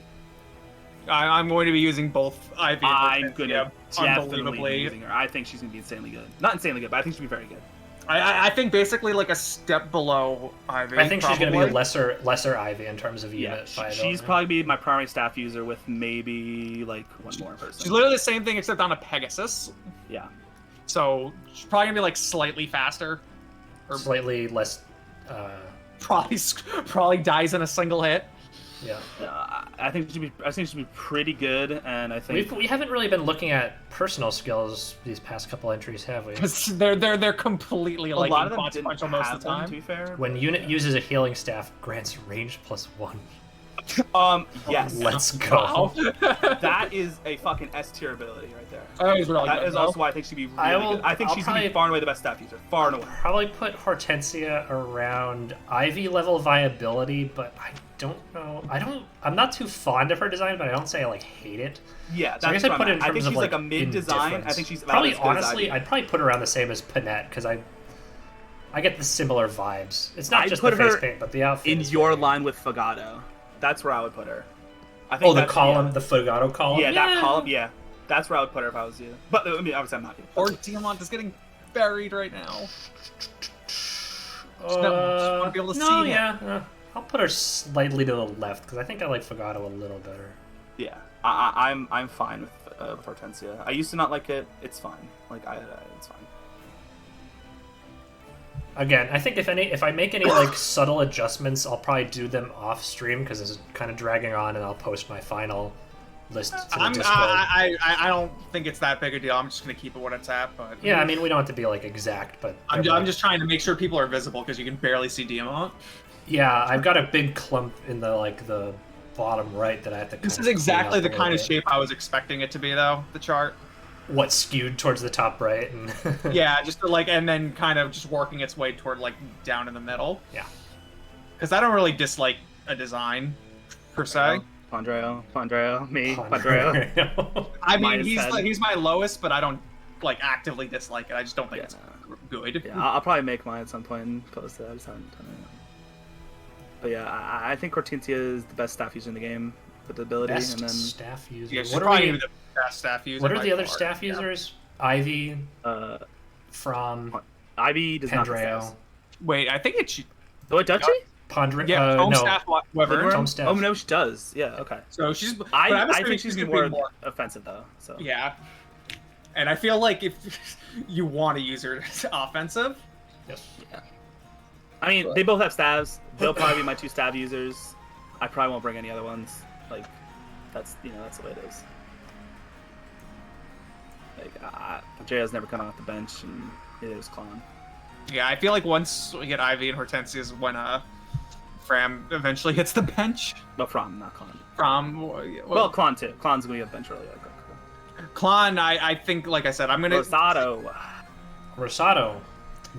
[SPEAKER 1] I'm going to be using both Ivy and
[SPEAKER 2] I'm gonna definitely be
[SPEAKER 1] unbelievably.
[SPEAKER 2] using her. I think she's gonna be insanely good. Not insanely good, but I think she'll be very good.
[SPEAKER 1] I think basically like a step below Ivy.
[SPEAKER 3] I think she's going to be
[SPEAKER 1] probably.
[SPEAKER 3] a lesser Ivy in terms of
[SPEAKER 2] Yeah,
[SPEAKER 3] unit viability.
[SPEAKER 2] she's probably be my primary staff user with maybe like one more person.
[SPEAKER 1] She's literally the same thing except on a Pegasus.
[SPEAKER 2] Yeah.
[SPEAKER 1] So she's probably gonna be like slightly faster, or
[SPEAKER 3] slightly less.
[SPEAKER 1] probably dies in a single hit.
[SPEAKER 3] Yeah.
[SPEAKER 2] I think she'll be pretty good, and I think
[SPEAKER 3] We haven't really been looking at personal skills these past couple entries, have we?
[SPEAKER 1] Because they're completely
[SPEAKER 2] a
[SPEAKER 1] like
[SPEAKER 2] lot of them didn't
[SPEAKER 1] inconsequential most
[SPEAKER 2] have
[SPEAKER 1] of the
[SPEAKER 2] them,
[SPEAKER 1] time.
[SPEAKER 2] to be fair.
[SPEAKER 3] When unit uses a healing staff, grants range +1.
[SPEAKER 2] Yes.
[SPEAKER 3] Let's go.
[SPEAKER 2] That is a fucking S tier ability right there.
[SPEAKER 1] That is really
[SPEAKER 2] That
[SPEAKER 1] good,
[SPEAKER 2] is
[SPEAKER 1] though.
[SPEAKER 2] also why I think she'd be really good. I think
[SPEAKER 3] I'll
[SPEAKER 2] she's gonna be
[SPEAKER 3] probably-
[SPEAKER 2] far and away the best staff user. Far and away.
[SPEAKER 3] Probably put Hortensia around Ivy level viability, but I don't know. I'm not too fond of her design, but I don't say I like hate it.
[SPEAKER 2] Yeah,
[SPEAKER 3] So I guess I put it in terms
[SPEAKER 2] I think
[SPEAKER 3] of
[SPEAKER 2] she's like a mid design.
[SPEAKER 3] indifference.
[SPEAKER 2] I think she's about
[SPEAKER 3] probably
[SPEAKER 2] as good as
[SPEAKER 3] honestly,
[SPEAKER 2] Ivy.
[SPEAKER 3] I'd probably put her around the same as Panette because I get the similar vibes. It's not
[SPEAKER 2] I'd
[SPEAKER 3] just
[SPEAKER 2] put
[SPEAKER 3] the face
[SPEAKER 2] her
[SPEAKER 3] paint, but the outfit.
[SPEAKER 2] in
[SPEAKER 3] is
[SPEAKER 2] your
[SPEAKER 3] very-
[SPEAKER 2] line with Fagato. That's where I would put her. I think
[SPEAKER 3] Oh, the
[SPEAKER 2] that's-
[SPEAKER 3] column,
[SPEAKER 2] yeah.
[SPEAKER 3] the Fogato column.
[SPEAKER 2] Yeah, that column. Yeah, that's where I would put her if I was you. But I mean, obviously I'm not you.
[SPEAKER 1] Or Diamond is getting buried right now.
[SPEAKER 3] Uh,
[SPEAKER 1] want to be able to
[SPEAKER 3] no,
[SPEAKER 1] see him.
[SPEAKER 3] yeah. I'll put her slightly to the left because I think I like Fogato a little better.
[SPEAKER 2] Yeah, I'm fine with Hortensia. I used to not like it. It's fine. Like it's fine.
[SPEAKER 3] Again, I think if I make any like subtle adjustments, I'll probably do them off stream because this is kind of dragging on, and I'll post my final list to the Discord.
[SPEAKER 1] I don't think it's that big a deal. I'm just gonna keep it what it's at. But
[SPEAKER 3] Yeah, I mean we don't have to be like exact, but
[SPEAKER 1] I'm just trying to make sure people are visible because you can barely see Diamond.
[SPEAKER 3] yeah, I've got a big clump in the bottom right that I have to.
[SPEAKER 1] This
[SPEAKER 3] kind
[SPEAKER 1] is
[SPEAKER 3] of
[SPEAKER 1] exactly
[SPEAKER 3] clean
[SPEAKER 1] the
[SPEAKER 3] up a
[SPEAKER 1] kind of
[SPEAKER 3] little bit.
[SPEAKER 1] shape I was expecting it to be, though. The chart.
[SPEAKER 3] What skewed towards the top right and
[SPEAKER 1] Yeah, just to, like, and then kind of just working its way toward like down in the middle.
[SPEAKER 3] Yeah.
[SPEAKER 1] Because I don't really dislike a design per se.
[SPEAKER 2] Pondreo, me, Pondreo.
[SPEAKER 3] Pondreo.
[SPEAKER 1] I mean,
[SPEAKER 2] Minus 10.
[SPEAKER 1] he's my lowest, but I don't like actively dislike it. I just don't think
[SPEAKER 2] Yeah,
[SPEAKER 1] it's good.
[SPEAKER 2] Yeah, I'll probably make mine at some point and post it. I just haven't done it. But yeah, I think Hortensia is the best staff user in the game with the ability,
[SPEAKER 3] Best
[SPEAKER 2] and then
[SPEAKER 3] staff user.
[SPEAKER 1] Yeah, she's
[SPEAKER 3] what are
[SPEAKER 1] probably
[SPEAKER 3] we?
[SPEAKER 1] the best staff user.
[SPEAKER 3] What are
[SPEAKER 1] by
[SPEAKER 3] the other
[SPEAKER 1] far.
[SPEAKER 3] staff users? Ivy from
[SPEAKER 2] Ivy does not have
[SPEAKER 3] Pendreo.
[SPEAKER 2] staffs.
[SPEAKER 1] Wait, I think it's
[SPEAKER 2] Oh, it does she?
[SPEAKER 3] Pondre.
[SPEAKER 1] yeah, home
[SPEAKER 3] no.
[SPEAKER 1] staff Wyvern.
[SPEAKER 3] Home staff.
[SPEAKER 2] Oh no, she does. Yeah, okay.
[SPEAKER 1] So she's. but
[SPEAKER 2] I
[SPEAKER 1] I'm assuming
[SPEAKER 2] think she's
[SPEAKER 1] gonna
[SPEAKER 2] more,
[SPEAKER 1] be more.
[SPEAKER 2] offensive though. So
[SPEAKER 1] Yeah, and I feel like if you want to use her offensive,
[SPEAKER 3] Yes.
[SPEAKER 2] yeah. I mean, they both have stabs. They'll probably be my two stab users. I probably won't bring any other ones. Like, that's that's the way it is. Like, Andrea's never come off the bench, and It was Clon.
[SPEAKER 1] Yeah, I feel like once we get Ivy and Hortensia is when Fram eventually hits the bench.
[SPEAKER 2] No, From, not Clon.
[SPEAKER 1] Well,
[SPEAKER 2] Clon too. Clon's gonna be a bench early. Like, cool.
[SPEAKER 1] Klon, I think, like I said, I'm gonna.
[SPEAKER 2] Rosado.
[SPEAKER 3] Rosado,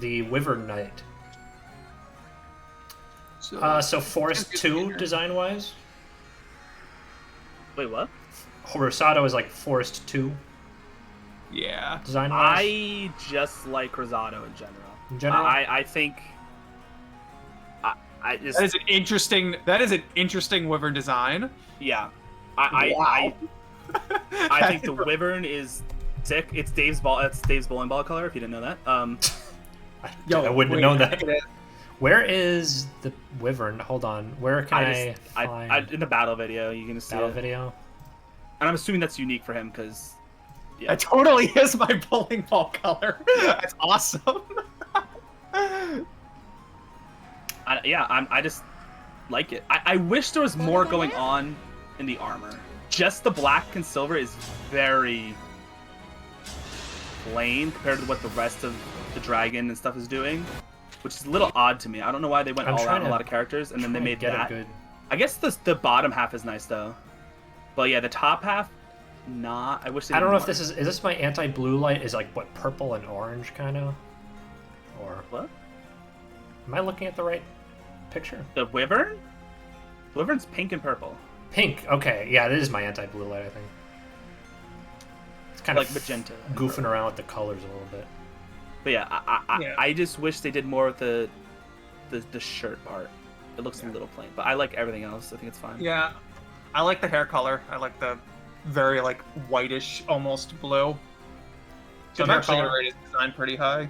[SPEAKER 3] the Wyvern Knight. So Forest 2 design wise.
[SPEAKER 2] Wait, what?
[SPEAKER 3] Rosado is like Forest 2
[SPEAKER 1] Yeah.
[SPEAKER 3] design wise.
[SPEAKER 2] I just like Rosado in general.
[SPEAKER 3] In general?
[SPEAKER 2] I think. I just.
[SPEAKER 1] That is an interesting. That is an interesting Wyvern design.
[SPEAKER 2] Yeah.
[SPEAKER 1] Wow.
[SPEAKER 2] I think the Wyvern is sick. It's Dave's bowling ball color. If you didn't know that.
[SPEAKER 3] I wouldn't have known that. Where is the Wyvern? Hold on. Where can I find
[SPEAKER 2] in the battle video? You can see
[SPEAKER 3] battle
[SPEAKER 2] it.
[SPEAKER 3] video?
[SPEAKER 2] And I'm assuming that's unique for him because. Yeah.
[SPEAKER 1] That totally is my bowling ball color. That's awesome.
[SPEAKER 2] I just like it. I wish there was more going on in the armor. Just the black and silver is very plain compared to what the rest of the dragon and stuff is doing, which is a little odd to me. I don't know why they went all out on a lot of characters and then they made that.
[SPEAKER 3] Good.
[SPEAKER 2] I guess the bottom half is nice though, but yeah, the top half, not. I wish. They
[SPEAKER 3] I don't
[SPEAKER 2] did
[SPEAKER 3] know
[SPEAKER 2] more.
[SPEAKER 3] if this is my anti-blue light is like what, purple and orange kind of, or
[SPEAKER 2] What?
[SPEAKER 3] am I looking at the right picture?
[SPEAKER 2] The Wyvern. Wyvern's pink and purple.
[SPEAKER 3] Pink. Okay, yeah, this is my anti-blue light. I think it's kind
[SPEAKER 2] Like
[SPEAKER 3] of
[SPEAKER 2] magenta.
[SPEAKER 3] goofing around with the colors a little bit.
[SPEAKER 2] But yeah, I just wish they did more with the shirt part. It looks a little plain, but I like everything else. I think it's fine.
[SPEAKER 1] Yeah, I like the hair color. I like the very like whitish, almost blue. So I'm
[SPEAKER 3] hair
[SPEAKER 1] actually gonna
[SPEAKER 3] color.
[SPEAKER 1] rate his design pretty high.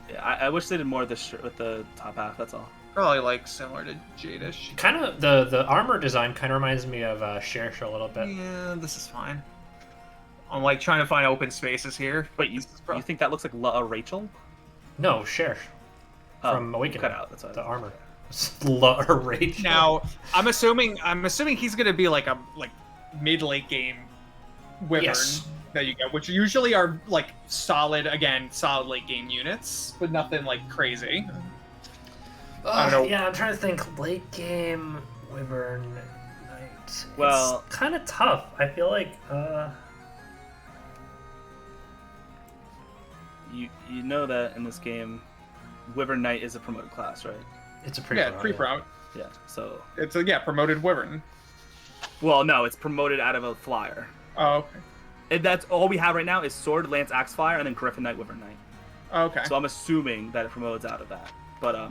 [SPEAKER 2] Yeah, I wish they did more of the shirt with the top half. That's all.
[SPEAKER 1] Probably like similar to Jadish.
[SPEAKER 3] Kind of the armor design kind of reminds me of Cherche a little bit.
[SPEAKER 1] Yeah, this is fine. I'm like trying to find open spaces here.
[SPEAKER 2] Wait, you think that looks like Rachel?
[SPEAKER 3] No, Cherche
[SPEAKER 2] Oh,
[SPEAKER 3] from Awakening.
[SPEAKER 2] cut out. That's
[SPEAKER 3] The
[SPEAKER 2] all.
[SPEAKER 3] armor. Rachel.
[SPEAKER 1] Now, I'm assuming he's gonna be like a mid-late game Wyvern
[SPEAKER 3] Yes.
[SPEAKER 1] that you get, which usually are like solid late game units, but nothing like crazy. I don't know.
[SPEAKER 3] Yeah, I'm trying to think. Late game Wyvern Knight.
[SPEAKER 2] Well-
[SPEAKER 3] it's kind of tough. I feel like.
[SPEAKER 2] You know that in this game, Wyvern Knight is a promoted class, right?
[SPEAKER 3] It's a pre.
[SPEAKER 1] Yeah, pre-pro.
[SPEAKER 2] Yeah. So,
[SPEAKER 1] It's a promoted Wyvern.
[SPEAKER 2] well, no, it's promoted out of a flyer.
[SPEAKER 1] Oh, okay.
[SPEAKER 2] And that's all we have right now is Sword, Lance, Axe Flyer, and then Griffin Knight, Wyvern Knight.
[SPEAKER 1] Okay.
[SPEAKER 2] So I'm assuming that it promotes out of that. But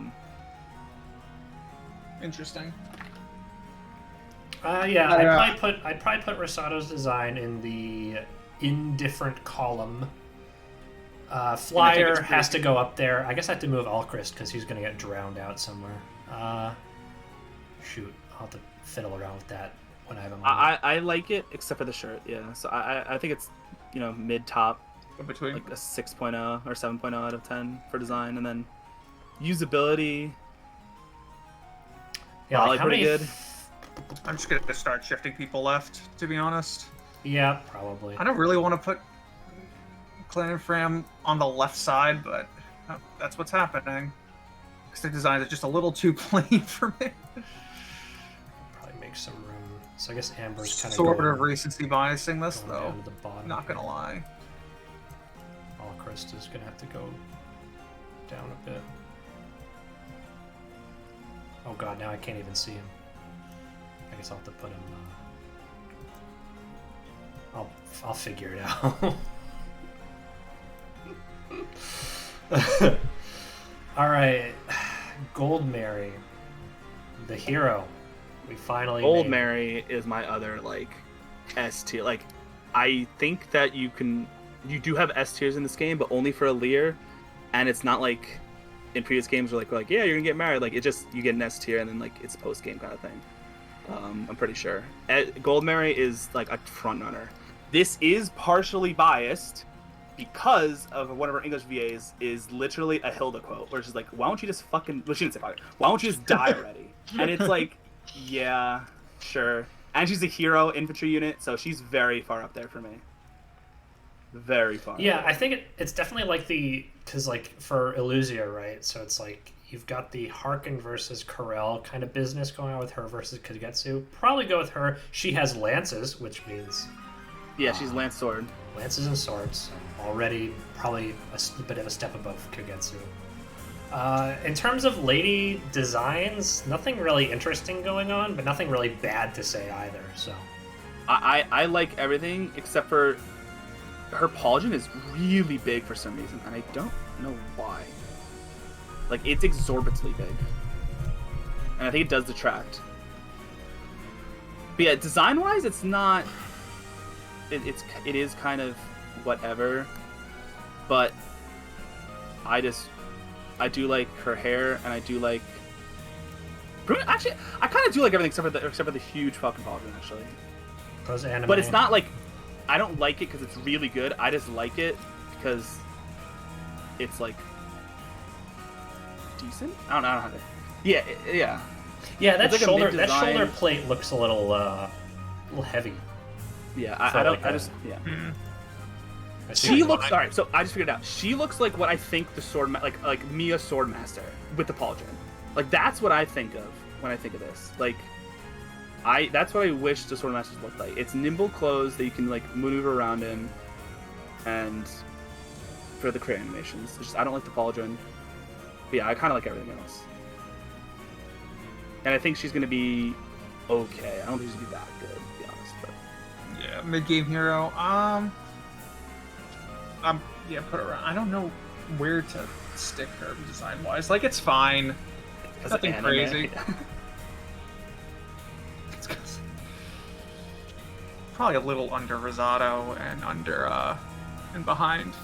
[SPEAKER 1] Interesting.
[SPEAKER 3] Yeah, I'd probably put Rosado's design in the indifferent column. Flyer has to go up there. I guess I have to move Alchrist because he's going to get drowned out somewhere. Shoot, I'll have to fiddle around with that when I have him on.
[SPEAKER 2] I like it except for the shirt. Yeah. So I think it's mid top,
[SPEAKER 1] In between.
[SPEAKER 2] like a 6.0 or 7.0 out of 10 for design, and then usability.
[SPEAKER 3] Yeah,
[SPEAKER 2] Probably
[SPEAKER 3] how
[SPEAKER 2] pretty
[SPEAKER 3] many
[SPEAKER 2] good.
[SPEAKER 1] I'm just gonna start shifting people left, to be honest.
[SPEAKER 3] Yeah, probably.
[SPEAKER 1] I don't really want to put Clan and Fram on the left side, but that's what's happening. Because the designs are just a little too plain for me.
[SPEAKER 3] Probably make some room. So I guess Amber's kind of
[SPEAKER 1] Sort of recency biasing this,
[SPEAKER 3] going
[SPEAKER 1] though.
[SPEAKER 3] down to the bottom.
[SPEAKER 1] Not gonna lie.
[SPEAKER 3] Alchrist is going to have to go down a bit. Oh god, now I can't even see him. I guess I'll have to put him. I'll figure it out. All right, Gold Mary, the hero. We finally.
[SPEAKER 2] Old
[SPEAKER 3] made-
[SPEAKER 2] Mary is my other like S tier. Like, I think that you do have S tiers in this game, but only for Alear, and it's not like in previous games where like yeah, you're gonna get married. Like it just you get an S tier and then like it's post game kind of thing. I'm pretty sure. Gold Mary is like a front runner. This is partially biased because of one of our English VAs is literally a Hilda quote, where she's like, "Why don't you just fucking?" Well, she didn't say fucking. Why don't you just die already? And it's like, yeah, sure. And she's a hero infantry unit, so she's very far up there for me. very far.
[SPEAKER 3] Yeah, I think it's definitely like because like for Illusia, right? So it's like you've got the Harken versus Corel kind of business going on with her versus Kagetsu. Probably go with her. She has lances, which means
[SPEAKER 2] Yeah, she's lance sword.
[SPEAKER 3] lances and swords. Already probably a bit of a step above Kagetsu. In terms of lady designs, nothing really interesting going on, but nothing really bad to say either. So
[SPEAKER 2] I like everything except for her pauldron is really big for some reason, and I don't know why. Like, it's exorbitantly big, and I think it does detract. But yeah, design-wise, it's not. It is kind of whatever, but I do like her hair, and I do like. Actually, I kind of do like everything except for the huge fucking pauldron, actually.
[SPEAKER 3] those anime.
[SPEAKER 2] But it's not like I don't like it because it's really good. I just like it because it's like decent. I don't know how to. Yeah, yeah.
[SPEAKER 3] Yeah, that
[SPEAKER 2] It's like a
[SPEAKER 3] shoulder
[SPEAKER 2] mid-design.
[SPEAKER 3] plate looks a little heavy.
[SPEAKER 2] Yeah,
[SPEAKER 3] So
[SPEAKER 2] I don't.
[SPEAKER 3] like
[SPEAKER 2] I
[SPEAKER 3] a-
[SPEAKER 2] just yeah.
[SPEAKER 3] I see
[SPEAKER 2] She
[SPEAKER 3] what you
[SPEAKER 2] looks
[SPEAKER 3] mean.
[SPEAKER 2] alright. So I just figured it out. She looks like what I think the like Mia Swordmaster with the pauldron. Like that's what I think of when I think of this. Like that's what I wish the Swordmasters looked like. It's nimble clothes that you can like maneuver around in, and for the crit animations. It's just I don't like the pauldron. But yeah, I kind of like everything else. And I think she's gonna be okay. I don't think she's gonna be that good, to be honest. But
[SPEAKER 1] Yeah, mid-game hero. Yeah, put her around. I don't know where to stick her design-wise. Like, it's fine.
[SPEAKER 2] because
[SPEAKER 1] Nothing
[SPEAKER 2] anime.
[SPEAKER 1] crazy. It's 'cause- probably a little under Rosado and under and behind.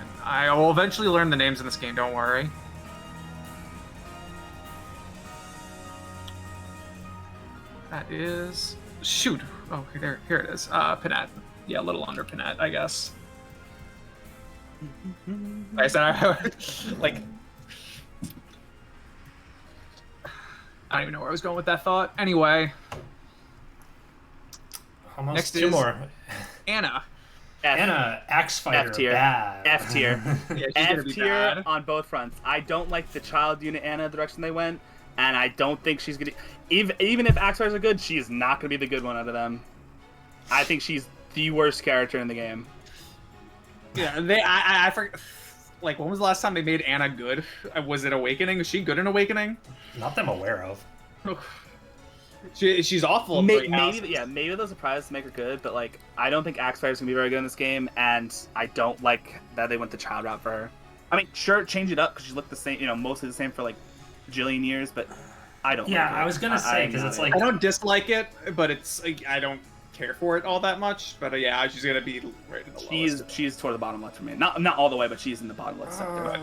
[SPEAKER 1] And I will eventually learn the names in this game. Don't worry. That is shoot. Oh, here it is. Panette. Yeah, a little under Panette, I guess. Like I said, like I don't even know where I was going with that thought. Anyway,
[SPEAKER 3] Almost
[SPEAKER 1] Next
[SPEAKER 3] two
[SPEAKER 1] is-
[SPEAKER 3] more.
[SPEAKER 1] Anna.
[SPEAKER 3] Anna, Axe Fighter,
[SPEAKER 2] F tier.
[SPEAKER 3] bad.
[SPEAKER 2] F tier.
[SPEAKER 1] Yeah, she's
[SPEAKER 2] F
[SPEAKER 1] gonna be
[SPEAKER 2] tier
[SPEAKER 1] bad.
[SPEAKER 2] on both fronts. I don't like the child unit Anna direction they went, and I don't think she's gonna. Even if Axe Fighters are good, she is not gonna be the good one out of them. I think she's the worst character in the game.
[SPEAKER 1] Yeah, I forget. Like, when was the last time they made Anna good? Was it Awakening? Was she good in Awakening?
[SPEAKER 3] Not that I'm aware of.
[SPEAKER 1] She's awful. in
[SPEAKER 2] Maybe,
[SPEAKER 1] Three Houses.
[SPEAKER 2] yeah, maybe they'll surprise to make her good, but like, I don't think Axe Fighter's gonna be very good in this game, and I don't like that they went the child route for her. I mean, sure, change it up because she looked the same, mostly the same for like a jillion years, but I don't.
[SPEAKER 3] Yeah,
[SPEAKER 2] like it.
[SPEAKER 3] I was gonna say
[SPEAKER 2] I'm
[SPEAKER 3] because
[SPEAKER 2] not
[SPEAKER 3] it's
[SPEAKER 2] in.
[SPEAKER 3] like
[SPEAKER 1] I don't dislike it, but it's like, I don't care for it all that much. But yeah, she's gonna be right in the lowest.
[SPEAKER 2] she's toward the bottom left for me. Not all the way, but she's in the bottom left sector.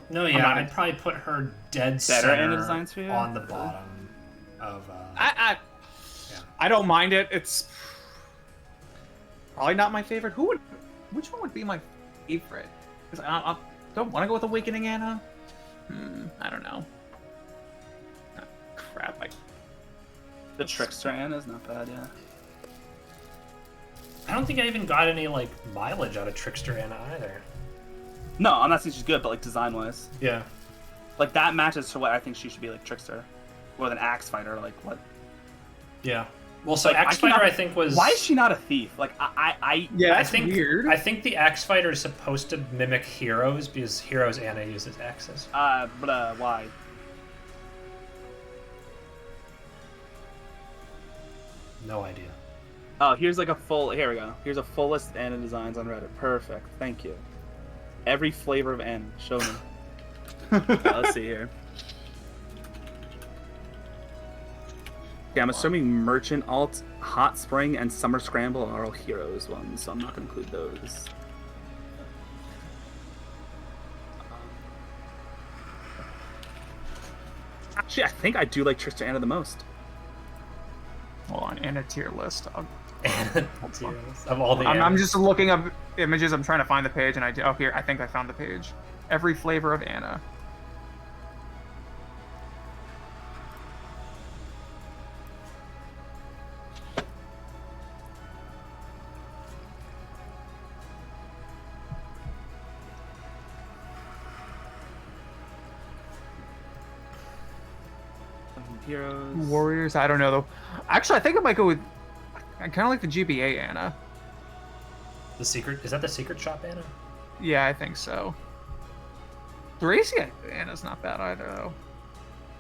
[SPEAKER 3] no, yeah,
[SPEAKER 2] not-
[SPEAKER 3] I'd probably put her dead
[SPEAKER 2] Better
[SPEAKER 3] center
[SPEAKER 2] Anna designs for you?
[SPEAKER 3] on the bottom of.
[SPEAKER 1] I don't mind it. It's probably not my favorite. Which one would be my favorite? Because I don't want to go with Awakening Anna. I don't know. Ah, crap.
[SPEAKER 2] The Trickster Anna is not bad, yeah.
[SPEAKER 3] I don't think I even got any like mileage out of Trickster Anna either.
[SPEAKER 2] No, I'm not saying she's good, but like design wise,
[SPEAKER 3] Yeah.
[SPEAKER 2] like that matches to what I think she should be, like Trickster, more than Axe Fighter. Like what?
[SPEAKER 3] Yeah. Well, so
[SPEAKER 2] Like,
[SPEAKER 3] Axe
[SPEAKER 2] I cannot-
[SPEAKER 3] Fighter, I think was.
[SPEAKER 2] Why is she not a thief? Like I
[SPEAKER 1] Yeah,
[SPEAKER 3] I
[SPEAKER 1] that's
[SPEAKER 3] think
[SPEAKER 1] weird.
[SPEAKER 3] I think the Axe Fighter is supposed to mimic Heroes because Heroes Anna uses axes.
[SPEAKER 2] why?
[SPEAKER 3] No idea.
[SPEAKER 2] Oh, here's like a full. Here we go. Here's a full list of Anna designs on Reddit. Perfect. Thank you. Every flavor of Anna. Show me. Let's see here. Yeah, I'm assuming Merchant Alt, Hot Spring, and Summer Scramble are all Heroes ones, so I'm not going to include those. Actually, I think I do like Trickster Anna the most.
[SPEAKER 1] Hold on, Anna tier list.
[SPEAKER 3] Of all the
[SPEAKER 1] I'm
[SPEAKER 3] Annas.
[SPEAKER 1] just looking up images. I'm trying to find the page, and oh, here, I think I found the page. Every flavor of Anna.
[SPEAKER 2] Heroes.
[SPEAKER 1] Warriors. I don't know though. Actually, I think I might go with. I kind of like the GBA Anna.
[SPEAKER 3] The secret is that the secret shop Anna?
[SPEAKER 1] Yeah, I think so. Thracia Anna's not bad either though.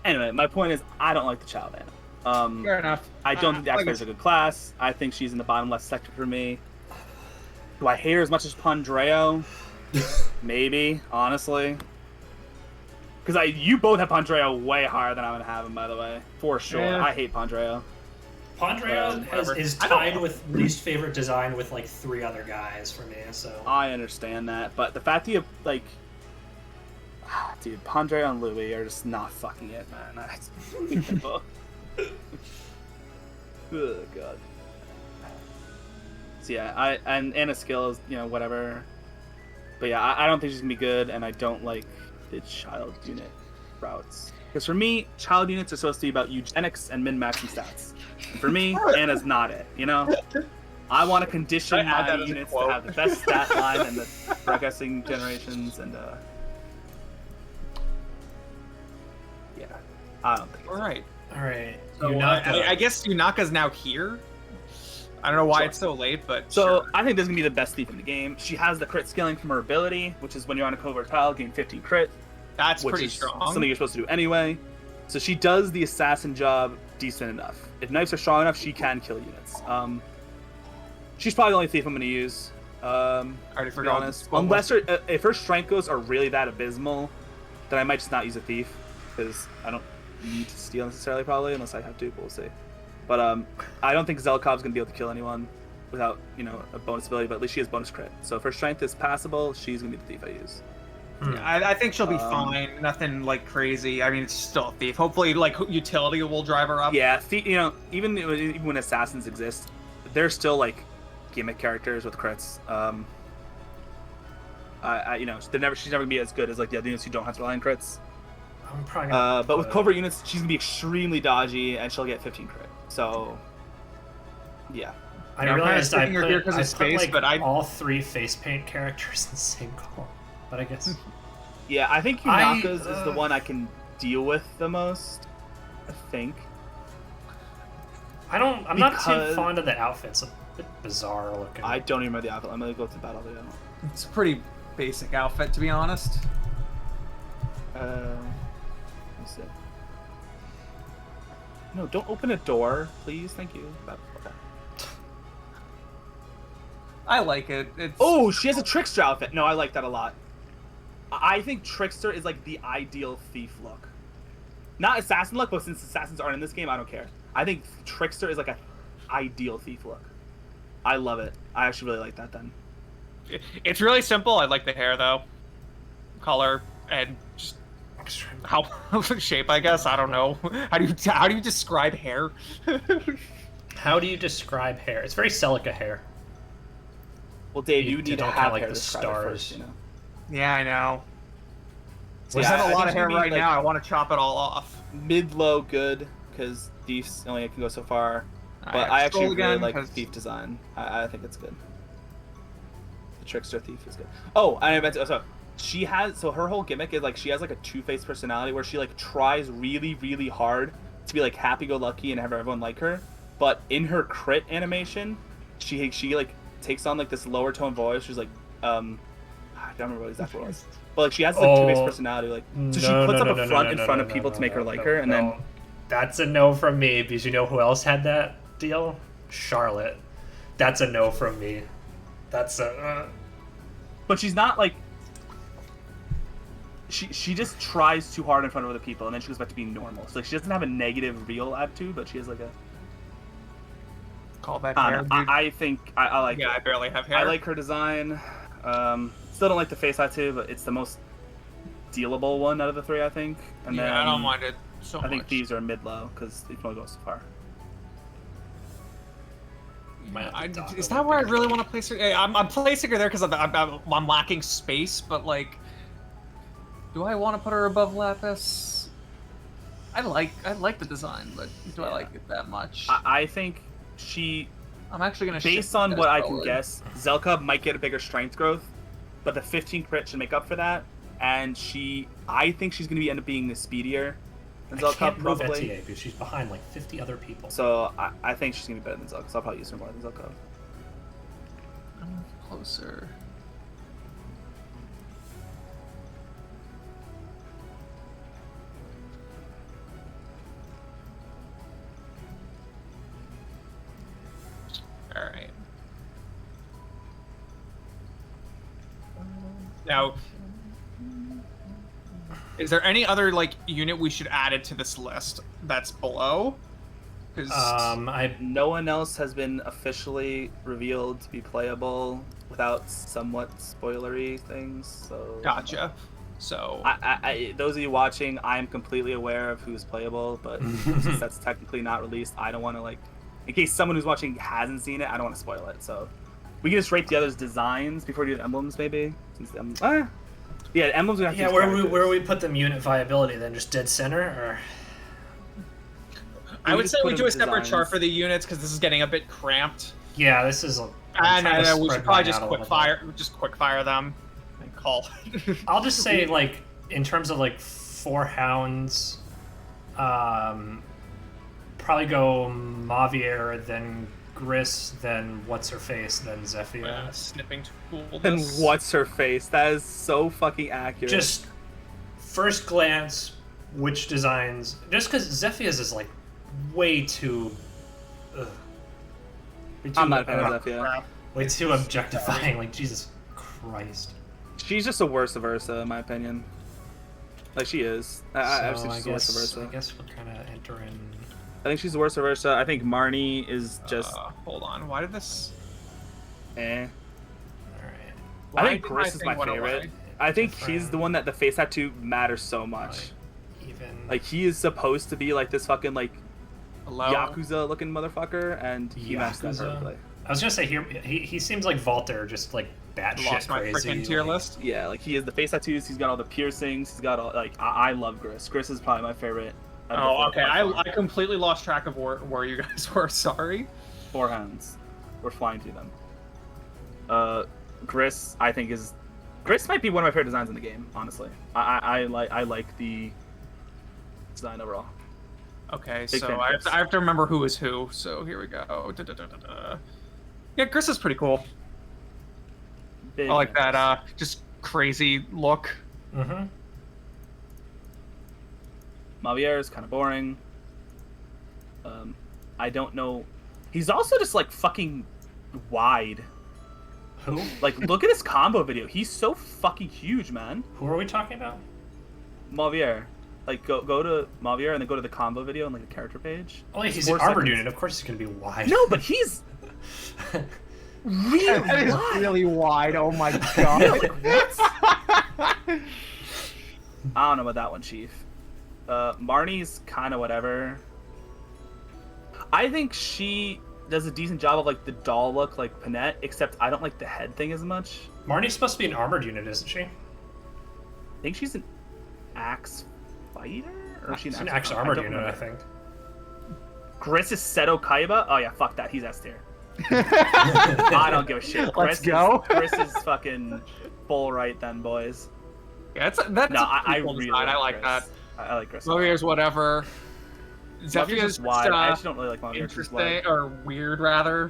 [SPEAKER 2] Anyway, my point is, I don't like the child Anna.
[SPEAKER 1] Fair enough.
[SPEAKER 2] I don't think the
[SPEAKER 1] like
[SPEAKER 2] activator's a good class. I think she's in the bottom left sector for me. Do I hate her as much as Pandreo? Maybe, honestly. Because you both have Pandreo way higher than I'm gonna have him, by the way, for sure.
[SPEAKER 1] Yeah.
[SPEAKER 2] I hate Pandreo.
[SPEAKER 3] Pondreo
[SPEAKER 1] whatever.
[SPEAKER 3] is tied with least favorite design with like 3 other guys for me. So
[SPEAKER 2] I understand that, but the fact that you like, dude, Pandreo and Louis are just not fucking it, man. Oh god. So yeah, and Anna's skill is, you know, whatever. But yeah, I don't think she's gonna be good, and I don't like the child unit routes. Because for me, child units are supposed to be about eugenics and min-maxing stats. And for me, Anna's not it, you know? I want to condition my units to have the best stat line and the progressing generations, and yeah, I don't think it's
[SPEAKER 1] All right.
[SPEAKER 3] So
[SPEAKER 1] I guess Yunaka's now here. I don't know why it's so late, but
[SPEAKER 2] So
[SPEAKER 1] sure.
[SPEAKER 2] I think this is gonna be the best thief in the game. She has the crit scaling from her ability, which is when you're on a covert tile, gain 15 crit.
[SPEAKER 1] That's
[SPEAKER 2] which
[SPEAKER 1] pretty
[SPEAKER 2] is
[SPEAKER 1] strong.
[SPEAKER 2] something you're supposed to do anyway. So she does the assassin job decent enough. If knives are strong enough, she can kill units. She's probably the only thief I'm gonna use.
[SPEAKER 1] I already
[SPEAKER 2] To be
[SPEAKER 1] forgot.
[SPEAKER 2] honest, unless her, if her strength goes are really that abysmal, then I might just not use a thief because I don't need to steal necessarily, probably, unless I have to. But we'll see. But I don't think Zelkov's gonna be able to kill anyone without, you know, a bonus ability. But at least she has bonus crit. So if her strength is passable, she's gonna be the thief I use.
[SPEAKER 1] Yeah, I think she'll be fine. Nothing like crazy. I mean, it's still a thief. Hopefully, like utility will drive her up.
[SPEAKER 2] Yeah, you know, even when assassins exist, they're still like gimmick characters with crits. You know, she's never gonna be as good as like the other units who don't have to rely on crits.
[SPEAKER 3] I'm probably gonna
[SPEAKER 2] But with covert units, she's gonna be extremely dodgy, and she'll get 15 crit. So, yeah.
[SPEAKER 3] I
[SPEAKER 1] I'm
[SPEAKER 3] realized
[SPEAKER 1] kinda
[SPEAKER 3] I
[SPEAKER 1] sticking her
[SPEAKER 3] put,
[SPEAKER 1] here 'cause of
[SPEAKER 3] I
[SPEAKER 1] space,
[SPEAKER 3] put like
[SPEAKER 1] but I-
[SPEAKER 3] all 3 face paint characters in the same column. But I guess
[SPEAKER 2] Yeah, I think Yunaka's is the one I can deal with the most. I think.
[SPEAKER 3] I'm not too
[SPEAKER 2] Because-
[SPEAKER 3] fond of the outfits. A bit bizarre looking.
[SPEAKER 2] I don't even remember the outfit. I'm gonna go to the battle video.
[SPEAKER 1] It's a pretty basic outfit, to be honest.
[SPEAKER 2] Let's see. No, don't open a door, please. Thank you. Okay.
[SPEAKER 1] I like it. It's
[SPEAKER 2] Oh, she has a trickster outfit. No, I like that a lot. I think trickster is like the ideal thief look. Not assassin look, but since assassins aren't in this game, I don't care. I think trickster is like a ideal thief look. I love it. I actually really like that then.
[SPEAKER 1] it's really simple. I like the hair though, color, and just how shape. I guess I don't know. How do you describe hair?
[SPEAKER 3] How do you describe hair? It's very Celica hair.
[SPEAKER 2] Well, Dave,
[SPEAKER 3] You
[SPEAKER 2] you need to
[SPEAKER 3] don't
[SPEAKER 2] have
[SPEAKER 3] have, like,
[SPEAKER 2] hair
[SPEAKER 3] the
[SPEAKER 2] to describe it
[SPEAKER 3] stars.
[SPEAKER 2] first, you know.
[SPEAKER 1] Yeah, I know.
[SPEAKER 2] So
[SPEAKER 1] I
[SPEAKER 2] yeah,
[SPEAKER 1] have
[SPEAKER 2] I
[SPEAKER 1] a lot
[SPEAKER 2] think
[SPEAKER 1] of hair
[SPEAKER 2] she'd be,
[SPEAKER 1] right
[SPEAKER 2] like,
[SPEAKER 1] now. I want to chop it all off.
[SPEAKER 2] Mid-low good, because thieves only can go so far. But
[SPEAKER 1] Alright,
[SPEAKER 2] I actually
[SPEAKER 1] scroll
[SPEAKER 2] really
[SPEAKER 1] again,
[SPEAKER 2] like
[SPEAKER 1] 'cause-
[SPEAKER 2] thief design. I think it's good. The trickster thief is good. Oh, I meant to, so she has, so her whole gimmick is like she has like a two-faced personality where she like tries really, really hard to be like happy-go-lucky and have everyone like her. But in her crit animation, she like takes on like this lower tone voice. She's like, I don't remember what exactly it was. But like she has like two-faced personality, like so she puts up a front in front of people to make her like her, and then
[SPEAKER 3] that's a no from me because you know who else had that deal? Charlotte. That's a no from me. That's a.
[SPEAKER 2] But she's not like. She just tries too hard in front of other people, and then she goes back to being normal. So like she doesn't have a negative real attitude, but she has like a.
[SPEAKER 1] Call that
[SPEAKER 2] I
[SPEAKER 1] hair.
[SPEAKER 2] don't know. I think I like.
[SPEAKER 1] Yeah,
[SPEAKER 2] it.
[SPEAKER 1] I barely have hair.
[SPEAKER 2] I like her design. Still don't like the face tattoo, but it's the most dealable one out of the 3, I think. And
[SPEAKER 1] yeah,
[SPEAKER 2] then
[SPEAKER 1] I don't mind it so
[SPEAKER 2] I think
[SPEAKER 1] much.
[SPEAKER 2] these are mid-low because they can only go so far.
[SPEAKER 1] Is that where I really want to place her? I'm placing her there because I'm lacking space, but like, do I want to put her above Lapis? I like the design, but do I like it that much?
[SPEAKER 2] I think she.
[SPEAKER 1] I'm actually gonna.
[SPEAKER 2] Based on what I can guess, Zelka might get a bigger strength growth, but the 15 crit should make up for that. And I think she's gonna end up being the speedier, than
[SPEAKER 3] I
[SPEAKER 2] Zelka
[SPEAKER 3] can't move
[SPEAKER 2] probably.
[SPEAKER 3] Etier because she's behind like 50 other people.
[SPEAKER 2] So I think she's gonna be better than Zelka. So I'll probably use her more than Zelka.
[SPEAKER 1] Closer. All right. Now, is there any other like unit we should add it to this list that's below? 'Cause-
[SPEAKER 2] No one else has been officially revealed to be playable without somewhat spoilery things. So
[SPEAKER 1] Gotcha. So
[SPEAKER 2] those of you watching, I am completely aware of who's playable, but since that's technically not released, I don't want to like, in case someone who's watching hasn't seen it, I don't want to spoil it. So we can just rate the others' designs before we do the emblems, maybe. Since yeah, the emblems we have to use
[SPEAKER 3] where we put them unit viability then? Just dead center, or
[SPEAKER 1] I would say we do a separate
[SPEAKER 2] designs.
[SPEAKER 1] chart for the units because this is getting a bit cramped.
[SPEAKER 3] yeah, this is.
[SPEAKER 1] And we should probably just quick fire them and call.
[SPEAKER 3] I'll just say like in terms of like 4 hounds, probably go Mavier, then Gris, then what's her face, then Zephyr.
[SPEAKER 1] Snipping tool.
[SPEAKER 2] And what's her face? That is so fucking accurate.
[SPEAKER 3] Just first glance, which designs? Just because Zephyr's is like way too. Way too
[SPEAKER 2] I'm not a fan of Zephyr.
[SPEAKER 3] Way too objectifying. Like Jesus Christ.
[SPEAKER 2] She's just a worse versa, in my opinion. Like she is. I
[SPEAKER 3] So
[SPEAKER 2] think she's a worse versa.
[SPEAKER 3] I guess we'll kind of enter in.
[SPEAKER 2] I think she's the worst versa. I think Marnie is just
[SPEAKER 1] Hold on. Why did this?
[SPEAKER 2] eh.
[SPEAKER 3] All right.
[SPEAKER 1] Why
[SPEAKER 2] I think
[SPEAKER 1] did
[SPEAKER 2] Chris
[SPEAKER 1] my
[SPEAKER 2] is my
[SPEAKER 1] thing went
[SPEAKER 2] favorite.
[SPEAKER 1] away?
[SPEAKER 2] I think
[SPEAKER 3] Different.
[SPEAKER 2] she's the one that the face tattoo matters so much.
[SPEAKER 3] Even.
[SPEAKER 2] Like he is supposed to be like this fucking like
[SPEAKER 1] Hello.
[SPEAKER 2] Yakuza looking motherfucker, and he matches that
[SPEAKER 3] Yakuza?
[SPEAKER 2] perfectly.
[SPEAKER 3] I was gonna say he seems like Voltaire, just like batshit
[SPEAKER 1] Lost my
[SPEAKER 3] crazy.
[SPEAKER 1] freaking tier
[SPEAKER 3] like-
[SPEAKER 1] list.
[SPEAKER 2] Yeah, like he has the face tattoos. He's got all the piercings. He's got all like I love Gris. Gris is probably my favorite. out of the
[SPEAKER 1] Oh,
[SPEAKER 2] four
[SPEAKER 1] okay.
[SPEAKER 2] by far.
[SPEAKER 1] I completely lost track of where you guys were. Sorry.
[SPEAKER 2] 4 hands. We're flying through them. Gris, I think Gris might be one of my favorite designs in the game. Honestly, I like the design overall.
[SPEAKER 1] Okay,
[SPEAKER 2] Big
[SPEAKER 1] so
[SPEAKER 2] fan
[SPEAKER 1] I
[SPEAKER 2] Chris.
[SPEAKER 1] have to remember who is who. So here we go. Yeah, Chris is pretty cool.
[SPEAKER 2] Big
[SPEAKER 1] I like
[SPEAKER 2] fan.
[SPEAKER 1] that. Just crazy look.
[SPEAKER 3] Mhm.
[SPEAKER 2] Mavier is kind of boring. I don't know. He's also just like fucking wide.
[SPEAKER 3] Who?
[SPEAKER 2] Like, look at his combo video. He's so fucking huge, man.
[SPEAKER 3] Who are we talking about?
[SPEAKER 2] Mavier. Like, go to Mavier and then go to the combo video on like the character page.
[SPEAKER 3] Oh, yeah,
[SPEAKER 2] It's
[SPEAKER 3] he's
[SPEAKER 2] 4
[SPEAKER 3] an armored
[SPEAKER 2] seconds.
[SPEAKER 3] unit. Of course, he's gonna be wide.
[SPEAKER 2] No, but he's really
[SPEAKER 1] That is
[SPEAKER 2] wide.
[SPEAKER 1] really wide. Oh my god.
[SPEAKER 2] I don't know about that one, Chief. Marnie's kind of whatever. I think she does a decent job of like the doll look like Panette, except I don't like the head thing as much.
[SPEAKER 3] Marnie's supposed to be an armored unit, isn't she?
[SPEAKER 2] I think she's an axe fighter, or is she
[SPEAKER 3] She's an axe armored unit, I think.
[SPEAKER 2] Gris is Seto Kaiba. Oh yeah, fuck that. He's S tier. I don't give a shit.
[SPEAKER 1] Let's go.
[SPEAKER 2] Gris is fucking full right then, boys.
[SPEAKER 1] Yeah, that's
[SPEAKER 2] No,
[SPEAKER 1] a
[SPEAKER 2] I
[SPEAKER 1] pretty cool
[SPEAKER 2] really
[SPEAKER 1] design. I like
[SPEAKER 2] Gris.
[SPEAKER 1] that.
[SPEAKER 2] I like Gris.
[SPEAKER 1] Mavier's whatever.
[SPEAKER 2] Mavia's
[SPEAKER 1] Zephyr's
[SPEAKER 2] just wide. I actually don't really like Mavia.
[SPEAKER 1] interesting or weird rather.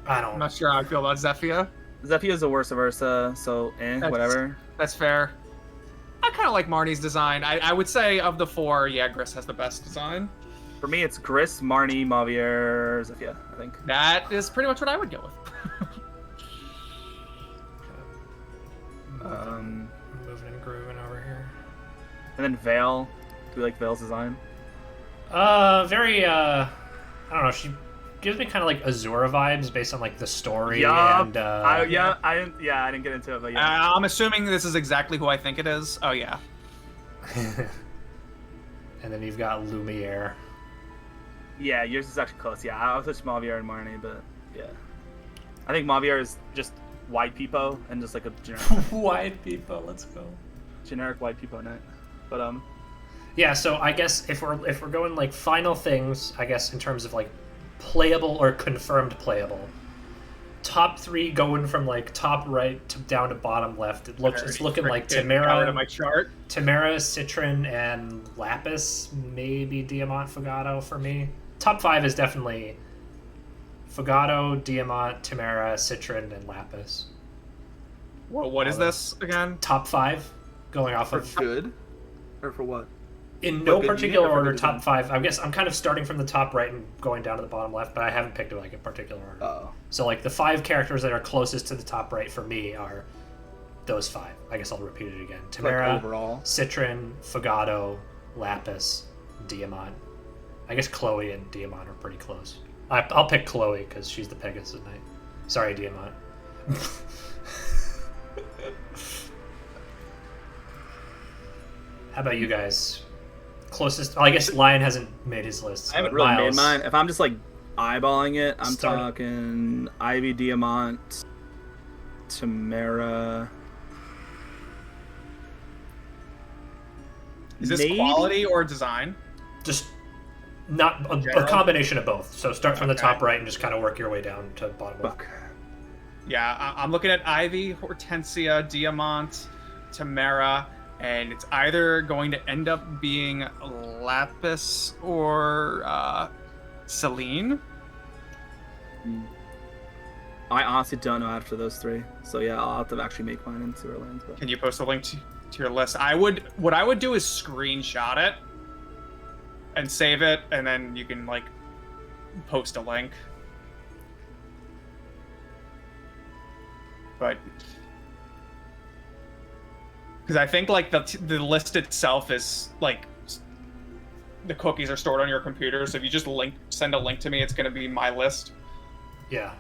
[SPEAKER 3] I
[SPEAKER 1] I'm
[SPEAKER 3] don't.
[SPEAKER 1] not sure how I feel about Zephyr.
[SPEAKER 2] Zephyr is a worse versa, so whatever.
[SPEAKER 1] That's fair. I kind of like Marnie's design. I would say of the 4, yeah, Gris has the best design.
[SPEAKER 2] For me, it's Gris, Marnie, Mavier, Zephyr, I think.
[SPEAKER 1] That is pretty much what I would go with.
[SPEAKER 3] Moving and grooving over here.
[SPEAKER 2] And then Vale. Do we like Vale's design?
[SPEAKER 3] Very. I don't know. She gives me kind of like Azura vibes based on like the story and.
[SPEAKER 2] I didn't get into it, but yeah.
[SPEAKER 1] I'm assuming this is exactly who I think it is. Oh yeah.
[SPEAKER 3] And then you've got Lumiere.
[SPEAKER 2] Yeah, yours is actually close. Yeah, I was with Mavier and Marnie, but yeah. I think Mavier is just white peepo and just like a
[SPEAKER 3] White people, let's go.
[SPEAKER 2] generic white peepo net. But
[SPEAKER 3] Yeah, so I guess if we're going like final things, I guess in terms of like playable or confirmed playable, top 3 going from like top right to down to bottom left. It's looking like Tamara,
[SPEAKER 1] my chart.
[SPEAKER 3] Tamara, Citron, and Lapis. Maybe Diamant, Fogado for me. Top 5 is definitely Fogado, Diamant, Tamara, Citron, and Lapis.
[SPEAKER 1] Well, what is this again?
[SPEAKER 3] Top 5, going off
[SPEAKER 2] For
[SPEAKER 3] of
[SPEAKER 2] good? Or for what?
[SPEAKER 3] in no
[SPEAKER 2] good
[SPEAKER 3] particular
[SPEAKER 2] unit or for
[SPEAKER 3] order.
[SPEAKER 2] good
[SPEAKER 3] Top
[SPEAKER 2] design?
[SPEAKER 3] 5. I guess I'm kind of starting from the top right and going down to the bottom left, but I haven't picked like a particular order.
[SPEAKER 2] Oh.
[SPEAKER 3] So like the 5 characters that are closest to the top right for me are those 5. I guess I'll repeat it again. Tamara,
[SPEAKER 2] Like overall.
[SPEAKER 3] Citron, Fogado, Lapis, Diamant. I guess Chloe and Diamant are pretty close. I'll pick Chloe because she's the Pegasus Knight. Sorry, Diamant. How about you guys? Closest. Oh, I guess Lion hasn't made his list.
[SPEAKER 2] I haven't
[SPEAKER 3] but
[SPEAKER 2] really made
[SPEAKER 3] Miles,
[SPEAKER 2] mine. If I'm just like eyeballing it, I'm
[SPEAKER 3] Start-
[SPEAKER 2] talking Ivy, Diamant, Tamara.
[SPEAKER 1] Is this
[SPEAKER 2] maybe?
[SPEAKER 1] quality or design?
[SPEAKER 3] Just not a
[SPEAKER 1] General?
[SPEAKER 3] combination of both. So start from the
[SPEAKER 1] Okay.
[SPEAKER 3] top right and just kind of work your way down to bottom left.
[SPEAKER 2] Fuck.
[SPEAKER 1] Yeah, I'm looking at Ivy, Hortensia, Diamant, Tamara, and it's either going to end up being Lapis or Celine.
[SPEAKER 2] I honestly don't know after those 3. So yeah, I'll have to actually make mine and see where it lands. But
[SPEAKER 1] Can you post a link to your list? What I would do is screenshot it and save it, and then you can like post a link. But because I think like the list itself is like the cookies are stored on your computer, so if you just send a link to me, it's gonna be my list.
[SPEAKER 3] Yeah.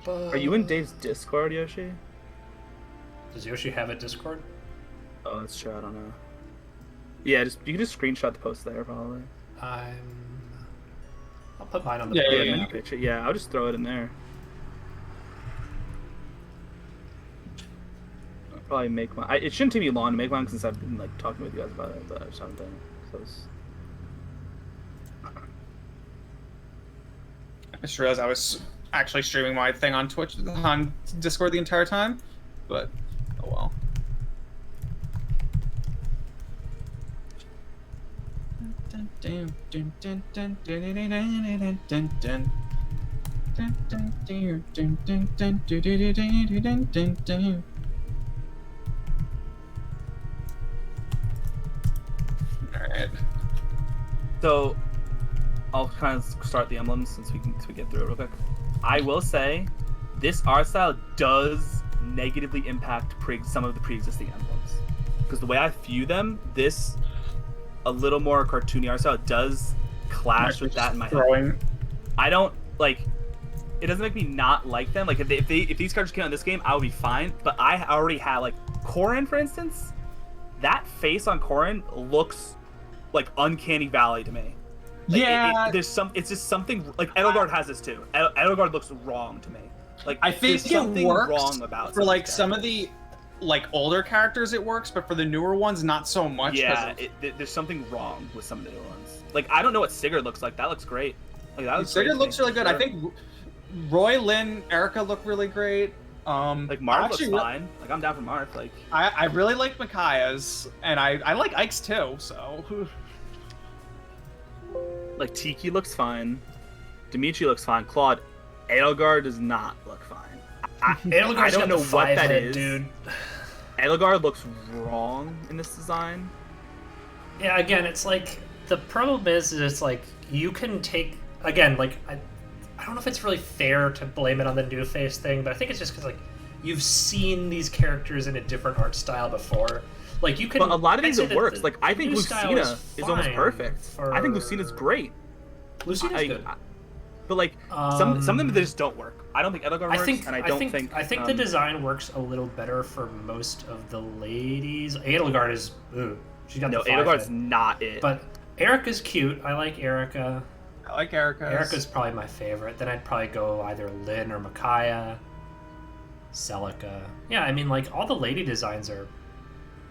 [SPEAKER 2] are you in Dave's Discord, Yoshi?
[SPEAKER 3] Does Yoshi have a Discord?
[SPEAKER 2] Oh, that's true. I don't know. Yeah, you can just screenshot the post there probably.
[SPEAKER 3] I'll put mine on the
[SPEAKER 1] Yeah,
[SPEAKER 3] board.
[SPEAKER 1] yeah, yeah.
[SPEAKER 2] Menu picture. Yeah, I'll just throw it in there. I'll probably make mine. It shouldn't take me long to make mine since I've been like talking with you guys about it, but I just haven't done it. So it's...
[SPEAKER 1] I just realized I was actually streaming my thing on Twitch, on Discord the entire time, but oh well. Alright.
[SPEAKER 2] So, I'll kind of start the emblems since we get through it real quick. I will say, this art style does negatively impact some of the pre-existing emblems, because the way I view them, this a little more cartoony art style does clash with that in my head. I don't like. It doesn't make me not like them. Like if these characters came out in this game, I would be fine. But I already have like Corrin, for instance. That face on Corrin looks like uncanny valley to me. Like,
[SPEAKER 1] Yeah.
[SPEAKER 2] it's just something like Edelgard has this too. Edelgard looks wrong to me. Like
[SPEAKER 1] I think
[SPEAKER 2] there's
[SPEAKER 1] it
[SPEAKER 2] something
[SPEAKER 1] works
[SPEAKER 2] wrong about
[SPEAKER 1] for like some
[SPEAKER 2] characters.
[SPEAKER 1] of the like older characters it works, but for the newer ones not so much. 'cause
[SPEAKER 2] Yeah,
[SPEAKER 1] of-
[SPEAKER 2] there's something wrong with some of the newer ones. Like I don't know what Sigurd looks like. That looks great. Like that looks great
[SPEAKER 1] Sigurd
[SPEAKER 2] to
[SPEAKER 1] looks
[SPEAKER 2] me,
[SPEAKER 1] really
[SPEAKER 2] for
[SPEAKER 1] good. I
[SPEAKER 2] sure.
[SPEAKER 1] think Roy, Lynn, Erica look really great.
[SPEAKER 2] Like Marth looks
[SPEAKER 1] actually,
[SPEAKER 2] fine. Like I'm down for Marth. Like
[SPEAKER 1] I really like Micaiah's, and I like Ike's too. So
[SPEAKER 2] like Tiki looks fine. Dimitri looks fine. Claude, Edelgard does not look fine. I
[SPEAKER 3] Edelgard's
[SPEAKER 2] don't
[SPEAKER 3] got
[SPEAKER 2] know
[SPEAKER 3] the
[SPEAKER 2] what
[SPEAKER 3] five
[SPEAKER 2] that
[SPEAKER 3] head,
[SPEAKER 2] is.
[SPEAKER 3] dude.
[SPEAKER 2] Edelgard looks wrong in this design.
[SPEAKER 3] Yeah, again, it's like the problem is it's like you can take again like I don't know if it's really fair to blame it on the new face thing, but I think it's just because like you've seen these characters in a different art style before. Like you can.
[SPEAKER 2] But a lot of
[SPEAKER 3] I'd
[SPEAKER 2] these
[SPEAKER 3] say
[SPEAKER 2] it
[SPEAKER 3] that
[SPEAKER 2] works.
[SPEAKER 3] the
[SPEAKER 2] Like I think
[SPEAKER 3] new style
[SPEAKER 2] Lucina is almost
[SPEAKER 3] fine
[SPEAKER 2] perfect. I think Lucina's great.
[SPEAKER 3] Lucina's good.
[SPEAKER 2] But like some of them they just don't work. I don't think Edelgard works, and I don't think
[SPEAKER 3] the design works a little better for most of the ladies. Edelgard is she's got
[SPEAKER 2] no
[SPEAKER 3] the five
[SPEAKER 2] Edelgard's
[SPEAKER 3] head.
[SPEAKER 2] not it.
[SPEAKER 3] But Erica's cute. I like Erica.
[SPEAKER 1] I like Erica.
[SPEAKER 3] Erica's probably my favorite. Then I'd probably go either Lynn or Micaiah, Celica. Yeah, I mean like all the lady designs are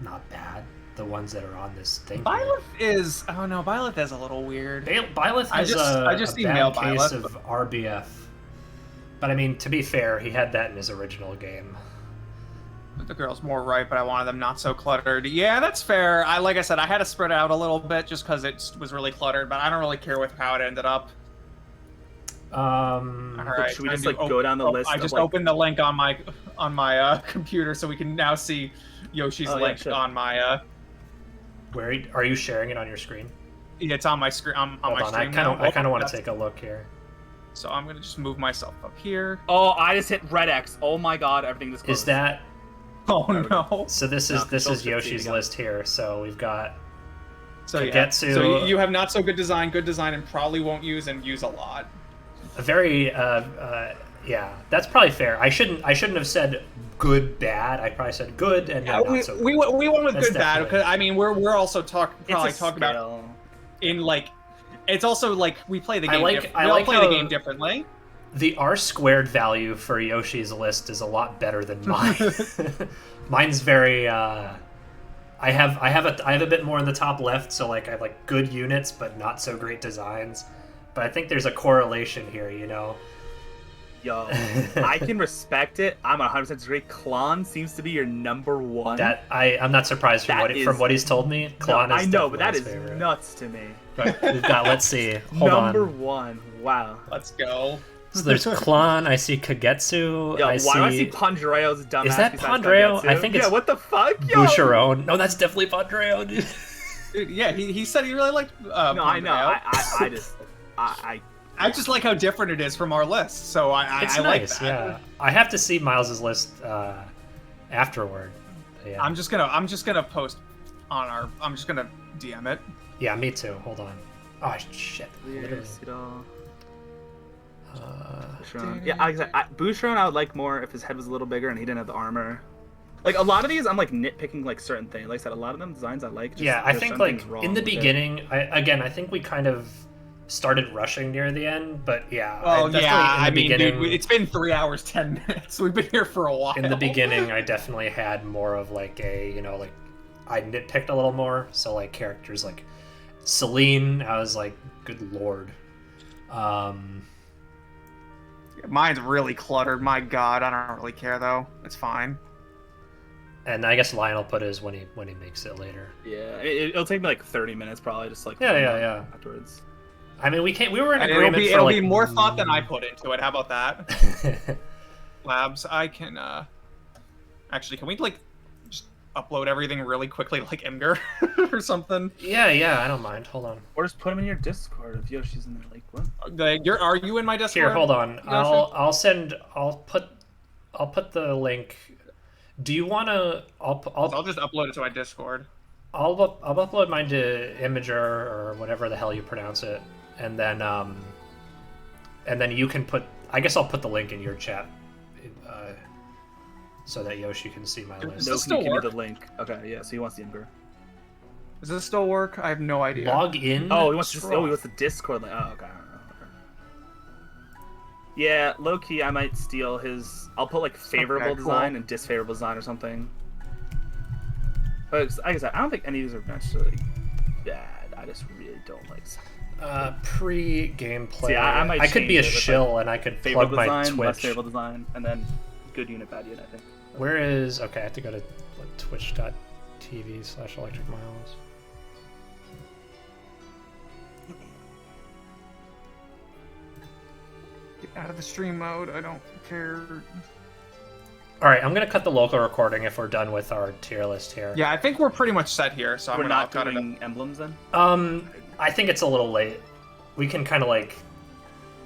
[SPEAKER 3] not bad. The ones that are on this thing.
[SPEAKER 1] Byleth is I don't know. Byleth is a little weird.
[SPEAKER 3] Byleth has
[SPEAKER 1] I just
[SPEAKER 3] a
[SPEAKER 1] see
[SPEAKER 3] bad
[SPEAKER 1] male
[SPEAKER 3] case
[SPEAKER 1] Byleth,
[SPEAKER 3] of RBF. But I mean, to be fair, he had that in his original game.
[SPEAKER 1] The girl's more right, but I wanted them not so cluttered. Yeah, that's fair. Like I said, I had to spread it out a little bit just because it was really cluttered, but I don't really care with how it ended up. All right,
[SPEAKER 2] should we just like go down the list?
[SPEAKER 1] I just opened the link on my computer, so we can now see Yoshi's link on my.
[SPEAKER 3] Where are you sharing it on your screen?
[SPEAKER 1] Yeah, it's on my screen. On my screen.
[SPEAKER 3] I kind of want to take a look here.
[SPEAKER 1] So I'm gonna just move myself up here.
[SPEAKER 2] Oh, I just hit red X. Oh my god, everything is closed.
[SPEAKER 3] Is that?
[SPEAKER 1] Oh no!
[SPEAKER 3] So this is Yoshi's list here. So we've got.
[SPEAKER 1] So
[SPEAKER 3] Kagetsu.
[SPEAKER 1] Yeah. So you have not so good design, and probably won't use and use a lot.
[SPEAKER 3] A very yeah, that's probably fair. I shouldn't have said good bad. I probably said good and not so good.
[SPEAKER 1] We went with
[SPEAKER 3] That's
[SPEAKER 1] good bad because I mean we're also talking
[SPEAKER 2] about
[SPEAKER 1] in like it's also like we play the game.
[SPEAKER 3] I like
[SPEAKER 1] play the game differently.
[SPEAKER 3] The R squared value for Yoshi's list is a lot better than mine. Mine's very. I have a bit more in the top left, so like I have like good units but not so great designs. But I think there's a correlation here, you know.
[SPEAKER 2] Yo, I can respect it. I'm 100% agree. Klon seems to be your number one.
[SPEAKER 3] That I'm not surprised from what he's told me. Klon is
[SPEAKER 2] I know, but that is
[SPEAKER 3] favorite.
[SPEAKER 2] nuts to me.
[SPEAKER 3] But we've got. Let's see. Hold
[SPEAKER 2] number
[SPEAKER 3] on.
[SPEAKER 2] one. Wow.
[SPEAKER 1] Let's go.
[SPEAKER 3] So there's Klon. I see Kagetsu.
[SPEAKER 2] Yo, why do I see Pandreo's dumbass?
[SPEAKER 3] Is that Pandreo? I think it's.
[SPEAKER 2] Yeah. What the fuck? Yo.
[SPEAKER 3] Bushiroad. No, that's definitely Pandreo, dude.
[SPEAKER 1] Dude, yeah, he said he really liked.
[SPEAKER 2] No, I know. I
[SPEAKER 1] just like how different it is from our list, so I
[SPEAKER 3] nice,
[SPEAKER 1] like that.
[SPEAKER 3] Yeah, I have to see Miles's list afterward. Yeah.
[SPEAKER 1] I'm just gonna post on our. I'm just gonna DM it.
[SPEAKER 3] Yeah, me too. Hold on. Oh shit.
[SPEAKER 2] Yeah, Bushiroad I would like more if his head was a little bigger and he didn't have the armor. Like a lot of these, I'm like nitpicking like certain things. Like I said, a lot of them designs I like. Just,
[SPEAKER 3] yeah, I think like in the beginning,
[SPEAKER 2] it.
[SPEAKER 3] I think we kind of started rushing near the end, but yeah.
[SPEAKER 1] Oh yeah, I mean, dude, it's been 3 hours 10 minutes. We've been here for a while.
[SPEAKER 3] In the beginning, I definitely had more of like a, you know, like I nitpicked a little more. So like characters like Celine, I was like, good lord.
[SPEAKER 1] Mine's really cluttered. My God, I don't really care though. It's fine.
[SPEAKER 3] And I guess Lionel put his when he makes it later.
[SPEAKER 2] Yeah, it'll take me like 30 minutes probably, just like
[SPEAKER 3] yeah.
[SPEAKER 2] afterwards.
[SPEAKER 3] I mean, we were in agreement.
[SPEAKER 1] It'll be more thought than I put into it. How about that? Labs, I can actually, can we like just upload everything really quickly like Imgur or something?
[SPEAKER 3] Yeah, I don't mind. Hold on.
[SPEAKER 2] Or just put them in your Discord if Yoshi's in there. Like what?
[SPEAKER 1] Are you in my Discord?
[SPEAKER 3] Here, hold on. I'll put the link. Do you want to?
[SPEAKER 1] I'll just upload it to my Discord.
[SPEAKER 3] I'll upload mine to Imager or whatever the hell you pronounce it, and then you can put. I guess I'll put the link in your chat, so that Yoshi can see my list.
[SPEAKER 2] No, can you give me the link? Okay, yeah. So he wants the Imgur.
[SPEAKER 1] Does this still work? I have no idea.
[SPEAKER 3] Log in.
[SPEAKER 2] Oh, he wants the Discord link. Oh, okay. Yeah, low key, I might steal his. I'll put like favorable design and disfavorable design or something. But like I said, I don't think any of these are necessarily bad. I just really don't like.
[SPEAKER 3] Pre-gameplay.
[SPEAKER 2] See, I
[SPEAKER 3] could be a shill and I could plug my
[SPEAKER 2] design,
[SPEAKER 3] Twitch.
[SPEAKER 2] Less favorable design, and then good unit, bad unit. I think.
[SPEAKER 3] Where is? Okay, I have to go to twitch.tv/Electric Miles.
[SPEAKER 1] Out of the stream mode, I don't care.
[SPEAKER 3] Alright, I'm gonna cut the local recording if we're done with our tier list here.
[SPEAKER 1] Yeah, I think we're pretty much set here, so
[SPEAKER 2] we're
[SPEAKER 1] I'm
[SPEAKER 2] not
[SPEAKER 1] cut
[SPEAKER 2] doing emblems then?
[SPEAKER 3] I think it's a little late. We can kind of like...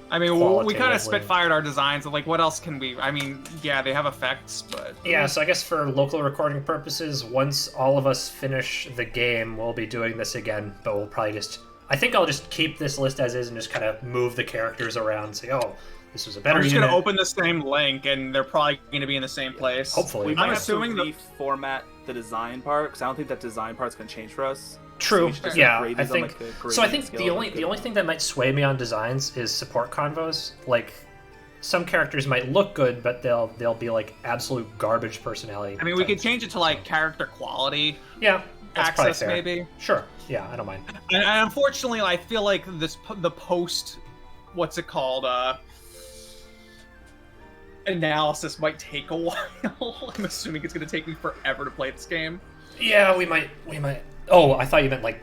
[SPEAKER 1] I mean, we kind of spitfired our designs, and like, what else can we... I mean, yeah, they have effects, but...
[SPEAKER 3] Yeah, so I guess for local recording purposes, once all of us finish the game, we'll be doing this again, but we'll probably just... I think I'll just keep this list as is and just kind of move the characters around and say, oh, this was a better unit.
[SPEAKER 1] I'm just going to open the same link, and they're probably going to be in the same place.
[SPEAKER 3] Hopefully.
[SPEAKER 2] We might have to reformat the design part, because I don't think that design part's going to change for us.
[SPEAKER 3] True.
[SPEAKER 2] So
[SPEAKER 3] yeah, I think... So I think the only thing that might sway me on designs is support convos. Like, some characters might look good, but they'll be, like, absolute garbage personality.
[SPEAKER 1] I mean, we could change it to, like, character quality.
[SPEAKER 3] Yeah.
[SPEAKER 1] Access, maybe.
[SPEAKER 3] Sure. Yeah, I don't mind.
[SPEAKER 1] And unfortunately, I feel like the post, what's it called? analysis might take a while. I'm assuming it's going to take me forever to play this game.
[SPEAKER 3] Yeah, we might. Oh, I thought you meant like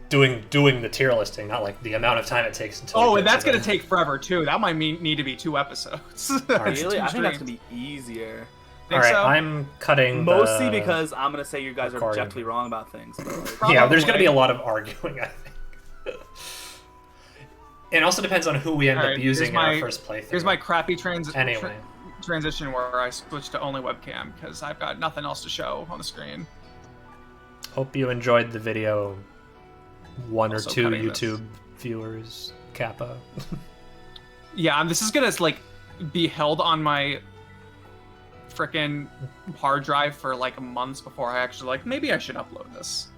[SPEAKER 3] doing the tier listing, not like the amount of time it takes until.
[SPEAKER 1] Oh, and that's going to take forever too. That might need to be 2 episodes. That's
[SPEAKER 2] Really?
[SPEAKER 1] 2
[SPEAKER 2] I think that's
[SPEAKER 1] streams.
[SPEAKER 2] gonna be easier.
[SPEAKER 1] Think
[SPEAKER 3] All right,
[SPEAKER 1] so?
[SPEAKER 3] I'm cutting.
[SPEAKER 2] Mostly
[SPEAKER 3] the
[SPEAKER 2] because I'm gonna say you guys are
[SPEAKER 3] recording.
[SPEAKER 2] objectively wrong about things. But like,
[SPEAKER 1] Probably.
[SPEAKER 3] Yeah, there's going to be a lot of arguing, I think. It also depends on who we end
[SPEAKER 1] All
[SPEAKER 3] up
[SPEAKER 1] right,
[SPEAKER 3] using
[SPEAKER 1] here's
[SPEAKER 3] in our
[SPEAKER 1] my-
[SPEAKER 3] first playthrough.
[SPEAKER 1] Here's my crappy
[SPEAKER 3] Anyway.
[SPEAKER 1] transition where I switched to only webcam because I've got nothing else to show on the screen.
[SPEAKER 3] Hope you enjoyed the video. One
[SPEAKER 1] Also
[SPEAKER 3] or two
[SPEAKER 1] cutting this.
[SPEAKER 3] YouTube viewers, Kappa.
[SPEAKER 1] Yeah, this is gonna like be held on my frickin' hard drive for like months before I actually maybe I should upload this.